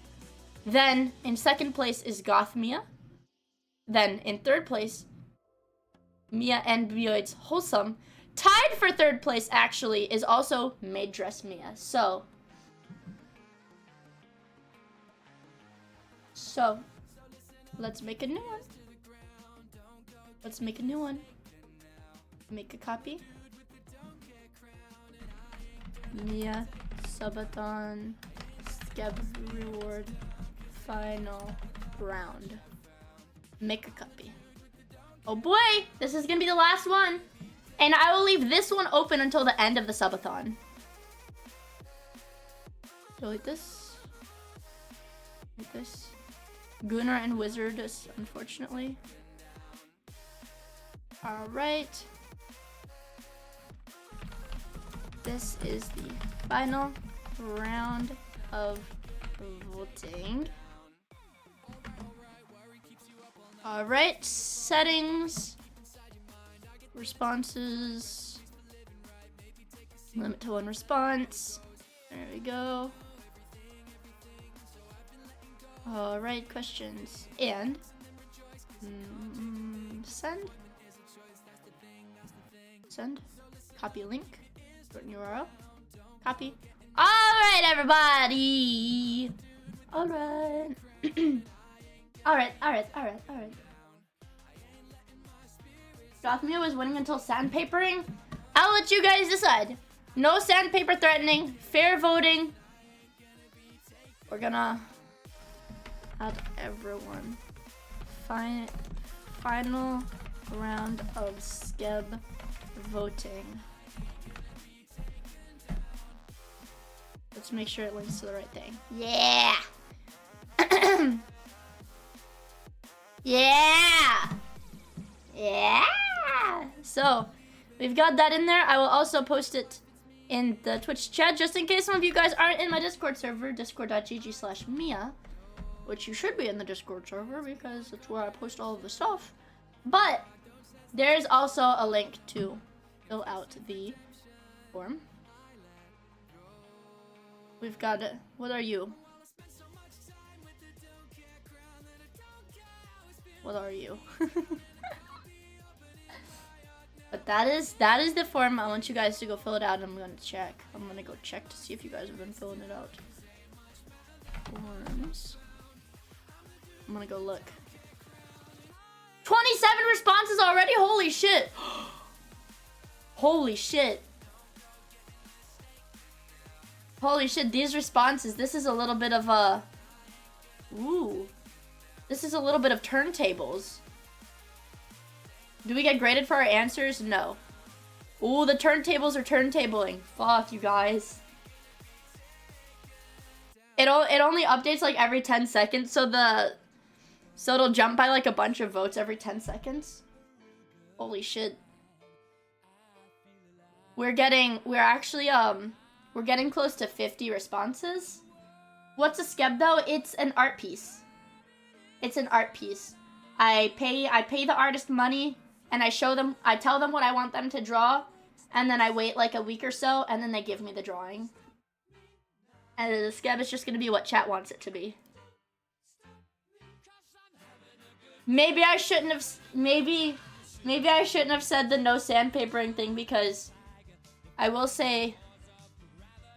Then in second place is Goth Miia. Then in third place, Miia and Mioid's Wholesome. Tied for third place actually is also Maid Dress Miia. So, let's make a new one. Let's make a new one. Make a copy. Miia, Subathon, Skeb Reward, Final Round. Make a copy. Oh boy, this is gonna be the last one. And I will leave this one open until the end of the Subathon. Delete this. Delete this. Gunnar and Wizard, unfortunately. Alright. This is the final round of voting. Alright, settings. Responses. Limit to 1 response. There we go. Alright, questions. And send. Send. Copy link. Shorten URL. Copy. Alright, everybody! Alright. Alright. Goth Miia was winning until sandpapering. I'll let you guys decide. No sandpaper threatening. Fair voting. We're gonna have everyone. Final round of Skeb voting. Let's make sure it links to the right thing. Yeah! Yeah! Yeah! So, we've got that in there. I will also post it in the Twitch chat just in case some of you guys aren't in my Discord server, discord.gg/Miia, which you should be in the Discord server because that's where I post all of the stuff. But there's also a link to fill out the form. We've got it. What are you? What are you? But that is the form. I want you guys to go fill it out. I'm gonna check. I'm gonna go check to see if you guys have been filling it out. Forms. I'm gonna go look. 27 responses already? Holy shit. Holy shit. Holy shit, these responses, this is a little bit of a... Ooh. This is a little bit of turntables. Do we get graded for our answers? No. Ooh, the turntables are turntabling. Fuck, you guys. It only updates like every 10 seconds, so it'll jump by like a bunch of votes every 10 seconds. Holy shit. We're getting close to 50 responses. What's a skeb though? It's an art piece. It's an art piece. I pay the artist money and I tell them what I want them to draw, and then I wait like a week or so and then they give me the drawing. And the skeb is just gonna be what chat wants it to be. Maybe I shouldn't have said the no sandpapering thing, because I will say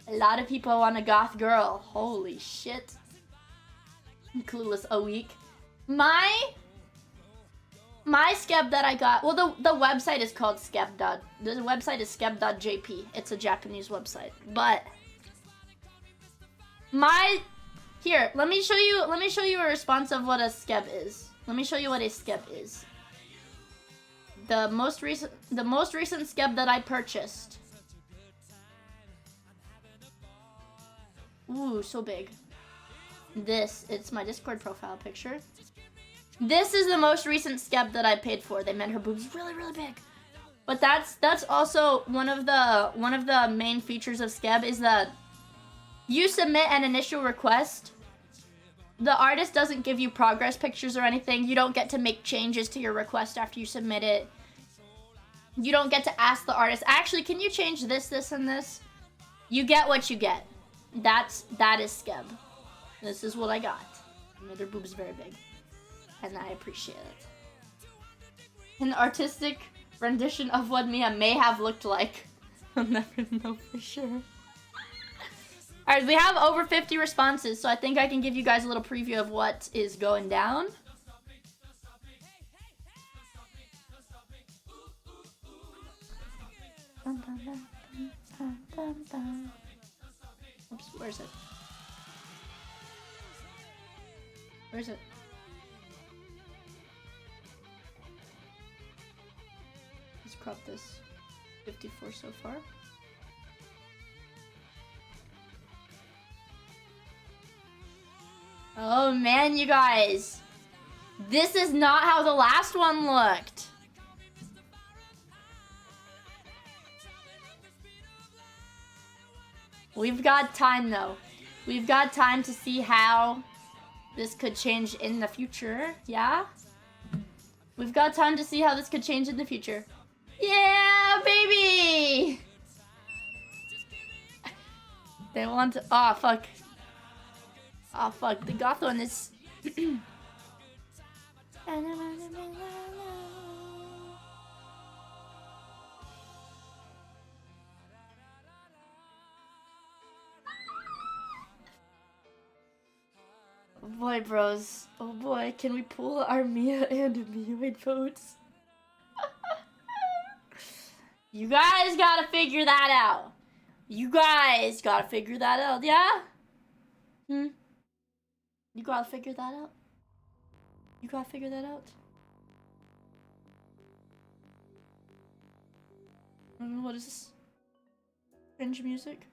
a lot of people want a goth girl. Holy shit. Clueless a week. My skeb that I got, well, the website is called skeb. The website is skeb.jp. It's a Japanese website. But here, let me show you a response of what a skeb is. Let me show you what a skeb is. The most recent skeb that I purchased. Ooh, so big. It's my Discord profile picture. This is the most recent skeb that I paid for. They made her boobs really, really big. But that's also one of the main features of skeb, is that you submit an initial request. The artist doesn't give you progress pictures or anything. You don't get to make changes to your request after you submit it. You don't get to ask the artist, actually, can you change this, this, and this? You get what you get. That is skeb. This is what I got. Their boobs very big. And I appreciate it. An artistic rendition of what Miia may have looked like. I'll never know for sure. Alright, we have over 50 responses, so I think I can give you guys a little preview of what is going down. Oops, where is it? Where is it? Let's crop this. 54 so far. Oh man, you guys. This is not how the last one looked. We've got time though. We've got time to see how this could change in the future, yeah? We've got time to see how this could change in the future. Yeah, baby! They want to, oh fuck. Oh fuck, the goth one is... Oh boy, bros. Oh boy, can we pull our Miia and Miioid votes? You guys gotta figure that out. You guys gotta figure that out, yeah? You gotta figure that out. You gotta figure that out. What is this? Cringe music?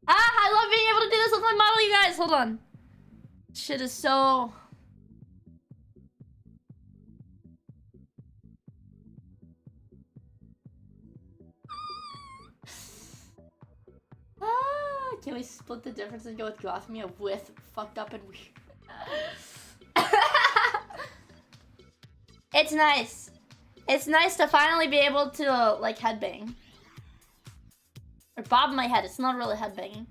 I love being able to do this with my model, you guys. Hold on. Shit is so... Can we split the difference and go with goth Miia with fucked up and weird? It's nice. It's nice to finally be able to, like, headbang. Or bob my head. It's not really headbanging.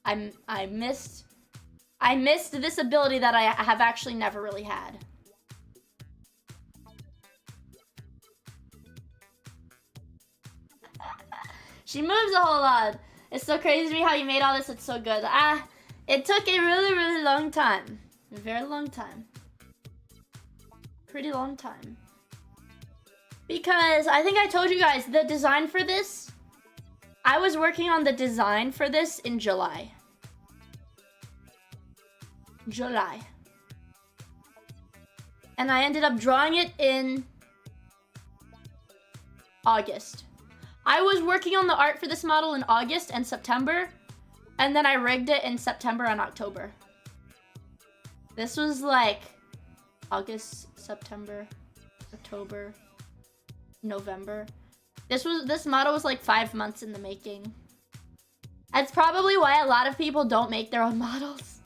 I missed this ability that I have actually never really had. She moves a whole lot. It's so crazy to me how you made all this. It's so good. It took a really, really long time. A very long time. Pretty long time. Because I think I told you guys the design for this. I was working on the design for this in July. And I ended up drawing it in August. I was working on the art for this model in August and September, and then I rigged it in September and October. This was like August, September, October, November. This model was like 5 months in the making. That's probably why a lot of people don't make their own models.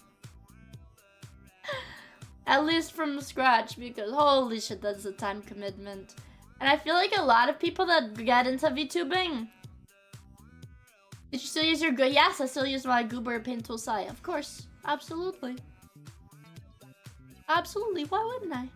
At least from scratch, because holy shit, that's a time commitment. And I feel like a lot of people that get into VTubing. Did you still use your good? Yes, I still use my Goober Paint Tool Sai. Of course. Absolutely. Absolutely. Why wouldn't I?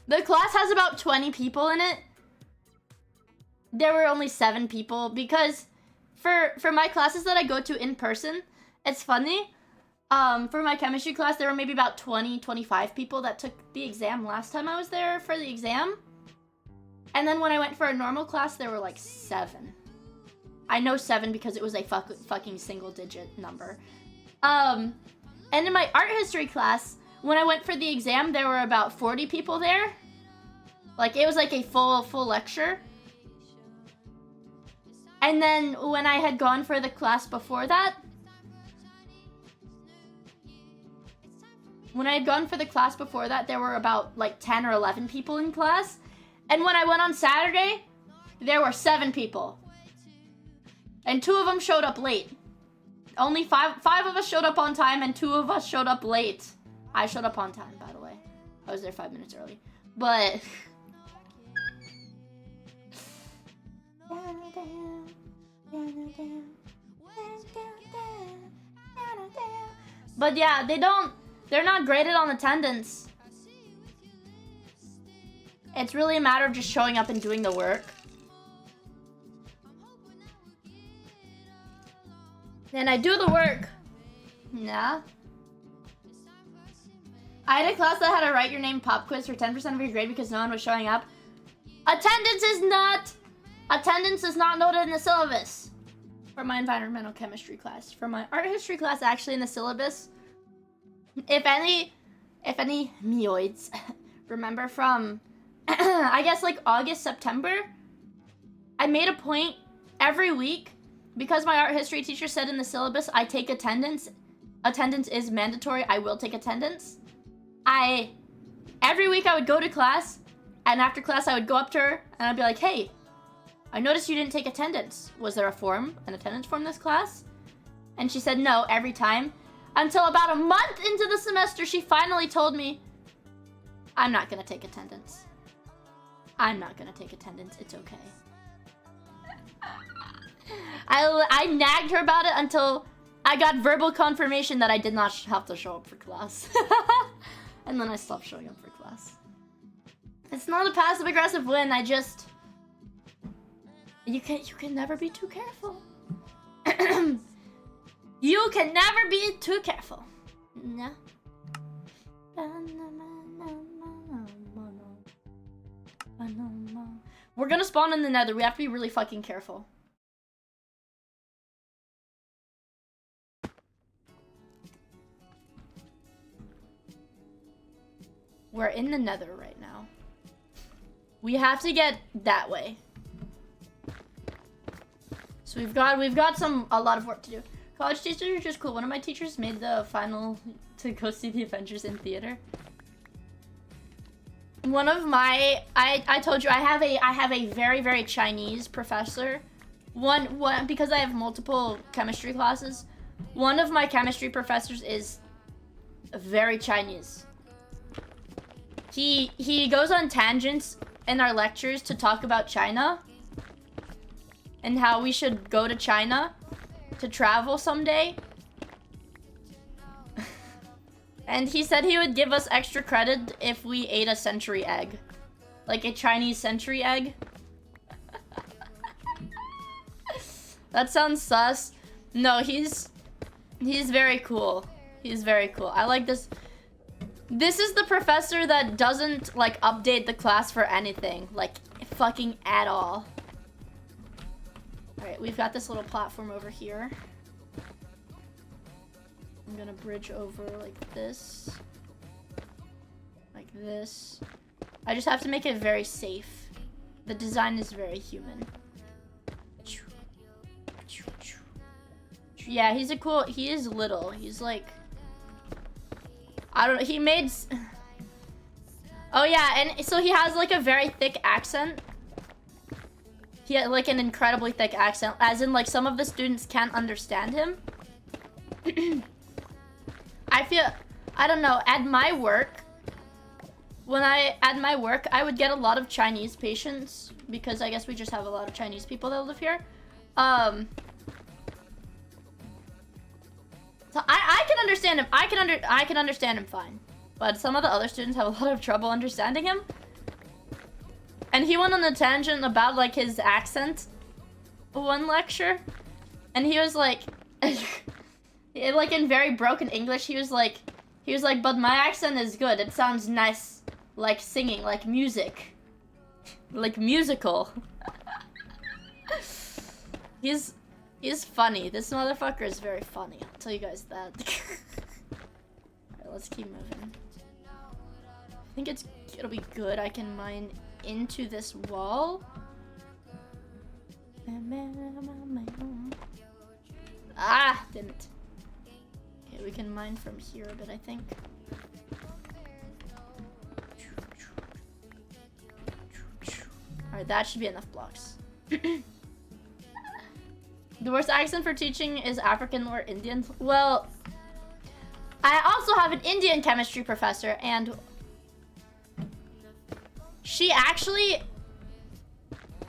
The class has about 20 people in it. There were only 7 people because for my classes that I go to in person, it's funny. For my chemistry class, there were maybe about 20, 25 people that took the exam last time I was there for the exam. And then when I went for a normal class, there were like 7. I know 7 because it was a fucking single digit number. And in my art history class, when I went for the exam, there were about 40 people there. Like, it was like a full lecture. And then when I had gone for the class before that, there were about like 10 or 11 people in class. And when I went on Saturday, there were 7 people. And 2 of them showed up late. Only 5 of us showed up on time and 2 of us showed up late. I showed up on time, by the way. I was there 5 minutes early. But... But yeah, they're not graded on attendance. It's really a matter of just showing up and doing the work. And I do the work. Yeah. I had a class that had a write your name pop quiz for 10% of your grade because no one was showing up. Attendance is not noted in the syllabus. For my environmental chemistry class. For my art history class, actually in the syllabus, if any Mioids remember from, I guess like August, September, I made a point every week, because my art history teacher said in the syllabus, I take attendance. Attendance is mandatory. I will take attendance. Every week I would go to class, and after class I would go up to her, and I'd be like, hey, I noticed you didn't take attendance. Was there an attendance form this class? And she said no every time. Until about a month into the semester, she finally told me, I'm not gonna take attendance. I'm not gonna take attendance, it's okay. I nagged her about it until I got verbal confirmation that I did not have to show up for class. And then I stopped showing up for class. It's not a passive-aggressive win, You can never be too careful. You can never be too careful. No. We're gonna spawn in the nether. We have to be really fucking careful. We're in the nether right now. We have to get that way. So we've got a lot of work to do. College teachers are just cool. One of my teachers made the final to go see the Avengers in theater. One of my I told you I have a very, very Chinese professor. One because I have multiple chemistry classes. One of my chemistry professors is very Chinese. He goes on tangents in our lectures to talk about China and how we should go to China to travel someday. And he said he would give us extra credit if we ate a century egg. Like a Chinese century egg. That sounds sus. No, he's very cool. He's very cool. I like this. This is the professor that doesn't, like, update the class for anything. Like, fucking at all. Alright, we've got this little platform over here. I'm gonna bridge over like this. Like this. I just have to make it very safe. The design is very human. Yeah, he is little. He's like... I don't know, he made... Oh yeah, and so he has like a very thick accent. He had like an incredibly thick accent, as in like some of the students can't understand him. I don't know, at my work, I would get a lot of Chinese patients, because I guess we just have a lot of Chinese people that live here. So I can understand him. I can understand him fine. But some of the other students have a lot of trouble understanding him. And he went on a tangent about like his accent one lecture. And he was like, like in very broken English, he was like, but my accent is good. It sounds nice, like singing, like music, like musical. He's funny. This motherfucker is very funny. I'll tell you guys that. Alright, let's keep moving. I think it'll be good. I can mine into this wall. Ah, didn't. Okay, we can mine from here a bit, I think. Alright, that should be enough blocks. The worst accent for teaching is African or Indian. Well, I also have an Indian chemistry professor, and she actually,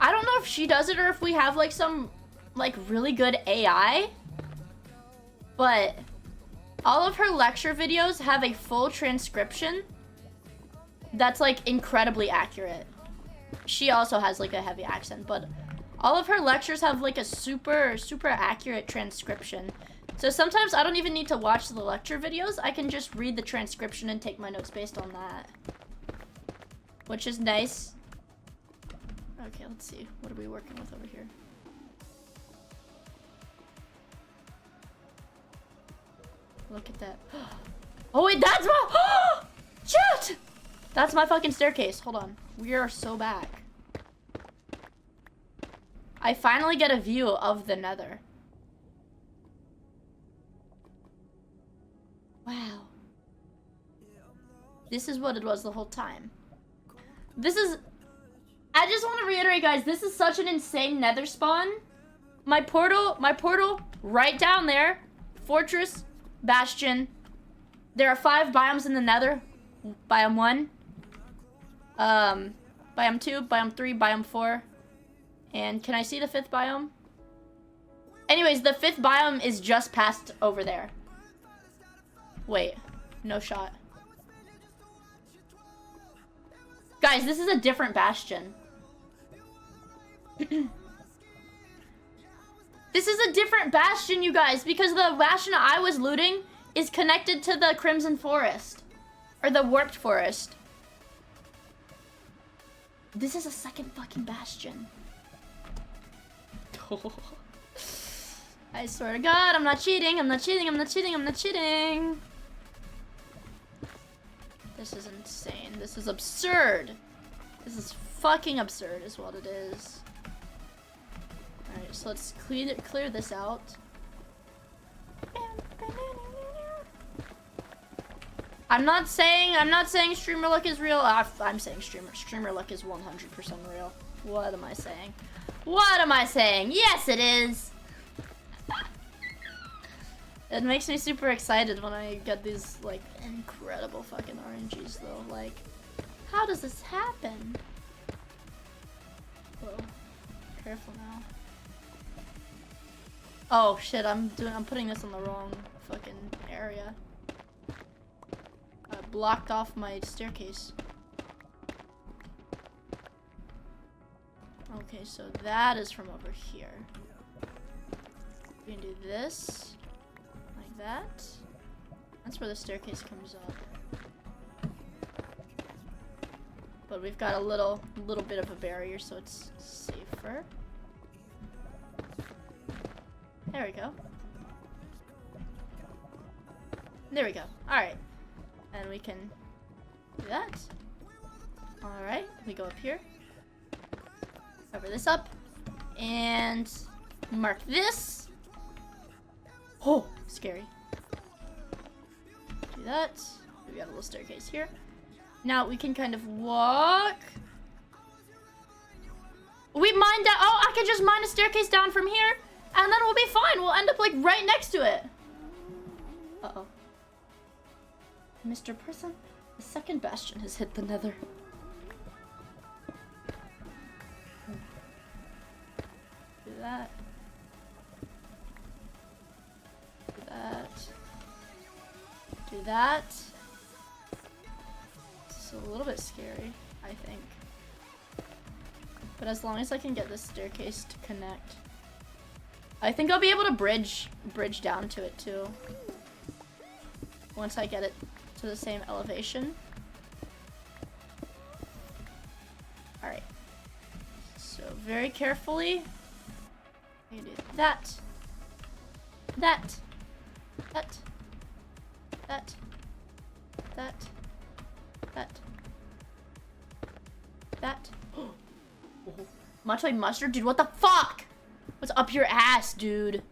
I don't know if she does it or if we have like some like really good AI, but all of her lecture videos have a full transcription that's like incredibly accurate. She also has like a heavy accent, but all of her lectures have like a super accurate transcription. So sometimes I don't even need to watch the lecture videos. I can just read the transcription and take my notes based on that, which is nice. Okay, let's see. What are we working with over here? Look at that. Oh wait, that's my shit! That's my fucking staircase. Hold on. We are so back. I finally get a view of the nether. Wow. This is what it was the whole time. This is... I just want to reiterate, guys, this is such an insane nether spawn. My portal right down there. Fortress, bastion. There are 5 biomes in the nether. Biome 1. Biome 2, biome 3, biome 4. And can I see the 5th biome? Anyways, the 5th biome is just past over there. Wait, no shot. Guys, this is a different bastion. This is a different bastion, you guys, because the bastion I was looting is connected to the Crimson Forest. Or the Warped Forest. This is a second fucking bastion. I swear to God, I'm not cheating, I'm not cheating, I'm not cheating, I'm not cheating. This is insane. This is absurd. This is fucking absurd is what it is. Alright, so let's clear this out. I'm not saying streamer luck is real. I'm saying streamer luck is 100% real. What am I saying? What am I saying? Yes, it is. It makes me super excited when I get these like incredible fucking RNGs though. Like, how does this happen? Whoa, careful now. Oh shit! I'm putting this in the wrong fucking area. I blocked off my staircase. Okay, so that is from over here. We can do this. Like that. That's where the staircase comes up. But we've got a little bit of a barrier, so it's safer. There we go. There we go. Alright. And we can do that. Alright, we go up here. Cover this up. And mark this. Oh, scary. Do that. We got a little staircase here. Now we can kind of walk. We mined that. Oh, I could just mine a staircase down from here. And then we'll be fine. We'll end up like right next to it. Uh-oh. Mr. Person, the second bastion has hit the nether. Do that. Do that. Do that. It's a little bit scary, I think. But as long as I can get this staircase to connect, I think I'll be able to bridge down to it too. Once I get it to the same elevation. Alright. So very carefully. I can do that. That. That. That. That. That. That. Much like mustard? Dude, what the fuck? What's up your ass, dude?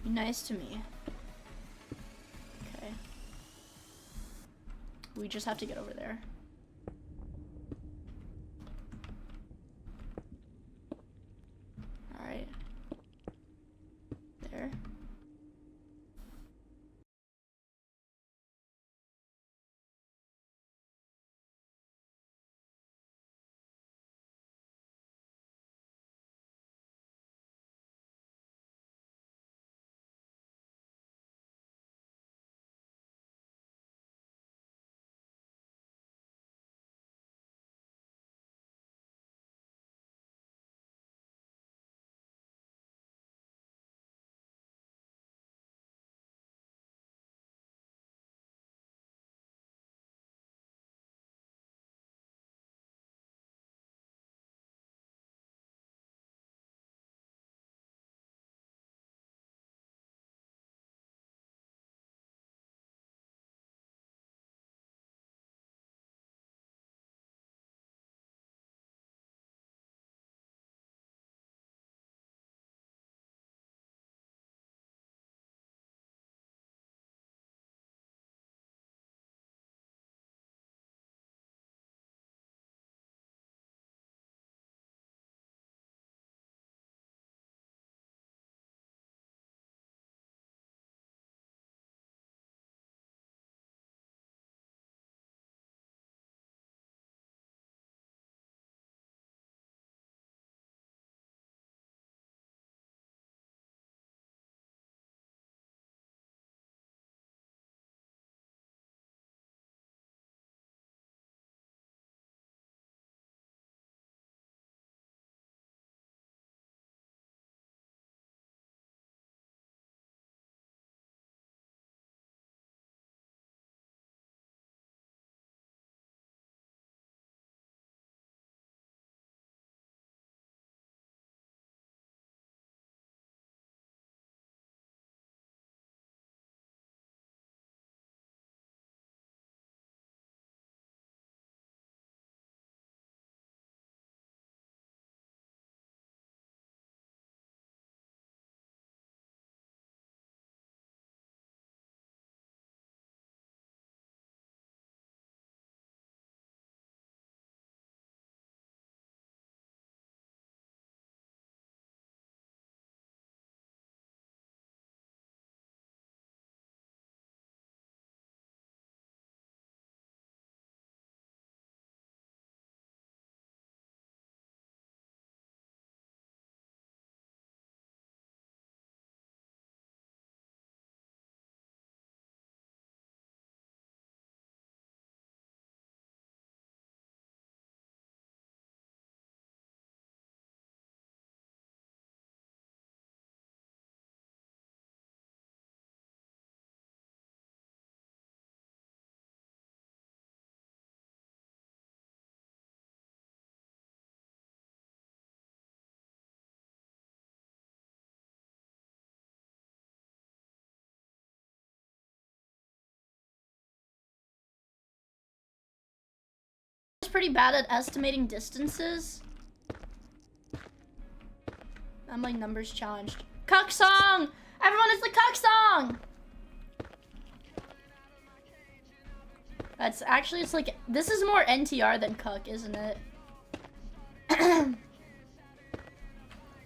Be nice to me. Okay. We just have to get over there. Alright. There. Pretty bad at estimating distances. I'm like numbers challenged. Cuck song! Everyone, it's the cuck song! That's actually, it's like, this is more NTR than cuck, isn't it?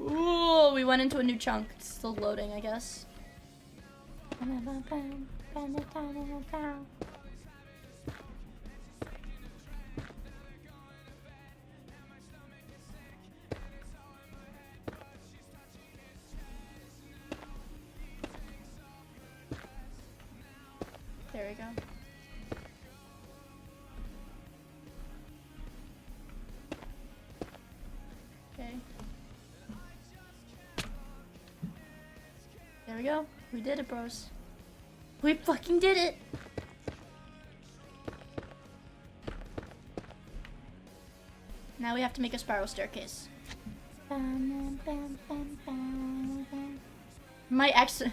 Ooh, we went into a new chunk. It's still loading, I guess. There we go. we go. We did it, bros. We fucking did it. Now we have to make a spiral staircase. My X...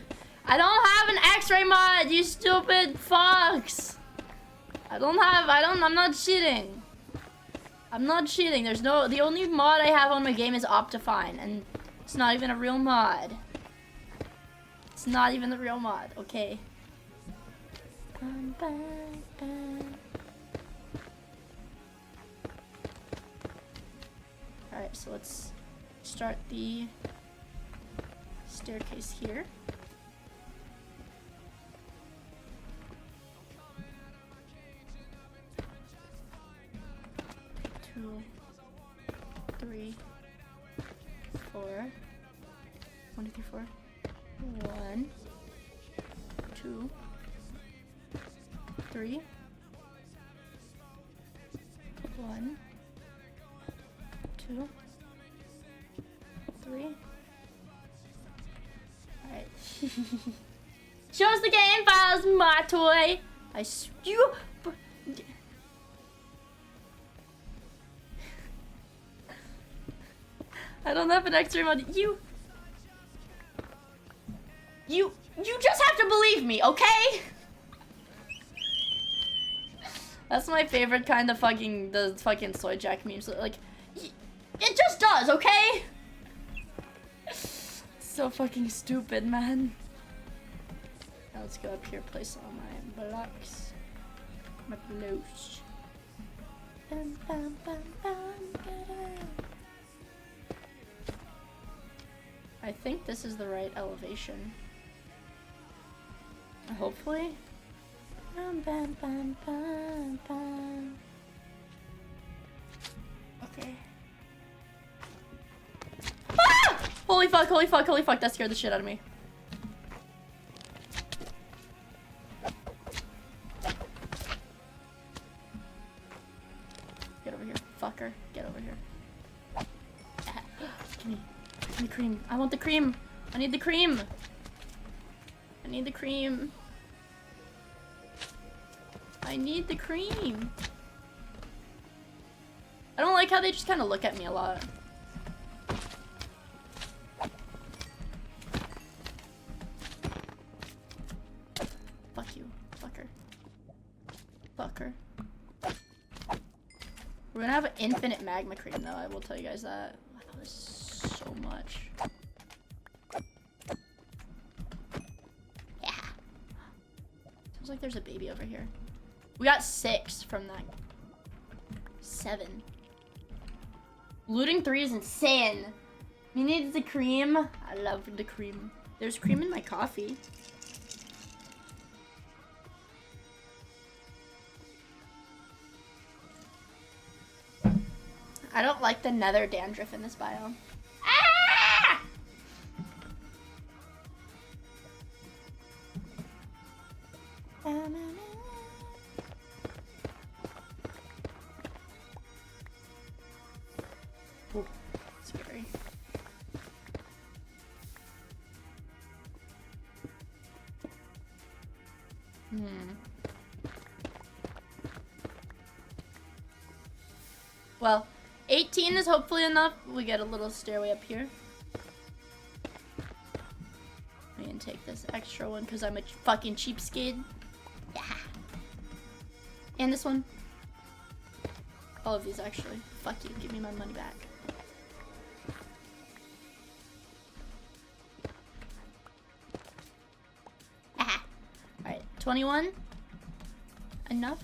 I don't have an X-ray mod, you stupid fucks! I'm not cheating. I'm not cheating. There's no... The only mod I have on my game is Optifine, and it's not even a real mod. It's not even the real mod, okay? Alright, so let's start the staircase here. Two, three, four. 1, 2, 3, 4. 1, 2, 3. 1, 2, 3. Alright. Show us the game files, my toy. I don't have an X-ray mod. You just have to believe me, okay? That's my favorite kind of the fucking soy jack memes. Like, it just does, okay? So fucking stupid, man. Now let's go up here, place all my blocks. My blocks. I think this is the right elevation. Hopefully. Okay. Ah! Holy fuck, holy fuck, holy fuck, that scared the shit out of me. Get over here, fucker. Get over here. Give me the cream. I want the cream. I need the cream. I need the cream. I need the cream. I don't like how they just kind of look at me a lot. Fuck you, fucker. Fucker. We're gonna have an infinite magma cream though, I will tell you guys that. I thought this is so much. Yeah. Sounds like there's a baby over here. We got 6 from that. 7. Looting 3 is insane. You need the cream. I love the cream. There's cream in my coffee. I don't like the nether dandruff in this biome. Ah! Ooh, scary. Well, 18 is hopefully enough. We get a little stairway up here. I'm gonna take this extra one because I'm a fucking cheapskate. Yeah. And this one. All of these actually. Fuck you. Give me my money back. Aha. Alright. 21. Enough.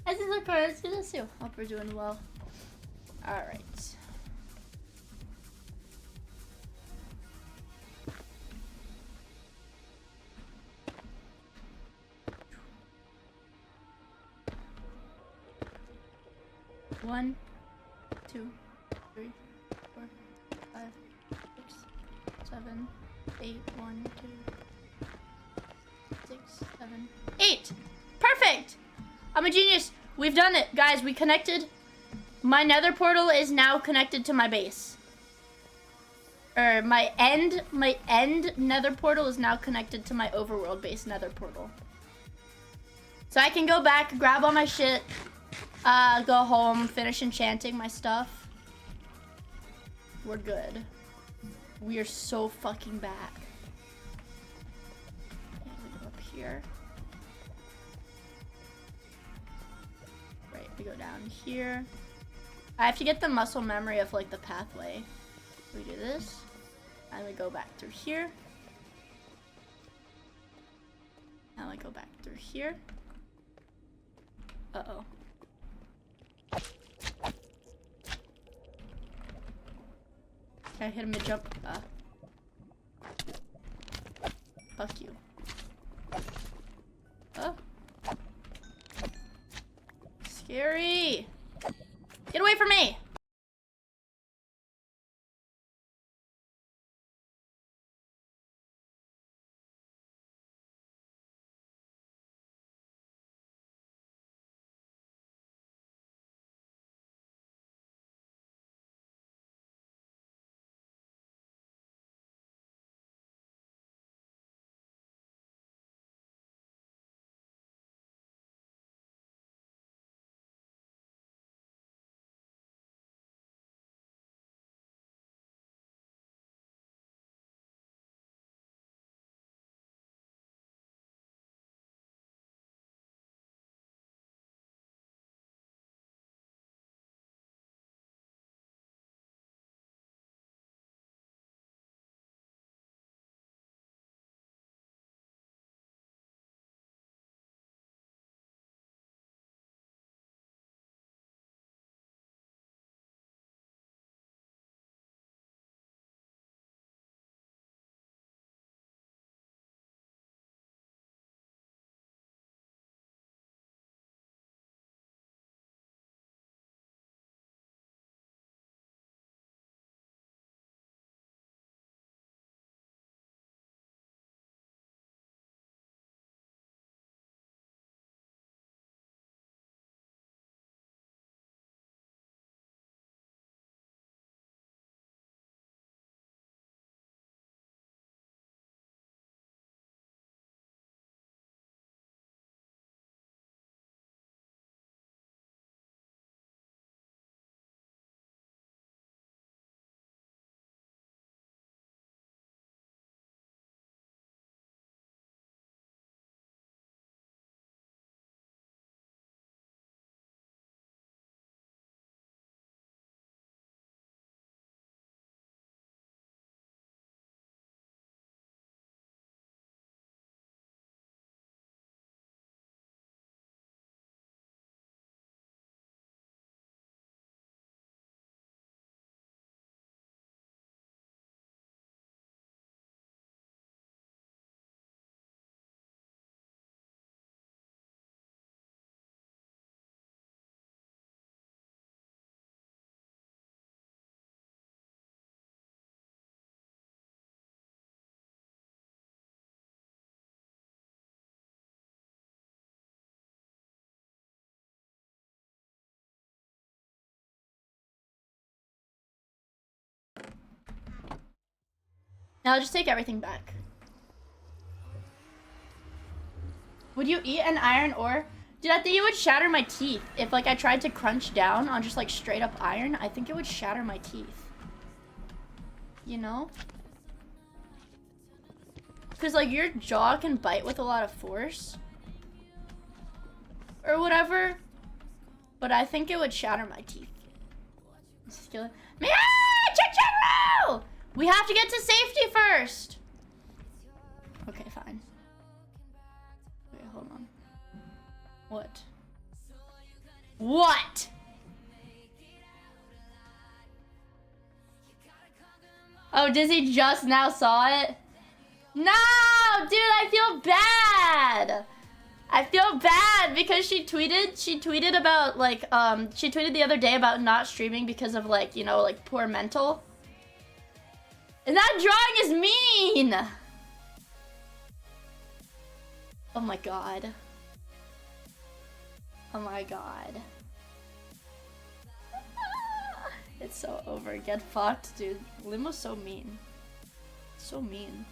This is our car. Let's do this too. Hope we're doing well. Alright. One, 2, 3, 4, 5, 6, 7, 8. 1, 2, 6, 7, 8. Perfect. I'm a genius. We've done it, guys. We connected My nether portal is now connected to my base. Or my end nether portal is now connected to my overworld base nether portal. So I can go back, grab all my shit, go home, finish enchanting my stuff. We're good. We are so fucking back. Okay, we go up here. Right, we go down here. I have to get the muscle memory of like the pathway. We do this, and we go back through here. And we go back through here. Uh-oh. Can I hit him mid-jump? Fuck you. Oh. Scary! Get away from me! Now I'll just take everything back. Would you eat an iron ore? Dude, I think it would shatter my teeth. If like I tried to crunch down on just like straight up iron, I think it would shatter my teeth. You know? Because like your jaw can bite with a lot of force. Or whatever. But I think it would shatter my teeth. We have to get to safety first. Okay, fine. Wait, hold on. What? What? Oh, Dizzy just now saw it? No, dude, I feel bad. I feel bad because she tweeted about like, she tweeted the other day about not streaming because of like, you know, like poor mental. And that drawing is mean! Oh my god. Oh my god. It's so over. Get fucked, dude. Limo's so mean. So mean.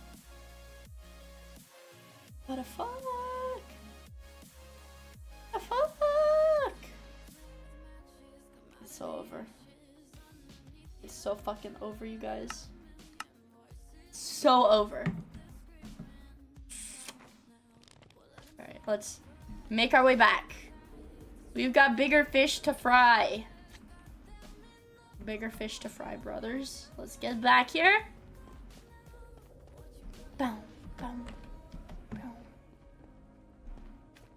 What the fuck? What the fuck? It's so over. It's so fucking over, you guys. So over. Alright, let's make our way back. We've got bigger fish to fry. Bigger fish to fry, brothers. Let's get back here. Boom, boom, boom,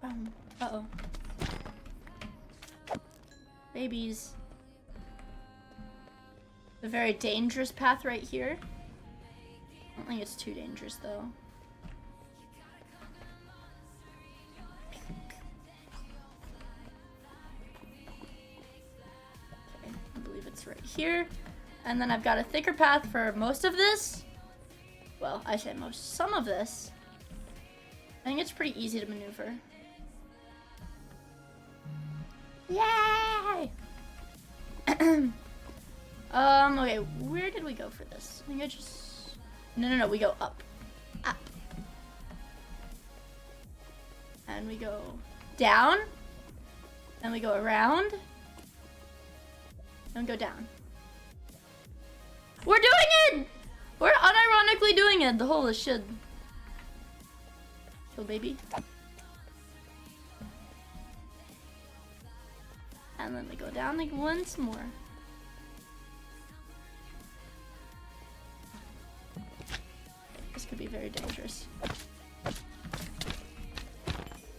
boom. Uh-oh. Babies. A very dangerous path right here. I don't think it's too dangerous, though. Okay, I believe it's right here. And then I've got a thicker path for most of this. Well, I say most. Some of this. I think it's pretty easy to maneuver. Yay! Okay, where did we go for this? I think I just... No, we go up. Up. And we go down. Then we go around. And go down. We're doing it! We're unironically doing it. The holy shit. Kill baby. And then we go down like once more. This could be very dangerous.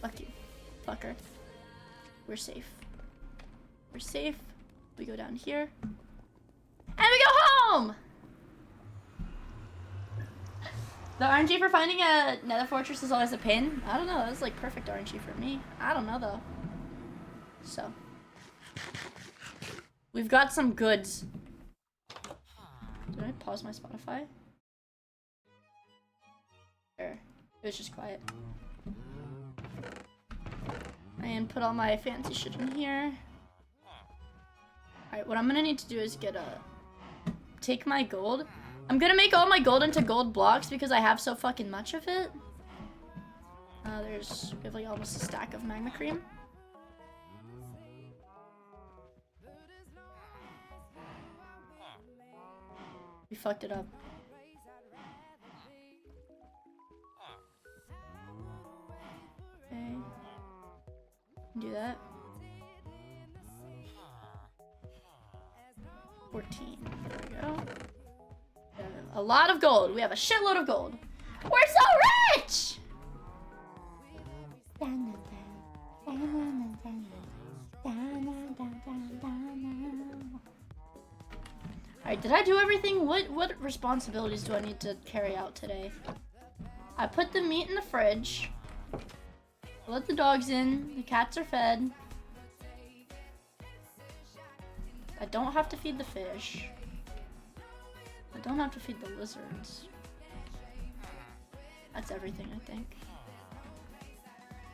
Fuck you. Fucker. We're safe. We're safe. We go down here. And we go home! The RNG for finding a nether fortress is always a pain. I don't know. That's like perfect RNG for me. I don't know though. So. We've got some goods. Did I pause my Spotify? There. It was just quiet. And put all my fancy shit in here. Alright, what I'm gonna need to do is get take my gold. I'm gonna make all my gold into gold blocks because I have so fucking much of it. We have like almost a stack of magma cream. We fucked it up. Okay. Do that. 14. There we go. A lot of gold. We have a shitload of gold. We're so rich! Alright, did I do everything? What responsibilities do I need to carry out today? I put the meat in the fridge. I let the dogs in. The cats are fed. I don't have to feed the fish. I don't have to feed the lizards. That's everything, I think.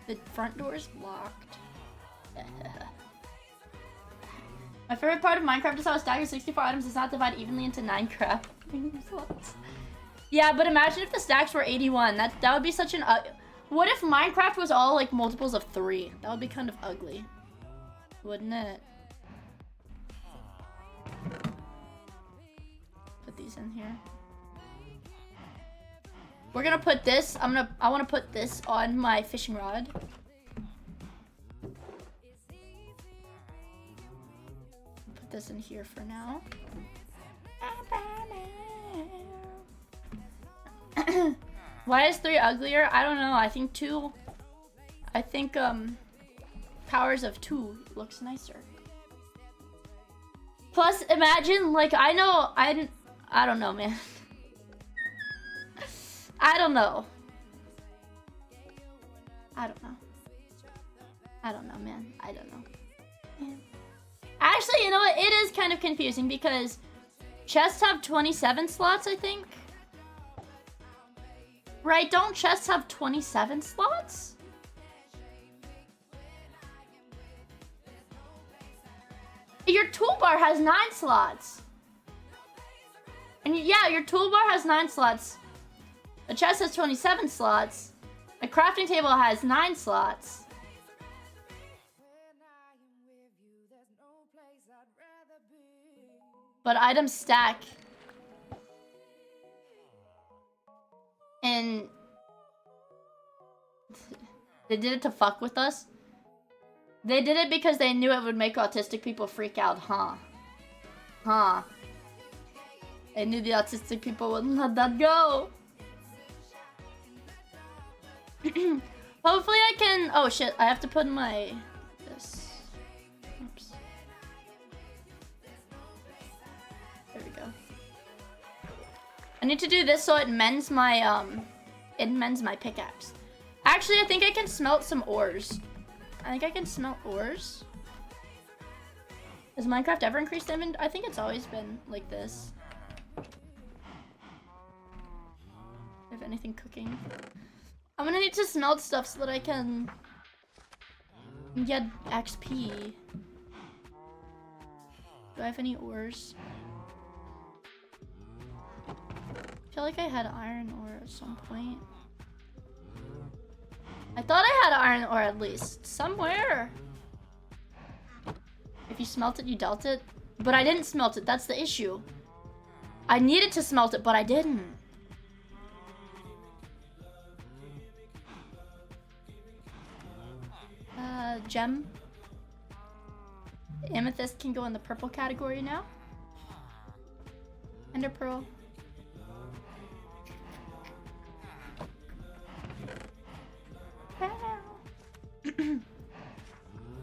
The front door is locked. My favorite part of Minecraft is how a stack of 64 items does not divide evenly into 9 crap. Yeah, but imagine if the stacks were 81. That would be such an... What if Minecraft was all like multiples of 3? That would be kind of ugly. Wouldn't it? Put these in here. We're gonna put this. I want to put this on my fishing rod. Put this in here for now. Why is 3 uglier? I don't know. I think 2. I think powers of 2 looks nicer. Plus, imagine like I don't know, man. I don't know. I don't know. I don't know, man. I don't know. Yeah. Actually, you know what? It is kind of confusing because chests have 27 slots, I think. Right? Don't chests have 27 slots? Your toolbar has 9 slots. And yeah, your toolbar has 9 slots. The chest has 27 slots. The crafting table has 9 slots. But items stack. And they did it to fuck with us. They did it because they knew it would make autistic people freak out, huh? Huh. They knew the autistic people wouldn't let that go. Hopefully I can... Oh shit, I have to put my... This... Oops. There we go. I need to do this so it mends my, pickaxe. Actually, I think I can smelt some ores. I think I can smelt ores. Has Minecraft ever increased inventory? I think it's always been like this. If anything cooking. I'm gonna need to smelt stuff so that I can get XP. Do I have any ores? I feel like I had iron ore at some point. I thought I had iron ore at least. Somewhere. If you smelt it, you dealt it. But I didn't smelt it. That's the issue. I needed to smelt it, but I didn't. Gem. Amethyst can go in the purple category now. Ender pearl.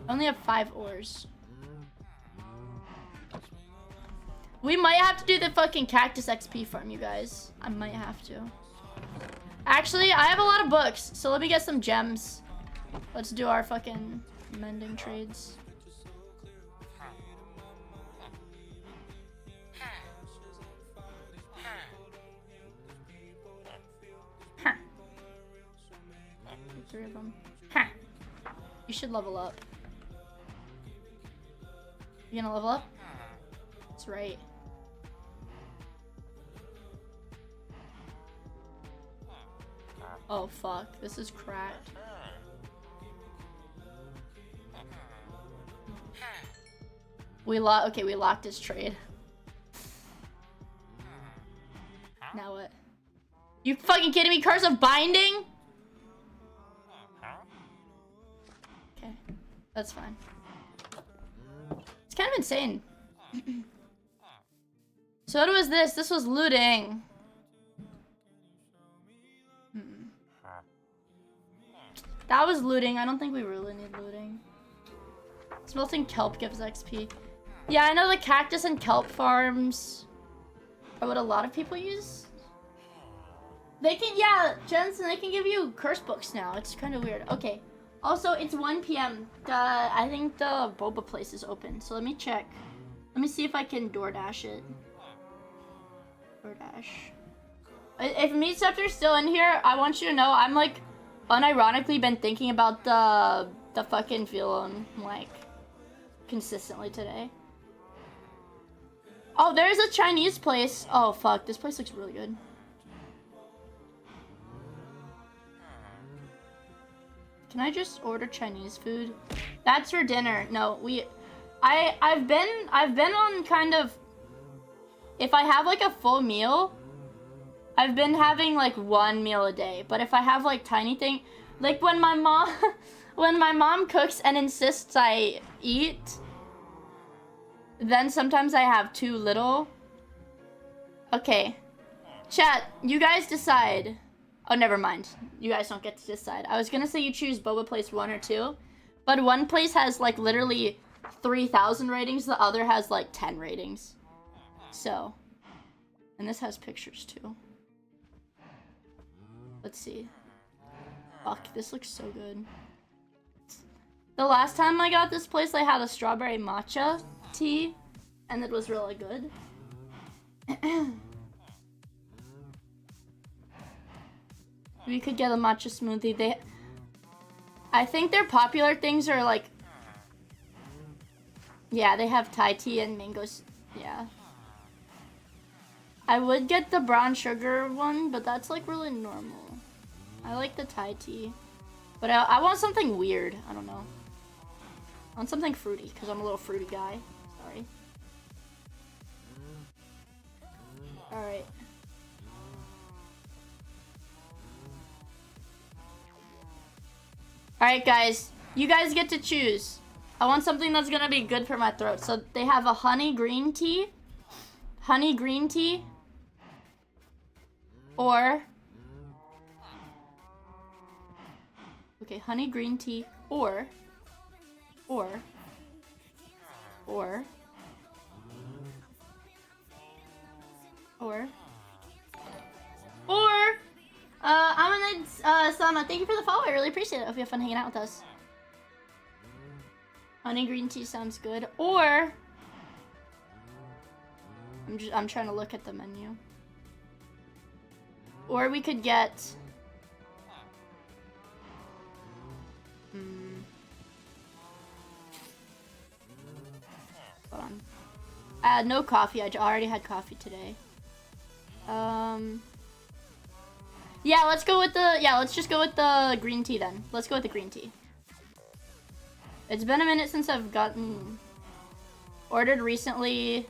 Only have 5 ores. We might have to do the fucking cactus XP farm, you guys. I might have to. Actually, I have a lot of books, so let me get some gems. Let's do our fucking mending trades. Huh. 3 of them. Huh. You should level up. You gonna level up? That's right. Oh fuck, this is cracked. We locked his trade. Now what? You fucking kidding me? Curse of Binding? Okay, that's fine. It's kind of insane. So what was this? This was looting. That was looting. I don't think we really need looting. Smelting kelp gives XP. Yeah, I know the cactus and kelp farms are what a lot of people use. They can, yeah, Jensen, they can give you curse books now. It's kind of weird. Okay. Also, it's 1 p.m. I think the boba place is open. So let me check. Let me see if I can DoorDash it. DoorDash. If Meat Scepter's still in here, I want you to know I'm like unironically been thinking about the fucking Vilon like consistently today. Oh, there's a Chinese place. Oh fuck, this place looks really good. Can I just order Chinese food? That's for dinner. No, I've been on kind of, if I have like a full meal, I've been having like 1 meal a day. But if I have like tiny thing, like when my mom cooks and insists I eat, then sometimes I have too little. Okay, chat, you guys decide. Oh, never mind. You guys don't get to decide. I was gonna say you choose Boba Place 1 or 2, but one place has like literally 3,000 ratings, the other has like 10 ratings. So, and this has pictures too. Let's see. Fuck, this looks so good. The last time I got this place, I had a strawberry matcha tea, and it was really good. We could get a matcha smoothie. I think their popular things are like Yeah, they have Thai tea and mangoes. Yeah. I would get the brown sugar one, but that's like really normal. I like the Thai tea. But I want something weird. I don't know. I want something fruity, because I'm a little fruity guy. Sorry. Alright. Alright, guys. You guys get to choose. I want something that's gonna be good for my throat. So they have a honey green tea. Honey green tea. Or... Okay, honey green tea. Or... Amanid Sama, thank you for the follow. I really appreciate it. I hope you have fun hanging out with us. Honey green tea sounds good. Or I'm trying to look at the menu. Or we could get hold on. No coffee. I already had coffee today. Yeah, let's go with the let's just go with the green tea then. Let's go with the green tea. It's been a minute since I've ordered recently.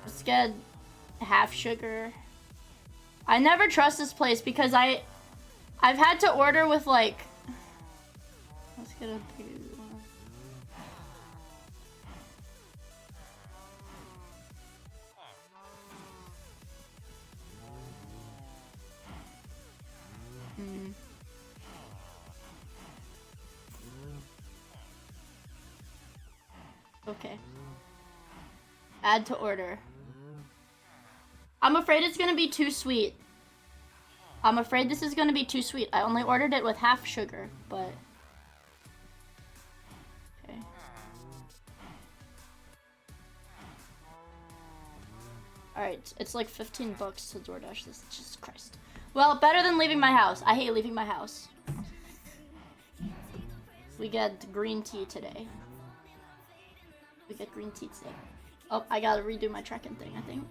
Let's get half sugar. I never trust this place because I've had to order with like, let's get a big one. Okay. Add to order. I'm afraid it's gonna be too sweet. I'm afraid this is gonna be too sweet. I only ordered it with half sugar, but... Okay. Alright, it's like 15 bucks to DoorDash this. Jesus Christ. Well, better than leaving my house. I hate leaving my house. We get green tea today. We get green tea today. Oh, I gotta redo my tracking thing, I think.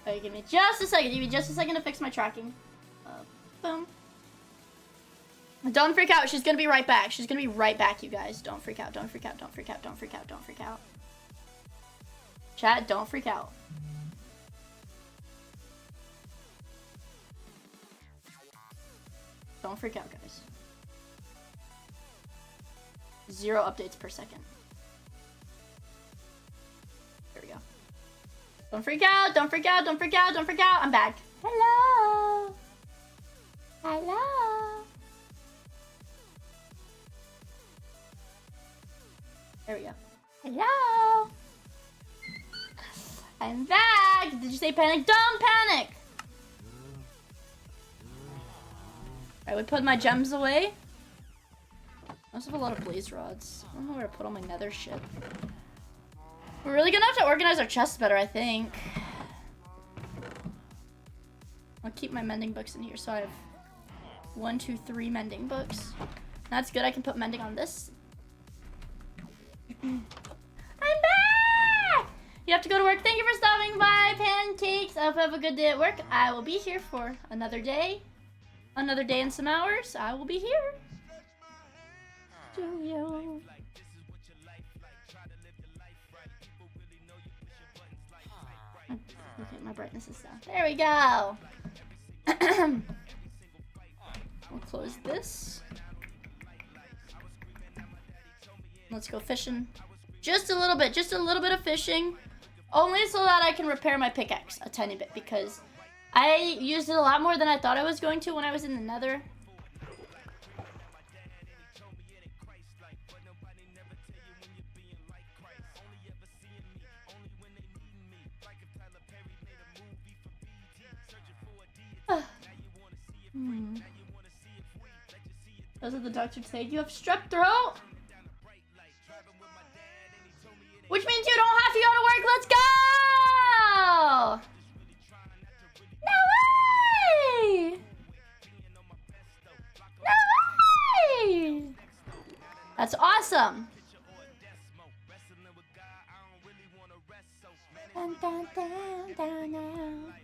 Alright, give me just a second. Give me just a second to fix my tracking. Boom. Don't freak out. She's gonna be right back. She's gonna be right back, you guys. Don't freak out. Don't freak out. Don't freak out. Don't freak out. Don't freak out. Chat, don't freak out. Don't freak out, guys. 0 updates per second. There we go. Don't freak out, don't freak out, don't freak out, don't freak out. I'm back. Hello. Hello. There we go. Hello. I'm back. Did you say panic? Don't panic. I would put my gems away. I also have a lot of blaze rods. I don't know where to put all my nether shit. We're really gonna have to organize our chests better, I think. I'll keep my mending books in here, so I have 1, 2, 3 mending books. That's good. I can put mending on this. I'm back! You have to go to work. Thank you for stopping by, Pancakes. I hope you have a good day at work. I will be here for another day. Another day and some hours. I will be here. To you. Okay, my brightness is down. There we go. We'll close this. Let's go fishing. Just a little bit of fishing. Only so that I can repair my pickaxe a tiny bit, because I used it a lot more than I thought I was going to when I was in the nether. Those are the doctor said you have strep throat, which means you don't have to go to work. Let's go! No way! No way! Dun, dun, dun, dun, dun.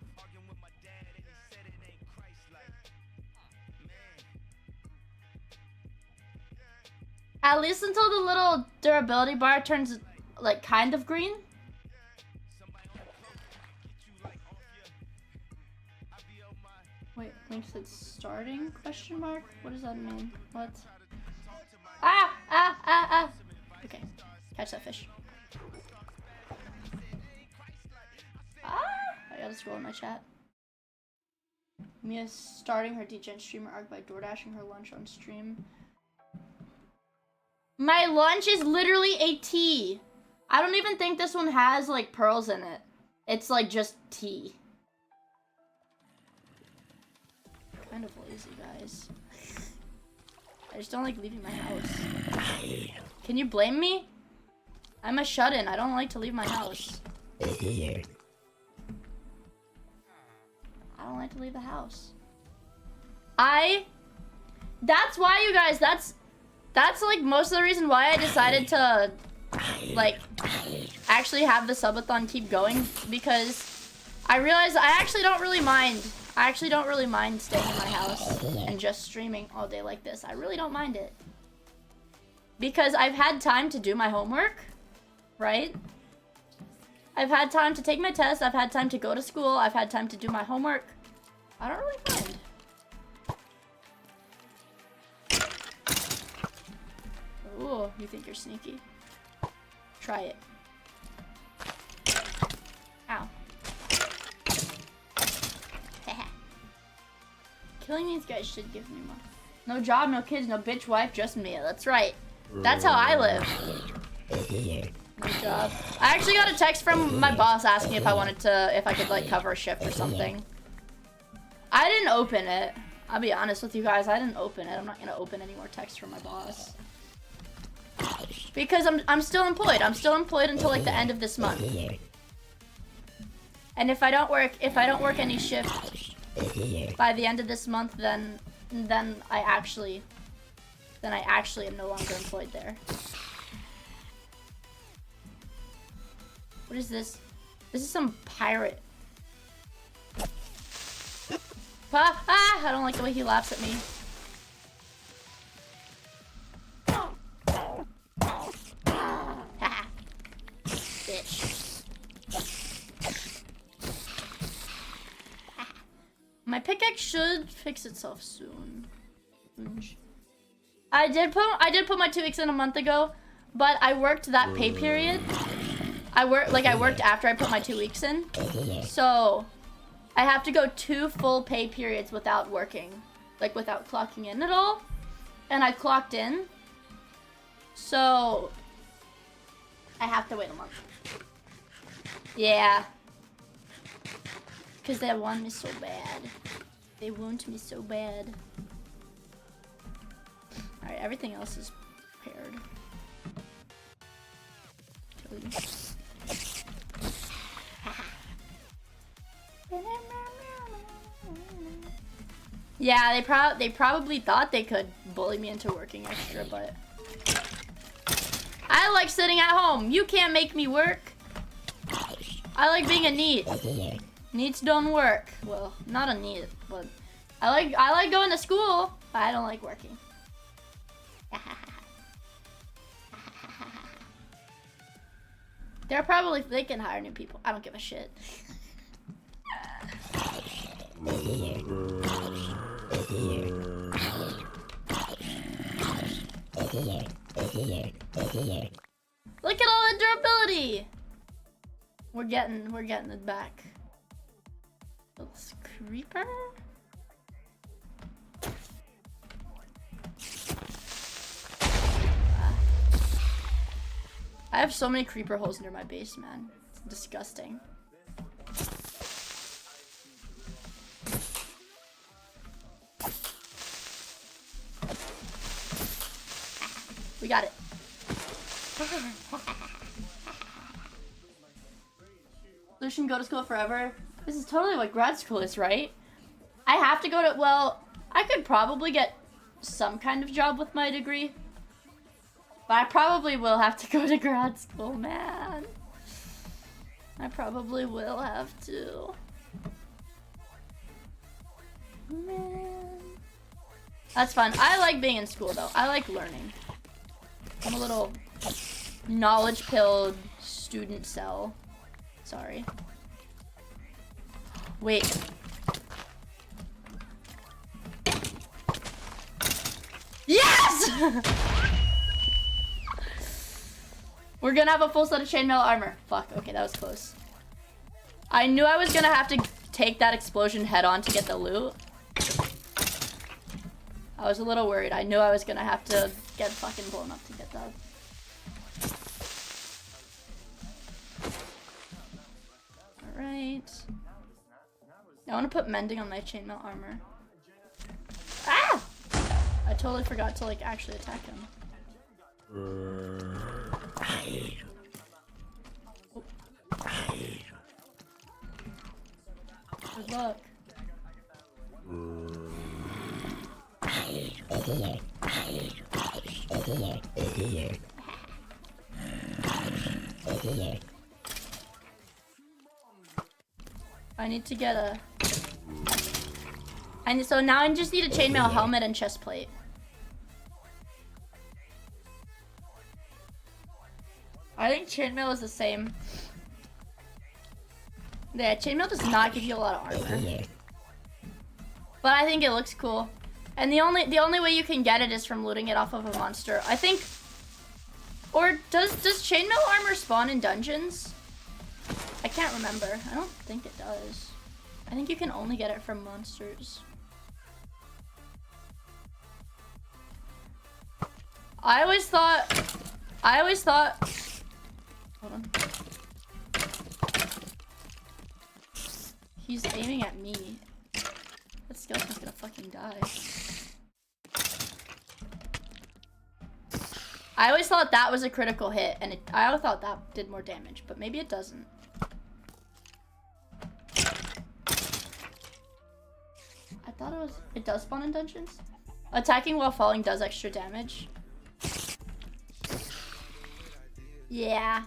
At least until the little durability bar turns like kind of green. Wait, Link said starting? Question mark? What does that mean? What? Ah! Ah! Ah! Ah! Okay, catch that fish. Ah! I gotta scroll in my chat. Mia's starting her degen streamer arc by door dashing her lunch on stream. My lunch is literally a tea. I don't even think this one has like pearls in it. It's like just tea. Kind of lazy, guys. I just don't like leaving my house. Can you blame me? I'm a shut-in. I don't like to leave my house. I don't like to leave the house. That's why, you guys, that's like most of the reason why I decided to like actually have the subathon keep going, because I realized I actually don't really mind. I actually don't really mind staying in my house and just streaming all day like this. I really don't mind it. Because I've had time to do my homework, right? I've had time to take my test. I've had time to go to school. I've had time to do my homework. I don't really mind. Ooh, you think you're sneaky? Try it. Ow. Killing these guys should give me money. No job, no kids, no bitch wife, just me. That's right. That's how I live. No job. I actually got a text from my boss asking if I could like cover a shift or something. I didn't open it. I'll be honest with you guys, I didn't open it. I'm not gonna open any more texts from my boss. Because I'm still employed. I'm still employed until like the end of this month. And if I don't work any shift by the end of this month, then I actually am no longer employed there. What is this? This is some pirate. I don't like the way he laughs at me. Bitch. My pickaxe should fix itself soon. I did put my 2 weeks in a month ago, but I worked that pay period. I worked after I put my 2 weeks in. So I have to go 2 full pay periods without working. Like without clocking in at all. And I clocked in. So I have to wait a month. Yeah. Because they want me so bad. They want me so bad. Alright, everything else is prepared. Yeah, they probably thought they could bully me into working extra, but I like sitting at home. You can't make me work. I like being a NEET. NEETs don't work. Well, not a NEET, but I like going to school, but I don't like working. They can hire new people. I don't give a shit. Look at all the durability. We're getting it back. This creeper. I have so many creeper holes near my base, man. It's disgusting. We got it. Lucian, go to school forever. This is totally what grad school is, right? I have to go to, well, I could probably get some kind of job with my degree. But I probably will have to go to grad school, man. I I probably will have to. Man. That's fun. I like being in school though. I like learning. I'm a little knowledge-pilled student cell. Sorry. Wait. Yes! We're gonna have a full set of chainmail armor. Fuck, okay, that was close. I knew I was gonna have to take that explosion head on to get the loot. I was a little worried. I knew I was gonna have to get fucking blown up to get that. Alright. I wanna put mending on my chainmail armor. Ah! I totally forgot to like actually attack him. Good luck. I need to get a... so now I just need a chainmail helmet and chest plate. I think chainmail is the same. Yeah, chainmail does not give you a lot of armor. But I think it looks cool. And the only way you can get it is from looting it off of a monster. I think... Or does chainmail armor spawn in dungeons? I can't remember. I don't think it does. I think you can only get it from monsters. I always thought... Hold on. He's aiming at me. That skeleton's gonna fucking die. I always thought that was a critical hit, and I always thought that did more damage, but maybe it doesn't. I thought it does spawn in dungeons? Attacking while falling does extra damage. Yeah.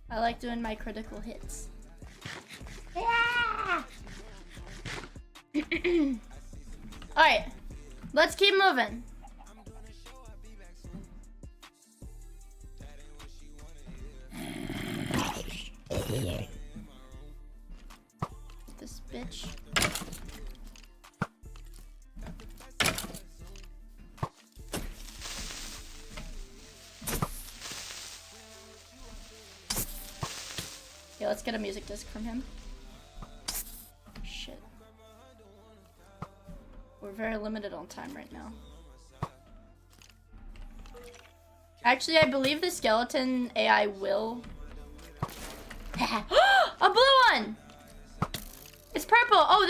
I like doing my critical hits. Yeah! Alright. Let's keep moving. This bitch. Yeah, let's get a music disc from him. Shit. We're very limited on time right now. Actually, I believe the skeleton AI will... A blue one! It's purple! Oh,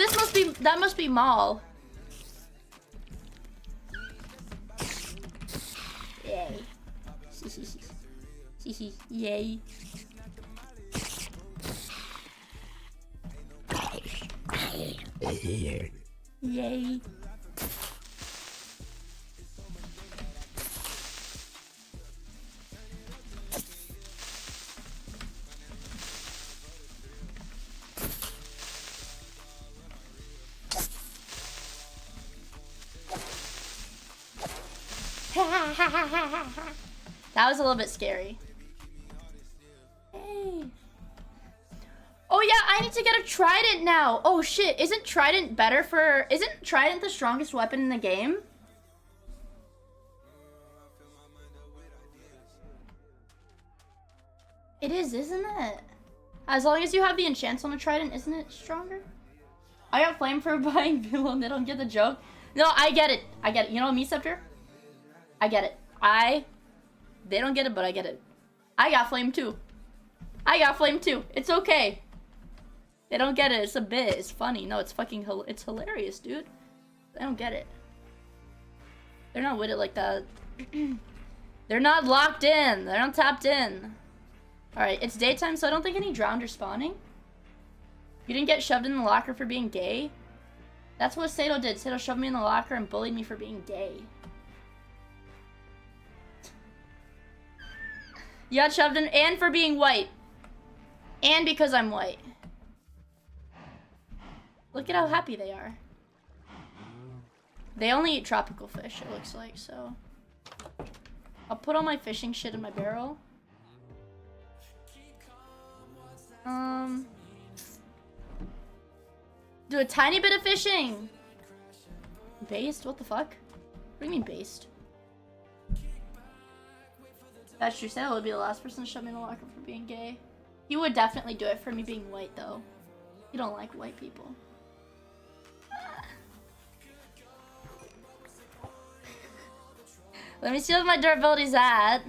that must be Maul. Yay. Yay. Yay. That was a little bit scary. Hey. Oh yeah, I need to get a trident now. Oh shit, isn't trident the strongest weapon in the game? It is, isn't it? As long as you have the enchants on a trident, isn't it stronger? I got flamed for buying Vilon. They don't get the joke. No, I get it. I get it. You know, me, Scepter? I get it. They don't get it, but I get it. I got flamed too. I got flamed too. It's okay. They don't get it. It's a bit. It's funny. No, it's fucking it's hilarious, dude. They don't get it. They're not with it like that. They're not locked in. They're not tapped in. Alright, it's daytime, so I don't think any drowned are spawning. You didn't get shoved in the locker for being gay? That's what Sato did. Sato shoved me in the locker and bullied me for being gay. You got shoved in, and for being white. And because I'm white. Look at how happy they are. They only eat tropical fish, it looks like, so. I'll put all my fishing shit in my barrel. Do a tiny bit of fishing. Based? What the fuck? What do you mean based? That's true. Sal would be the last person to shove me in the locker for being gay. He would definitely do it for me being white, though. You don't like white people. Let me see what my durability's at.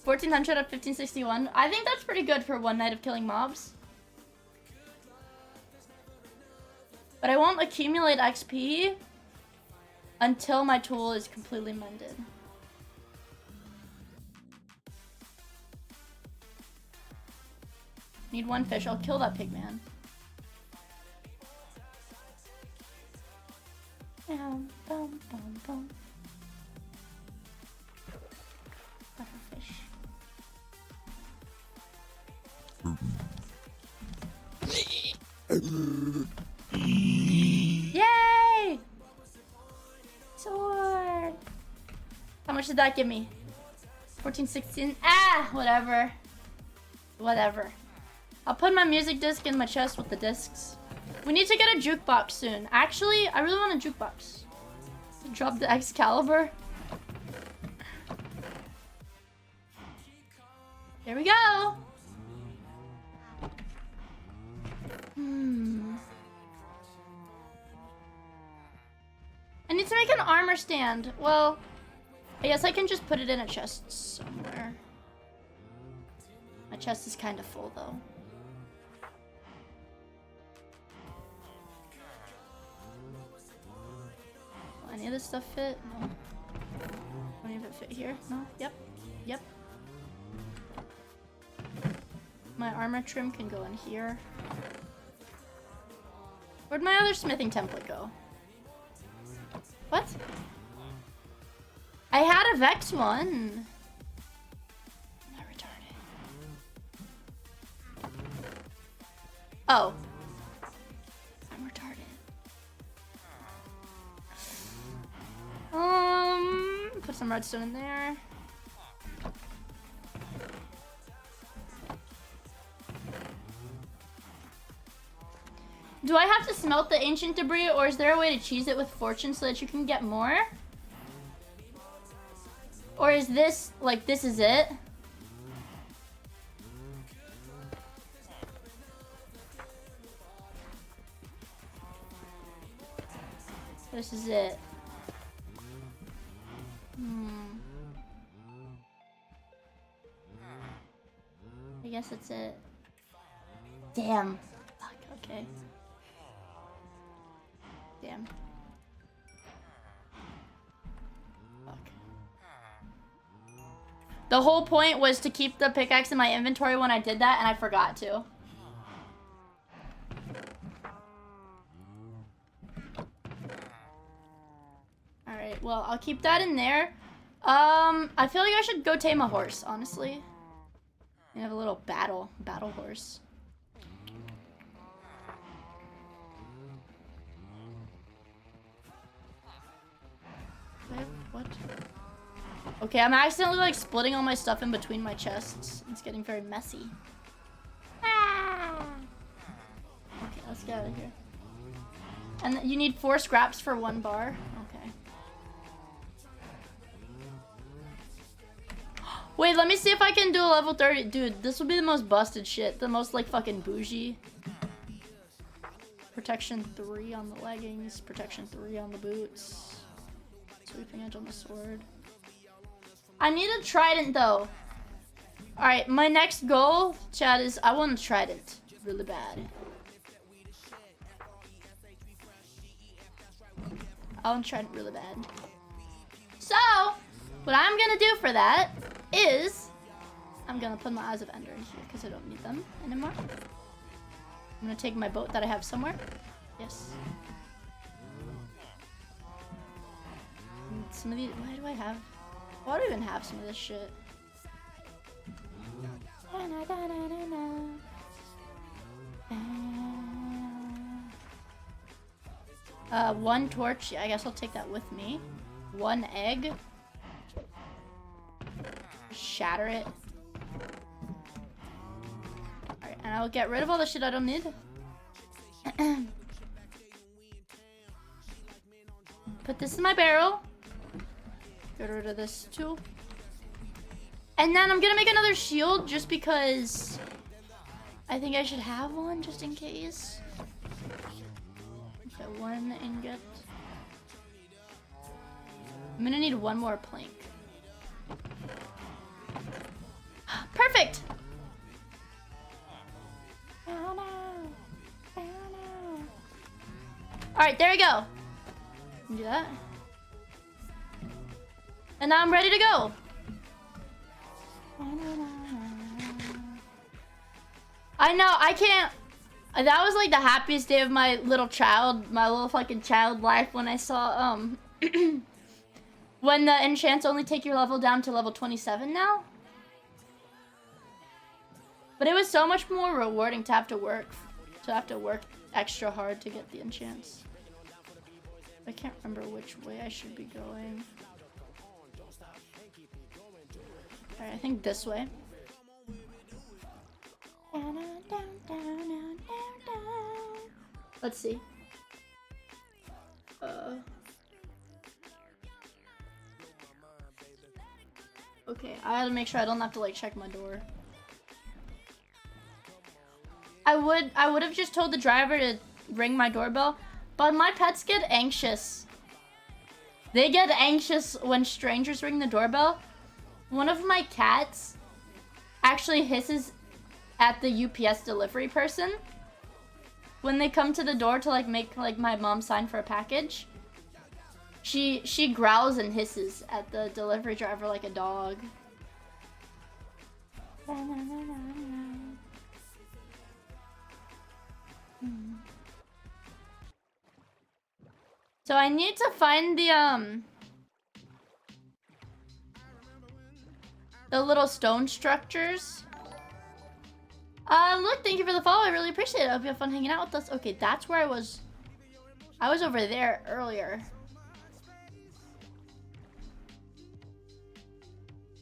1400 out of 1561. I think that's pretty good for one night of killing mobs. But I won't accumulate XP until my tool is completely mended. Need one fish. I'll kill that pig man. Bum, bum, bum, bum. Fish. Yay! Sword! How much did that give me? 1416. Ah! Whatever. Whatever. I'll put my music disc in my chest with the discs. We need to get a jukebox soon. Actually, I really want a jukebox. Drop the Excalibur. There we go. I need to make an armor stand. Well, I guess I can just put it in a chest somewhere. My chest is kind of full, though. Will any of this stuff fit? No. Will any of it fit here? No? Yep. Yep. My armor trim can go in here. Where'd my other smithing template go? What? I had a Vex one. I'm retarded. Oh. I'm retarded. Put some redstone in there. Do I have to smelt the ancient debris, or is there a way to cheese it with fortune so that you can get more? Or is this, like, this is it? This is it. I guess it's it. Damn. Fuck, okay. Damn. Fuck. The whole point was to keep the pickaxe in my inventory when I did that, and I forgot to. Alright, well, I'll keep that in there. I feel like I should go tame a horse, honestly. We have a little battle horse. What? Okay, I'm accidentally like splitting all my stuff in between my chests. It's getting very messy. Ah! Okay, let's get out of here. And you need 4 scraps for 1 bar. Okay. Wait, let me see if I can do a level 30. Dude, this will be the most busted shit. The most like fucking bougie. Protection 3 on the leggings. Protection 3 on the boots. Sweeping edge on the sword. I need a trident though. Alright, my next goal, Chad, is I want a trident. Really bad. I want a trident really bad. So, what I'm gonna do for that is I'm gonna put my Eyes of Ender in here because I don't need them anymore. I'm gonna take my boat that I have somewhere. Yes. And some of these, why do I even have some of this shit? 1 torch. Yeah, I guess I'll take that with me. 1 egg. Shatter it. Alright, and I'll get rid of all the shit I don't need. Put this in my barrel. Get rid of this too. And then I'm gonna make another shield just because I think I should have one just in case. Okay, 1 ingot. I'm gonna need 1 more plank. Perfect! Alright, there we go. Do that. And now I'm ready to go. I know, I can't. That was like the happiest day of my little fucking child life when I saw, when the enchants only take your level down to level 27 now. But it was so much more rewarding to have to work extra hard to get the enchants. I can't remember which way I should be going. Alright, I think this way. Let's see. Okay, I gotta make sure I don't have to like check my door. I would have just told the driver to ring my doorbell, but my pets get anxious. They get anxious when strangers ring the doorbell. One of my cats actually hisses at the UPS delivery person when they come to the door to like make like my mom sign for a package. She growls and hisses at the delivery driver like a dog. So I need to find the little stone structures. Look, thank you for the follow. I really appreciate it. I hope you have fun hanging out with us. Okay, that's where I was. I was over there earlier.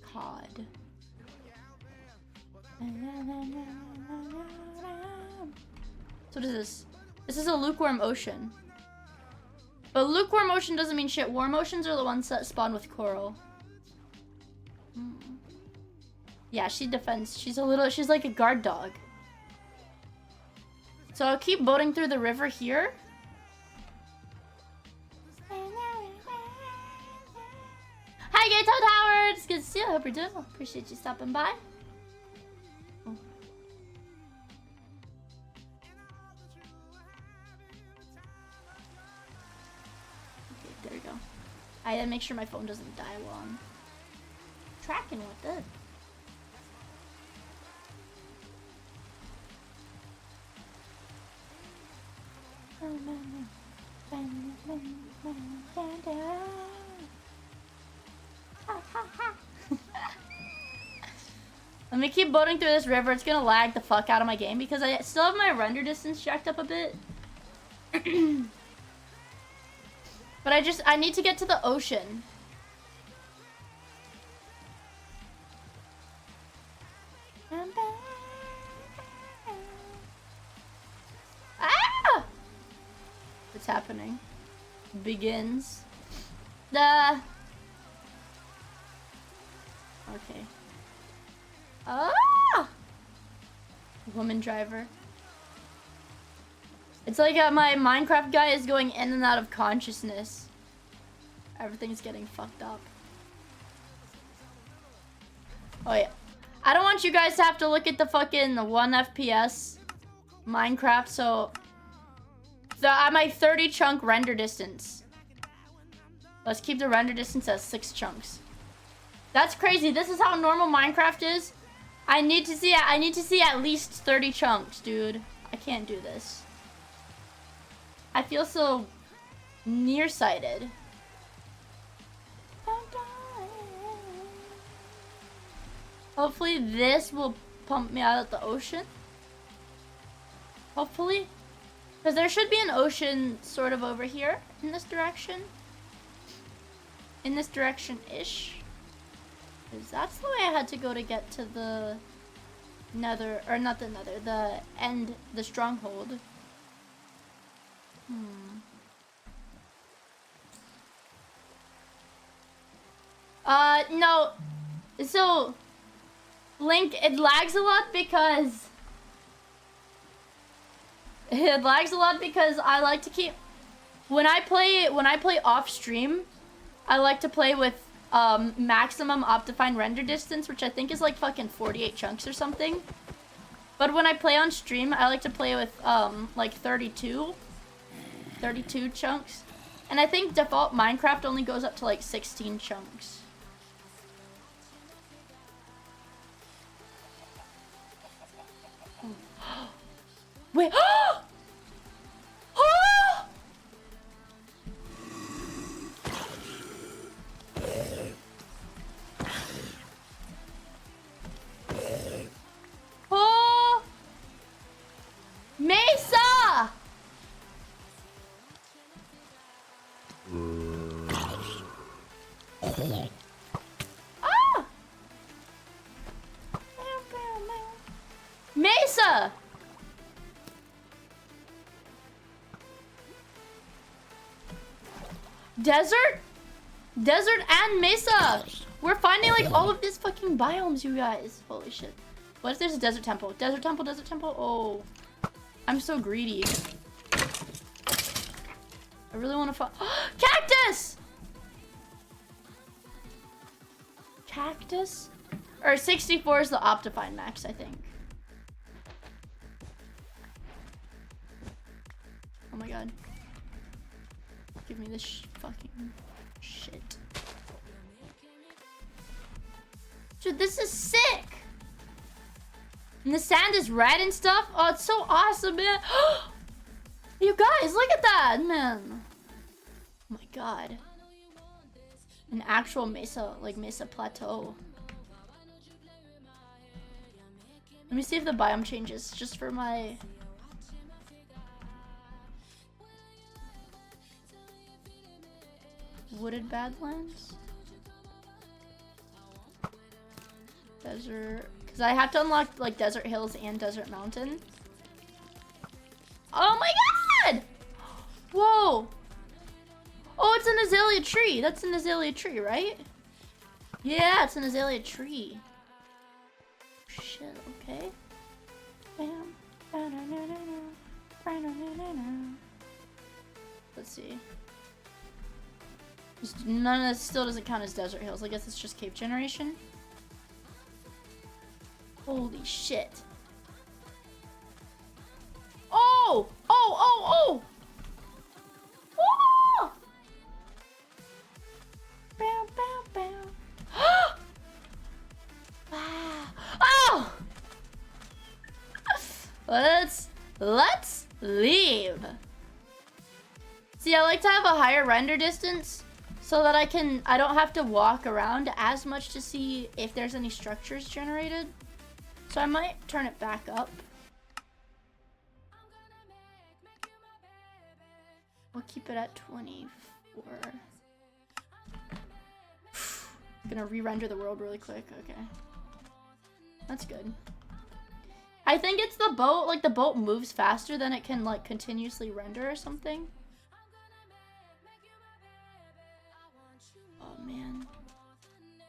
COD. So what is this? This is a lukewarm ocean. But lukewarm ocean doesn't mean shit. Warm oceans are the ones that spawn with coral. Yeah, she defends. She's like a guard dog. So I'll keep boating through the river here. Hi, Gay Toad Howard! It's good to see you. I hope you're doing well. Appreciate you stopping by. Oh. Okay, there we go. I gotta make sure my phone doesn't die while I'm tracking with it. Let me keep boating through this river. It's gonna lag the fuck out of my game because I still have my render distance jacked up a bit. But I need to get to the ocean. Ah! What's happening? Begins. Okay. Ah! Woman driver. It's like my Minecraft guy is going in and out of consciousness. Everything's getting fucked up. Oh yeah. I don't want you guys to have to look at the fucking 1 FPS Minecraft, so at my 30 chunk render distance. Let's keep the render distance at 6 chunks. That's crazy. This is how normal Minecraft is. I need to see at least 30 chunks, dude. I can't do this. I feel so nearsighted. Hopefully this will pump me out of the ocean. Hopefully. Because there should be an ocean sort of over here in this direction. In this direction-ish. Because that's the way I had to go to get to the nether, or not the nether, the end, the stronghold. No. So, Link, it lags a lot because... It lags a lot because I like to keep... When I play off stream, I like to play with maximum optifine render distance, which I think is like fucking 48 chunks or something. But when I play on stream, I like to play with like 32 chunks. And I think default Minecraft only goes up to like 16 chunks. Wait. Oh! Oh! Mesa! Ah! Mesa! Desert? Desert and Mesa! We're finding like all of these fucking biomes, you guys. Holy shit. What if there's a desert temple? Desert temple, desert temple? Oh. I'm so greedy. I really want to find... Cactus! Cactus? Or 64 is the Optifine max, I think. Oh my god. Give me this fucking shit. Dude, this is sick! And the sand is red and stuff. Oh, it's so awesome, man. You guys, look at that, man. Oh my god. An actual mesa, like mesa plateau. Let me see if the biome changes, just for my... Wooded Badlands? Desert... Because I have to unlock, like, Desert Hills and Desert Mountain. Oh my god! Whoa! Oh, it's an azalea tree. That's an azalea tree, right? Yeah, it's an azalea tree. Shit, okay. Bam. Let's see. None of this still doesn't count as Desert Hills. I guess it's just cave generation. Holy shit. Oh! Oh, oh, oh! Oh! Bow, bow, bow. Wow. Oh! Let's leave. See, I like to have a higher render distance so that I don't have to walk around as much to see if there's any structures generated. So I might turn it back up. We'll keep it at 24. Gonna re-render the world really quick. Okay. That's good. I think it's the boat. Like, the boat moves faster than it can, like, continuously render or something. Oh, man.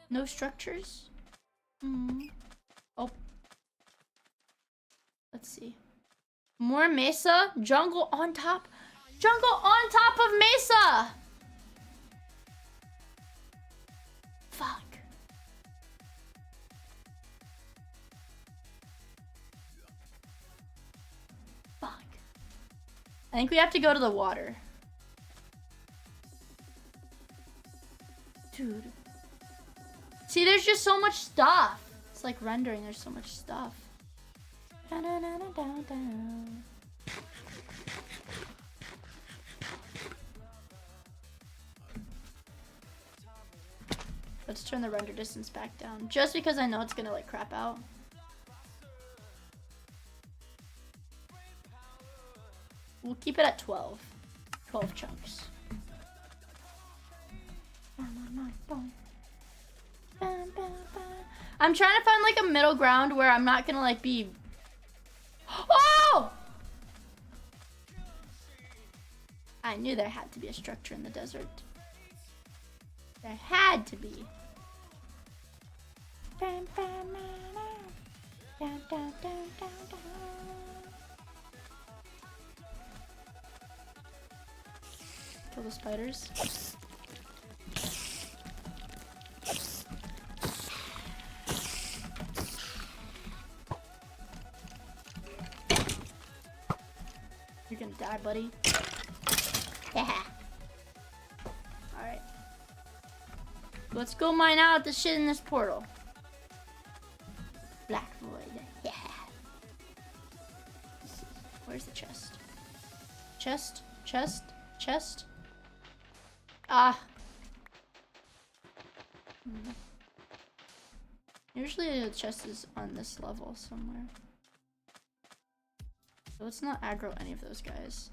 No structures? Oh. Let's see. More mesa? Jungle on top? Jungle on top of mesa! Fuck. Fuck. I think we have to go to the water. Dude. See, there's just so much stuff. It's like rendering, there's so much stuff. Let's turn the render distance back down, just because I know it's gonna like crap out. We'll keep it at 12. 12 chunks. I'm trying to find like a middle ground where I'm not gonna like be... Oh! I knew there had to be a structure in the desert. There had to be. Kill the spiders. You're gonna die, buddy. Yeah. Alright. Let's go mine out the shit in this portal. Black void. Yeah. Where's the chest? Chest? Chest? Chest? Ah. Usually the chest is on this level somewhere. So let's not aggro any of those guys.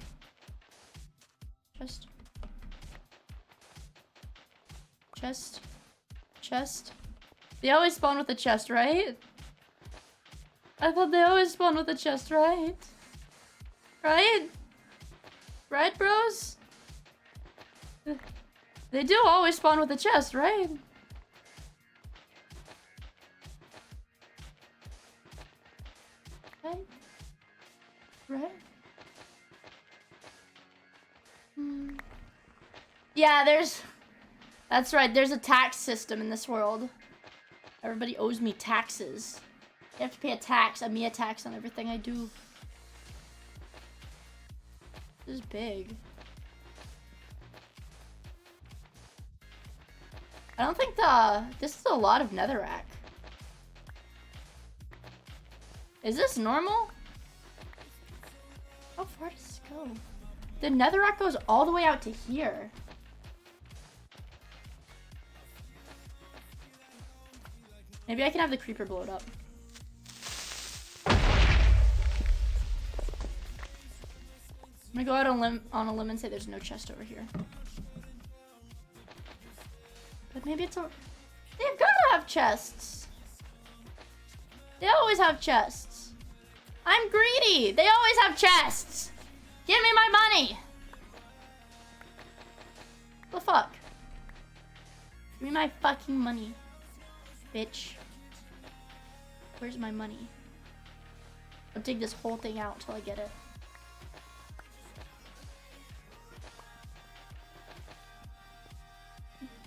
Chest. Chest. Chest. They always spawn with a chest, right? I thought they always spawn with a chest, right? Right? Right, bros? They do always spawn with a chest, right? Right? Right? Yeah, that's right, there's a tax system in this world. Everybody owes me taxes. You have to pay a Miia tax on everything I do. This is big. I don't think this is a lot of netherrack. Is this normal? How far does this go? The netherrack goes all the way out to here. Maybe I can have the creeper blow it up. I'm gonna go out on a limb and say there's no chest over here. But maybe it's over. They've gotta have chests. They always have chests. I'm greedy. They always have chests. Give me my money. The fuck? Give me my fucking money. Bitch. Where's my money? I'll dig this whole thing out till I get it.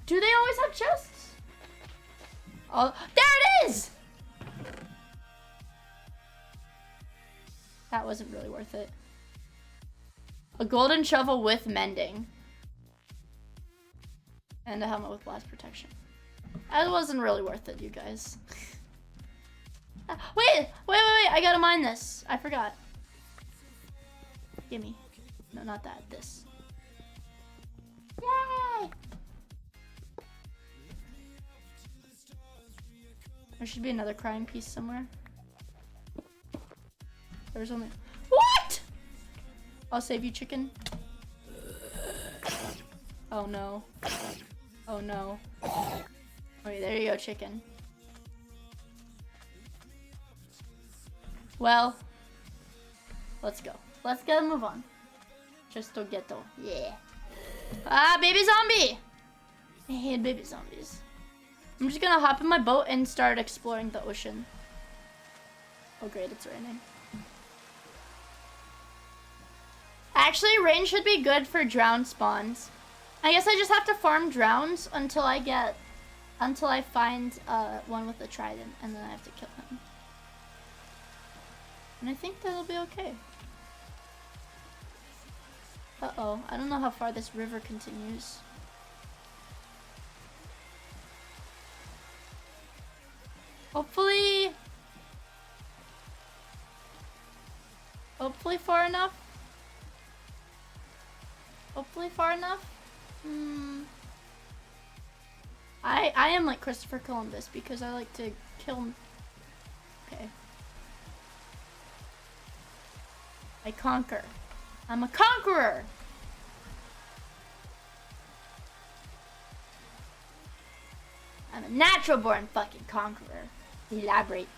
Do they always have chests? Oh, there it is! That wasn't really worth it. A golden shovel with mending. And a helmet with blast protection. That wasn't really worth it, you guys. Wait, I gotta mine this. I forgot. Gimme. No, not that, this. Yay! There should be another crying piece somewhere. There's only... What?! I'll save you, chicken. Oh no. Oh no. Okay, there you go, chicken. Well, let's go. Let's get a move on. Just to get though. Yeah. Ah, baby zombie! I hate baby zombies. I'm just gonna hop in my boat and start exploring the ocean. Oh great, it's raining. Actually, rain should be good for drown spawns. I guess I just have to farm drowns until I find one with a trident, and then I have to kill him. And I think that'll be okay. Uh-oh, I don't know how far this river continues. Hopefully far enough. Hopefully far enough. I am like Christopher Columbus because I like to kill. Okay. I conquer. I'm a conqueror. I'm a natural born fucking conqueror. Elaborate.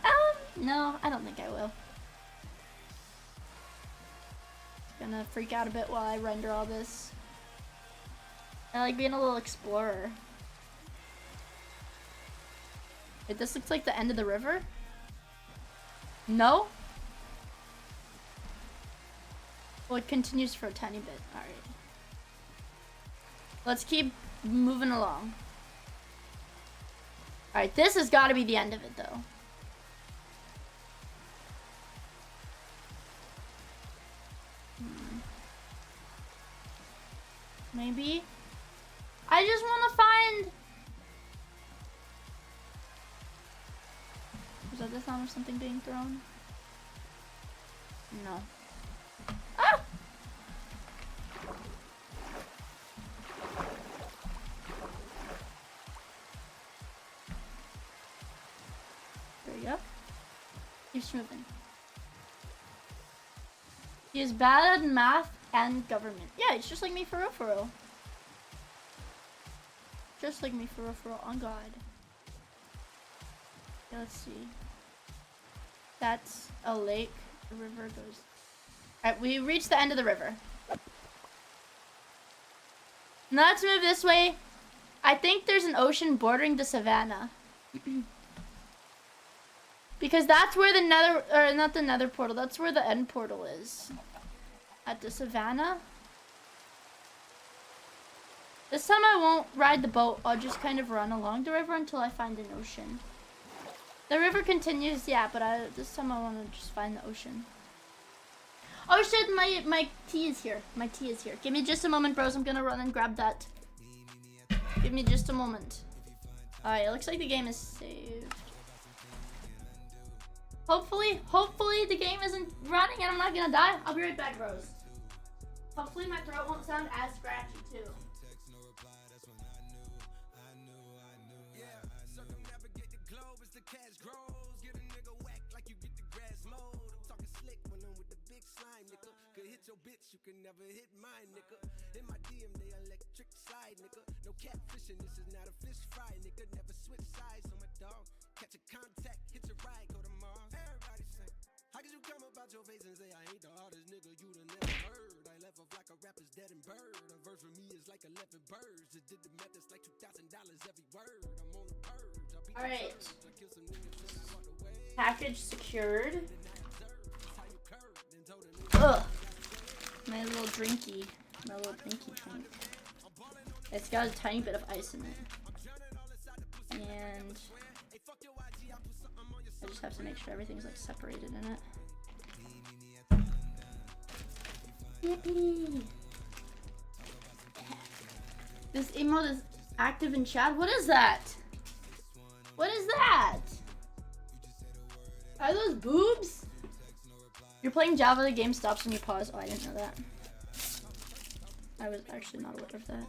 No, I don't think I will. Gonna freak out a bit while I render all this. I like being a little explorer. Wait, this looks like the end of the river? No? Well, it continues for a tiny bit. Alright. Let's keep moving along. Alright, this has got to be the end of it, though. Maybe? I just want to find... Was that the sound of something being thrown? No. Ah! There you go. Keeps moving. He is bad at math and government. Yeah, it's just like me for real. Just like me for real, on God. Okay, let's see. That's a lake. The river goes... Alright, we reached the end of the river. Now let's move this way. I think there's an ocean bordering the savannah. Because that's where the nether... Or not the nether portal. That's where the end portal is. At the savannah. This time I won't ride the boat. I'll just kind of run along the river until I find an ocean. The river continues, yeah, but this time I want to just find the ocean. Oh shit, my tea is here. My tea is here. Give me just a moment, bros. I'm gonna run and grab that. Give me just a moment. Alright, it looks like the game is saved. Hopefully the game isn't running and I'm not gonna die. I'll be right back, bros. Hopefully my throat won't sound as scratchy too. You can never hit mine, nigga. In my DM, they electric slide, nigga. No catfishing, this is not a fish fry, nigga. Never switch sides on my dog. Catch a contact, hit your ride, go to Mars. Everybody say, how could you come about your face and say I ain't the hardest nigga you'd have never heard? I left off like a rapper's dead and bird. A verse for me is like 11 birds. Just did the math, it's like $2,000 every word. I'm on the purge. Alright. Package secured. Ugh. My little drinky. My little drinky drink. It's got a tiny bit of ice in it. And I just have to make sure everything's like separated in it. Yippee! This emote is active in chat? What is that? What is that? Are those boobs? You're playing Java, the game stops when you pause. Oh, I didn't know that. I was actually not aware of that.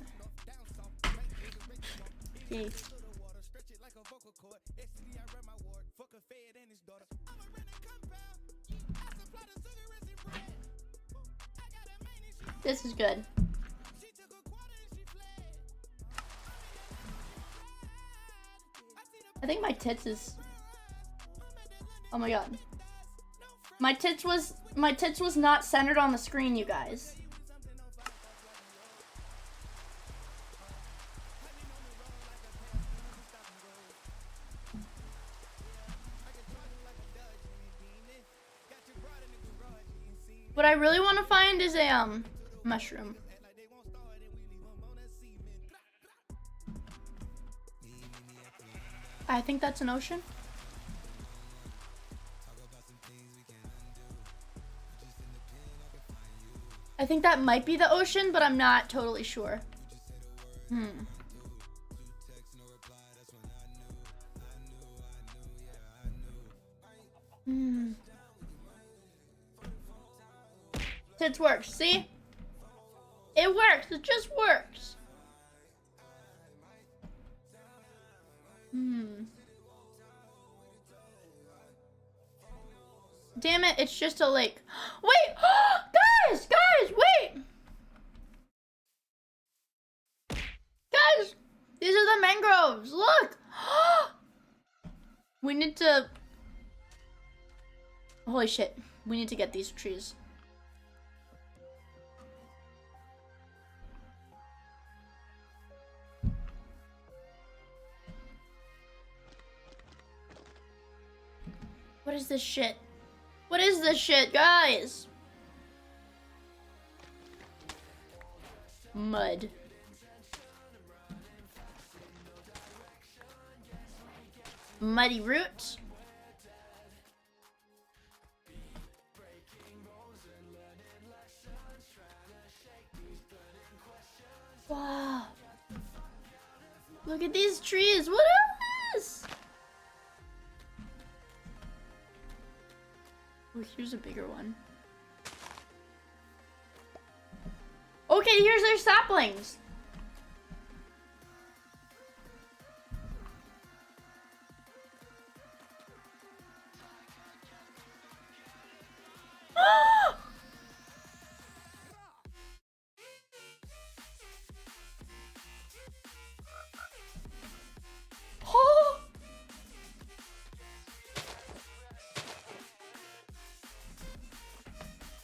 Yay. This is good. I think my tits is... Oh my god. My tits was not centered on the screen, you guys. What I really want to find is a mushroom. I think that's an ocean. I think that might be the ocean, but I'm not totally sure. Tits works, see? It works, it just works. Damn it, it's just a lake. Wait, Guys, wait! Guys, these are the mangroves. Look! We need to... Holy shit. We need to get these trees. What is this shit? What is this shit, guys? Mud. Muddy roots. Wow. Look at these trees. What are this? Oh, here's a bigger one. Okay, here's their saplings.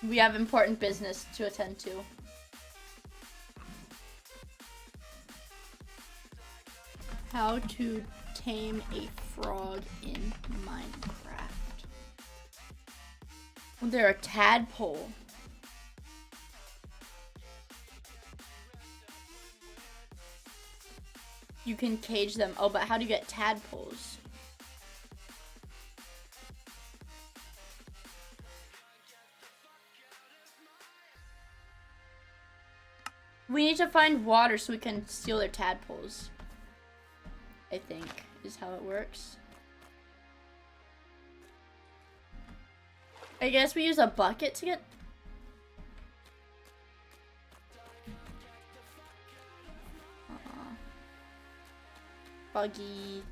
We have important business to attend to. How to tame a frog in Minecraft. Well, they're a tadpole. You can cage them. Oh, but how do you get tadpoles? We need to find water so we can steal their tadpoles. I think is how it works. I guess we use a bucket to get... Buggy.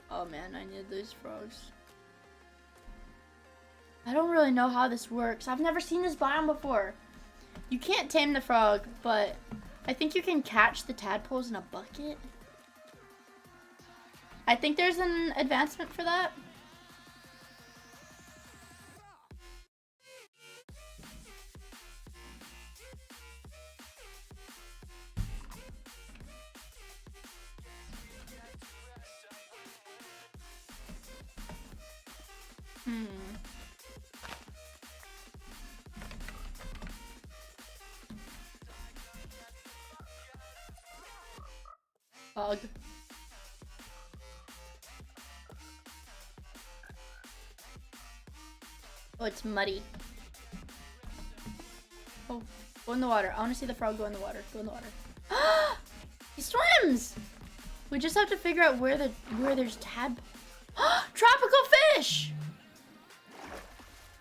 Oh man, I need these frogs. I don't really know how this works. I've never seen this biome before. You can't tame the frog, but I think you can catch the tadpoles in a bucket. I think there's an advancement for that. Bug. Oh, it's muddy. Oh, go in the water. I want to see the frog go in the water. Go in the water. He swims! We just have to figure out where there's tropical fish!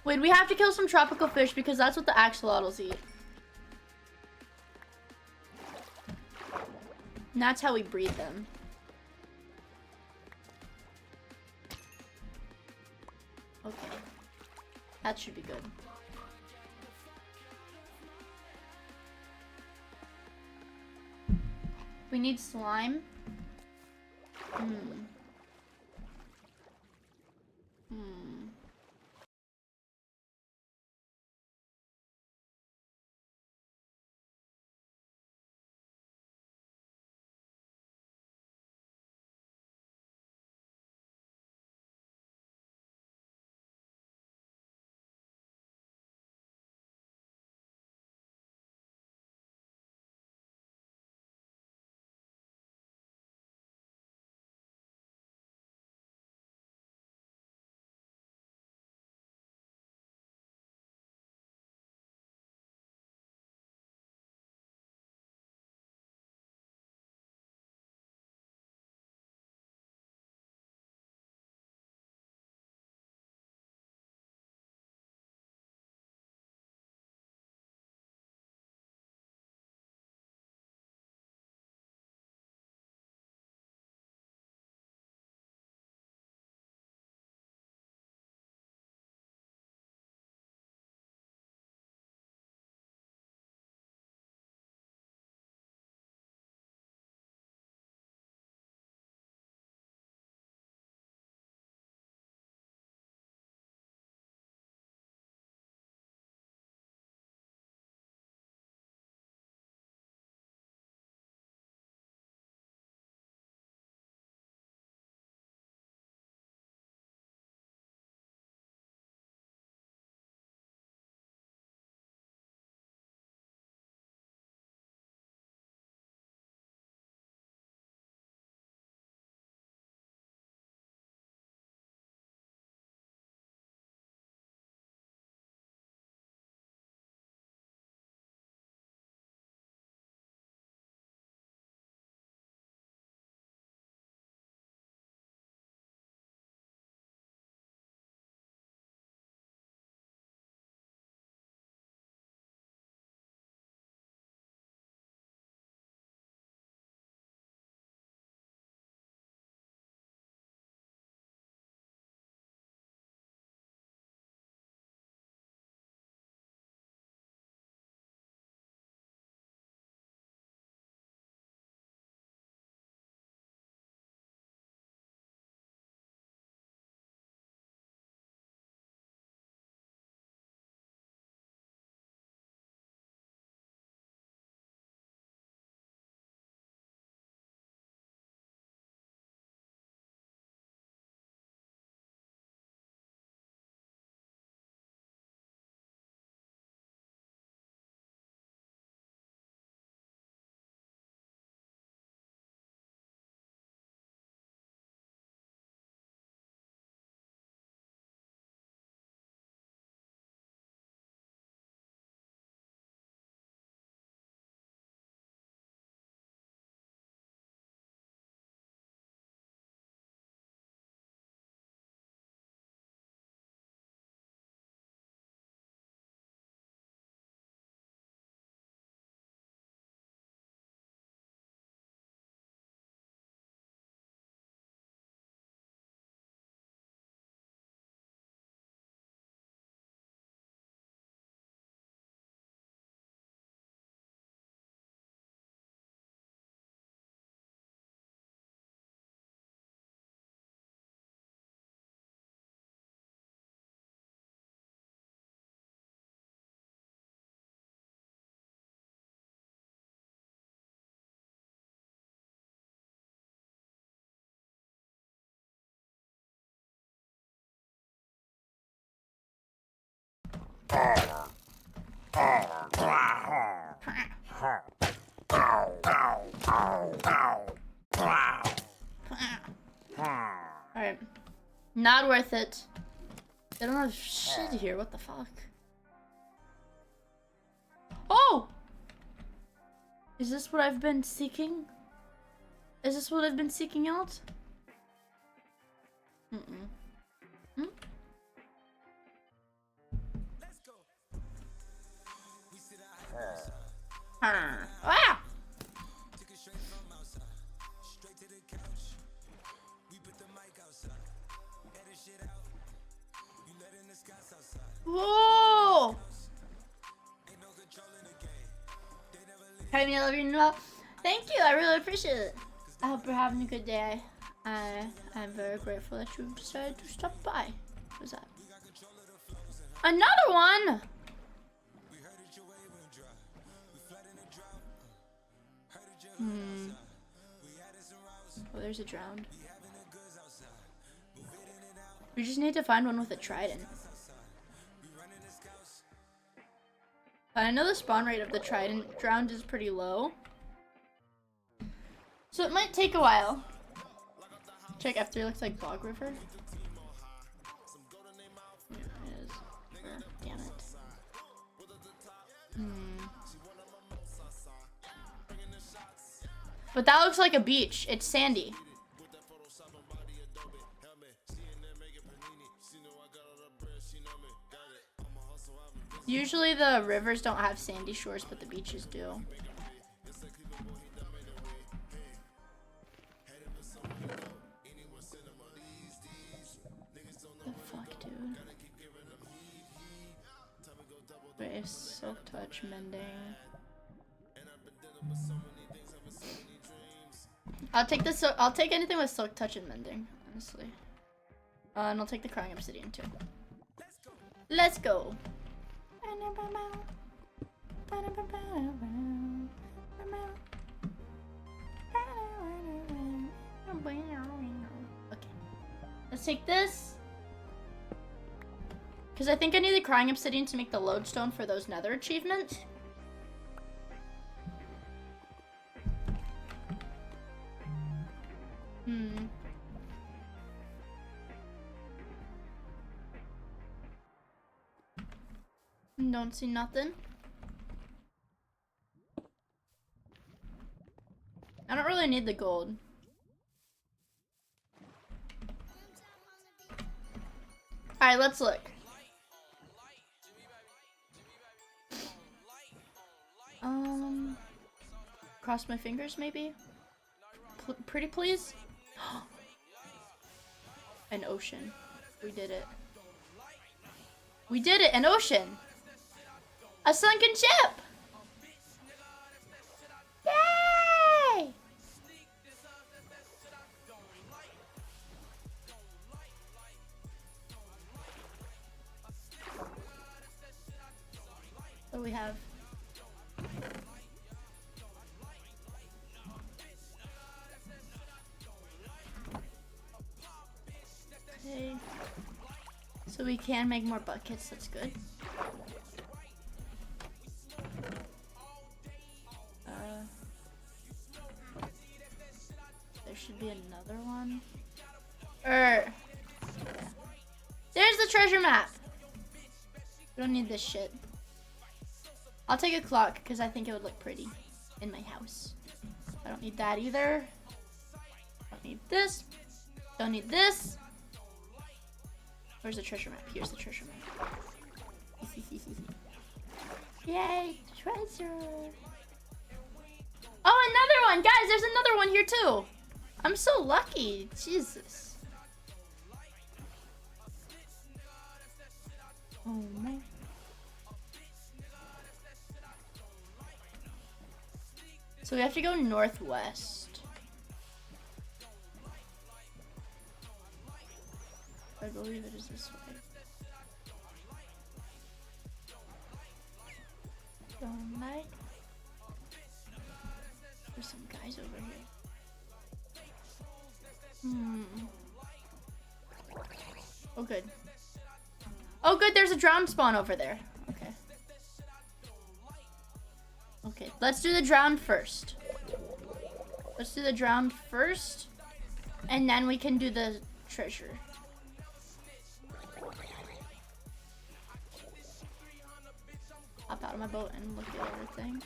Wait, we have to kill some tropical fish because that's what the axolotls eat. And that's how we breed them. Okay. That should be good. We need slime. Alright. Not worth it. They don't have shit here. What the fuck? Oh! Is this what I've been seeking? Is this what I've been seeking out? Hmm? Ah! Whoa! Hey, I love you. No. Thank you. I really appreciate it. I hope you're having a good day. I'm very grateful that you decided to stop by. What was that? Another one! Oh, there's a drowned. We just need to find one with a trident. But I know the spawn rate of the trident drowned is pretty low. So it might take a while. Check F3 looks like Bog River. Yeah, it is. Damn it. But that looks like a beach. It's sandy. Usually the rivers don't have sandy shores, but the beaches do. The fuck, dude? Wait, silk touch mending. I'll take this. I'll take anything with silk touch and mending, honestly. And I'll take the crying obsidian too. Let's go. Okay. Let's take this. Because I think I need the crying obsidian to make the lodestone for those nether achievements. Don't see nothing. I don't really need the gold. Alright, let's look. Cross my fingers, maybe? Pretty please? An ocean. We did it. We did it! An ocean! A sunken ship! Yay! What do we have? Okay. So we can make more buckets, that's good. There should be another one. There's the treasure map. We don't need this shit. I'll take a clock because I think it would look pretty in my house. I don't need that either. Don't need this. Don't need this. Where's the treasure map? Here's the treasure map. Yay, treasure. Oh, another one! Guys, there's another one here too. I'm so lucky. Jesus. Oh man. So we have to go northwest. I believe it is this way. Don't like. There's some guys over here. Oh good. Oh good, there's a drowned spawn over there. Okay, let's do the drowned first. Let's do the drowned first, and then we can do the treasure. Hop out of my boat and look at everything.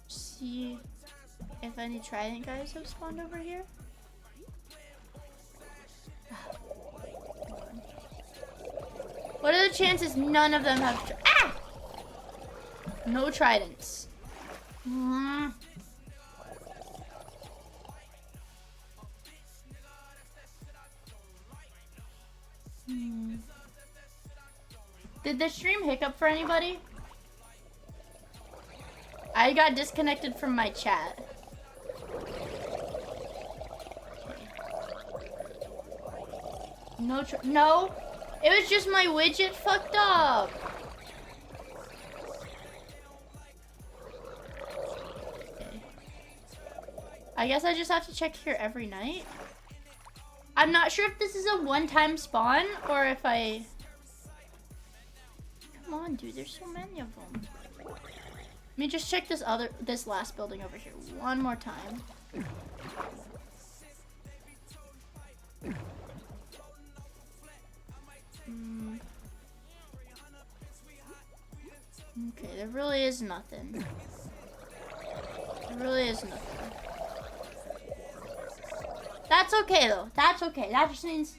See if any trident guys have spawned over here. What are the chances none of them have no tridents? Did the stream hiccup for anybody? I got disconnected from my chat. No, it was just my widget fucked up. Okay. I guess I just have to check here every night. I'm not sure if this is a one-time spawn or if I... Come on, dude, there's so many of them. Let me just check this last building over here one more time. Okay, there really is nothing. There really is nothing. That's okay though. That's okay. That just means...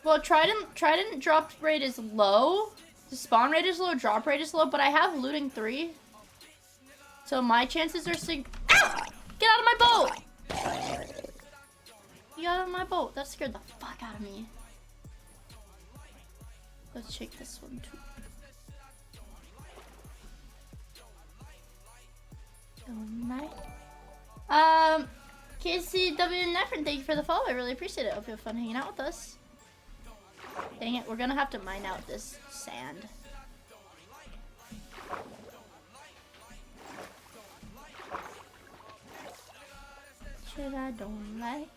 Well, Trident drop rate is low. The spawn rate is low, drop rate is low, but I have looting 3. So my chances are Ah! Get out of my boat! Get out of my boat. That scared the fuck out of me. Let's check this one too. KCW Nefrin, thank you for the follow. I really appreciate it. Hope you have fun hanging out with us. Dang it, we're gonna have to mine out this sand. Shit I don't like.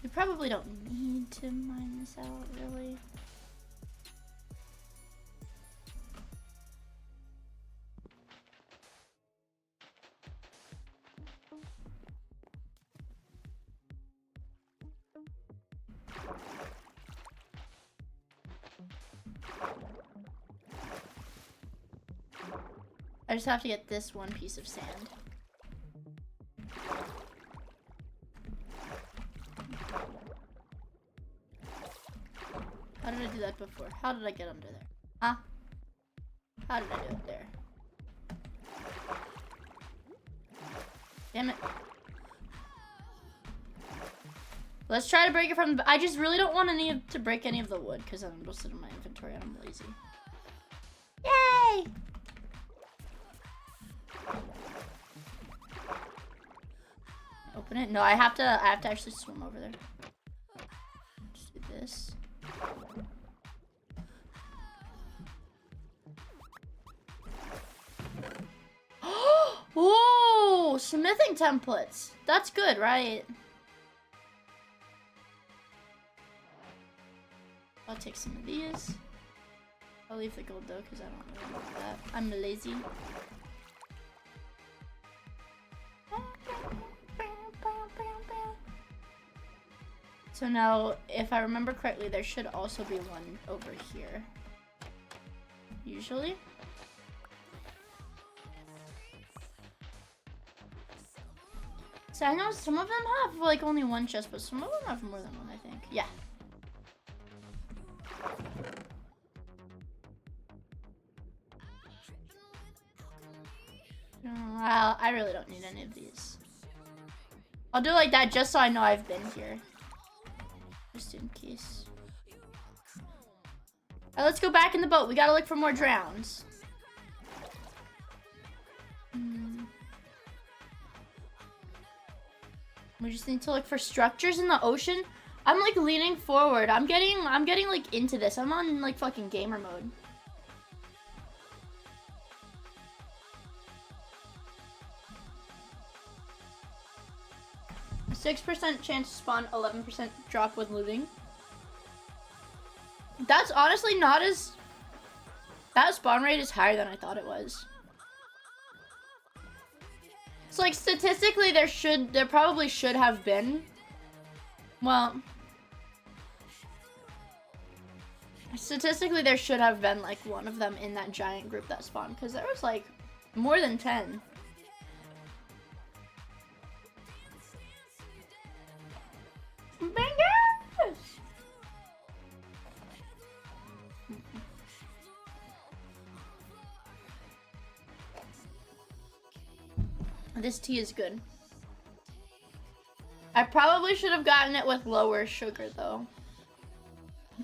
We probably don't need to mine this out, really. I just have to get this one piece of sand. How did I do that before? How did I get under there? Huh? How did I do it there? Damn it. Let's try to break it from the... I just really don't want to break any of the wood because I'm just in my inventory and I'm lazy. Yay! Open it? No, I have to actually swim over there. Just do this. Ooh, smithing templates. That's good, right? I'll take some of these. I'll leave the gold though, because I don't really want that. I'm lazy. So now, if I remember correctly, there should also be one over here. Usually. So I know some of them have like only one chest, but some of them have more than one, I think. Yeah. Well, I really don't need any of these. I'll do it like that just so I know I've been here. Just in case. Alright, let's go back in the boat. We gotta look for more drowns. We just need to look for structures in the ocean. I'm like leaning forward. I'm getting like into this. I'm on like fucking gamer mode. 6% chance to spawn, 11% drop when looting. That's honestly not as... That spawn rate is higher than I thought it was. So like statistically there probably should have been. Well, statistically there should have been like one of them in that giant group that spawned, because there was like more than 10. Bangers! This tea is good. I probably should have gotten it with lower sugar though.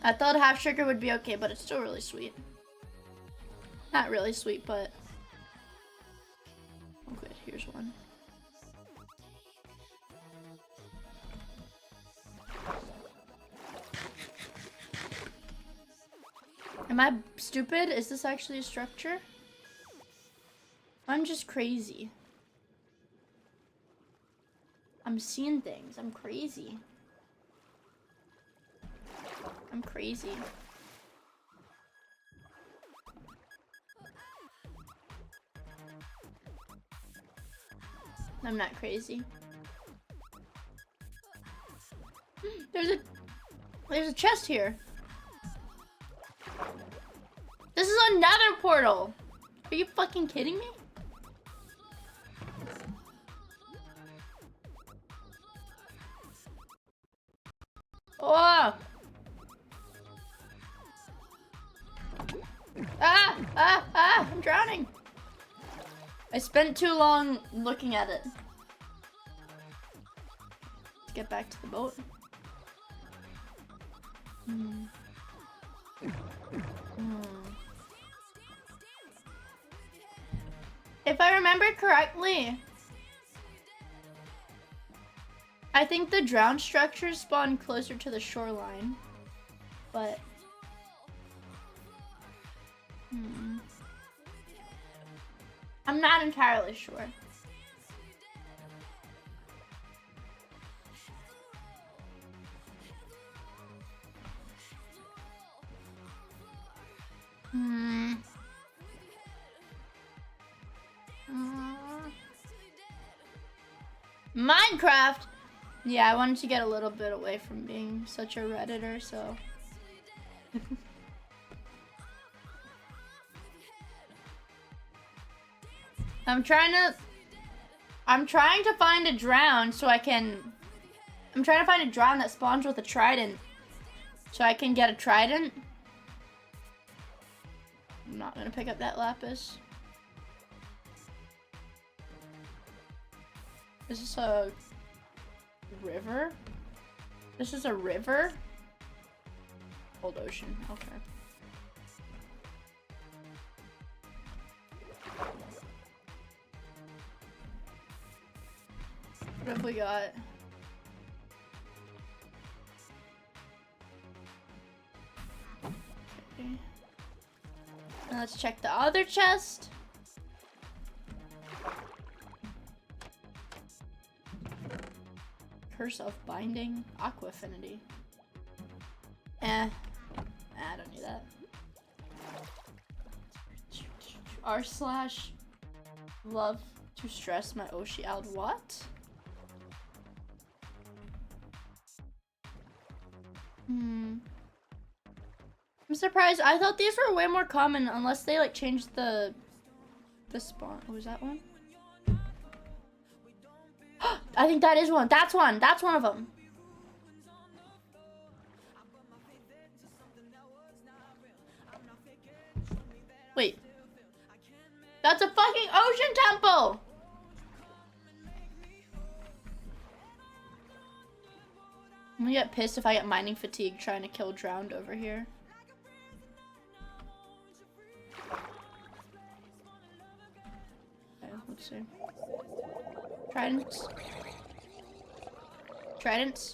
I thought half sugar would be okay, but it's still really sweet. Not really sweet, but... Oh good, here's one. Am I stupid? Is this actually a structure? I'm just crazy. I'm seeing things. I'm crazy. I'm crazy. I'm not crazy. There's a chest here. This is another portal. Are you fucking kidding me? Oh! I'm drowning. I spent too long looking at it. Let's get back to the boat. If I remember correctly, I think the drowned structures spawn closer to the shoreline, but I'm not entirely sure. Minecraft! Yeah, I wanted to get a little bit away from being such a Redditor, so... I'm trying to find a drown so I can... I'm trying to find a drown that spawns with a trident so I can get a trident. I'm not gonna pick up that lapis. Is this a river? This is a river? Old ocean, okay. What have we got? Okay. Now let's check the other chest. Curse of Binding, Aqua Affinity. I don't need that. R/love to stress my Oshi out. What? I'm surprised. I thought these were way more common unless they like changed the spawn. Oh, was that one? I think that is one. That's one. That's one of them. Wait. That's a fucking ocean temple! I'm gonna get pissed if I get mining fatigue trying to kill drowned over here. Okay, let's see. Tridents.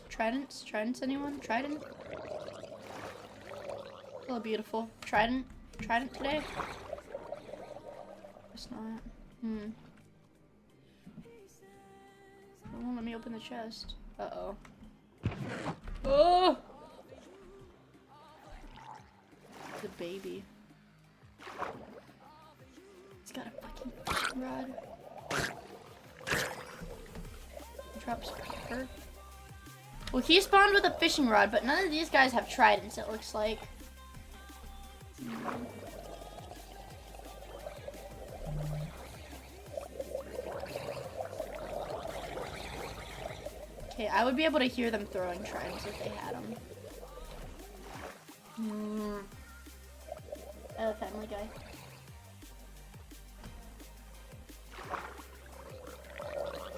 Tridents, anyone? Trident? Oh, beautiful. Trident today? It's not. It won't let me open the chest. Uh-oh. Oh! The baby. He's got a fucking fishing rod. Drops pepper. Well, he spawned with a fishing rod, but none of these guys have tridents, it looks like. Okay, I would be able to hear them throwing tridents if they had them. Family Guy.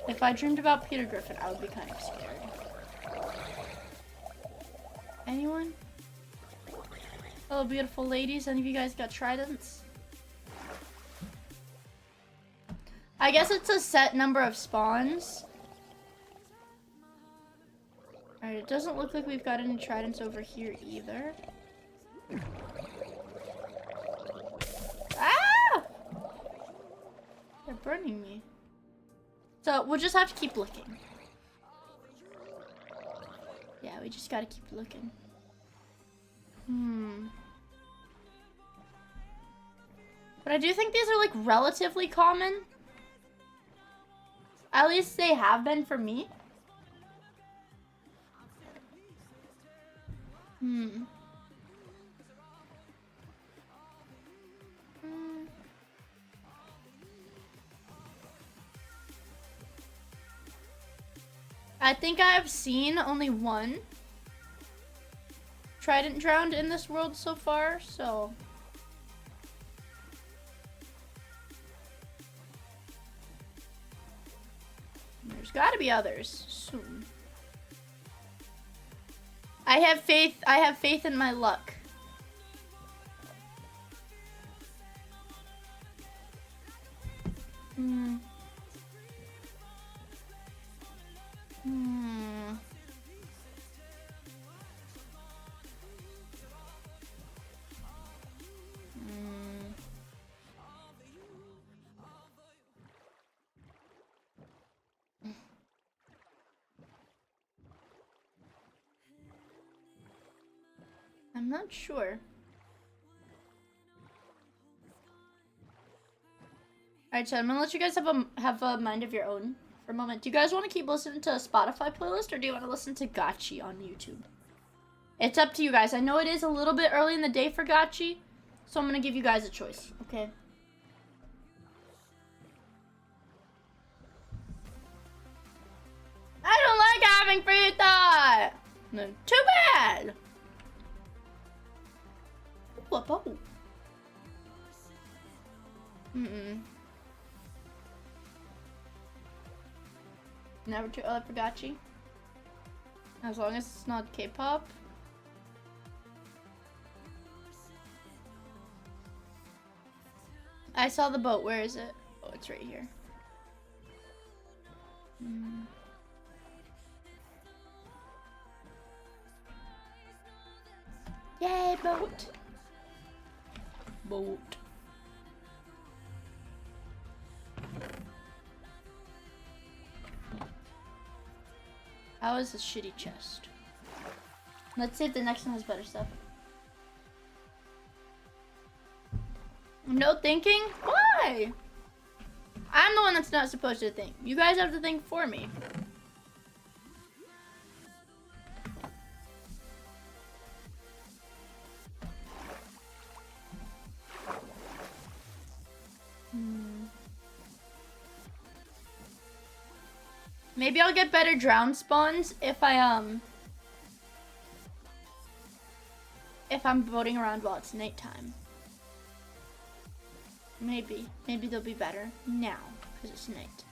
If I dreamed about Peter Griffin, I would be kind of scared. Anyone? Hello, beautiful ladies. Any of you guys got tridents? I guess it's a set number of spawns. Alright, it doesn't look like we've got any tridents over here either. Ah! They're burning me. So, we'll just have to keep looking. Yeah, we just gotta keep looking. But I do think these are, like, relatively common. At least they have been for me. I think I have seen only one trident drowned in this world so far, so... There's gotta be others soon. I have faith in my luck. I'm not sure. Alright, so I'm gonna let you guys have a mind of your own for a moment. Do you guys want to keep listening to a Spotify playlist, or do you want to listen to Gotchi on YouTube? It's up to you guys. I know it is a little bit early in the day for Gotchi, so I'm gonna give you guys a choice, okay? I don't like having free thought! No, too bad! Whoa. Never too early for Gotchi. As long as it's not K-pop. I saw the boat. Where is it? Oh, it's right here. Yay, boat! Boat. How is this shitty chest? Let's see if the next one has better stuff. No thinking? Why? I'm the one that's not supposed to think. You guys have to think for me. Maybe I'll get better drown spawns if I'm boating around while it's nighttime. Maybe they'll be better now because it's night.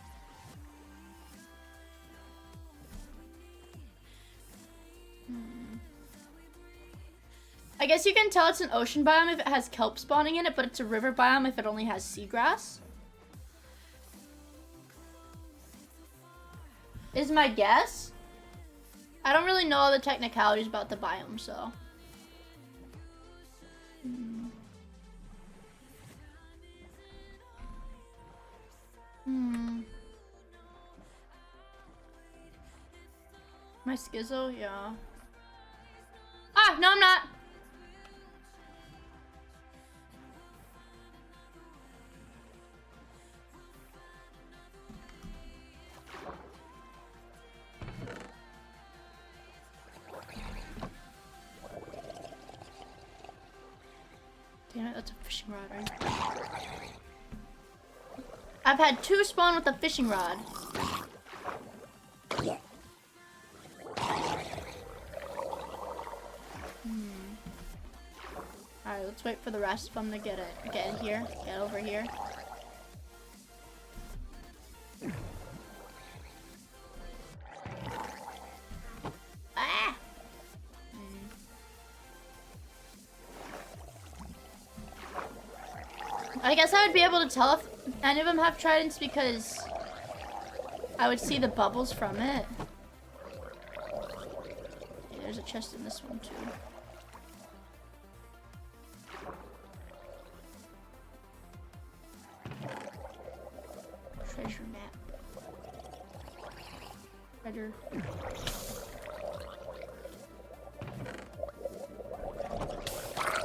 I guess you can tell it's an ocean biome if it has kelp spawning in it, but it's a river biome if it only has seagrass. Is my guess. I don't really know all the technicalities about the biome, so. My schizo, yeah. Ah, no, I'm not. Damn it, that's a fishing rod, right? I've had 2 spawn with a fishing rod. Alright, let's wait for the rest of them to get in here. Get over here. Ah! I guess I would be able to tell if any of them have tridents because I would see the bubbles from it. Okay, there's a chest in this one too. Treasure map. Treasure.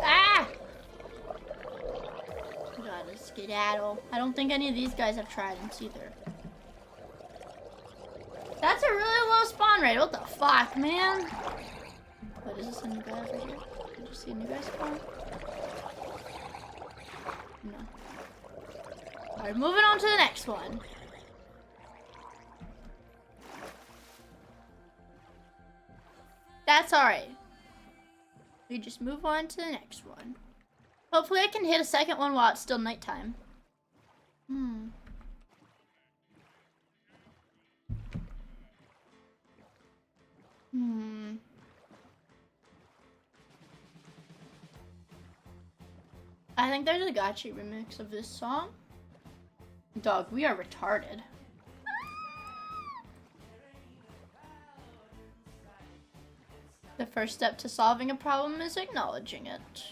Ah! Gotta skedaddle. I don't think any of these guys have tridents either. That's a really low spawn rate. What the fuck, man? What is this, a new guy over here? Did you see a new guy spawn? No. Alright, moving on to the next one. That's alright. We just move on to the next one. Hopefully I can hit a second one while it's still nighttime. I think there's a Gachi remix of this song. Dog, we are retarded. The first step to solving a problem is acknowledging it.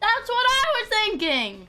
That's what I was thinking!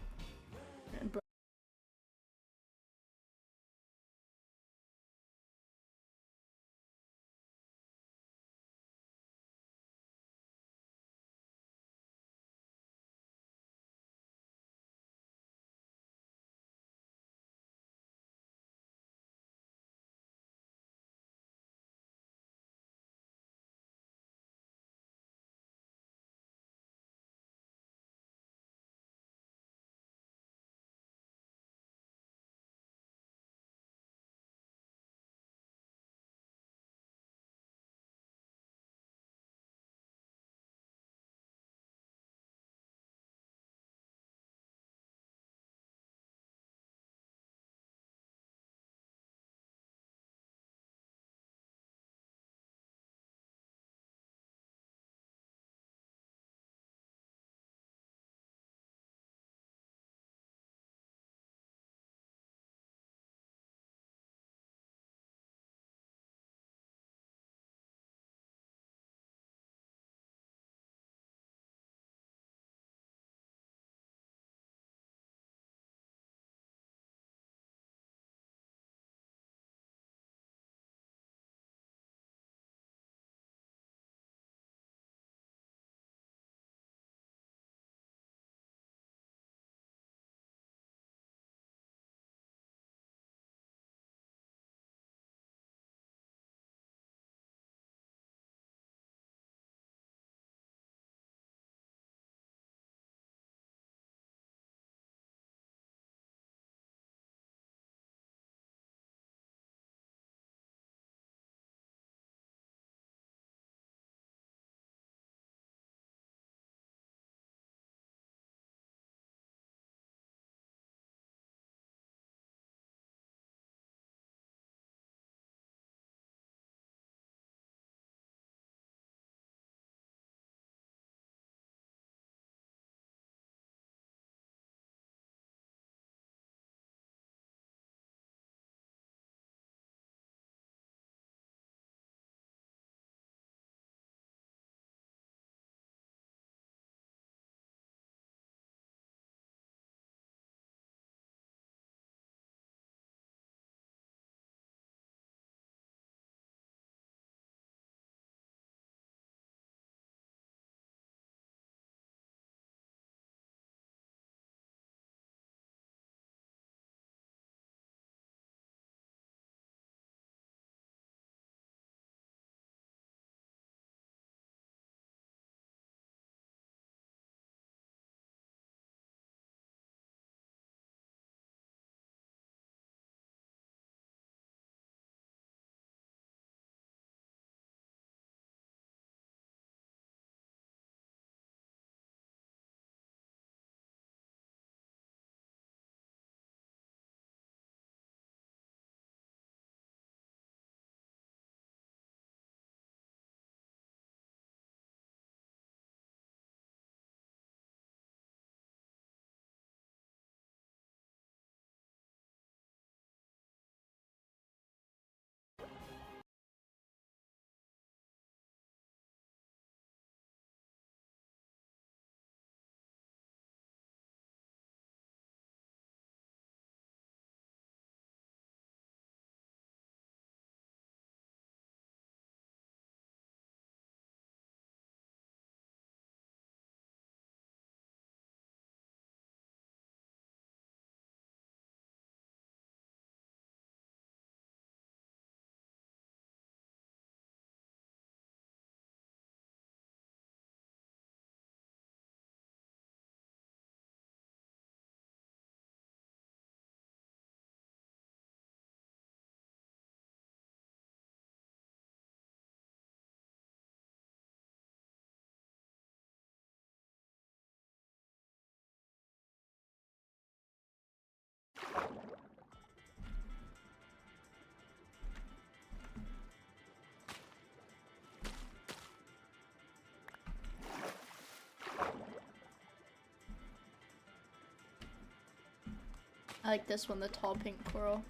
I like this one, the tall pink coral.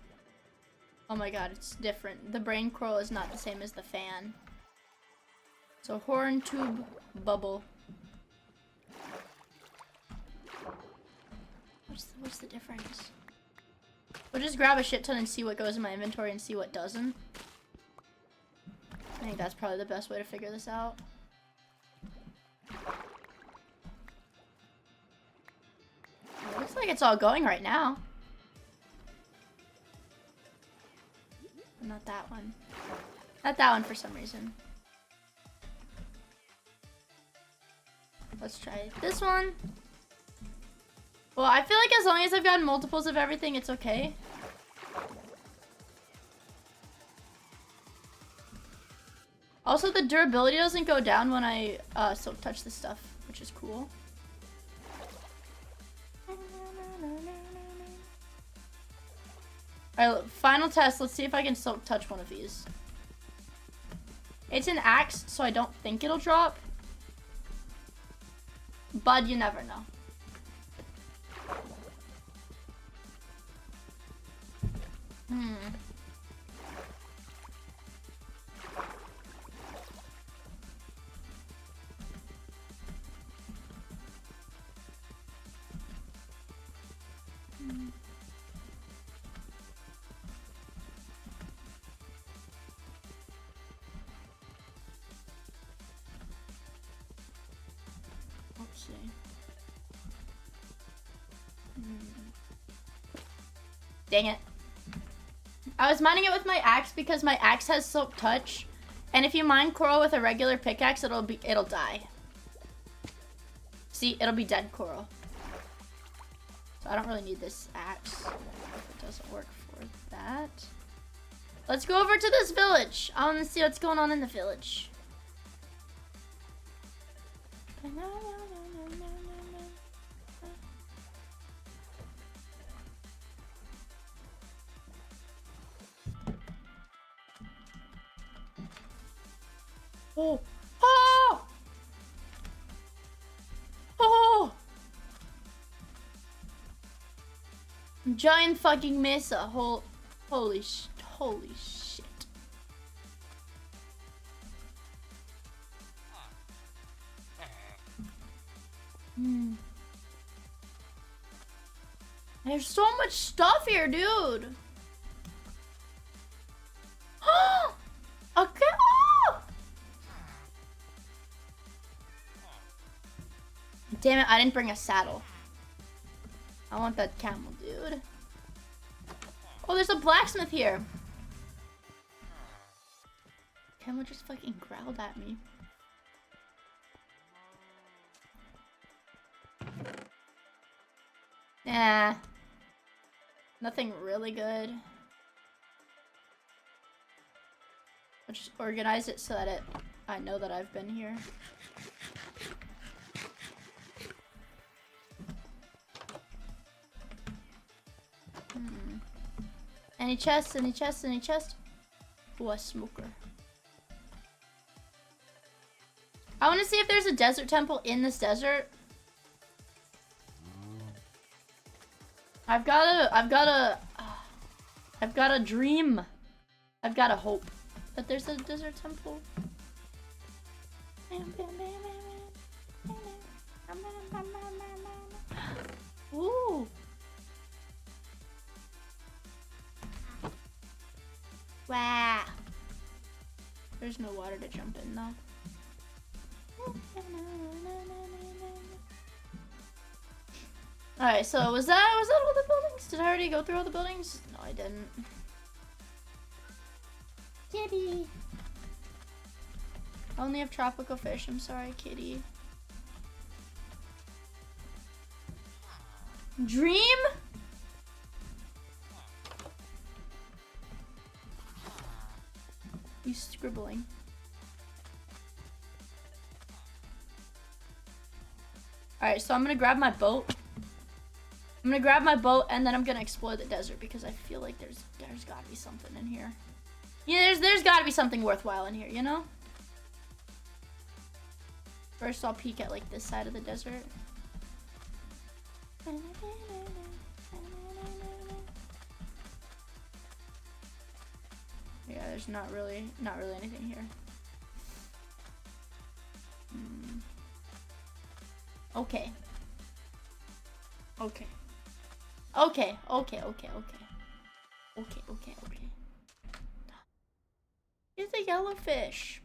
Oh my god, it's different. The brain coral is not the same as the fan. So horn tube bubble. What's the difference? We'll just grab a shit ton and see what goes in my inventory and see what doesn't. I think that's probably the best way to figure this out. It looks like it's all going right now. Not that one. Not that one for some reason. Let's try this one. Well, I feel like as long as I've gotten multiples of everything, it's okay. Also, the durability doesn't go down when I silk touch this stuff, which is cool. Alright, final test. Let's see if I can silk touch one of these. It's an axe, so I don't think it'll drop. But you never know. Let's see. Dang it. I was mining it with my axe because my axe has silk touch. And if you mine coral with a regular pickaxe, it'll die. See, it'll be dead coral. So I don't really need this axe. It doesn't work for that. Let's go over to this village. I want to see what's going on in the village. Oh! Oh! Oh! Giant fucking mesa. Holy shit. There's so much stuff here, dude. Okay. Oh! Damn it, I didn't bring a saddle. I want that camel, dude. Oh, there's a blacksmith here. Camel just fucking growled at me. Nah. Nothing really good. I'll just organize it so that I know that I've been here. Any chests? Any chests? Any chests? Ooh, a smoker. I want to see if there's a desert temple in this desert. I've got a dream. I've got a hope that there's a desert temple. Ooh. Wow. There's no water to jump in though. Alright, so was that all the buildings? Did I already go through all the buildings? No, I didn't. Kitty. I only have tropical fish. I'm sorry, kitty. Dream? You scribbling. Alright, so I'm gonna grab my boat. I'm gonna grab my boat and then I'm gonna explore the desert because I feel like there's gotta be something in here. Yeah, there's gotta be something worthwhile in here, you know? First I'll peek at like this side of the desert. Yeah, there's not really anything here. Okay. Okay. Okay. It's a yellowfish.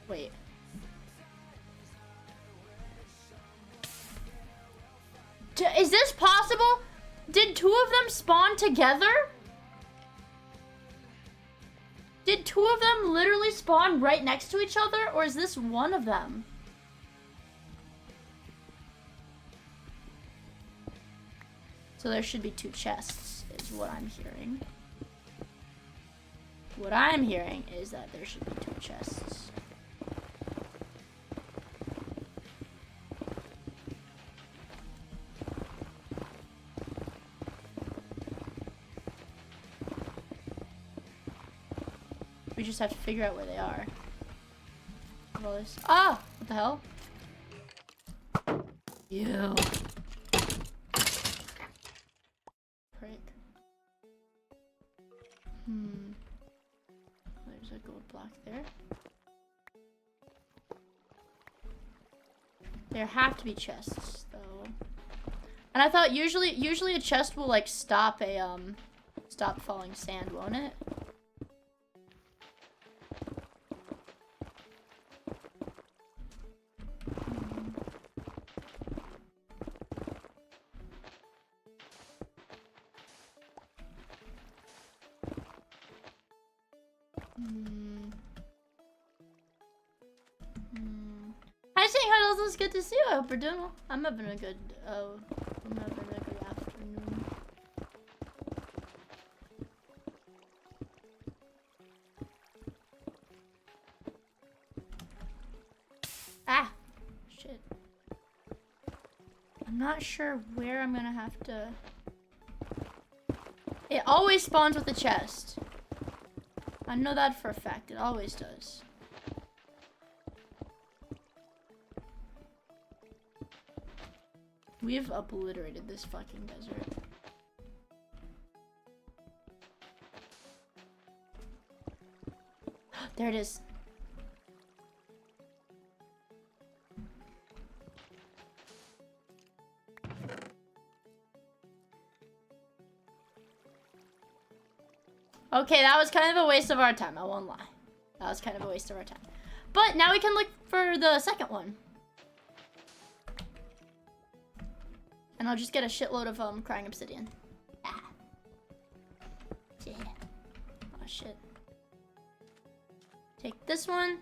Wait. Is this possible? Did two of them spawn together? Did two of them literally spawn right next to each other, or is this one of them? So there should be two chests, is what I'm hearing. What I'm hearing is that there should be two chests. We just have to figure out where they are. All this. Ah! What the hell? Ew. Prick. There's a gold block there. There have to be chests, though. And I thought usually a chest will like stop falling sand, won't it? Hi, saying hi, It's good to see you. I hope you're doing well. I'm having a good afternoon. Ah, shit. I'm not sure where I'm gonna have to. It always spawns with a chest. I know that for a fact. It always does. We've obliterated this fucking desert. There it is. Okay, that was kind of a waste of our time. I won't lie. That was kind of a waste of our time. But now we can look for the second one. And I'll just get a shitload of crying obsidian. Ah. Yeah. Oh shit. Take this one.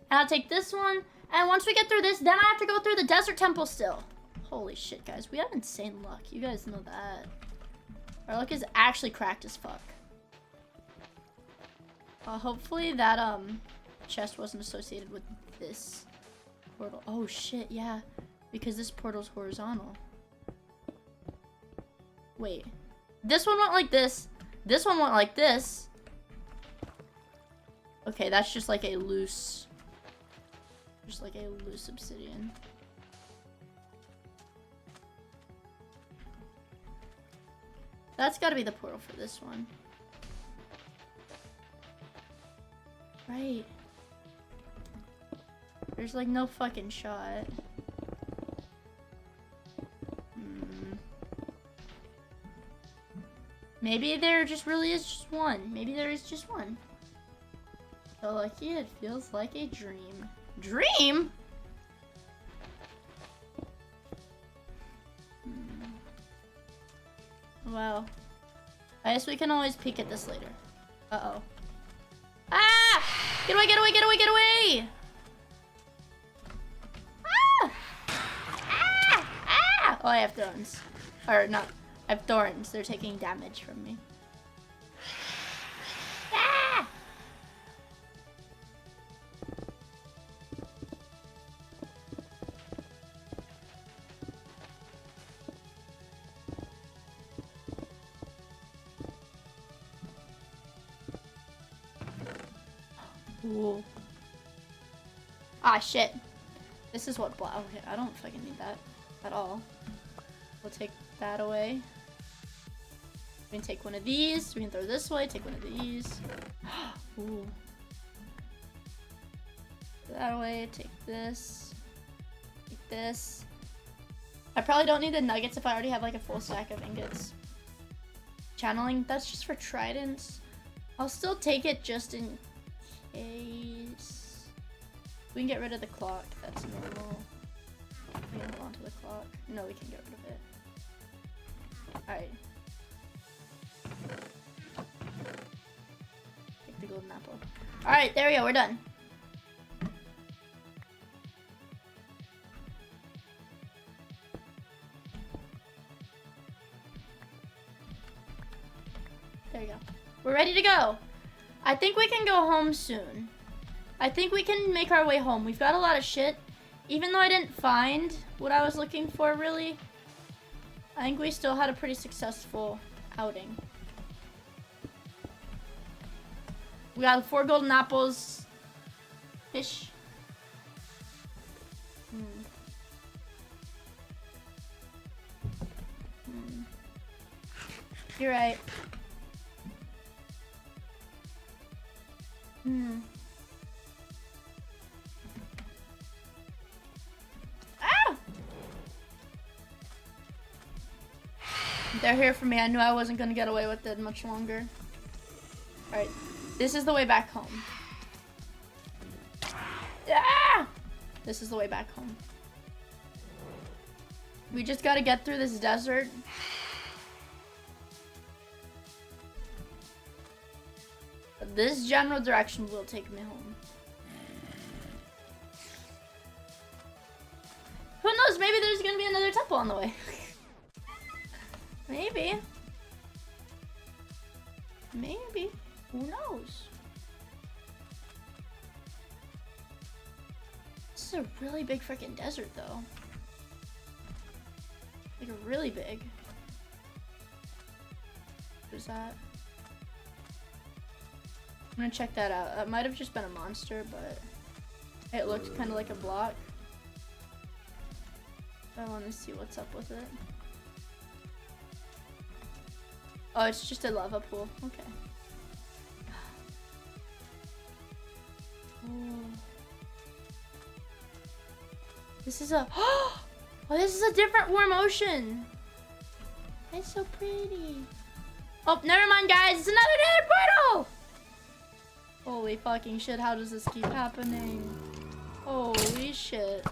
And I'll take this one. And once we get through this, then I have to go through the desert temple still. Holy shit, guys. We have insane luck. You guys know that. Our luck is actually cracked as fuck. Hopefully that chest wasn't associated with this portal. Oh shit, yeah. Because this portal's horizontal. Wait. This one went like this. This one went like this. Okay, that's just like a loose... Just like a loose obsidian. That's gotta be the portal for this one. Right. There's like no fucking shot. Maybe there just really is just one. Maybe there is just one. So lucky it feels like a dream. Dream? Well, I guess we can always peek at this later. Uh-oh. Ah! Get away, get away, get away, get away! Ah! Ah! Ah! Oh, I have thorns. Or not. I have thorns. They're taking damage from me. Ah! Ooh. Ah, shit. This is what black. Okay, I don't fucking need that at all. We'll take that away. We can take one of these. We can throw this way. Take one of these. Ooh. That away. Take this. Take this. I probably don't need the nuggets if I already have like a full stack of ingots. Channeling. That's just for tridents. I'll still take it just in case. We can get rid of the clock. That's normal. We can hold on to the clock. No, we can get rid of it. Alright. Take the golden apple. Alright, there we go. We're done. There you go. We're ready to go. I think we can go home soon. I think we can make our way home. We've got a lot of shit. Even though I didn't find what I was looking for, really, I think we still had a pretty successful outing. We got 4 golden apples. Ish. You're right. Ah! They're here for me. I knew I wasn't gonna get away with it much longer. Alright. This is the way back home. Ah! This is the way back home. We just gotta get through this desert. This general direction will take me home. Who knows? Maybe there's gonna be another temple on the way. Maybe. Maybe. Who knows? This is a really big freaking desert, though. Like, a really big. What is that? I'm gonna check that out. That might have just been a monster, but it looked kind of like a block. I want to see what's up with it. Oh, it's just a lava pool. Okay. Oh. This is a... Oh, this is a different warm ocean. It's so pretty. Oh, never mind, guys. It's another nether portal. Holy fucking shit. How does this keep happening? Holy shit.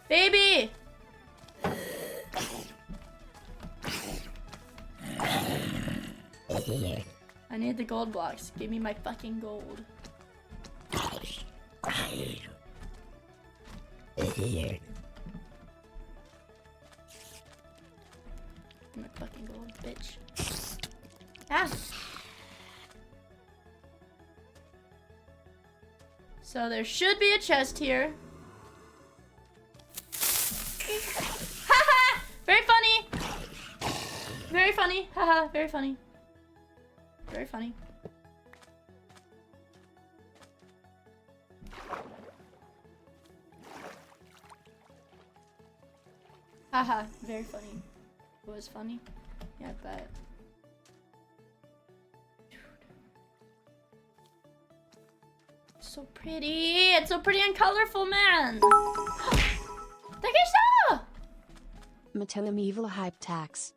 Baby! I need the gold blocks. Give me my fucking gold. My fucking gold, bitch. Ah! So there should be a chest here. Haha! Very funny! Very funny. Haha, very funny. Very funny. Haha, very funny. It was funny. Yeah, I bet. So pretty. It's so pretty and colorful, man. Takesha! Mattelum evil hype tax.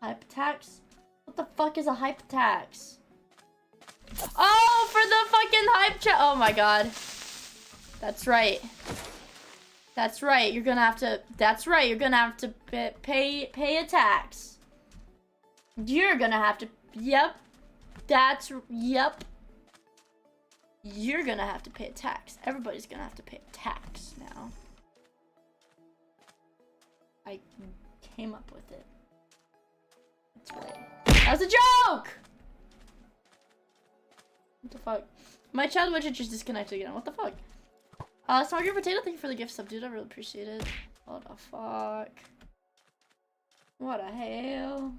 Hype tax? What the fuck is a hype tax? Oh, for the fucking hype chat. Oh my god. That's right. That's right. You're gonna have to. That's right. You're gonna have to pay a tax. You're gonna have to. Yep. Yep. You're gonna have to pay a tax. Everybody's gonna have to pay a tax now. I came up with it. That's right. That was a joke! What the fuck? My child widget just disconnected again. What the fuck? Smart Your Potato, thank you for the gift sub, dude. I really appreciate it. What the fuck? What the hell?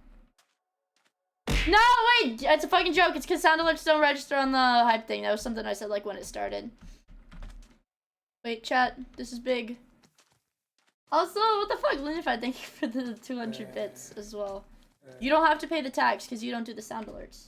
No, wait! It's a fucking joke. It's because sound alerts don't register on the hype thing. That was something I said like when it started. Wait, chat. This is big. Also, what the fuck? Lunified, thank you for the 200 bits as well. You don't have to pay the tax because you don't do the sound alerts.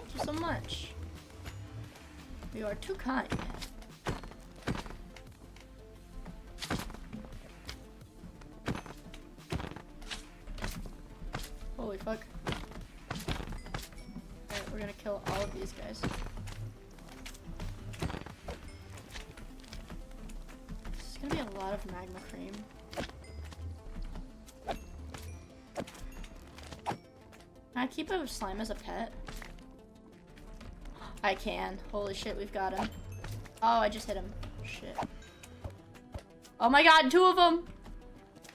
Thank you so much. You are too kind. Holy fuck. Alright, we're gonna kill all of these guys. This is gonna be a lot of magma cream. Can I keep a slime as a pet? I can. Holy shit, we've got him. Oh, I just hit him. Shit. Oh my god, 2 of them!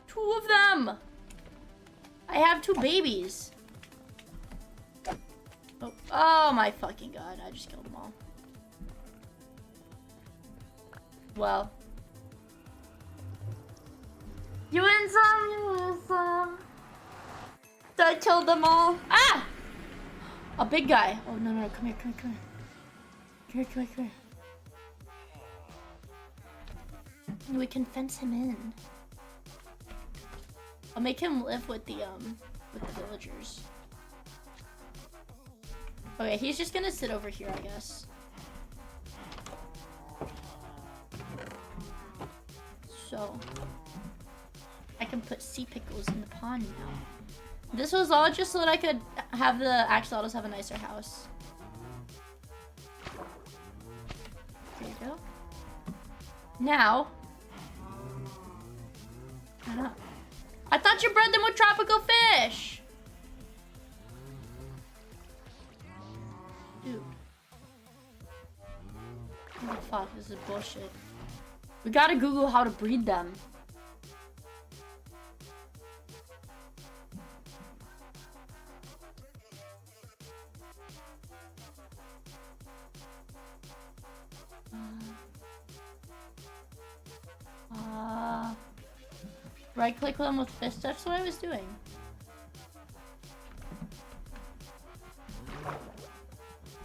2 of them! I have 2 babies. Oh, oh my fucking god, I just killed them all. Well. You win some, you lose some. I killed them all. Ah! A big guy. Oh, no, no, come here, come here, come here. Come here, come here, come here. We can fence him in. I'll make him live with the villagers. Okay, he's just gonna sit over here, I guess. So, I can put sea pickles in the pond now. This was all just so that I could have the axolotls have a nicer house. There you go. Now, I thought you bred them with tropical fish. Dude. What the fuck? This is bullshit. We gotta Google how to breed them. Right click them with fish. That's what I was doing.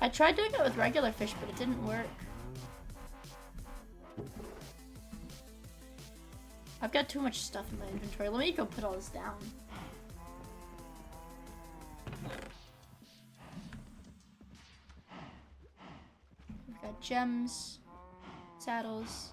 I tried doing it with regular fish, but it didn't work. I've got too much stuff in my inventory. Let me go put all this down. We've got gems, saddles.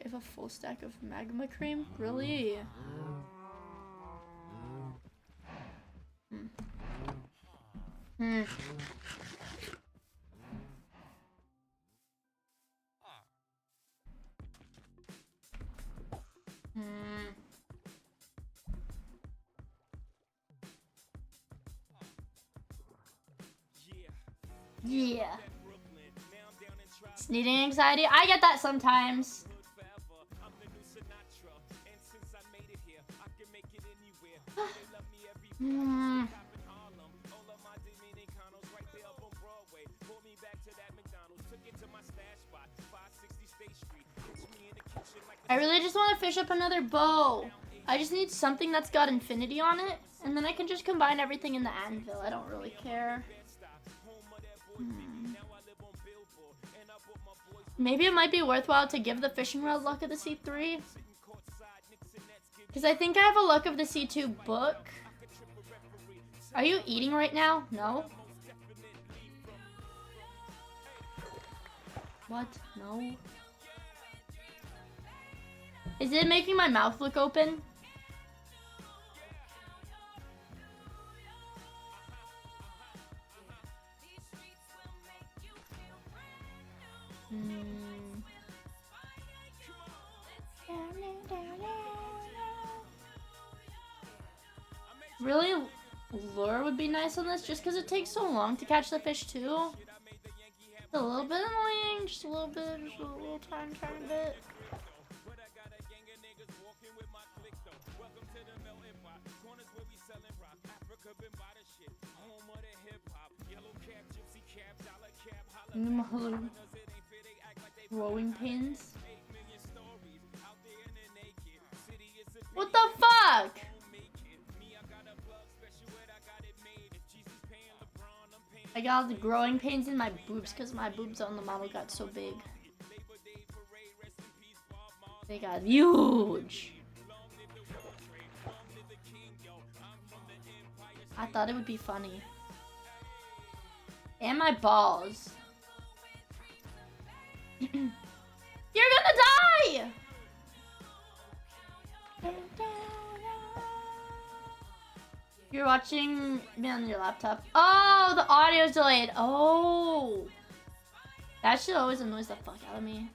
have a full stack of magma cream? Really? Hmm. Yeah. Sneezing anxiety? I get that sometimes. I really just want to fish up another bow. I just need something that's got infinity on it, and then I can just combine everything in the anvil. I don't really care. Maybe it might be worthwhile to give the fishing rod luck of the C3. Because I think I have a luck of the C2 book. Are you eating right now? No? What? No? Is it making my mouth look open? Really, lure would be nice on this just because it takes so long to catch the fish too. It's a little bit annoying, just a little bit, just a little tiny bit. Growing pains. What the fuck? I got all the growing pains in my boobs because my boobs on the model got so big. They got huge. I thought it would be funny. And my balls. You're gonna die! You're watching me on your laptop. Oh, the audio's delayed. Oh. That shit always annoys the fuck out of me.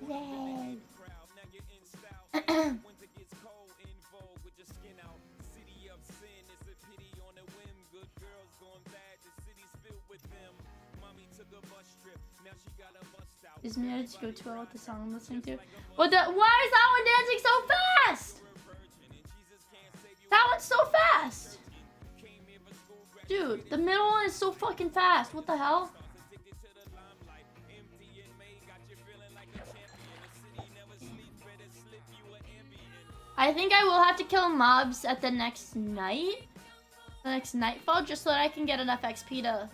Yay. Is Mia to go too well with the song I'm listening to? What the? Why is that one dancing so fast? That one's so fast! Dude, the middle one is so fucking fast. What the hell? I think I will have to kill mobs at the next night. The next nightfall, just so that I can get enough XP to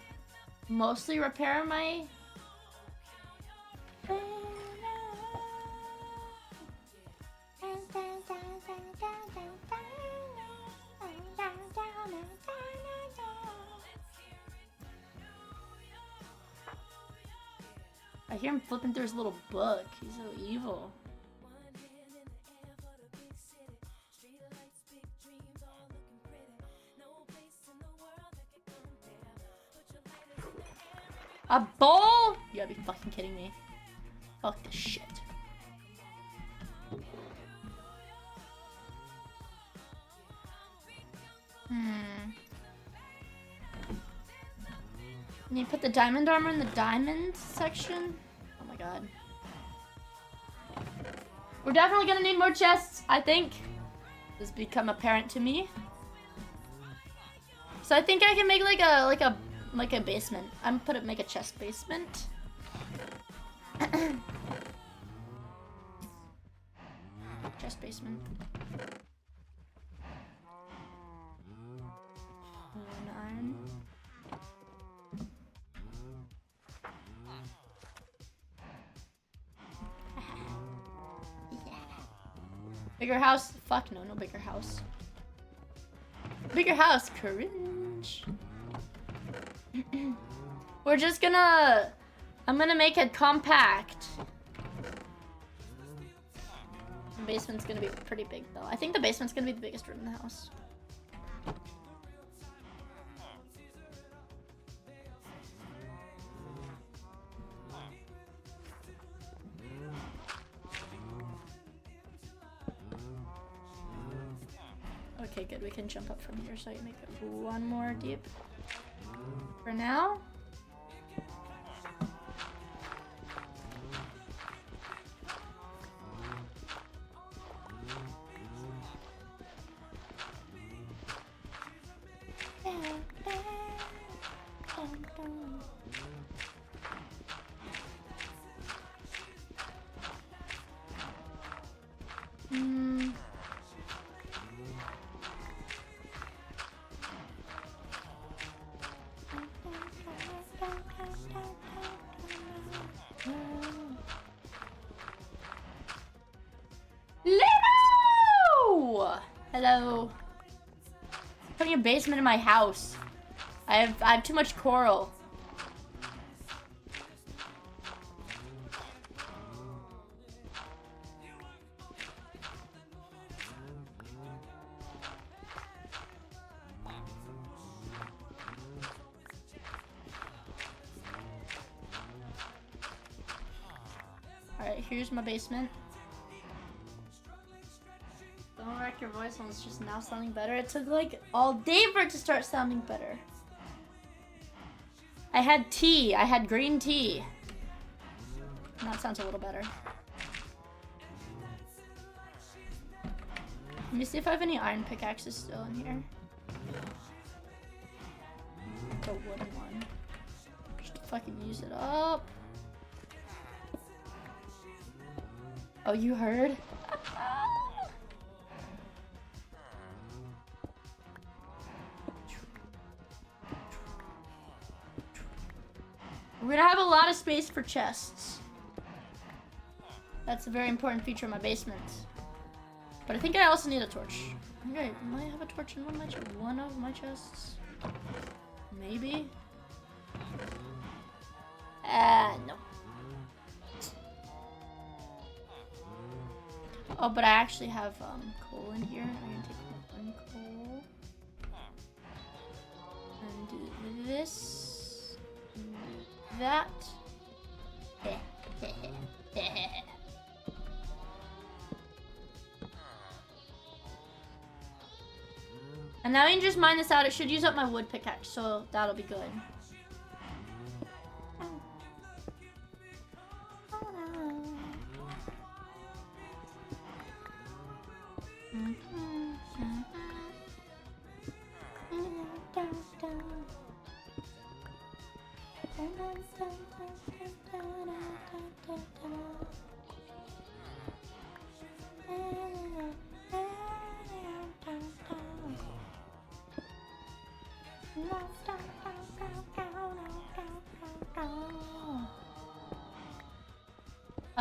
mostly repair my... I hear him flipping through his little book. He's so evil. A bowl? You gotta be fucking kidding me. Fuck this shit. Need to put the diamond armor in the diamond section. Oh my god. We're definitely gonna need more chests, I think. This has become apparent to me. So I think I can make like a basement. I'm gonna make a chest basement. Chest basement. One iron. Bigger house? Fuck no, no bigger house. Bigger house, cringe. We're just gonna... I'm gonna make it compact. The basement's gonna be pretty big though. I think the basement's gonna be the biggest room in the house. Okay, good. We can jump up from here, so you make it one more deep. For now. Hello. Putting a basement in my house. I have too much coral. Alright, here's my basement. Don't wreck your voice when it's just now sounding better. It took like all day for it to start sounding better. I had tea. I had green tea. That sounds a little better. Let me see if I have any iron pickaxes still in here. The wooden one. Just to fucking use it up. Oh, you heard? We're gonna have a lot of space for chests. That's a very important feature of my basement. But I think I also need a torch. I think I might have a torch in one of my chests. Maybe. No. Oh, but I actually have coal in here. I'm gonna take one coal and do this. That. And now you can just mine this out. It should use up my wood pickaxe, so that'll be good.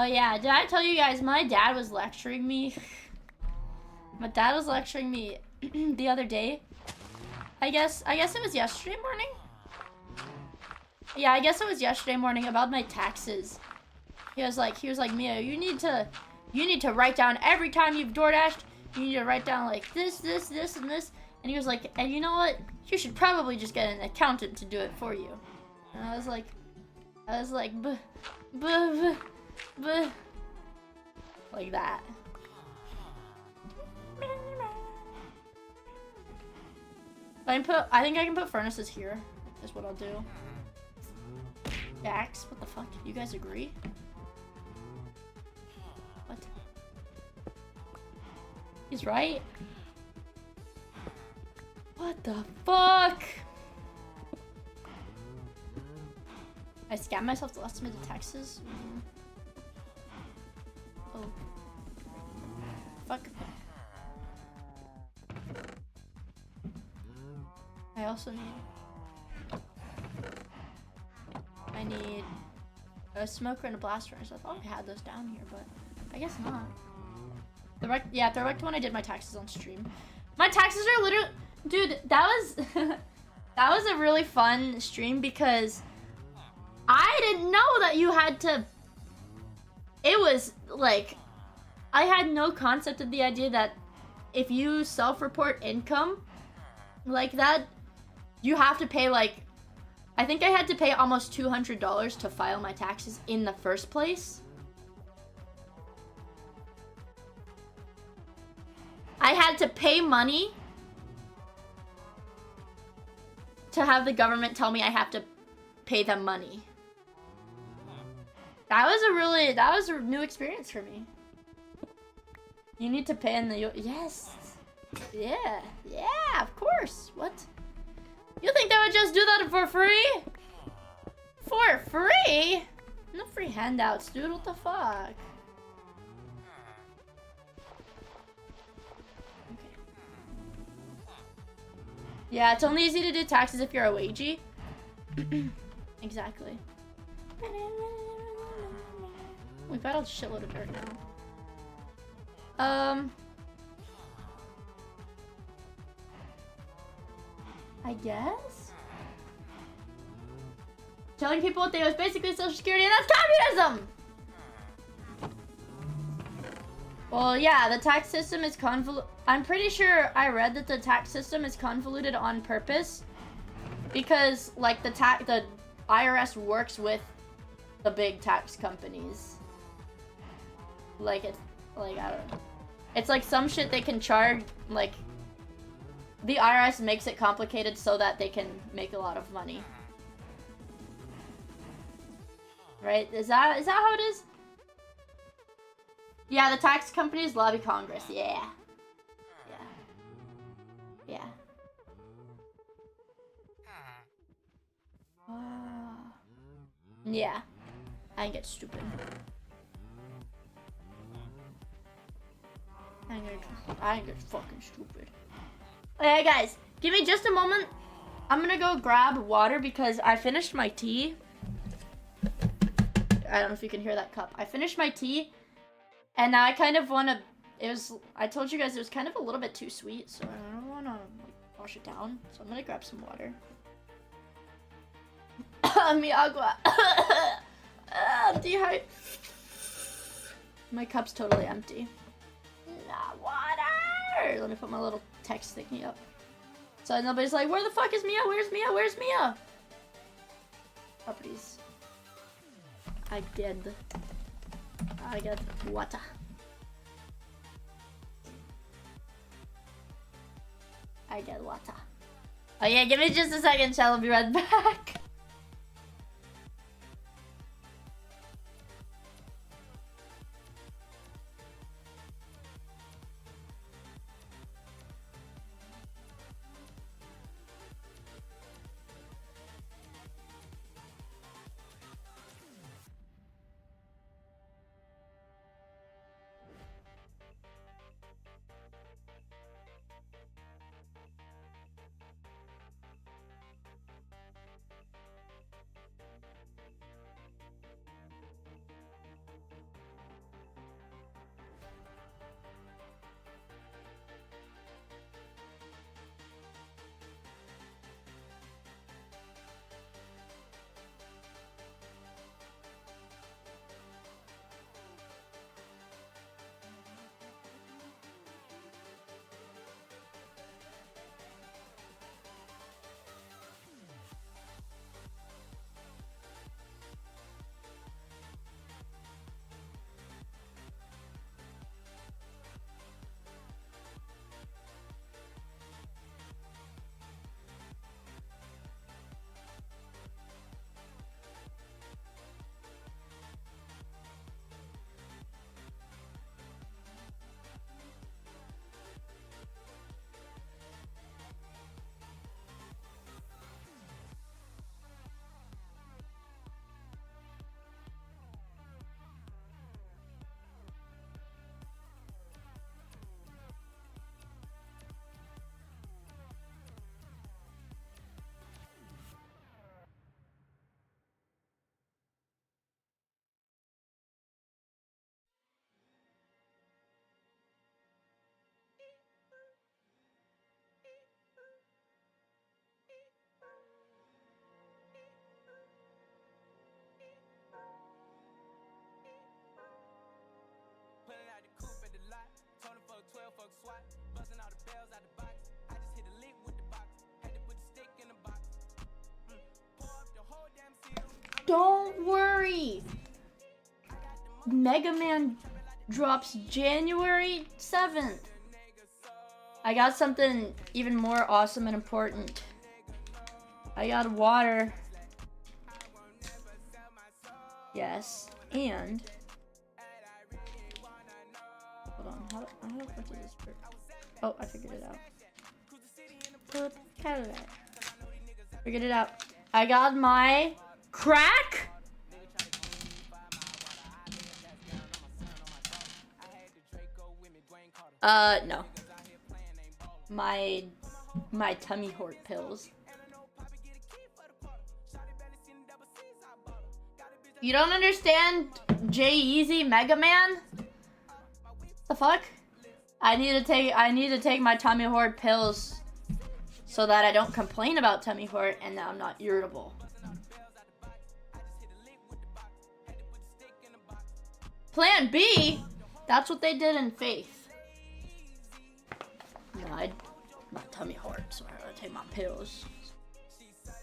Oh yeah, did I tell you guys my dad was lecturing me? My dad was lecturing me the other day. I guess it was yesterday morning. Yeah, I guess it was yesterday morning about my taxes. He was like, Mia, you need to write down every time you've DoorDashed. You need to write down like this, this, this, and this. And he was like, and you know what? You should probably just get an accountant to do it for you. And I was like, like that. I think I can put furnaces here. Is what I'll do. Dax, what the fuck? You guys agree? What? He's right. What the fuck? I scammed myself to estimated taxes. Oh. Fuck. I also need... I need a smoker and a blast furnace. I thought I had those down here, but I guess not. Yeah, throwback to when I did my taxes on stream. My taxes are literally, dude. That was that was a really fun stream because I didn't know that you had to. It was like I had no concept of the idea that if you self-report income like that, you have to pay like. I think I had to pay almost $200 to file my taxes in the first place. I had to pay money to have the government tell me I have to pay them money. That was a new experience for me. You need to pay in the, yes. Yeah, of course. What? You think they would just do that for free? For free? No free handouts, dude. What the fuck? Okay. Yeah, it's only easy to do taxes if you're a wagey. Exactly. We've got a shitload of dirt now. I guess? Telling people what they owe is basically Social Security, and that's communism! Well, yeah, the tax system is convoluted. I'm pretty sure I read that the tax system is convoluted on purpose because, like, the IRS works with the big tax companies. Like, it's, like, I don't know. It's like some shit they can charge, like, the IRS makes it complicated so that they can make a lot of money. Right? Is that how it is? Yeah, the tax companies lobby Congress. Yeah. Yeah. Yeah. I think it's stupid. I think it's fucking stupid. Okay, guys, give me just a moment. I'm gonna go grab water because I finished my tea. I don't know if you can hear that cup. I finished my tea, and now I kind of want to. I told you guys it was kind of a little bit too sweet, so I don't want to wash it down. So I'm gonna grab some water. Mi agua. Dehydrate. My cup's totally empty. Not water. Let me put my little text thingy up. So nobody's like, where the fuck is Mia? Where's Mia? Where's Mia? Properties. I get water. I get water. Oh yeah, give me just a second, Shell. I'll be right back. Don't worry. Mega Man drops January 7th. I got something even more awesome and important. I got water. Yes, and hold on. How the fuck does this work? Oh, I figured it out. Figured it out. I got my crack. No. My tummy hort pills. You don't understand J-Eazy Mega Man? The fuck? I need to take my tummy hort pills so that I don't complain about tummy hort and that I'm not irritable. Plan B? That's what they did in Faith. No, my tummy hurt, so I gotta take my pills.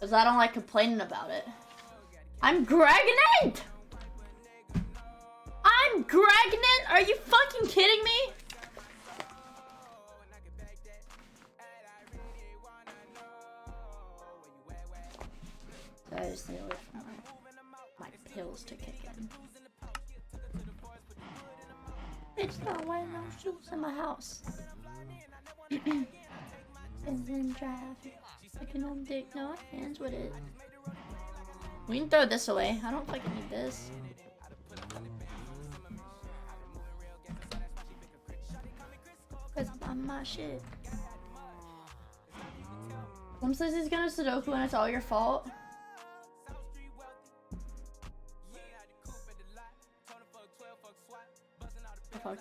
Cause I don't like complaining about it. I'm pregnant! I'm pregnant? Are you fucking kidding me? So I just need to wait for my pills to kick in. It's not wearing no shoes in my house. And then traffic. I can only take no hands with it. We can throw this away. I don't fucking need this. Cause I'm my shit. Mom says he's gonna Sudoku and it's all your fault. Oh, fuck.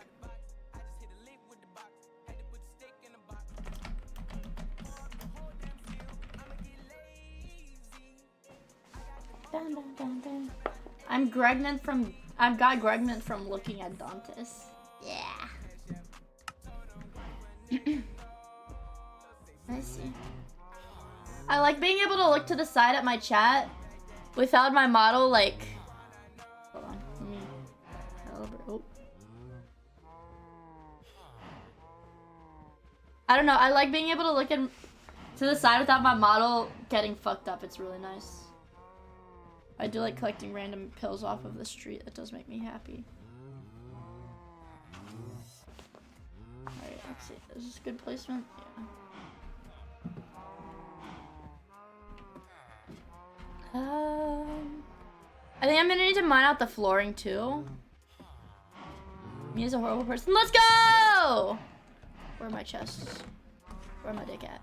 Dun, dun, dun, dun. I've got pregnant from looking at Dantes. Yeah. I see. I like being able to look to the side at my chat without my model, like... Hold on, let me calibrate. Oh. I don't know, I like being able to look to the side without my model getting fucked up. It's really nice. I do like collecting random pills off of the street. That does make me happy. Alright, let's see. Is this good placement? Yeah. I think I'm gonna need to mine out the flooring too. Me as a horrible person. Let's go! Where are my chests? Where my dick at?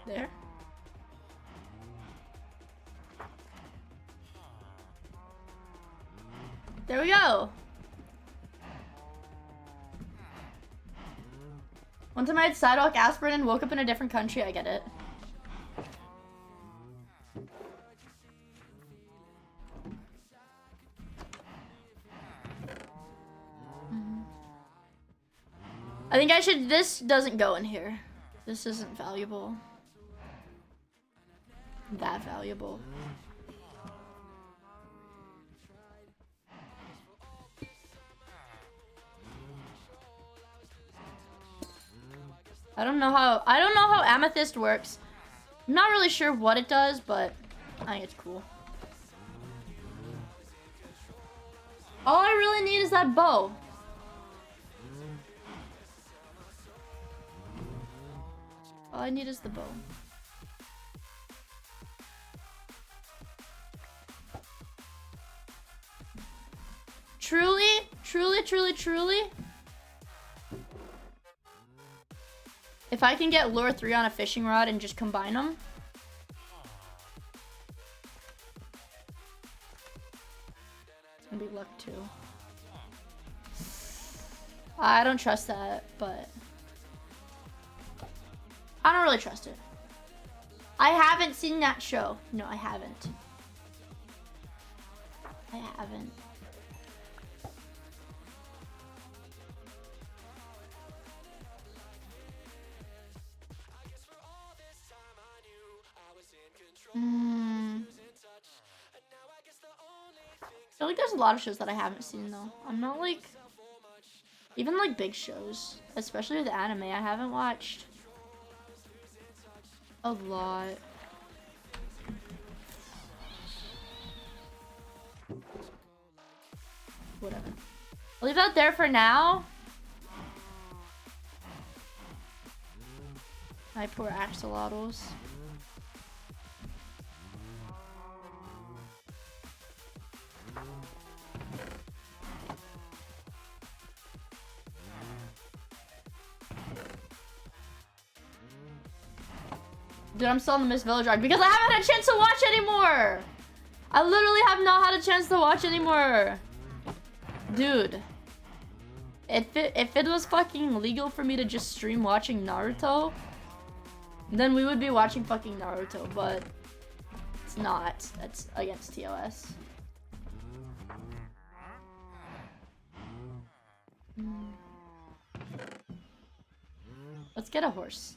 There. There we go. One time I had sidewalk aspirin and woke up in a different country. I get it. I think I should. This doesn't go in here. This isn't valuable. That valuable. I don't know how amethyst works. I'm not really sure what it does, but I think it's cool. All I really need is that bow. All I need is the bow. Truly, truly, truly, truly. If I can get lure 3 on a fishing rod and just combine them. It's gonna be luck too. I don't trust that, but I don't really trust it. I haven't seen that show. No, I haven't. I haven't. I feel like there's a lot of shows that I haven't seen though. I'm not like, even like big shows, especially with anime, I haven't watched a lot. Whatever. I'll leave that there for now. My poor axolotls. Dude, I'm still on the Miss Village arc because I haven't had a chance to watch anymore. I literally have not had a chance to watch anymore. Dude. If it was fucking legal for me to just stream watching Naruto, then we would be watching fucking Naruto, but it's not. That's against TOS. Let's get a horse.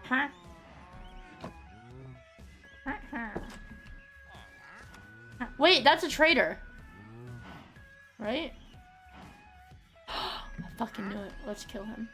Huh? Wait, that's a traitor. Right? I fucking knew it. Let's kill him.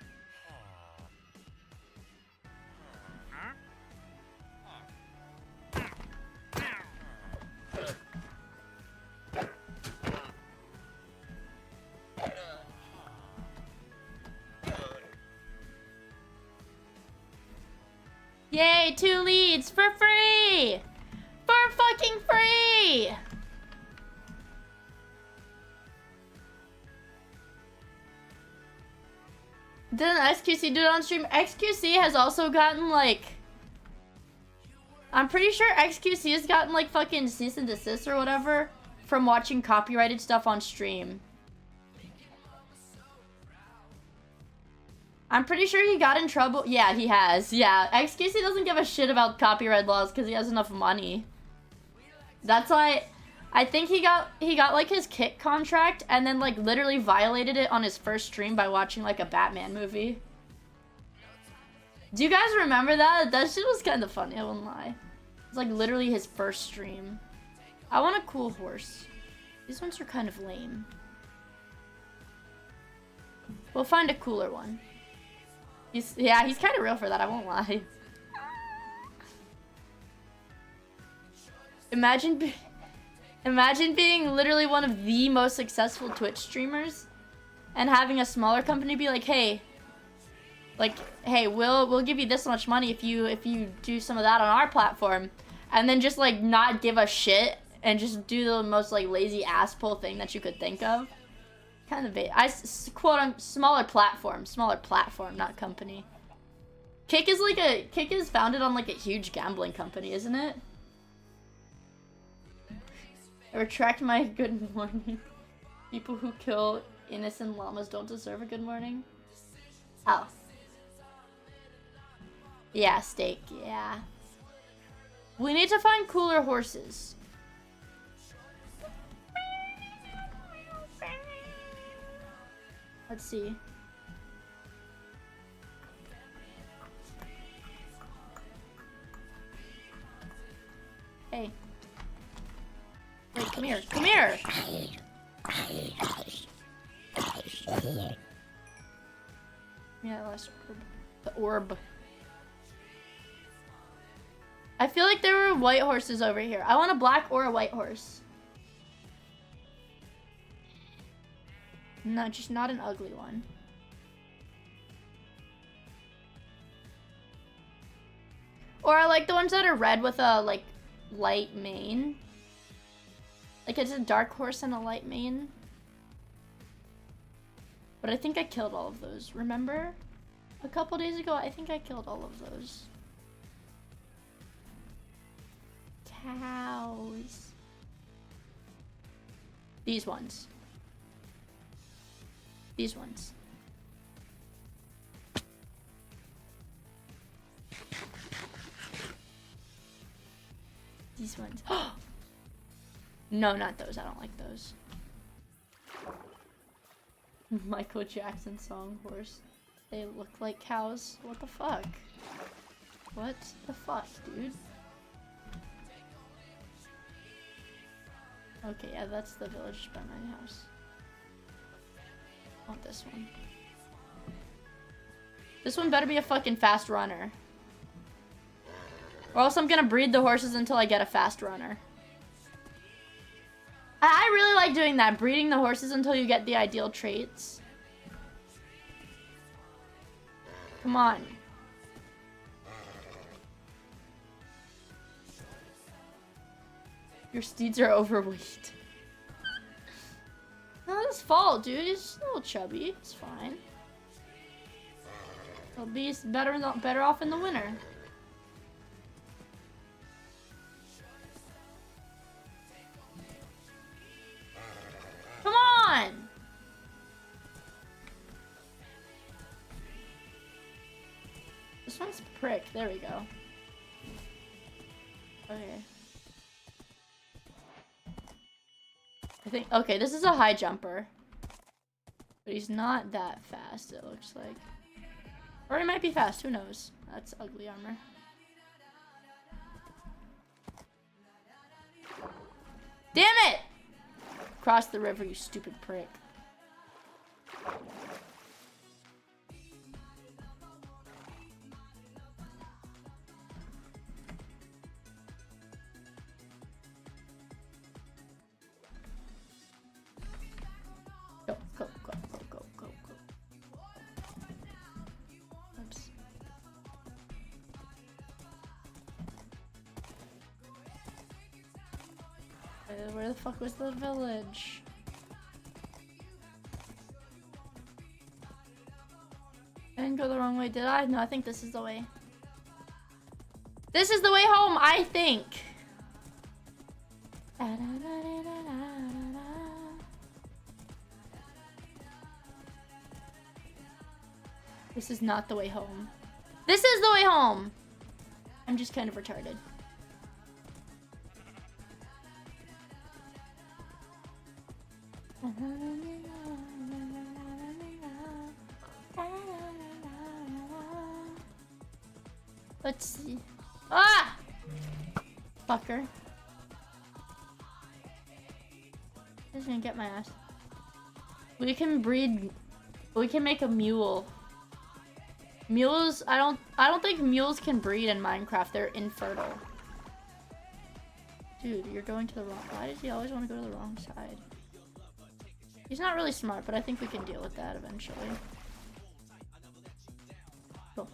Yay, 2 leads for free! For fucking free! Didn't XQC do it on stream? XQC has also gotten like... I'm pretty sure XQC has gotten like fucking cease and desist or whatever from watching copyrighted stuff on stream. I'm pretty sure he got in trouble. Yeah, he has. Yeah, XQC doesn't give a shit about copyright laws because he has enough money. That's why I think he got like his Kick contract and then like literally violated it on his first stream by watching like a Batman movie. Do you guys remember that? That shit was kind of funny, I won't lie. It's like literally his first stream. I want a cool horse. These ones are kind of lame. We'll find a cooler one. He's kind of real for that, I won't lie. Imagine being literally one of the most successful Twitch streamers and having a smaller company be like, hey, we'll give you this much money if you do some of that on our platform, and then just like not give a shit and just do the most like lazy ass pull thing that you could think of. Kind of quote on smaller platform, not company. Kick is founded on like a huge gambling company, isn't it? I retract my good morning. People who kill innocent llamas don't deserve a good morning. Oh. Yeah, steak, yeah. We need to find cooler horses. Let's see. Hey. Wait, come here. Come here! Yeah, last orb. The orb. I feel like there were white horses over here. I want a black or a white horse. No, just not an ugly one. Or I like the ones that are red with a, like, light mane. Like, it's a dark horse and a light mane. But I think I killed all of those. Remember? A couple days ago, I think I killed all of those. Cows. These ones. These ones. These ones. No, not those. I don't like those. Michael Jackson song horse. They look like cows. What the fuck? What the fuck, dude? Okay, yeah, that's the village by my house. I want this one. This one better be a fucking fast runner. Or else I'm gonna breed the horses until I get a fast runner. I really like doing that, breeding the horses until you get the ideal traits. Come on. Your steeds are overweight. Not his fault, dude. He's a little chubby. It's fine. He'll be better off in the winter. Come on! This one's prick. There we go. Okay. I think, okay, this is a high jumper. But he's not that fast, it looks like. Or he might be fast, who knows? That's ugly armor. Damn it! Cross the river, you stupid prick. Go, go, go, go, go, go, go. Oops. Where the fuck was the village? I didn't go the wrong way, did I? No, I think this is the way. This is the way home, I think. This is not the way home. This is the way home! I'm just kind of retarded. Let's see. Ah! Fucker. He's gonna get my ass. We can breed. We can make a mule. Mules, I don't think mules can breed in Minecraft. They're infertile. Dude, you're going to the wrong. Why does he always want to go to the wrong side? He's not really smart, but I think we can deal with that eventually. Cool.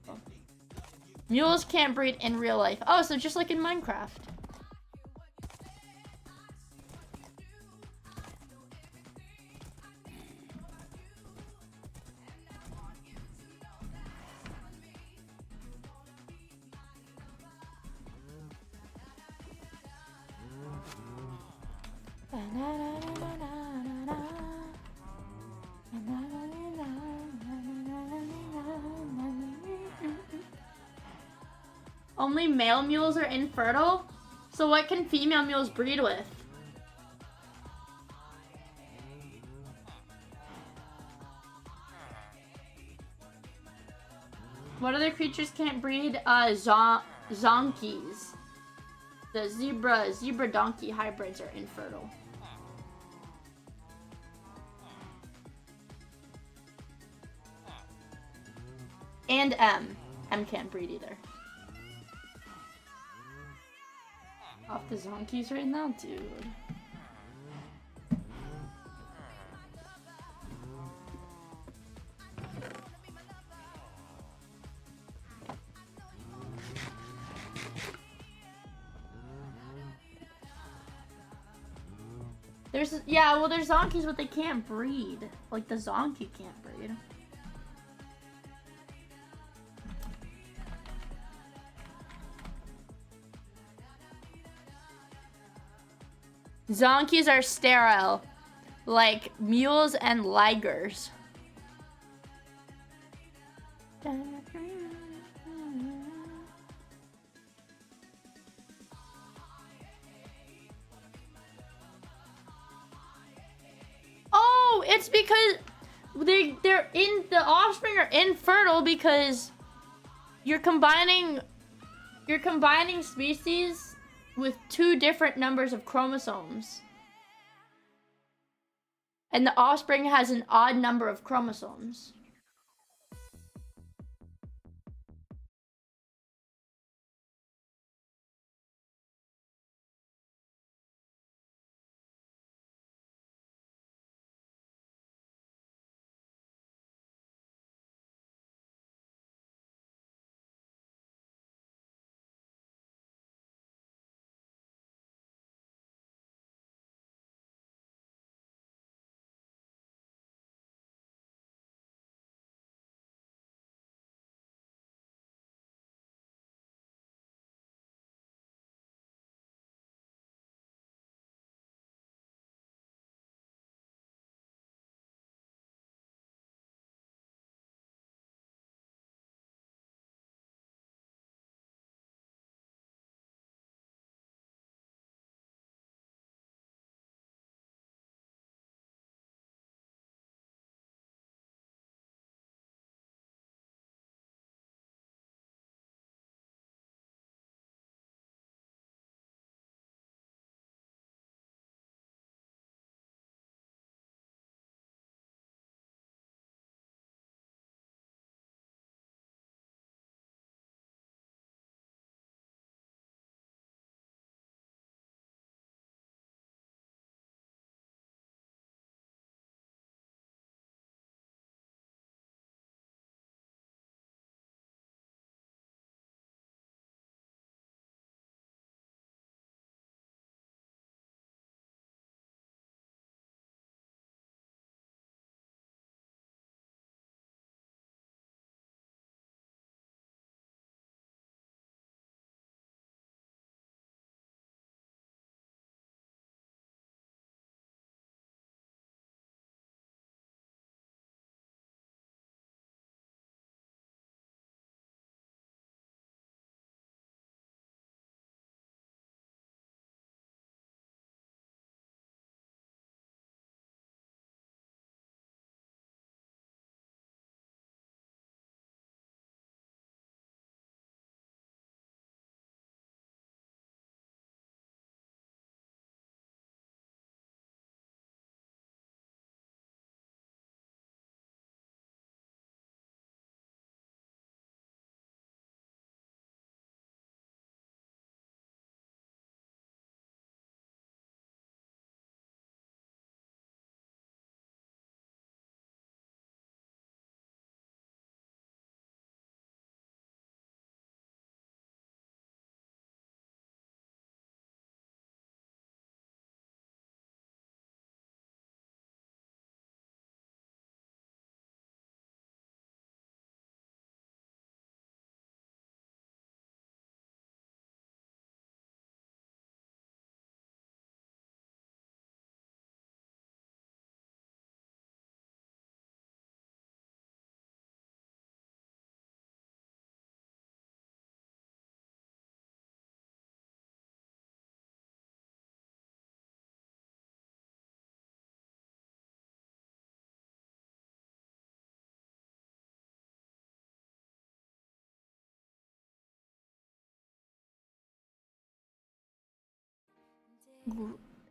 Cool. Mules can't breed in real life. Oh, so just like in Minecraft. Only male mules are infertile? So what can female mules breed with? What other creatures can't breed? Zonkies. The zebra donkey hybrids are infertile. And M. M can't breed either. Off the zonkies right now, dude. Yeah, well, there's zonkies, but they can't breed. Like, the zonkey can't breed. Zonkies are sterile, like mules and ligers. it's because the offspring are infertile because you're combining species with 2 different numbers of chromosomes. And the offspring has an odd number of chromosomes.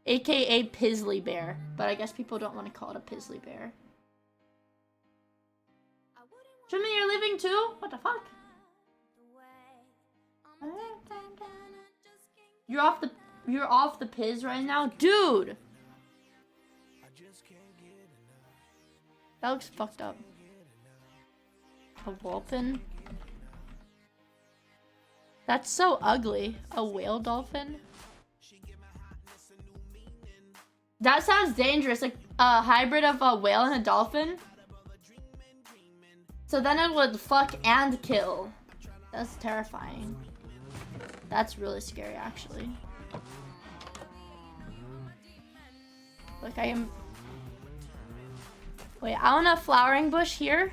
AKA Pizzly Bear, but I guess people don't want to call it a Pizzly Bear. Jimmy, you're leaving too? What the fuck? You're off the Piz right now? Dude! That looks fucked up. A dolphin? That's so ugly. A whale dolphin? That sounds dangerous, like a hybrid of a whale and a dolphin. So then it would fuck and kill. That's terrifying. That's really scary, actually. Look, I am... Wait, I want a flowering bush here.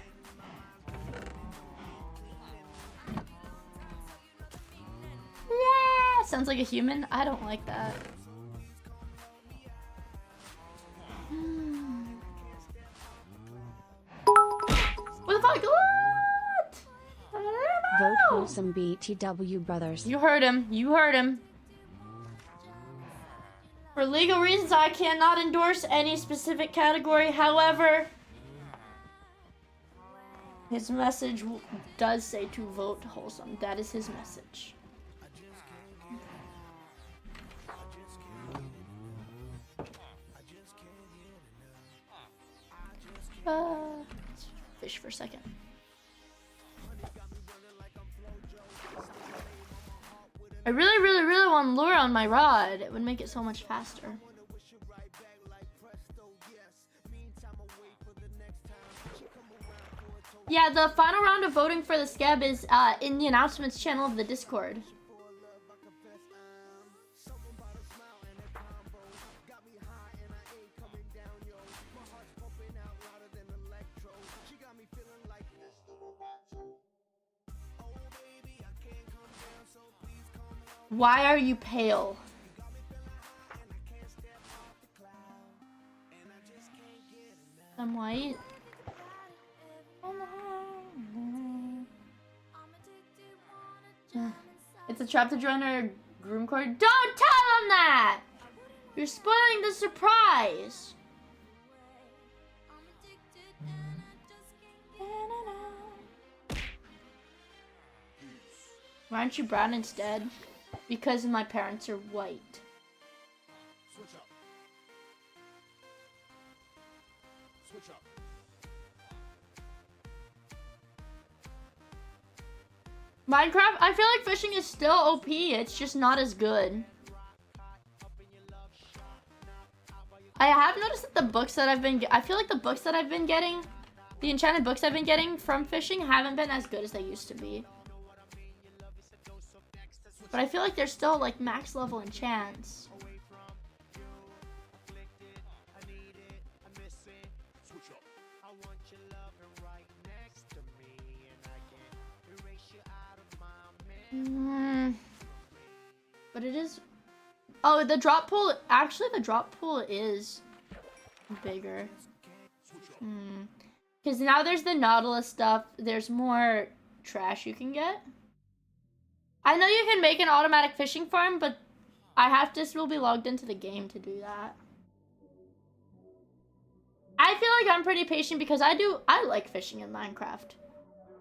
Yeah, sounds like a human. I don't like that. wholesome BTW brothers. You heard him. You heard him. For legal reasons, I cannot endorse any specific category. However, his message does say to vote wholesome. That is his message. Let's fish for a second. I really want lure on my rod. It would make it so much faster. Yeah, the final round of voting for the scab is in the announcements channel of the Discord. Why are you pale? I'm white. It's a trap to join our groom court. Don't tell them that! You're spoiling the surprise. Why aren't you brown instead? Because my parents are white. Switch up. Switch up. Minecraft, I feel like fishing is still OP, it's just not as good. I have noticed that the books that I feel like the books that I've been getting, the enchanted books I've been getting from fishing haven't been as good as they used to be. But I feel like they're still like max level enchants. But it is... Oh, the drop pool... Actually, the drop pool is bigger. Because now there's the Nautilus stuff. There's more trash you can get. I know you can make an automatic fishing farm, but I have to still be logged into the game to do that. I feel like I'm pretty patient because I like fishing in Minecraft.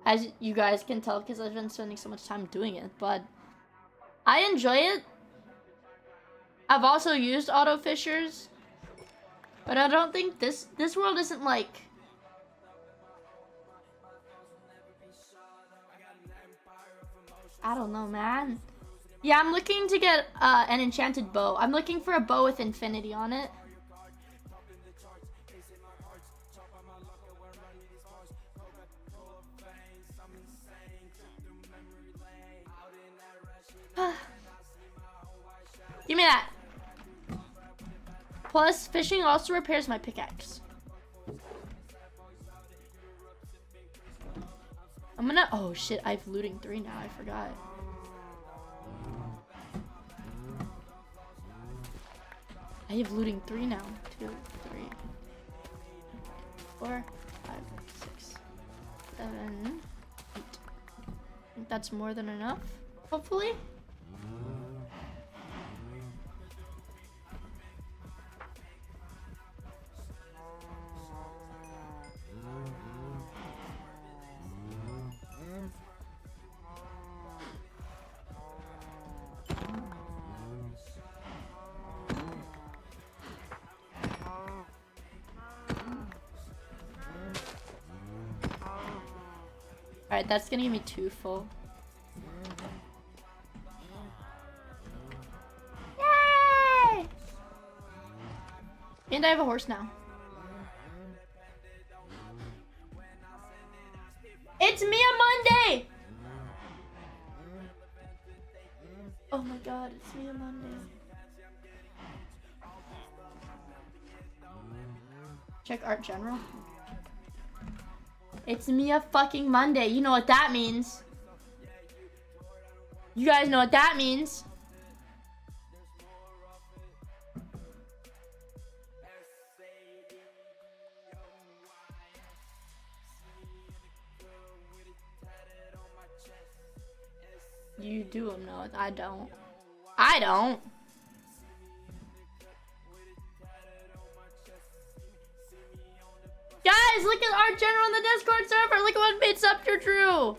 As you guys can tell, because I've been spending so much time doing it, but I enjoy it. I've also used auto fishers, but I don't think this world isn't like... I don't know, man. Yeah, I'm looking to get an enchanted bow. I'm looking for a bow with infinity on it. Give me that. Plus, fishing also repairs my pickaxe. I'm gonna... Oh, shit. I have looting 3 now. I forgot. I have looting 3 now. 2, 3, 4, 5, 6, 7, 8. I think that's more than enough. Hopefully. Alright, that's gonna give me 2 full. Yay! And I have a horse now. It's Miia Monday! Oh my god, it's Miia Monday. Check art general. It's Miia fucking Monday. You know what that means. You guys know what that means. You do know it. I don't. I don't. Guys, look at our general on the Discord server. Look at what made Scepter True.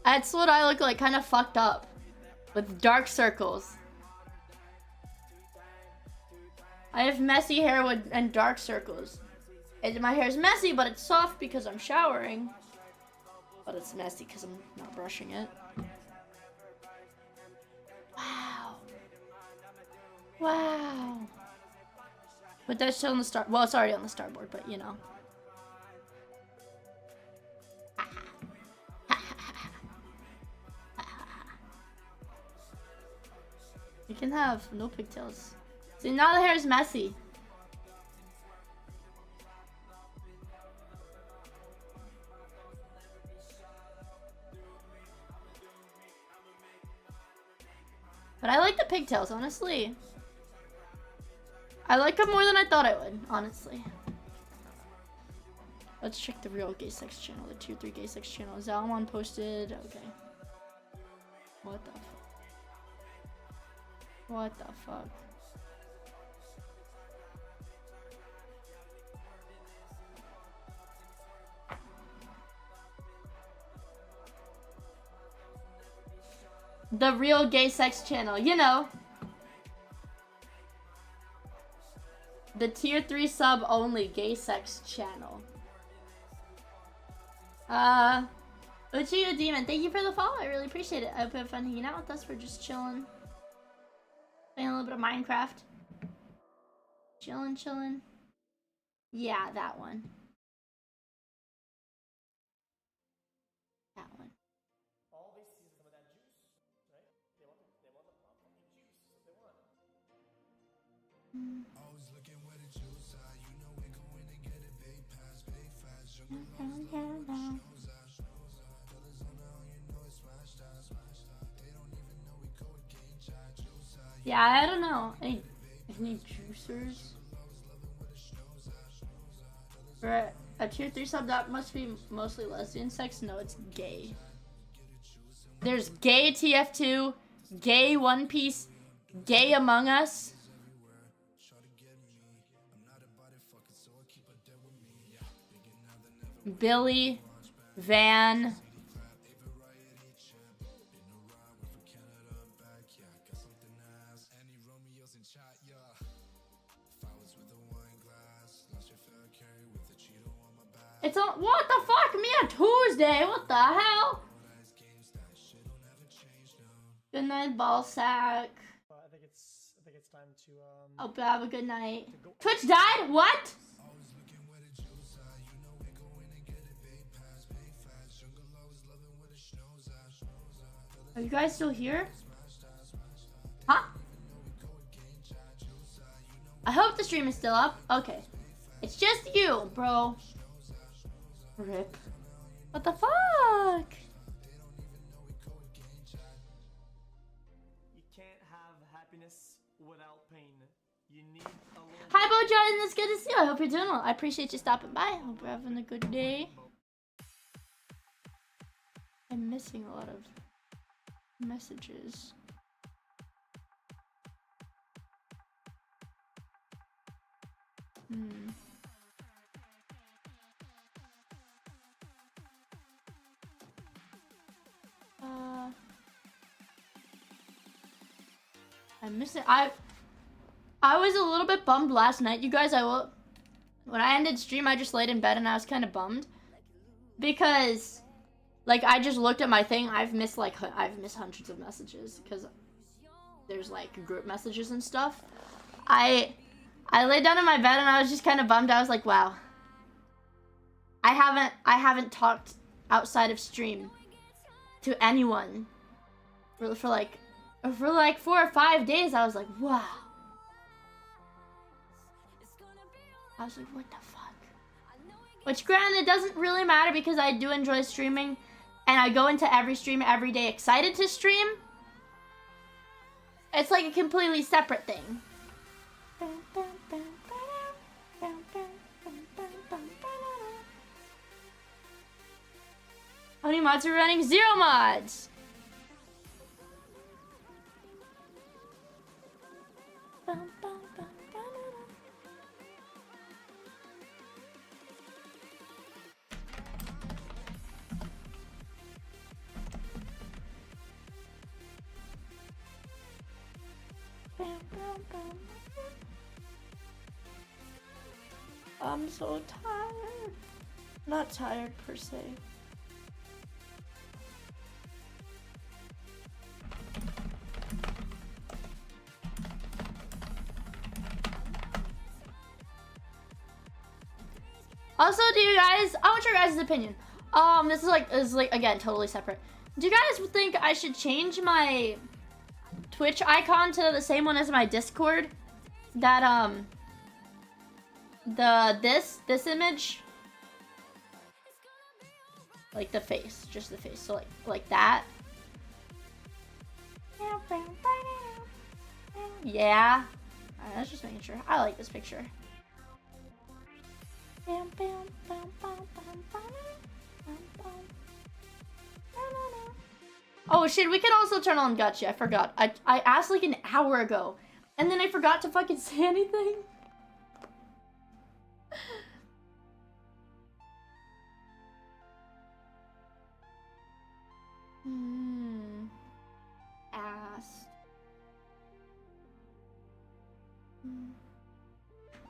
That's what I look like, kind of fucked up. With dark circles. I have messy hair and dark circles. My hair is messy, but it's soft because I'm showering. But it's messy because I'm not brushing it. Wow. Wow. But that's still on the star. Well, it's already on the starboard, but you know. You can have no pigtails. See, now the hair is messy. But I like the pigtails, honestly. I like them more than I thought I would, honestly. Let's check the real gay sex channel, the tier 3 gay sex channel. Zalman posted, okay. What the fuck? What the fuck? The real gay sex channel, you know. The tier 3 sub only gay sex channel. Uchiha Demon, thank you for the follow. I really appreciate it. I hope you have fun hanging out with us. We're just chilling. Playing a little bit of Minecraft. Chilling. Yeah, that one. That one. Yeah, I don't know. Any juicers? For a tier 3 sub, that must be mostly lesbian sex. No, it's gay. There's gay TF2, gay One Piece, gay Among Us. Billy, Van. It's on. What the fuck? Me on Tuesday? What the hell? Good night, ball sack. I think it's time to Hope you have a good night. Twitch died? What? Are you guys still here? Huh? I hope the stream is still up. Okay. It's just you, bro. Rip. What the fuck? You can't have happiness without pain. You need a little. Hi, Bojan. It's good to see you. I hope you're doing well. I appreciate you stopping by. Hope you're having a good day. I'm missing a lot of messages. I miss it. I was a little bit bummed last night, you guys. When I ended stream, I just laid in bed and I was kind of bummed because, like, I just looked at my thing. I've missed hundreds of messages because there's like group messages and stuff. I laid down in my bed and I was just kind of bummed. I was like, wow. I haven't talked outside of stream to anyone for like 4 or 5 days. I was like, wow. I was like, what the fuck? Which, granted, doesn't really matter because I do enjoy streaming and I go into every stream every day excited to stream. It's like a completely separate thing. How many mods are running? 0 mods! I'm so tired. Not tired per se. Also, do you guys, I want your guys' opinion. This is like again totally separate. Do you guys think I should change my Twitch icon to the same one as my Discord? That this image, like the face, just the face. So like that. Yeah. Alright, let's just making sure. I like this picture. Oh shit, we can also turn on Gotcha. I forgot. I asked like an hour ago. And then I forgot to fucking say anything. Asked.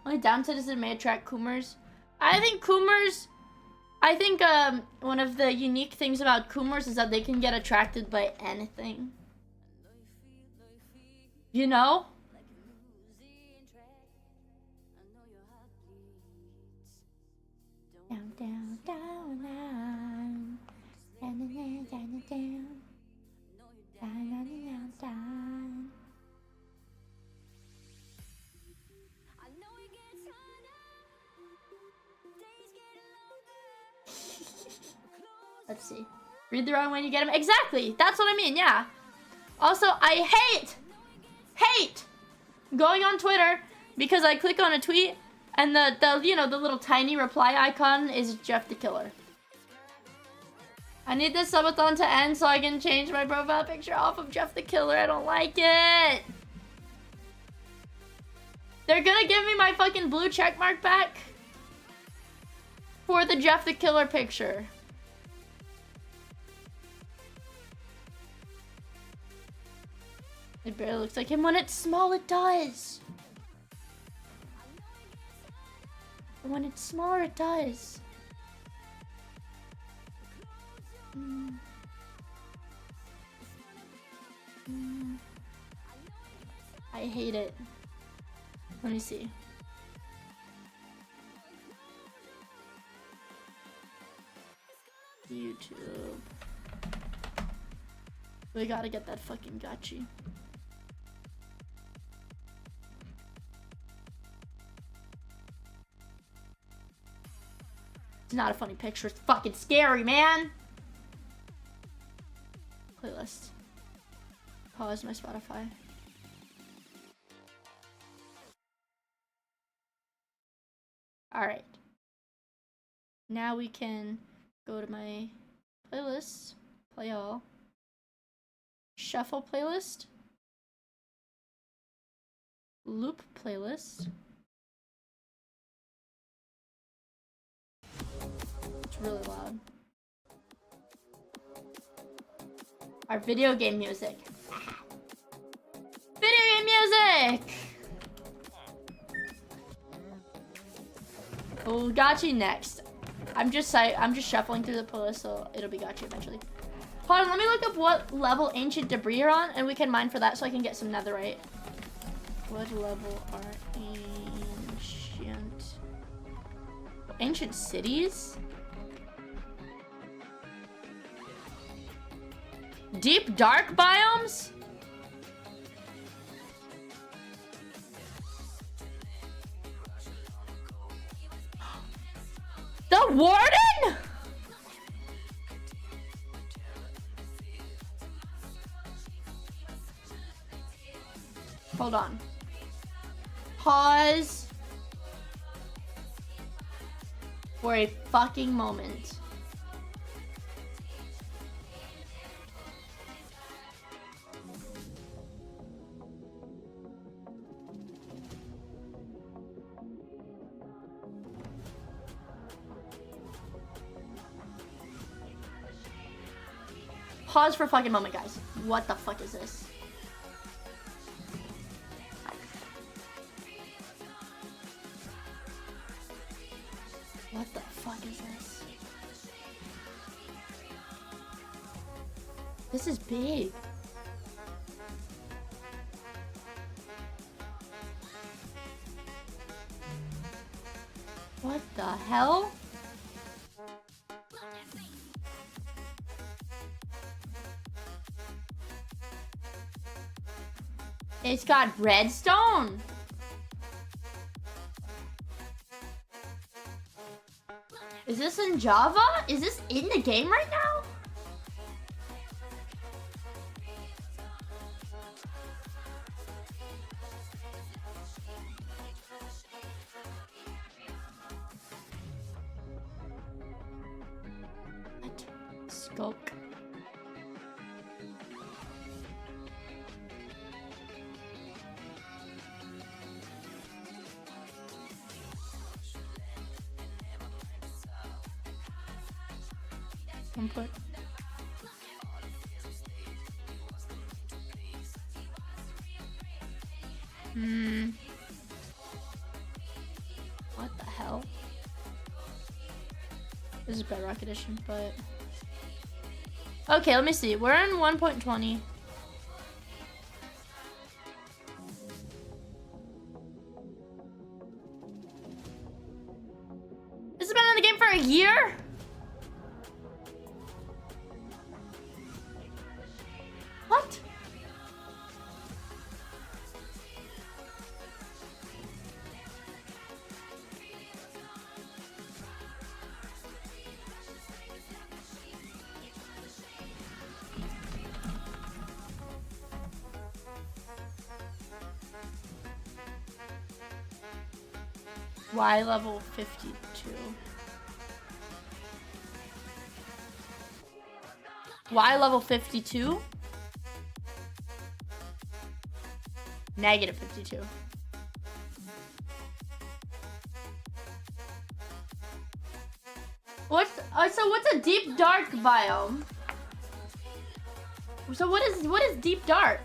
Only downside is it may attract Coomers. I think one of the unique things about Coomers is that they can get attracted by anything. You know? Down, down, down, down. Down, down, down, down, down. Down, down, down, down. Let's see. Read the wrong way and you get them. Exactly. That's what I mean. Yeah. Also, I hate going on Twitter because I click on a tweet and the little tiny reply icon is Jeff the Killer. I need this subathon to end so I can change my profile picture off of Jeff the Killer. I don't like it. They're gonna give me my fucking blue check mark back for the Jeff the Killer picture. It barely looks like him. When it's small, it does. When it's smaller, it does. I hate it. Let me see. YouTube. We gotta get that fucking gotcha. It's not a funny picture. It's fucking scary, man. Playlist. Pause my Spotify. Alright. Now we can go to my playlist. Play all. Shuffle playlist. Loop playlist. It's really loud. Our video game music. Video game music! Oh, gotcha next. I'm just shuffling through the playlist, so it'll be gotcha eventually. Hold on, let me look up what level ancient debris are on, and we can mine for that so I can get some netherite. What level are ancient cities? Deep dark biomes? The Warden? Hold on. Pause for a fucking moment. Pause for a fucking moment, guys. What the fuck is this? What the fuck is this? This is big. What the hell? It's got redstone. Is this in Java? Is this in the game right now? What? Skulk. Input. What the hell? This is Bedrock Edition, but... Okay, let me see. We're in 1.20. This has been in the game for a year? What? Y level 52. Y level 52? Negative 52. So what's a deep dark biome? So what is deep dark?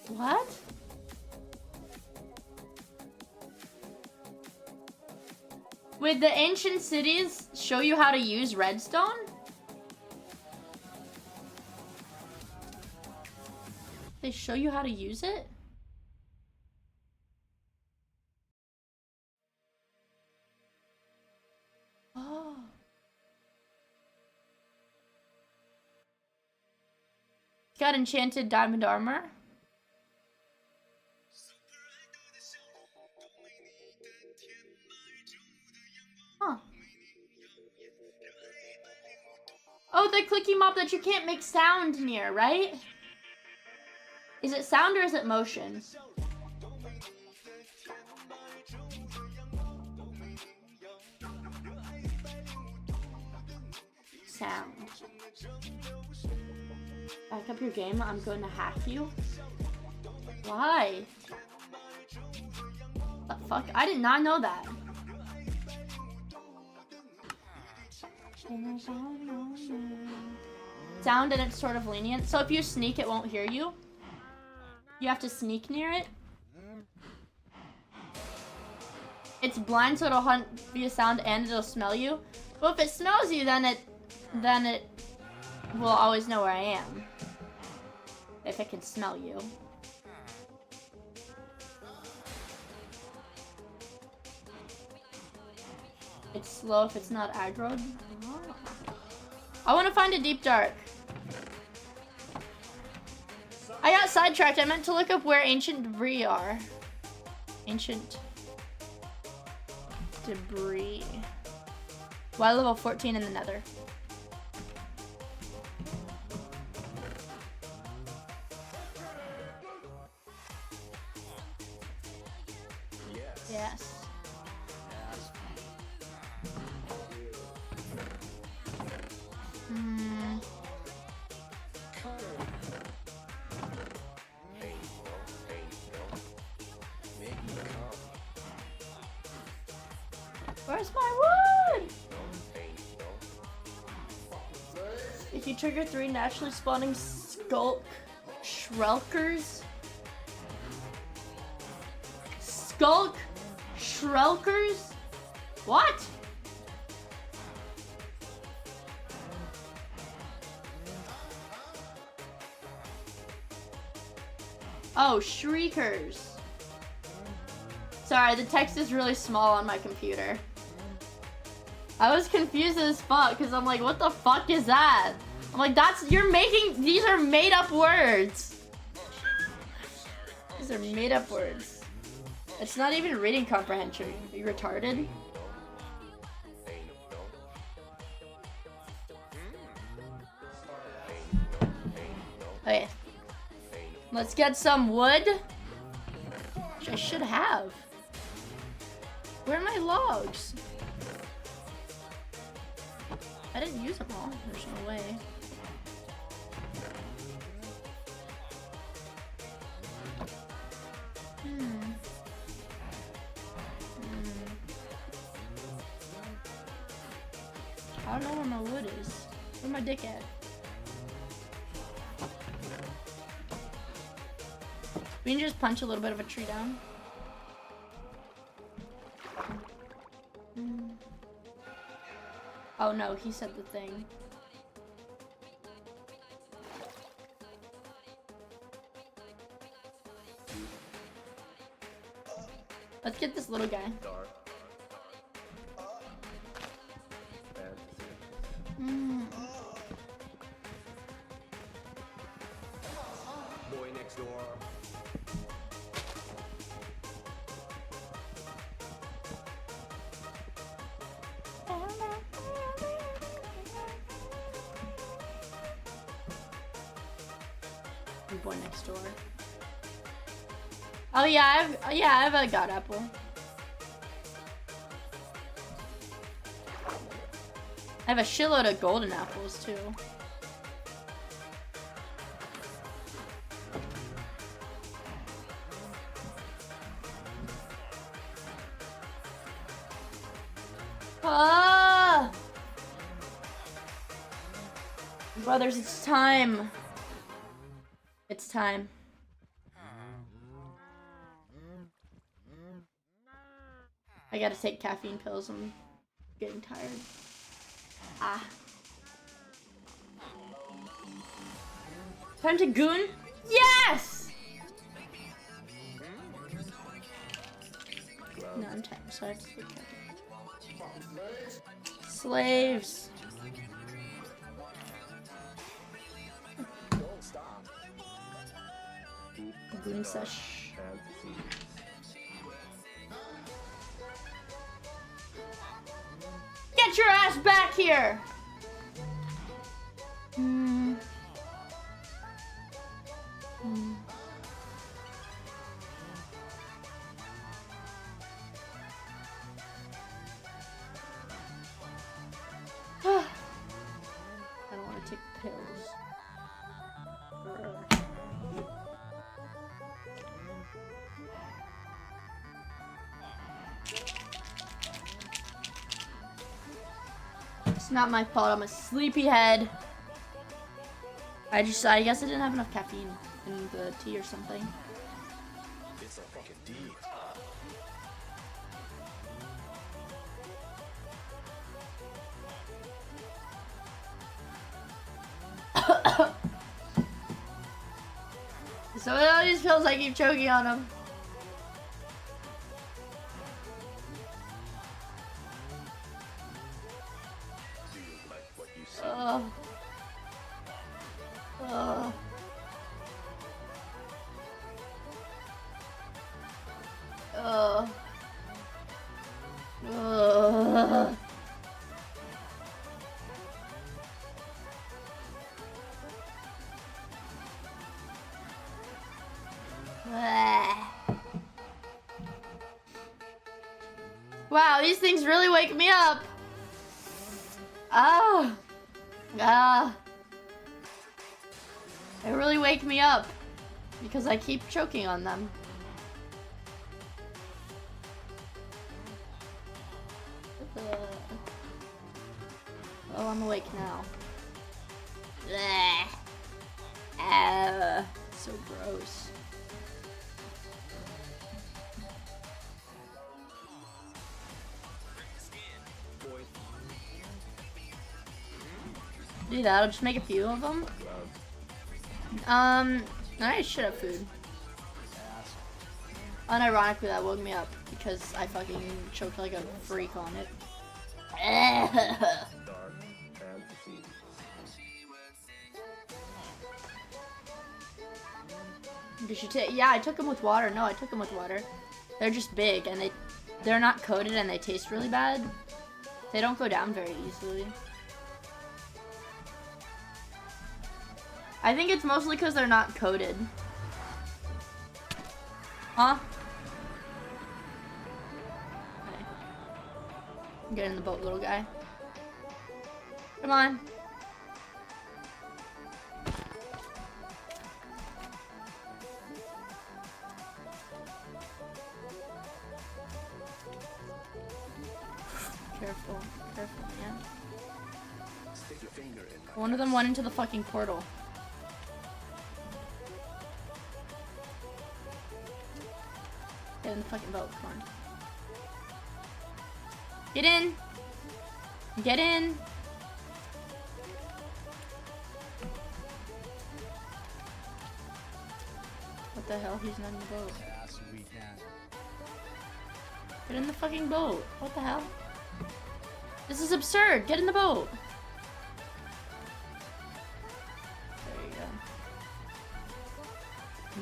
What? Would the ancient cities show you how to use redstone? They show you how to use it? Oh. Got enchanted diamond armor. Huh. Oh, the clicky mob that you can't make sound near, right? Is it sound or is it motion? Sound. Back up your game. I'm going to hack you. Why? The fuck? I did not know that. Sound and it's sort of lenient. So if you sneak, it won't hear you. You have to sneak near it. It's blind, so it'll hunt via sound and it'll smell you. But if it smells you, then it will always know where I am. If it can smell you. It's slow if it's not aggroed. Oh. I want to find a deep dark. I got sidetracked. I meant to look up where ancient debris are. Ancient debris. Y level 14 in the nether. Yes. Where's my wood? If you trigger 3 naturally spawning skulk shrelkers. Skulk shrelkers? What? Oh, shriekers. Sorry, the text is really small on my computer. I was confused as fuck because I'm like, what the fuck is that? I'm like, these are made up words. These are made up words. It's not even reading comprehension. Are you retarded? Okay. Let's get some wood. Which I should have. Where are my logs? I didn't use them all. There's no way. I don't know where my wood is. Where's my dick at? We can just punch a little bit of a tree down. Oh no, he said the thing. Let's get this little guy. Boy next door. Boy next door. Oh yeah, I have a god apple. I have a shitload of golden apples too. Ah! Brothers, it's time. It's time. I gotta take caffeine pills. I'm getting tired. Ah. Time to goon? Yes! No, I'm tired, so I have to take caffeine. Slaves. Goon sesh. Get your ass back here! I don't want to take pills. It's not my fault, I'm a sleepyhead. I guess I didn't have enough caffeine in the tea or something. It's a fucking deed. Some of all these pills, I keep choking on them. Wow, these things really wake me up. They really wake me up because I keep choking on them. on the lake now. Blech. So gross. Do that, I'll just make a few of them. I should have food. Unironically, that woke me up because I fucking choked like a freak on it. Did you take? Yeah, I took them with water. No, I took them with water. They're just big and they're not coated and they taste really bad. They don't go down very easily. I think it's mostly because they're not coated. Huh? Okay. Get in the boat, little guy. Come on. Careful, careful, man. One of them went into the fucking portal. Get in the fucking boat, come on. Get in! Get in! What the hell? He's not in the boat. Get in the fucking boat. What the hell? This is absurd. Get in the boat. There you go.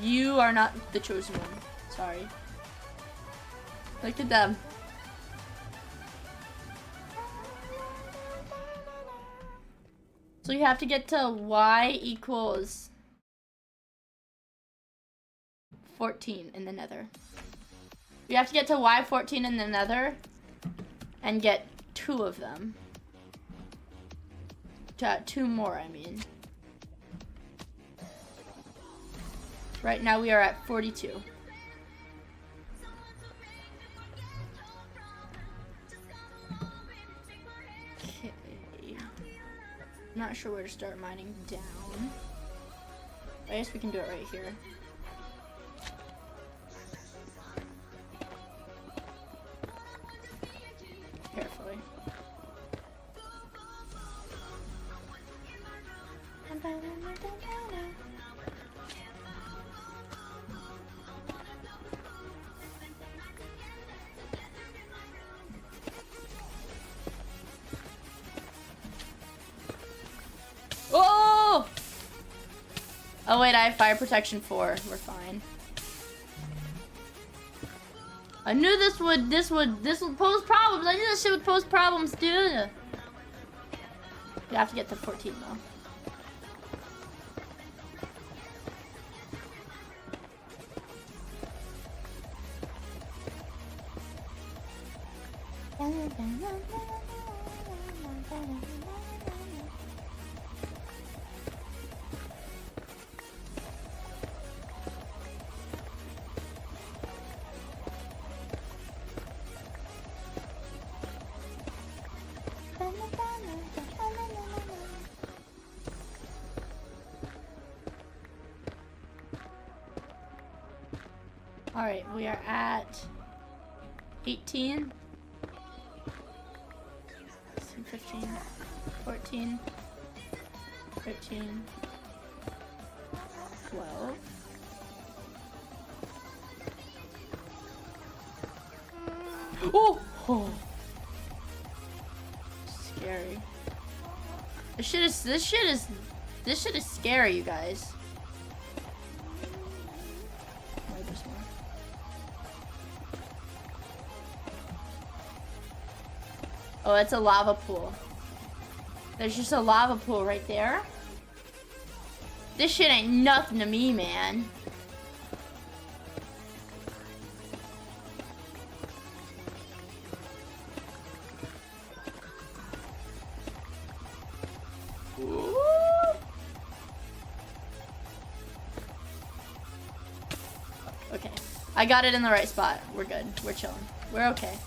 You are not the chosen one. Sorry. Look at them. So you have to get to y equals 14 in the nether. You have to get to y14 in the nether and get 2 of them. 2 more, I mean. Right now we are at 42. Not sure where to start mining down. I guess we can do it right here. Carefully. Oh! Oh wait, I have fire protection 4. We're fine. I knew this would pose problems. I knew this shit would pose problems, dude. You have to get to 14 though. Alright, we are at 18, 15, 14, 13, 12. Oh! Oh! Scary. This shit is scary, you guys. Wait, there's more. Oh, it's a lava pool. There's just a lava pool right there. This shit ain't nothing to me, man. Ooh. Okay, I got it in the right spot. We're good. We're chilling. We're okay.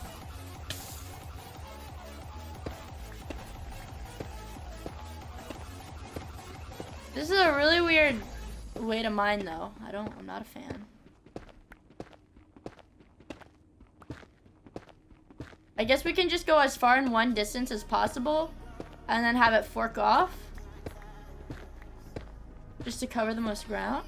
This is a really weird way to mine, though. I'm not a fan. I guess we can just go as far in one distance as possible and then have it fork off. Just to cover the most ground.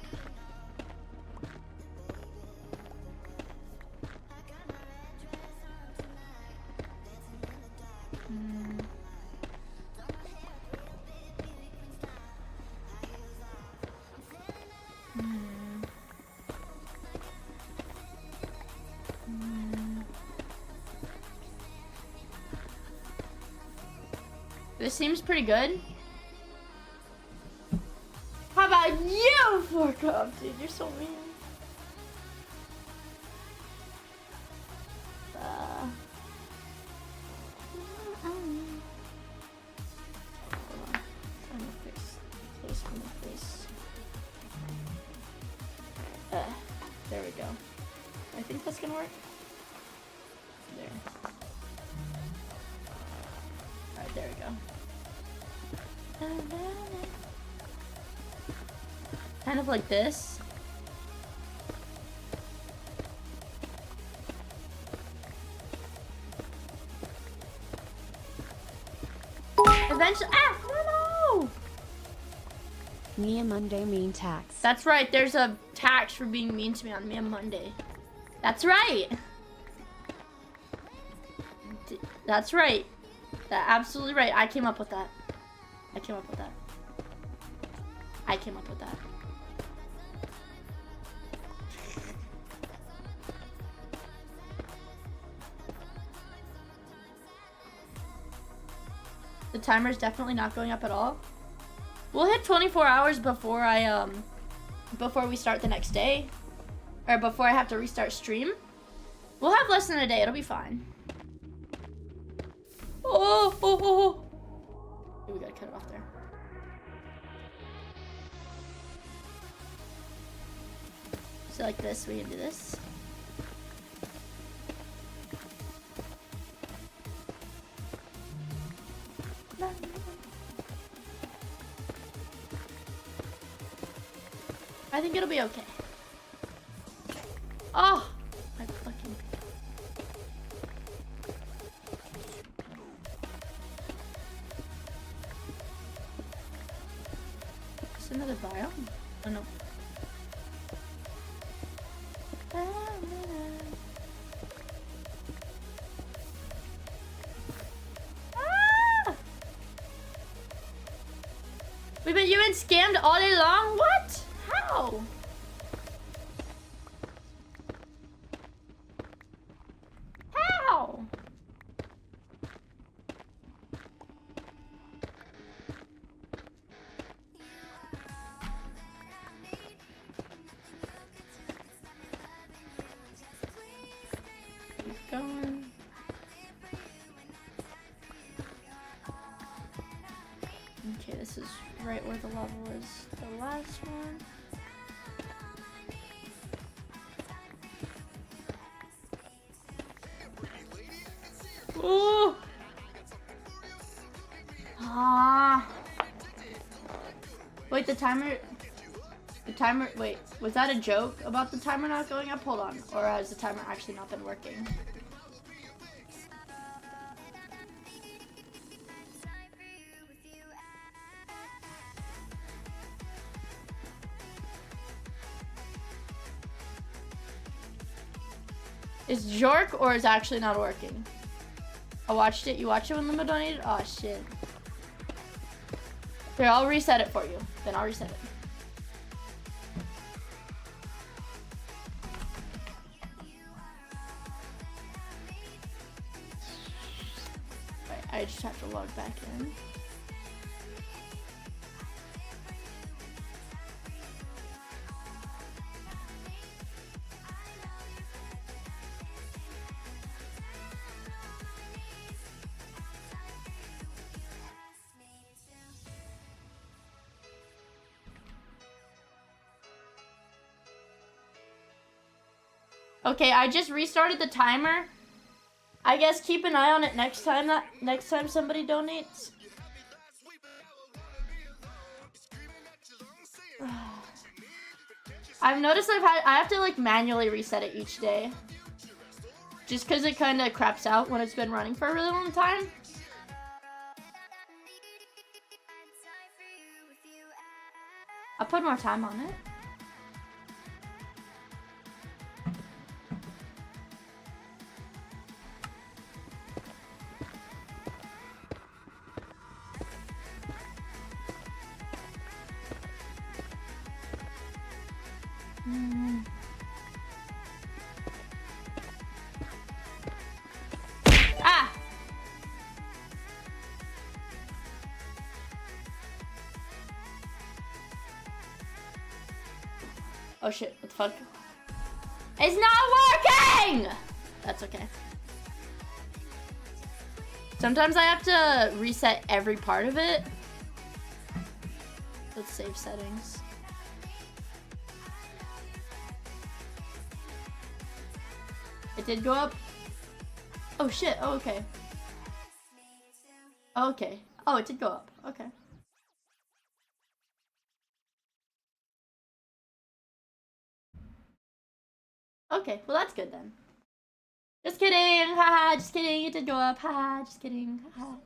This seems pretty good. How about you, fork up, dude? You're so mean. Hold on. Trying to fix place on the face. There we go. I think that's gonna work. There. Alright, there we go. Kind of like this. Eventually, no! Miia Monday mean tax. That's right, there's a tax for being mean to me on Miia Monday. That's right! That's right. That's absolutely right. I came up with that. I came up with that. I came up with that. The timer's definitely not going up at all. We'll hit 24 hours before before we start the next day. Or before I have to restart stream. We'll have less than a day, it'll be fine. Oh, oh, oh, oh. Okay, we gotta cut it off there. So like this, we can do this. I think it'll be okay. Oh, my fucking. Is another biome? Oh no. Ah! Wait, but you've been scammed all day long? What? How? How? Keep going. Okay, this is right where the level is. The last one. Ooh. Ah. Wait, the timer, wait, was that a joke about the timer not going up? Hold on. Or has the timer actually not been working? Is Jork or is actually not working? I watched it. You watched it when Limo donated? Oh shit. Here, I'll reset it for you. Then I'll reset it. Right, I just have to log back in. Okay, I just restarted the timer. I guess keep an eye on it next time somebody donates. I've noticed I have to like manually reset it each day. Just because it kind of craps out when it's been running for a really long time. I'll put more time on it. Ah! Oh shit, what the fuck? It's not working! That's okay. Sometimes I have to reset every part of it. Let's save settings. It did go up. Oh shit, oh okay. Okay. Oh, it did go up. Okay. Okay, well that's good then. Just kidding, haha, just kidding, it did go up, haha, just kidding, haha.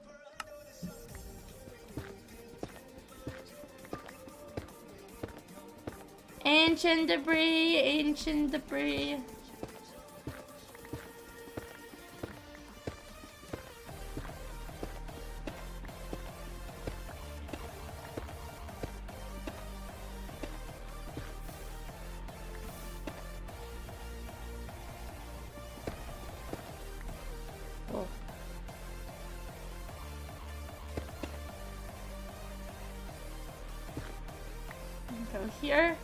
Ancient debris, ancient debris. Oh. Go here.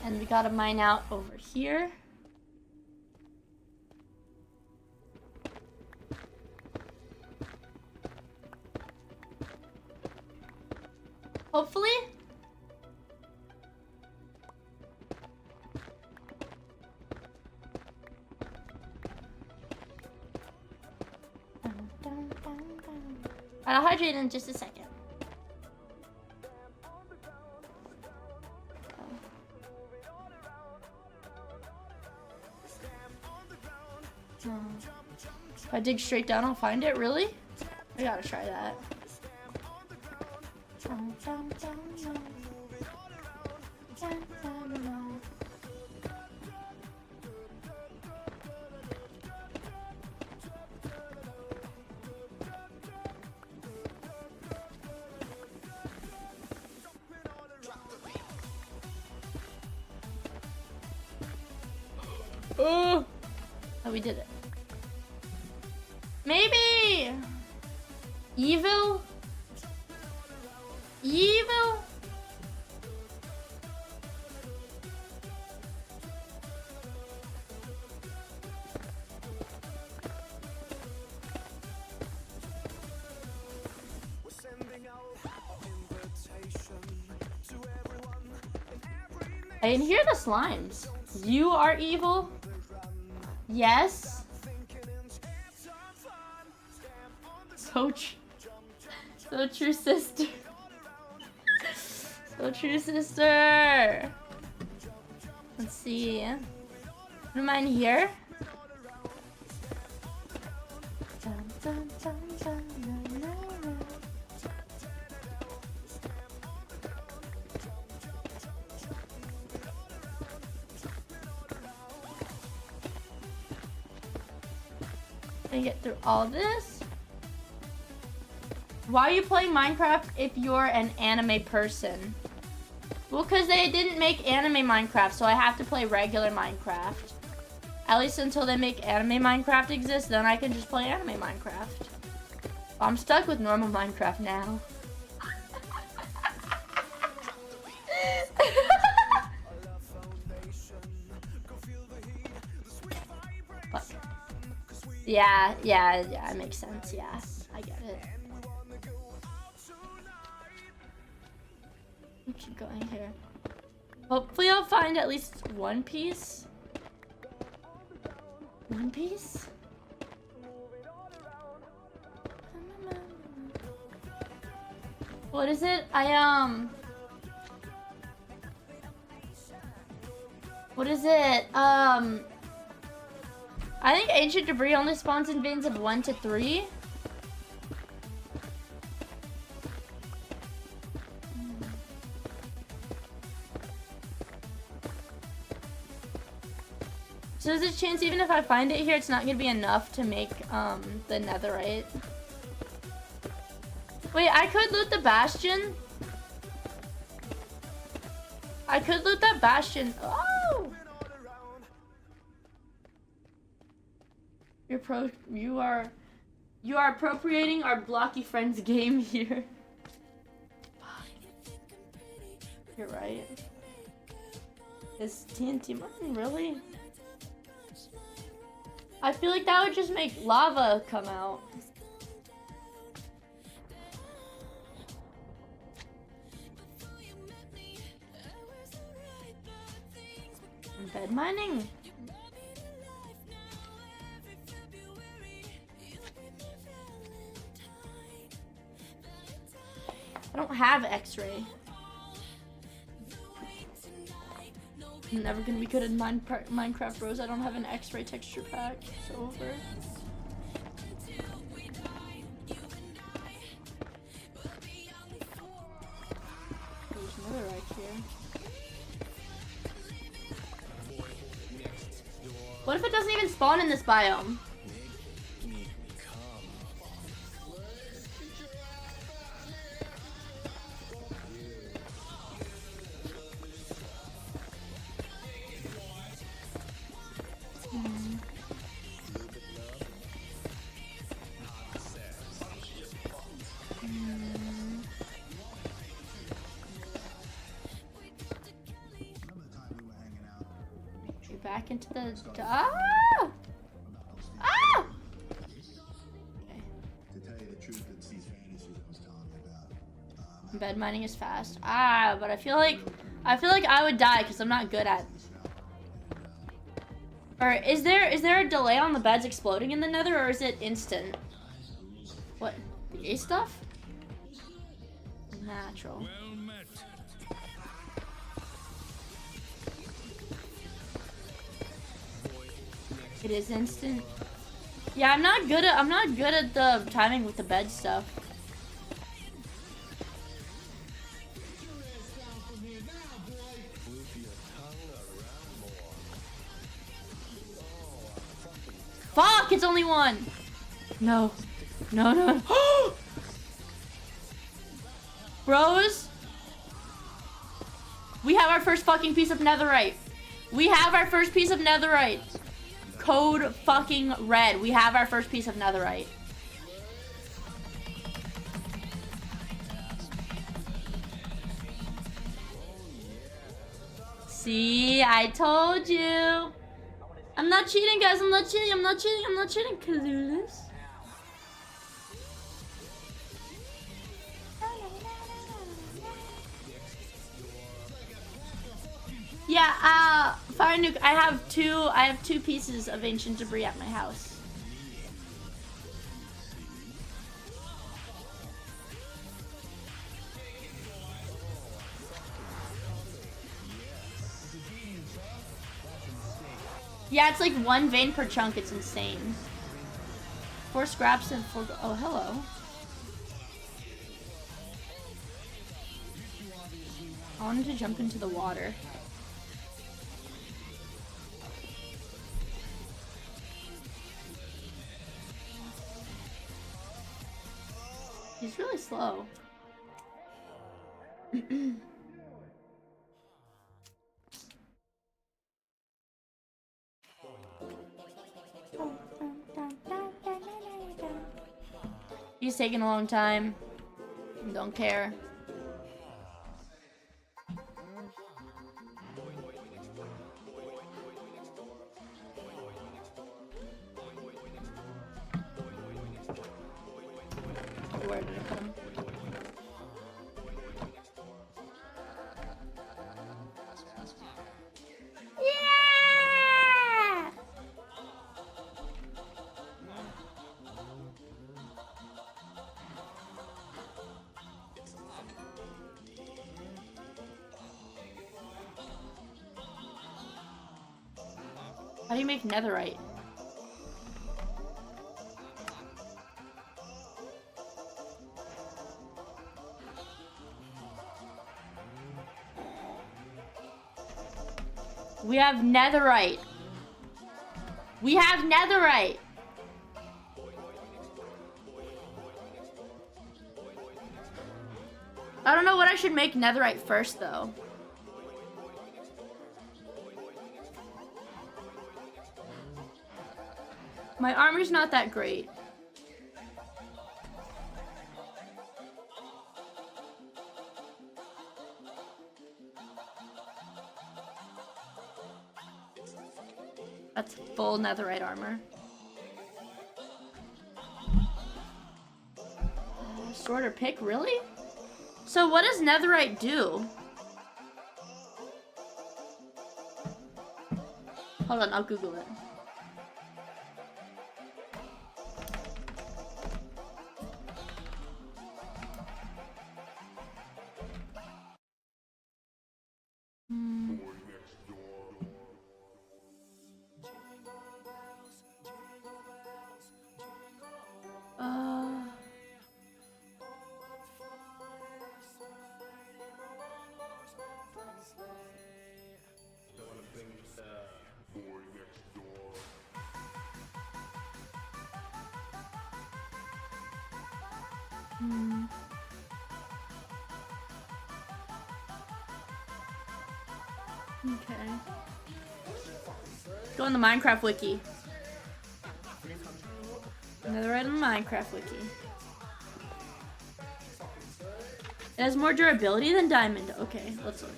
And we gotta mine out over here. Hopefully. I'll hydrate in just a second. If I dig straight down, I'll find it. Really? I gotta try that. Oh, we did it. Maybe evil. I can hear the slimes. You are evil? Yes. So true, sister. So true, sister. Let's see. Put mine here. And get through all this. Why are you playing Minecraft if you're an anime person? Well, because they didn't make anime Minecraft, so I have to play regular Minecraft. At least until they make anime Minecraft exist, then I can just play anime Minecraft. I'm stuck with normal Minecraft now. But, yeah, it makes sense, yeah. I get it. Keep going here. Hopefully I'll find at least one piece. One piece? What is it? What is it? I think ancient debris only spawns in bins of 1 to 3. So there's a chance even if I find it here, it's not gonna be enough to make the netherite. Wait, I could loot the bastion. I could loot that bastion. Oh! You are appropriating our blocky friend's game here. You're right. Is TNT mine really? I feel like that would just make lava come out. Bed mining. I don't have X-ray. I'm never gonna be good at Minecraft, bros. I don't have an X-ray texture pack. It's over. There's another right here. What if it doesn't even spawn in this biome? Back into the ah! Ah! Okay. Bed mining is fast. Ah, but I feel like I would die because I'm not good at. Or is there a delay on the beds exploding in the nether, or is it instant? What? The A stuff? Natural. It is instant. Yeah, I'm not good at the timing with the bed stuff. Fuck, it's only one. No. No, no. Bros, we have our first fucking piece of netherite. We have our first piece of netherite. Code fucking red. We have our first piece of netherite. See, I told you. I'm not cheating, guys. I'm not cheating. I'm not cheating. I'm not cheating. Clueless. Yeah, Fire Nuke, I have two pieces of ancient debris at my house. Yeah, it's like 1 vein per chunk. It's insane. 4 scraps and 4. Oh, hello. I wanted to jump into the water. He's really slow. He's taking a long time. Don't care. Where did I put him? Yeah! How do you make netherite? We have netherite. We have netherite. I don't know what I should make netherite first, though. My armor's not that great. That's full netherite armor. Sword or pick, really? So what does netherite do? Hold on, I'll Google it. Okay. Go on the Minecraft wiki. Netherite on the Minecraft wiki. It has more durability than diamond. Okay, let's look.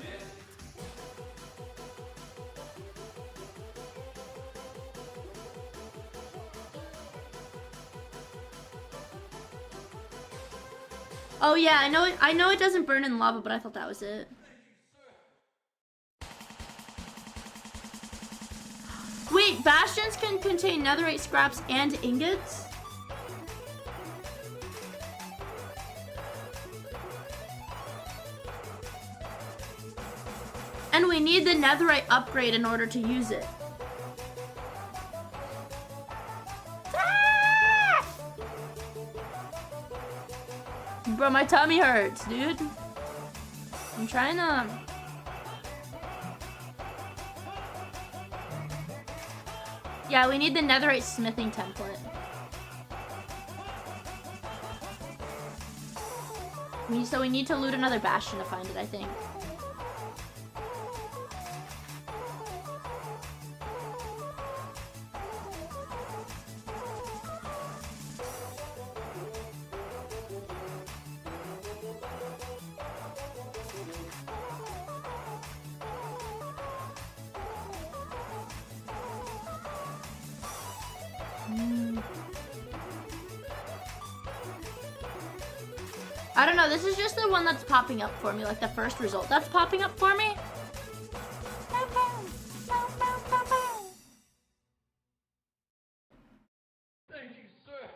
Oh yeah, I know it doesn't burn in lava, but I thought that was it. Wait, bastions can contain netherite scraps and ingots? And we need the netherite upgrade in order to use it. Ah! Bro, my tummy hurts, dude. I'm trying to... Yeah, we need the netherite smithing template. So we need to loot another bastion to find it, I think. I don't know, this is just the one that's popping up for me, like the first result that's popping up for me. Thank you, sir.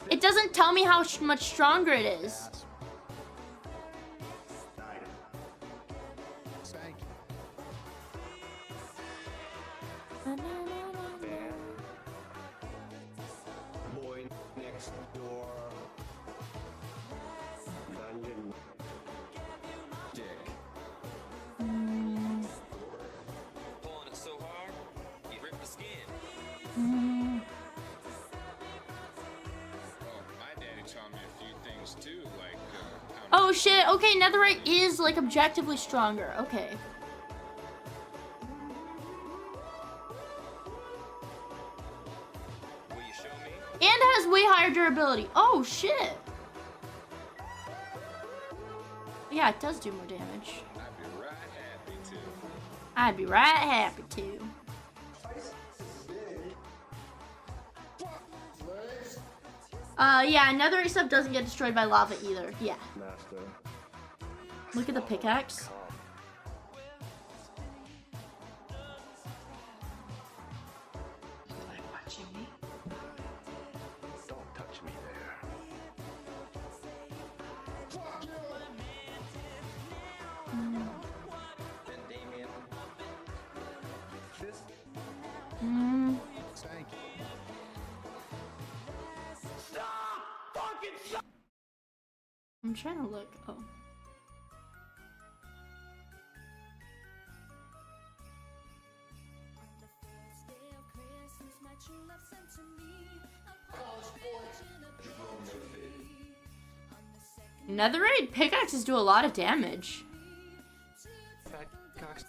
It doesn't tell me how much stronger it is. Boy next door. Dungeon. Dick. Pulling it so hard, you rip the skin. Taught me a few things too, like Oh shit, okay, netherite is like objectively stronger. Okay. will you show me? And it has way higher durability. Oh shit. Yeah, it does do more damage. I'd be right happy to. I'd be right happy to. Yeah, netherite stuff doesn't get destroyed by lava either. Yeah. Master. Look at the pickaxe. I'm trying to look. Oh. Netherite pickaxes do a lot of damage. Fat cocks.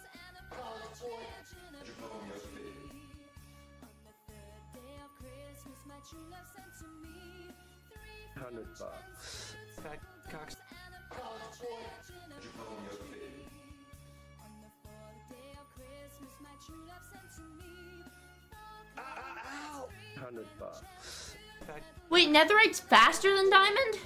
$100. Fat cocks. $100. Wait, netherite's faster than diamond?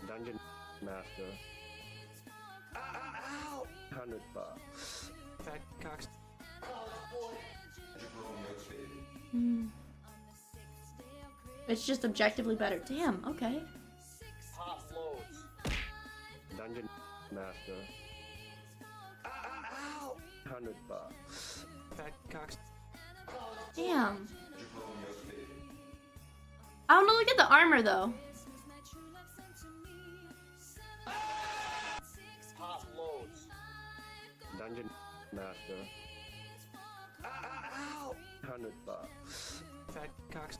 Dungeon Master. $100. Fat cocks. It's just objectively better. Damn, okay. Dungeon Master. $100. Fat cocks. Damn. I want to look at the armor though. Dungeon Master. $100. Fat cocks.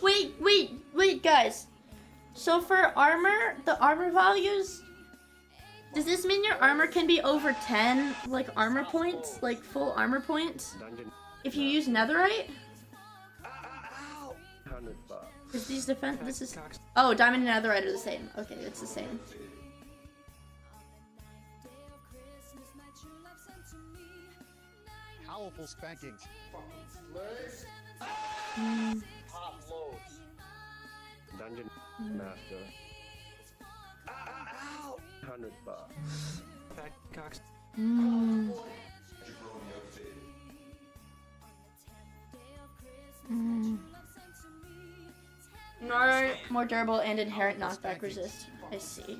Wait, guys. So for armor, the armor values, does this mean your armor can be over 10, like, armor points? Like, full armor points? If you use netherite? Is these defense? This is... Oh, diamond and netherite are the same. Okay, it's the same. Powerful spankings. Dungeon Master. $100. Fat cocks. More durable and inherent knockback resist. I see.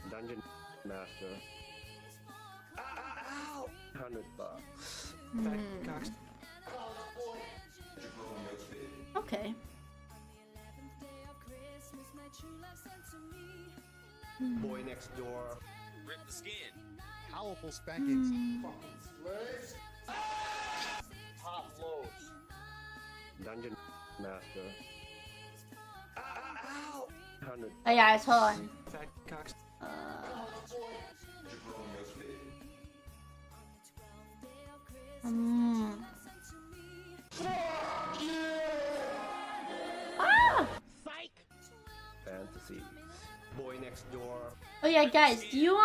Dungeon Master. $100. Fat cocks. Okay. Boy next door. Rip the skin. Powerful spankings. Top loads. Dungeon Master. $100. Oh yeah, hold on. Fat cocks. Ah! Fantasies. Boy next door. Oh yeah, guys, do you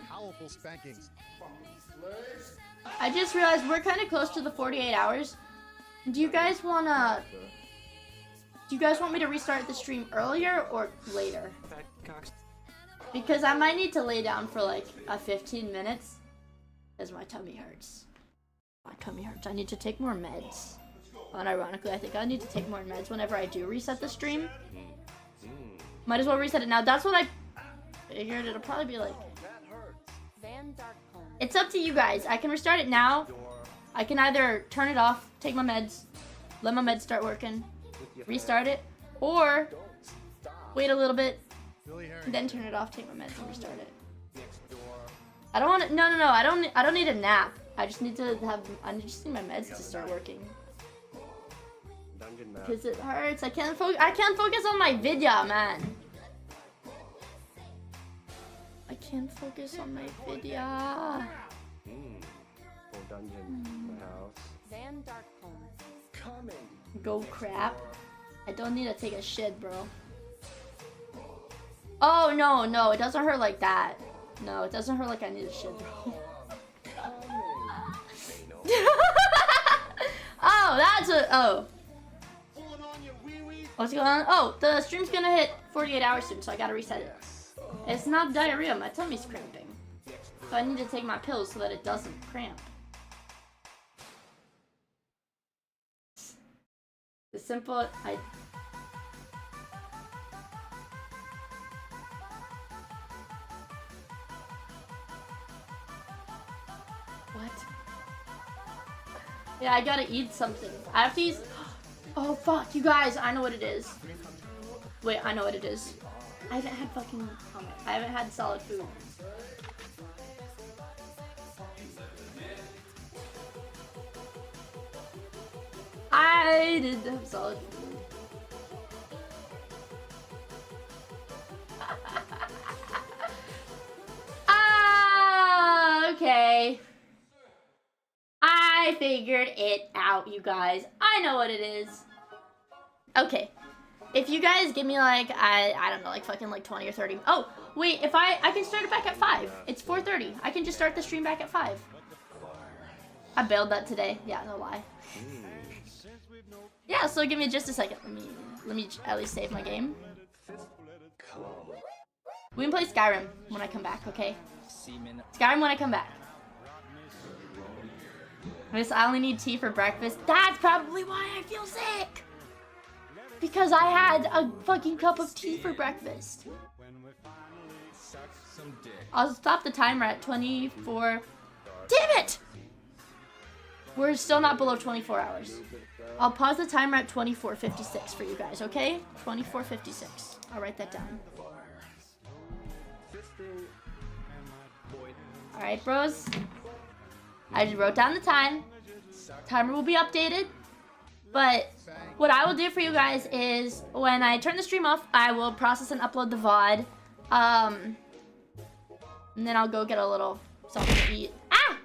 Powerful spankings. I just realized we're kind of close to the 48 hours. Do you guys want me to restart the stream earlier or later? Fat cocks. Because I might need to lay down for like 15 minutes. Because my tummy hurts. My tummy hurts. I need to take more meds. Unironically, I think I need to take more meds whenever I do reset the stream. Might as well reset it now. That's what I figured. It'll probably be like... It's up to you guys. I can restart it now. I can either turn it off, take my meds, let my meds start working, restart it, or wait a little bit, then turn it off, take my meds, and restart it. I don't want to. No. I don't need a nap. I just need to have. I just need my meds to start working. Because it hurts. I can't focus on my video, man. I can't focus on my video. Full dungeon in the house. Van Darkholm. Coming. Go crap. I don't need to take a shit, bro. Oh no, it doesn't hurt like that. No, it doesn't hurt like I need a shit, bro. Oh, that's a What's going on? Oh, the stream's gonna hit 48 hours soon, so I gotta reset it. It's not diarrhea, my tummy's cramping. So I need to take my pills so that it doesn't cramp. The simple, What? Yeah, I gotta eat something. I have to eat. Oh fuck, you guys! I know what it is. Wait, I know what it is. I haven't had fucking. I haven't had solid food. I didn't have solid food. Okay. I figured it out, you guys. I know what it is. Okay. If you guys give me like, I don't know, like fucking like 20 or 30. Oh, wait, if I can start it back at 5. It's 4:30. I can just start the stream back at 5. I bailed that today. Yeah, no lie. Yeah, so give me just a second. Let me at least save my game. We can play Skyrim when I come back, okay? Skyrim when I come back. Miss, I only need tea for breakfast. That's probably why I feel sick. Because I had a fucking cup of tea for breakfast. I'll stop the timer at 24. Damn it! We're still not below 24 hours. I'll pause the timer at 24:56 for you guys, okay? 24:56. I'll write that down. Alright, bros. I just wrote down the time. Timer will be updated. But what I will do for you guys is when I turn the stream off, I will process and upload the VOD. And then I'll go get a little something to eat. Ah!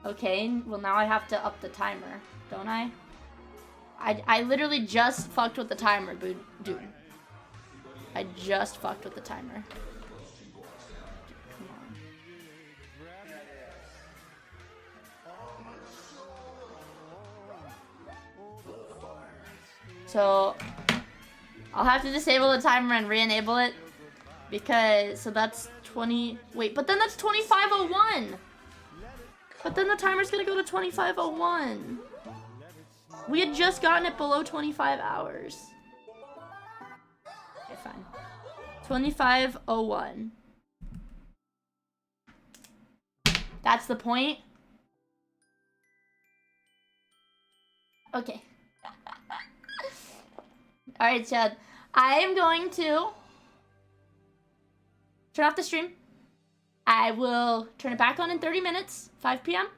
Okay, well now I have to up the timer, don't I? I literally just fucked with the timer, dude. I just fucked with the timer. So I'll have to disable the timer and re-enable it because so that's 20. Wait, but then that's 25:01. But then the timer's gonna go to 25:01. We had just gotten it below 25 hours. Okay, fine. 25:01. That's the point. Okay. Alright, Chad. I am going to turn off the stream. I will turn it back on in 30 minutes, 5 p.m.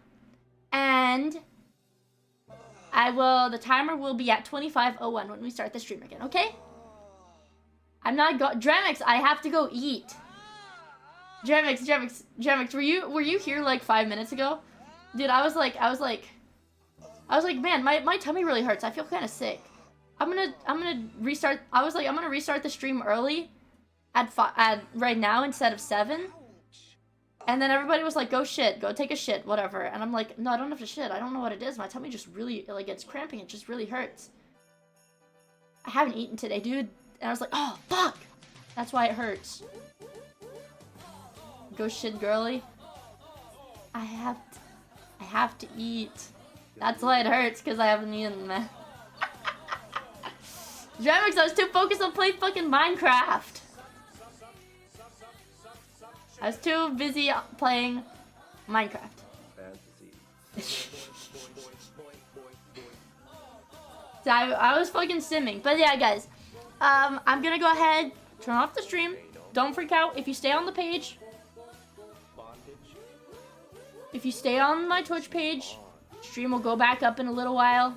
And the timer will be at 25:01 when we start the stream again, okay? I'm not Dramix, I have to go eat. Dramix, were you here like 5 minutes ago? Dude, I was like, man, my tummy really hurts. I feel kind of sick. I'm gonna restart. I was like, I'm gonna restart the stream early at right now instead of 7. And then everybody was like, go take a shit, whatever. And I'm like, no, I don't have to shit. I don't know what it is. My tummy just really, like, it's cramping. It just really hurts. I haven't eaten today, dude. And I was like, oh, fuck. That's why it hurts. Go shit, girly. I have to eat. That's why it hurts, because I haven't eaten, man. Dramix, I was too focused on playing fucking Minecraft. I was too busy playing Minecraft. So I was fucking simming. But yeah, guys. I'm gonna go ahead, turn off the stream. Don't freak out. If you stay on the page. If you stay on my Twitch page, stream will go back up in a little while.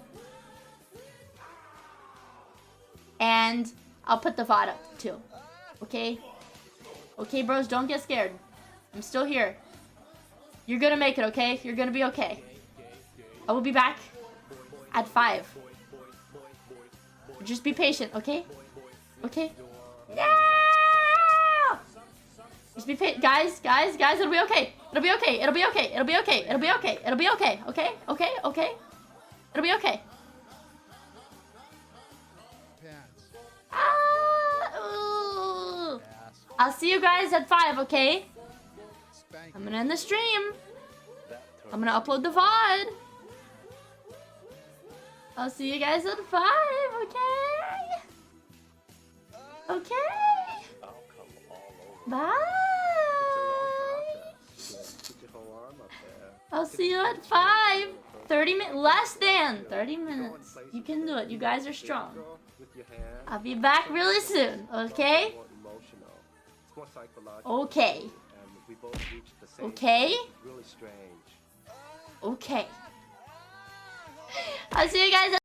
And I'll put the VOD up too. Okay? Okay, bros, don't get scared. I'm still here. You're gonna make it, okay? You're gonna be okay. I will be back at 5. Just be patient, okay? Okay? Yeah! Just be patient. Guys, it'll be okay. It'll be okay. It'll be okay. It'll be okay. It'll be okay. It'll be okay. Okay? Okay? Okay? It'll be okay. I'll see you guys at 5, okay? I'm gonna end the stream. I'm gonna upload the VOD. I'll see you guys at 5, okay? Okay? Bye. I'll see you at 5. 30 minutes, less than 30 minutes. You can do it. You guys are strong. I'll be back really soon, okay? Okay. Okay? Okay. I'll see you guys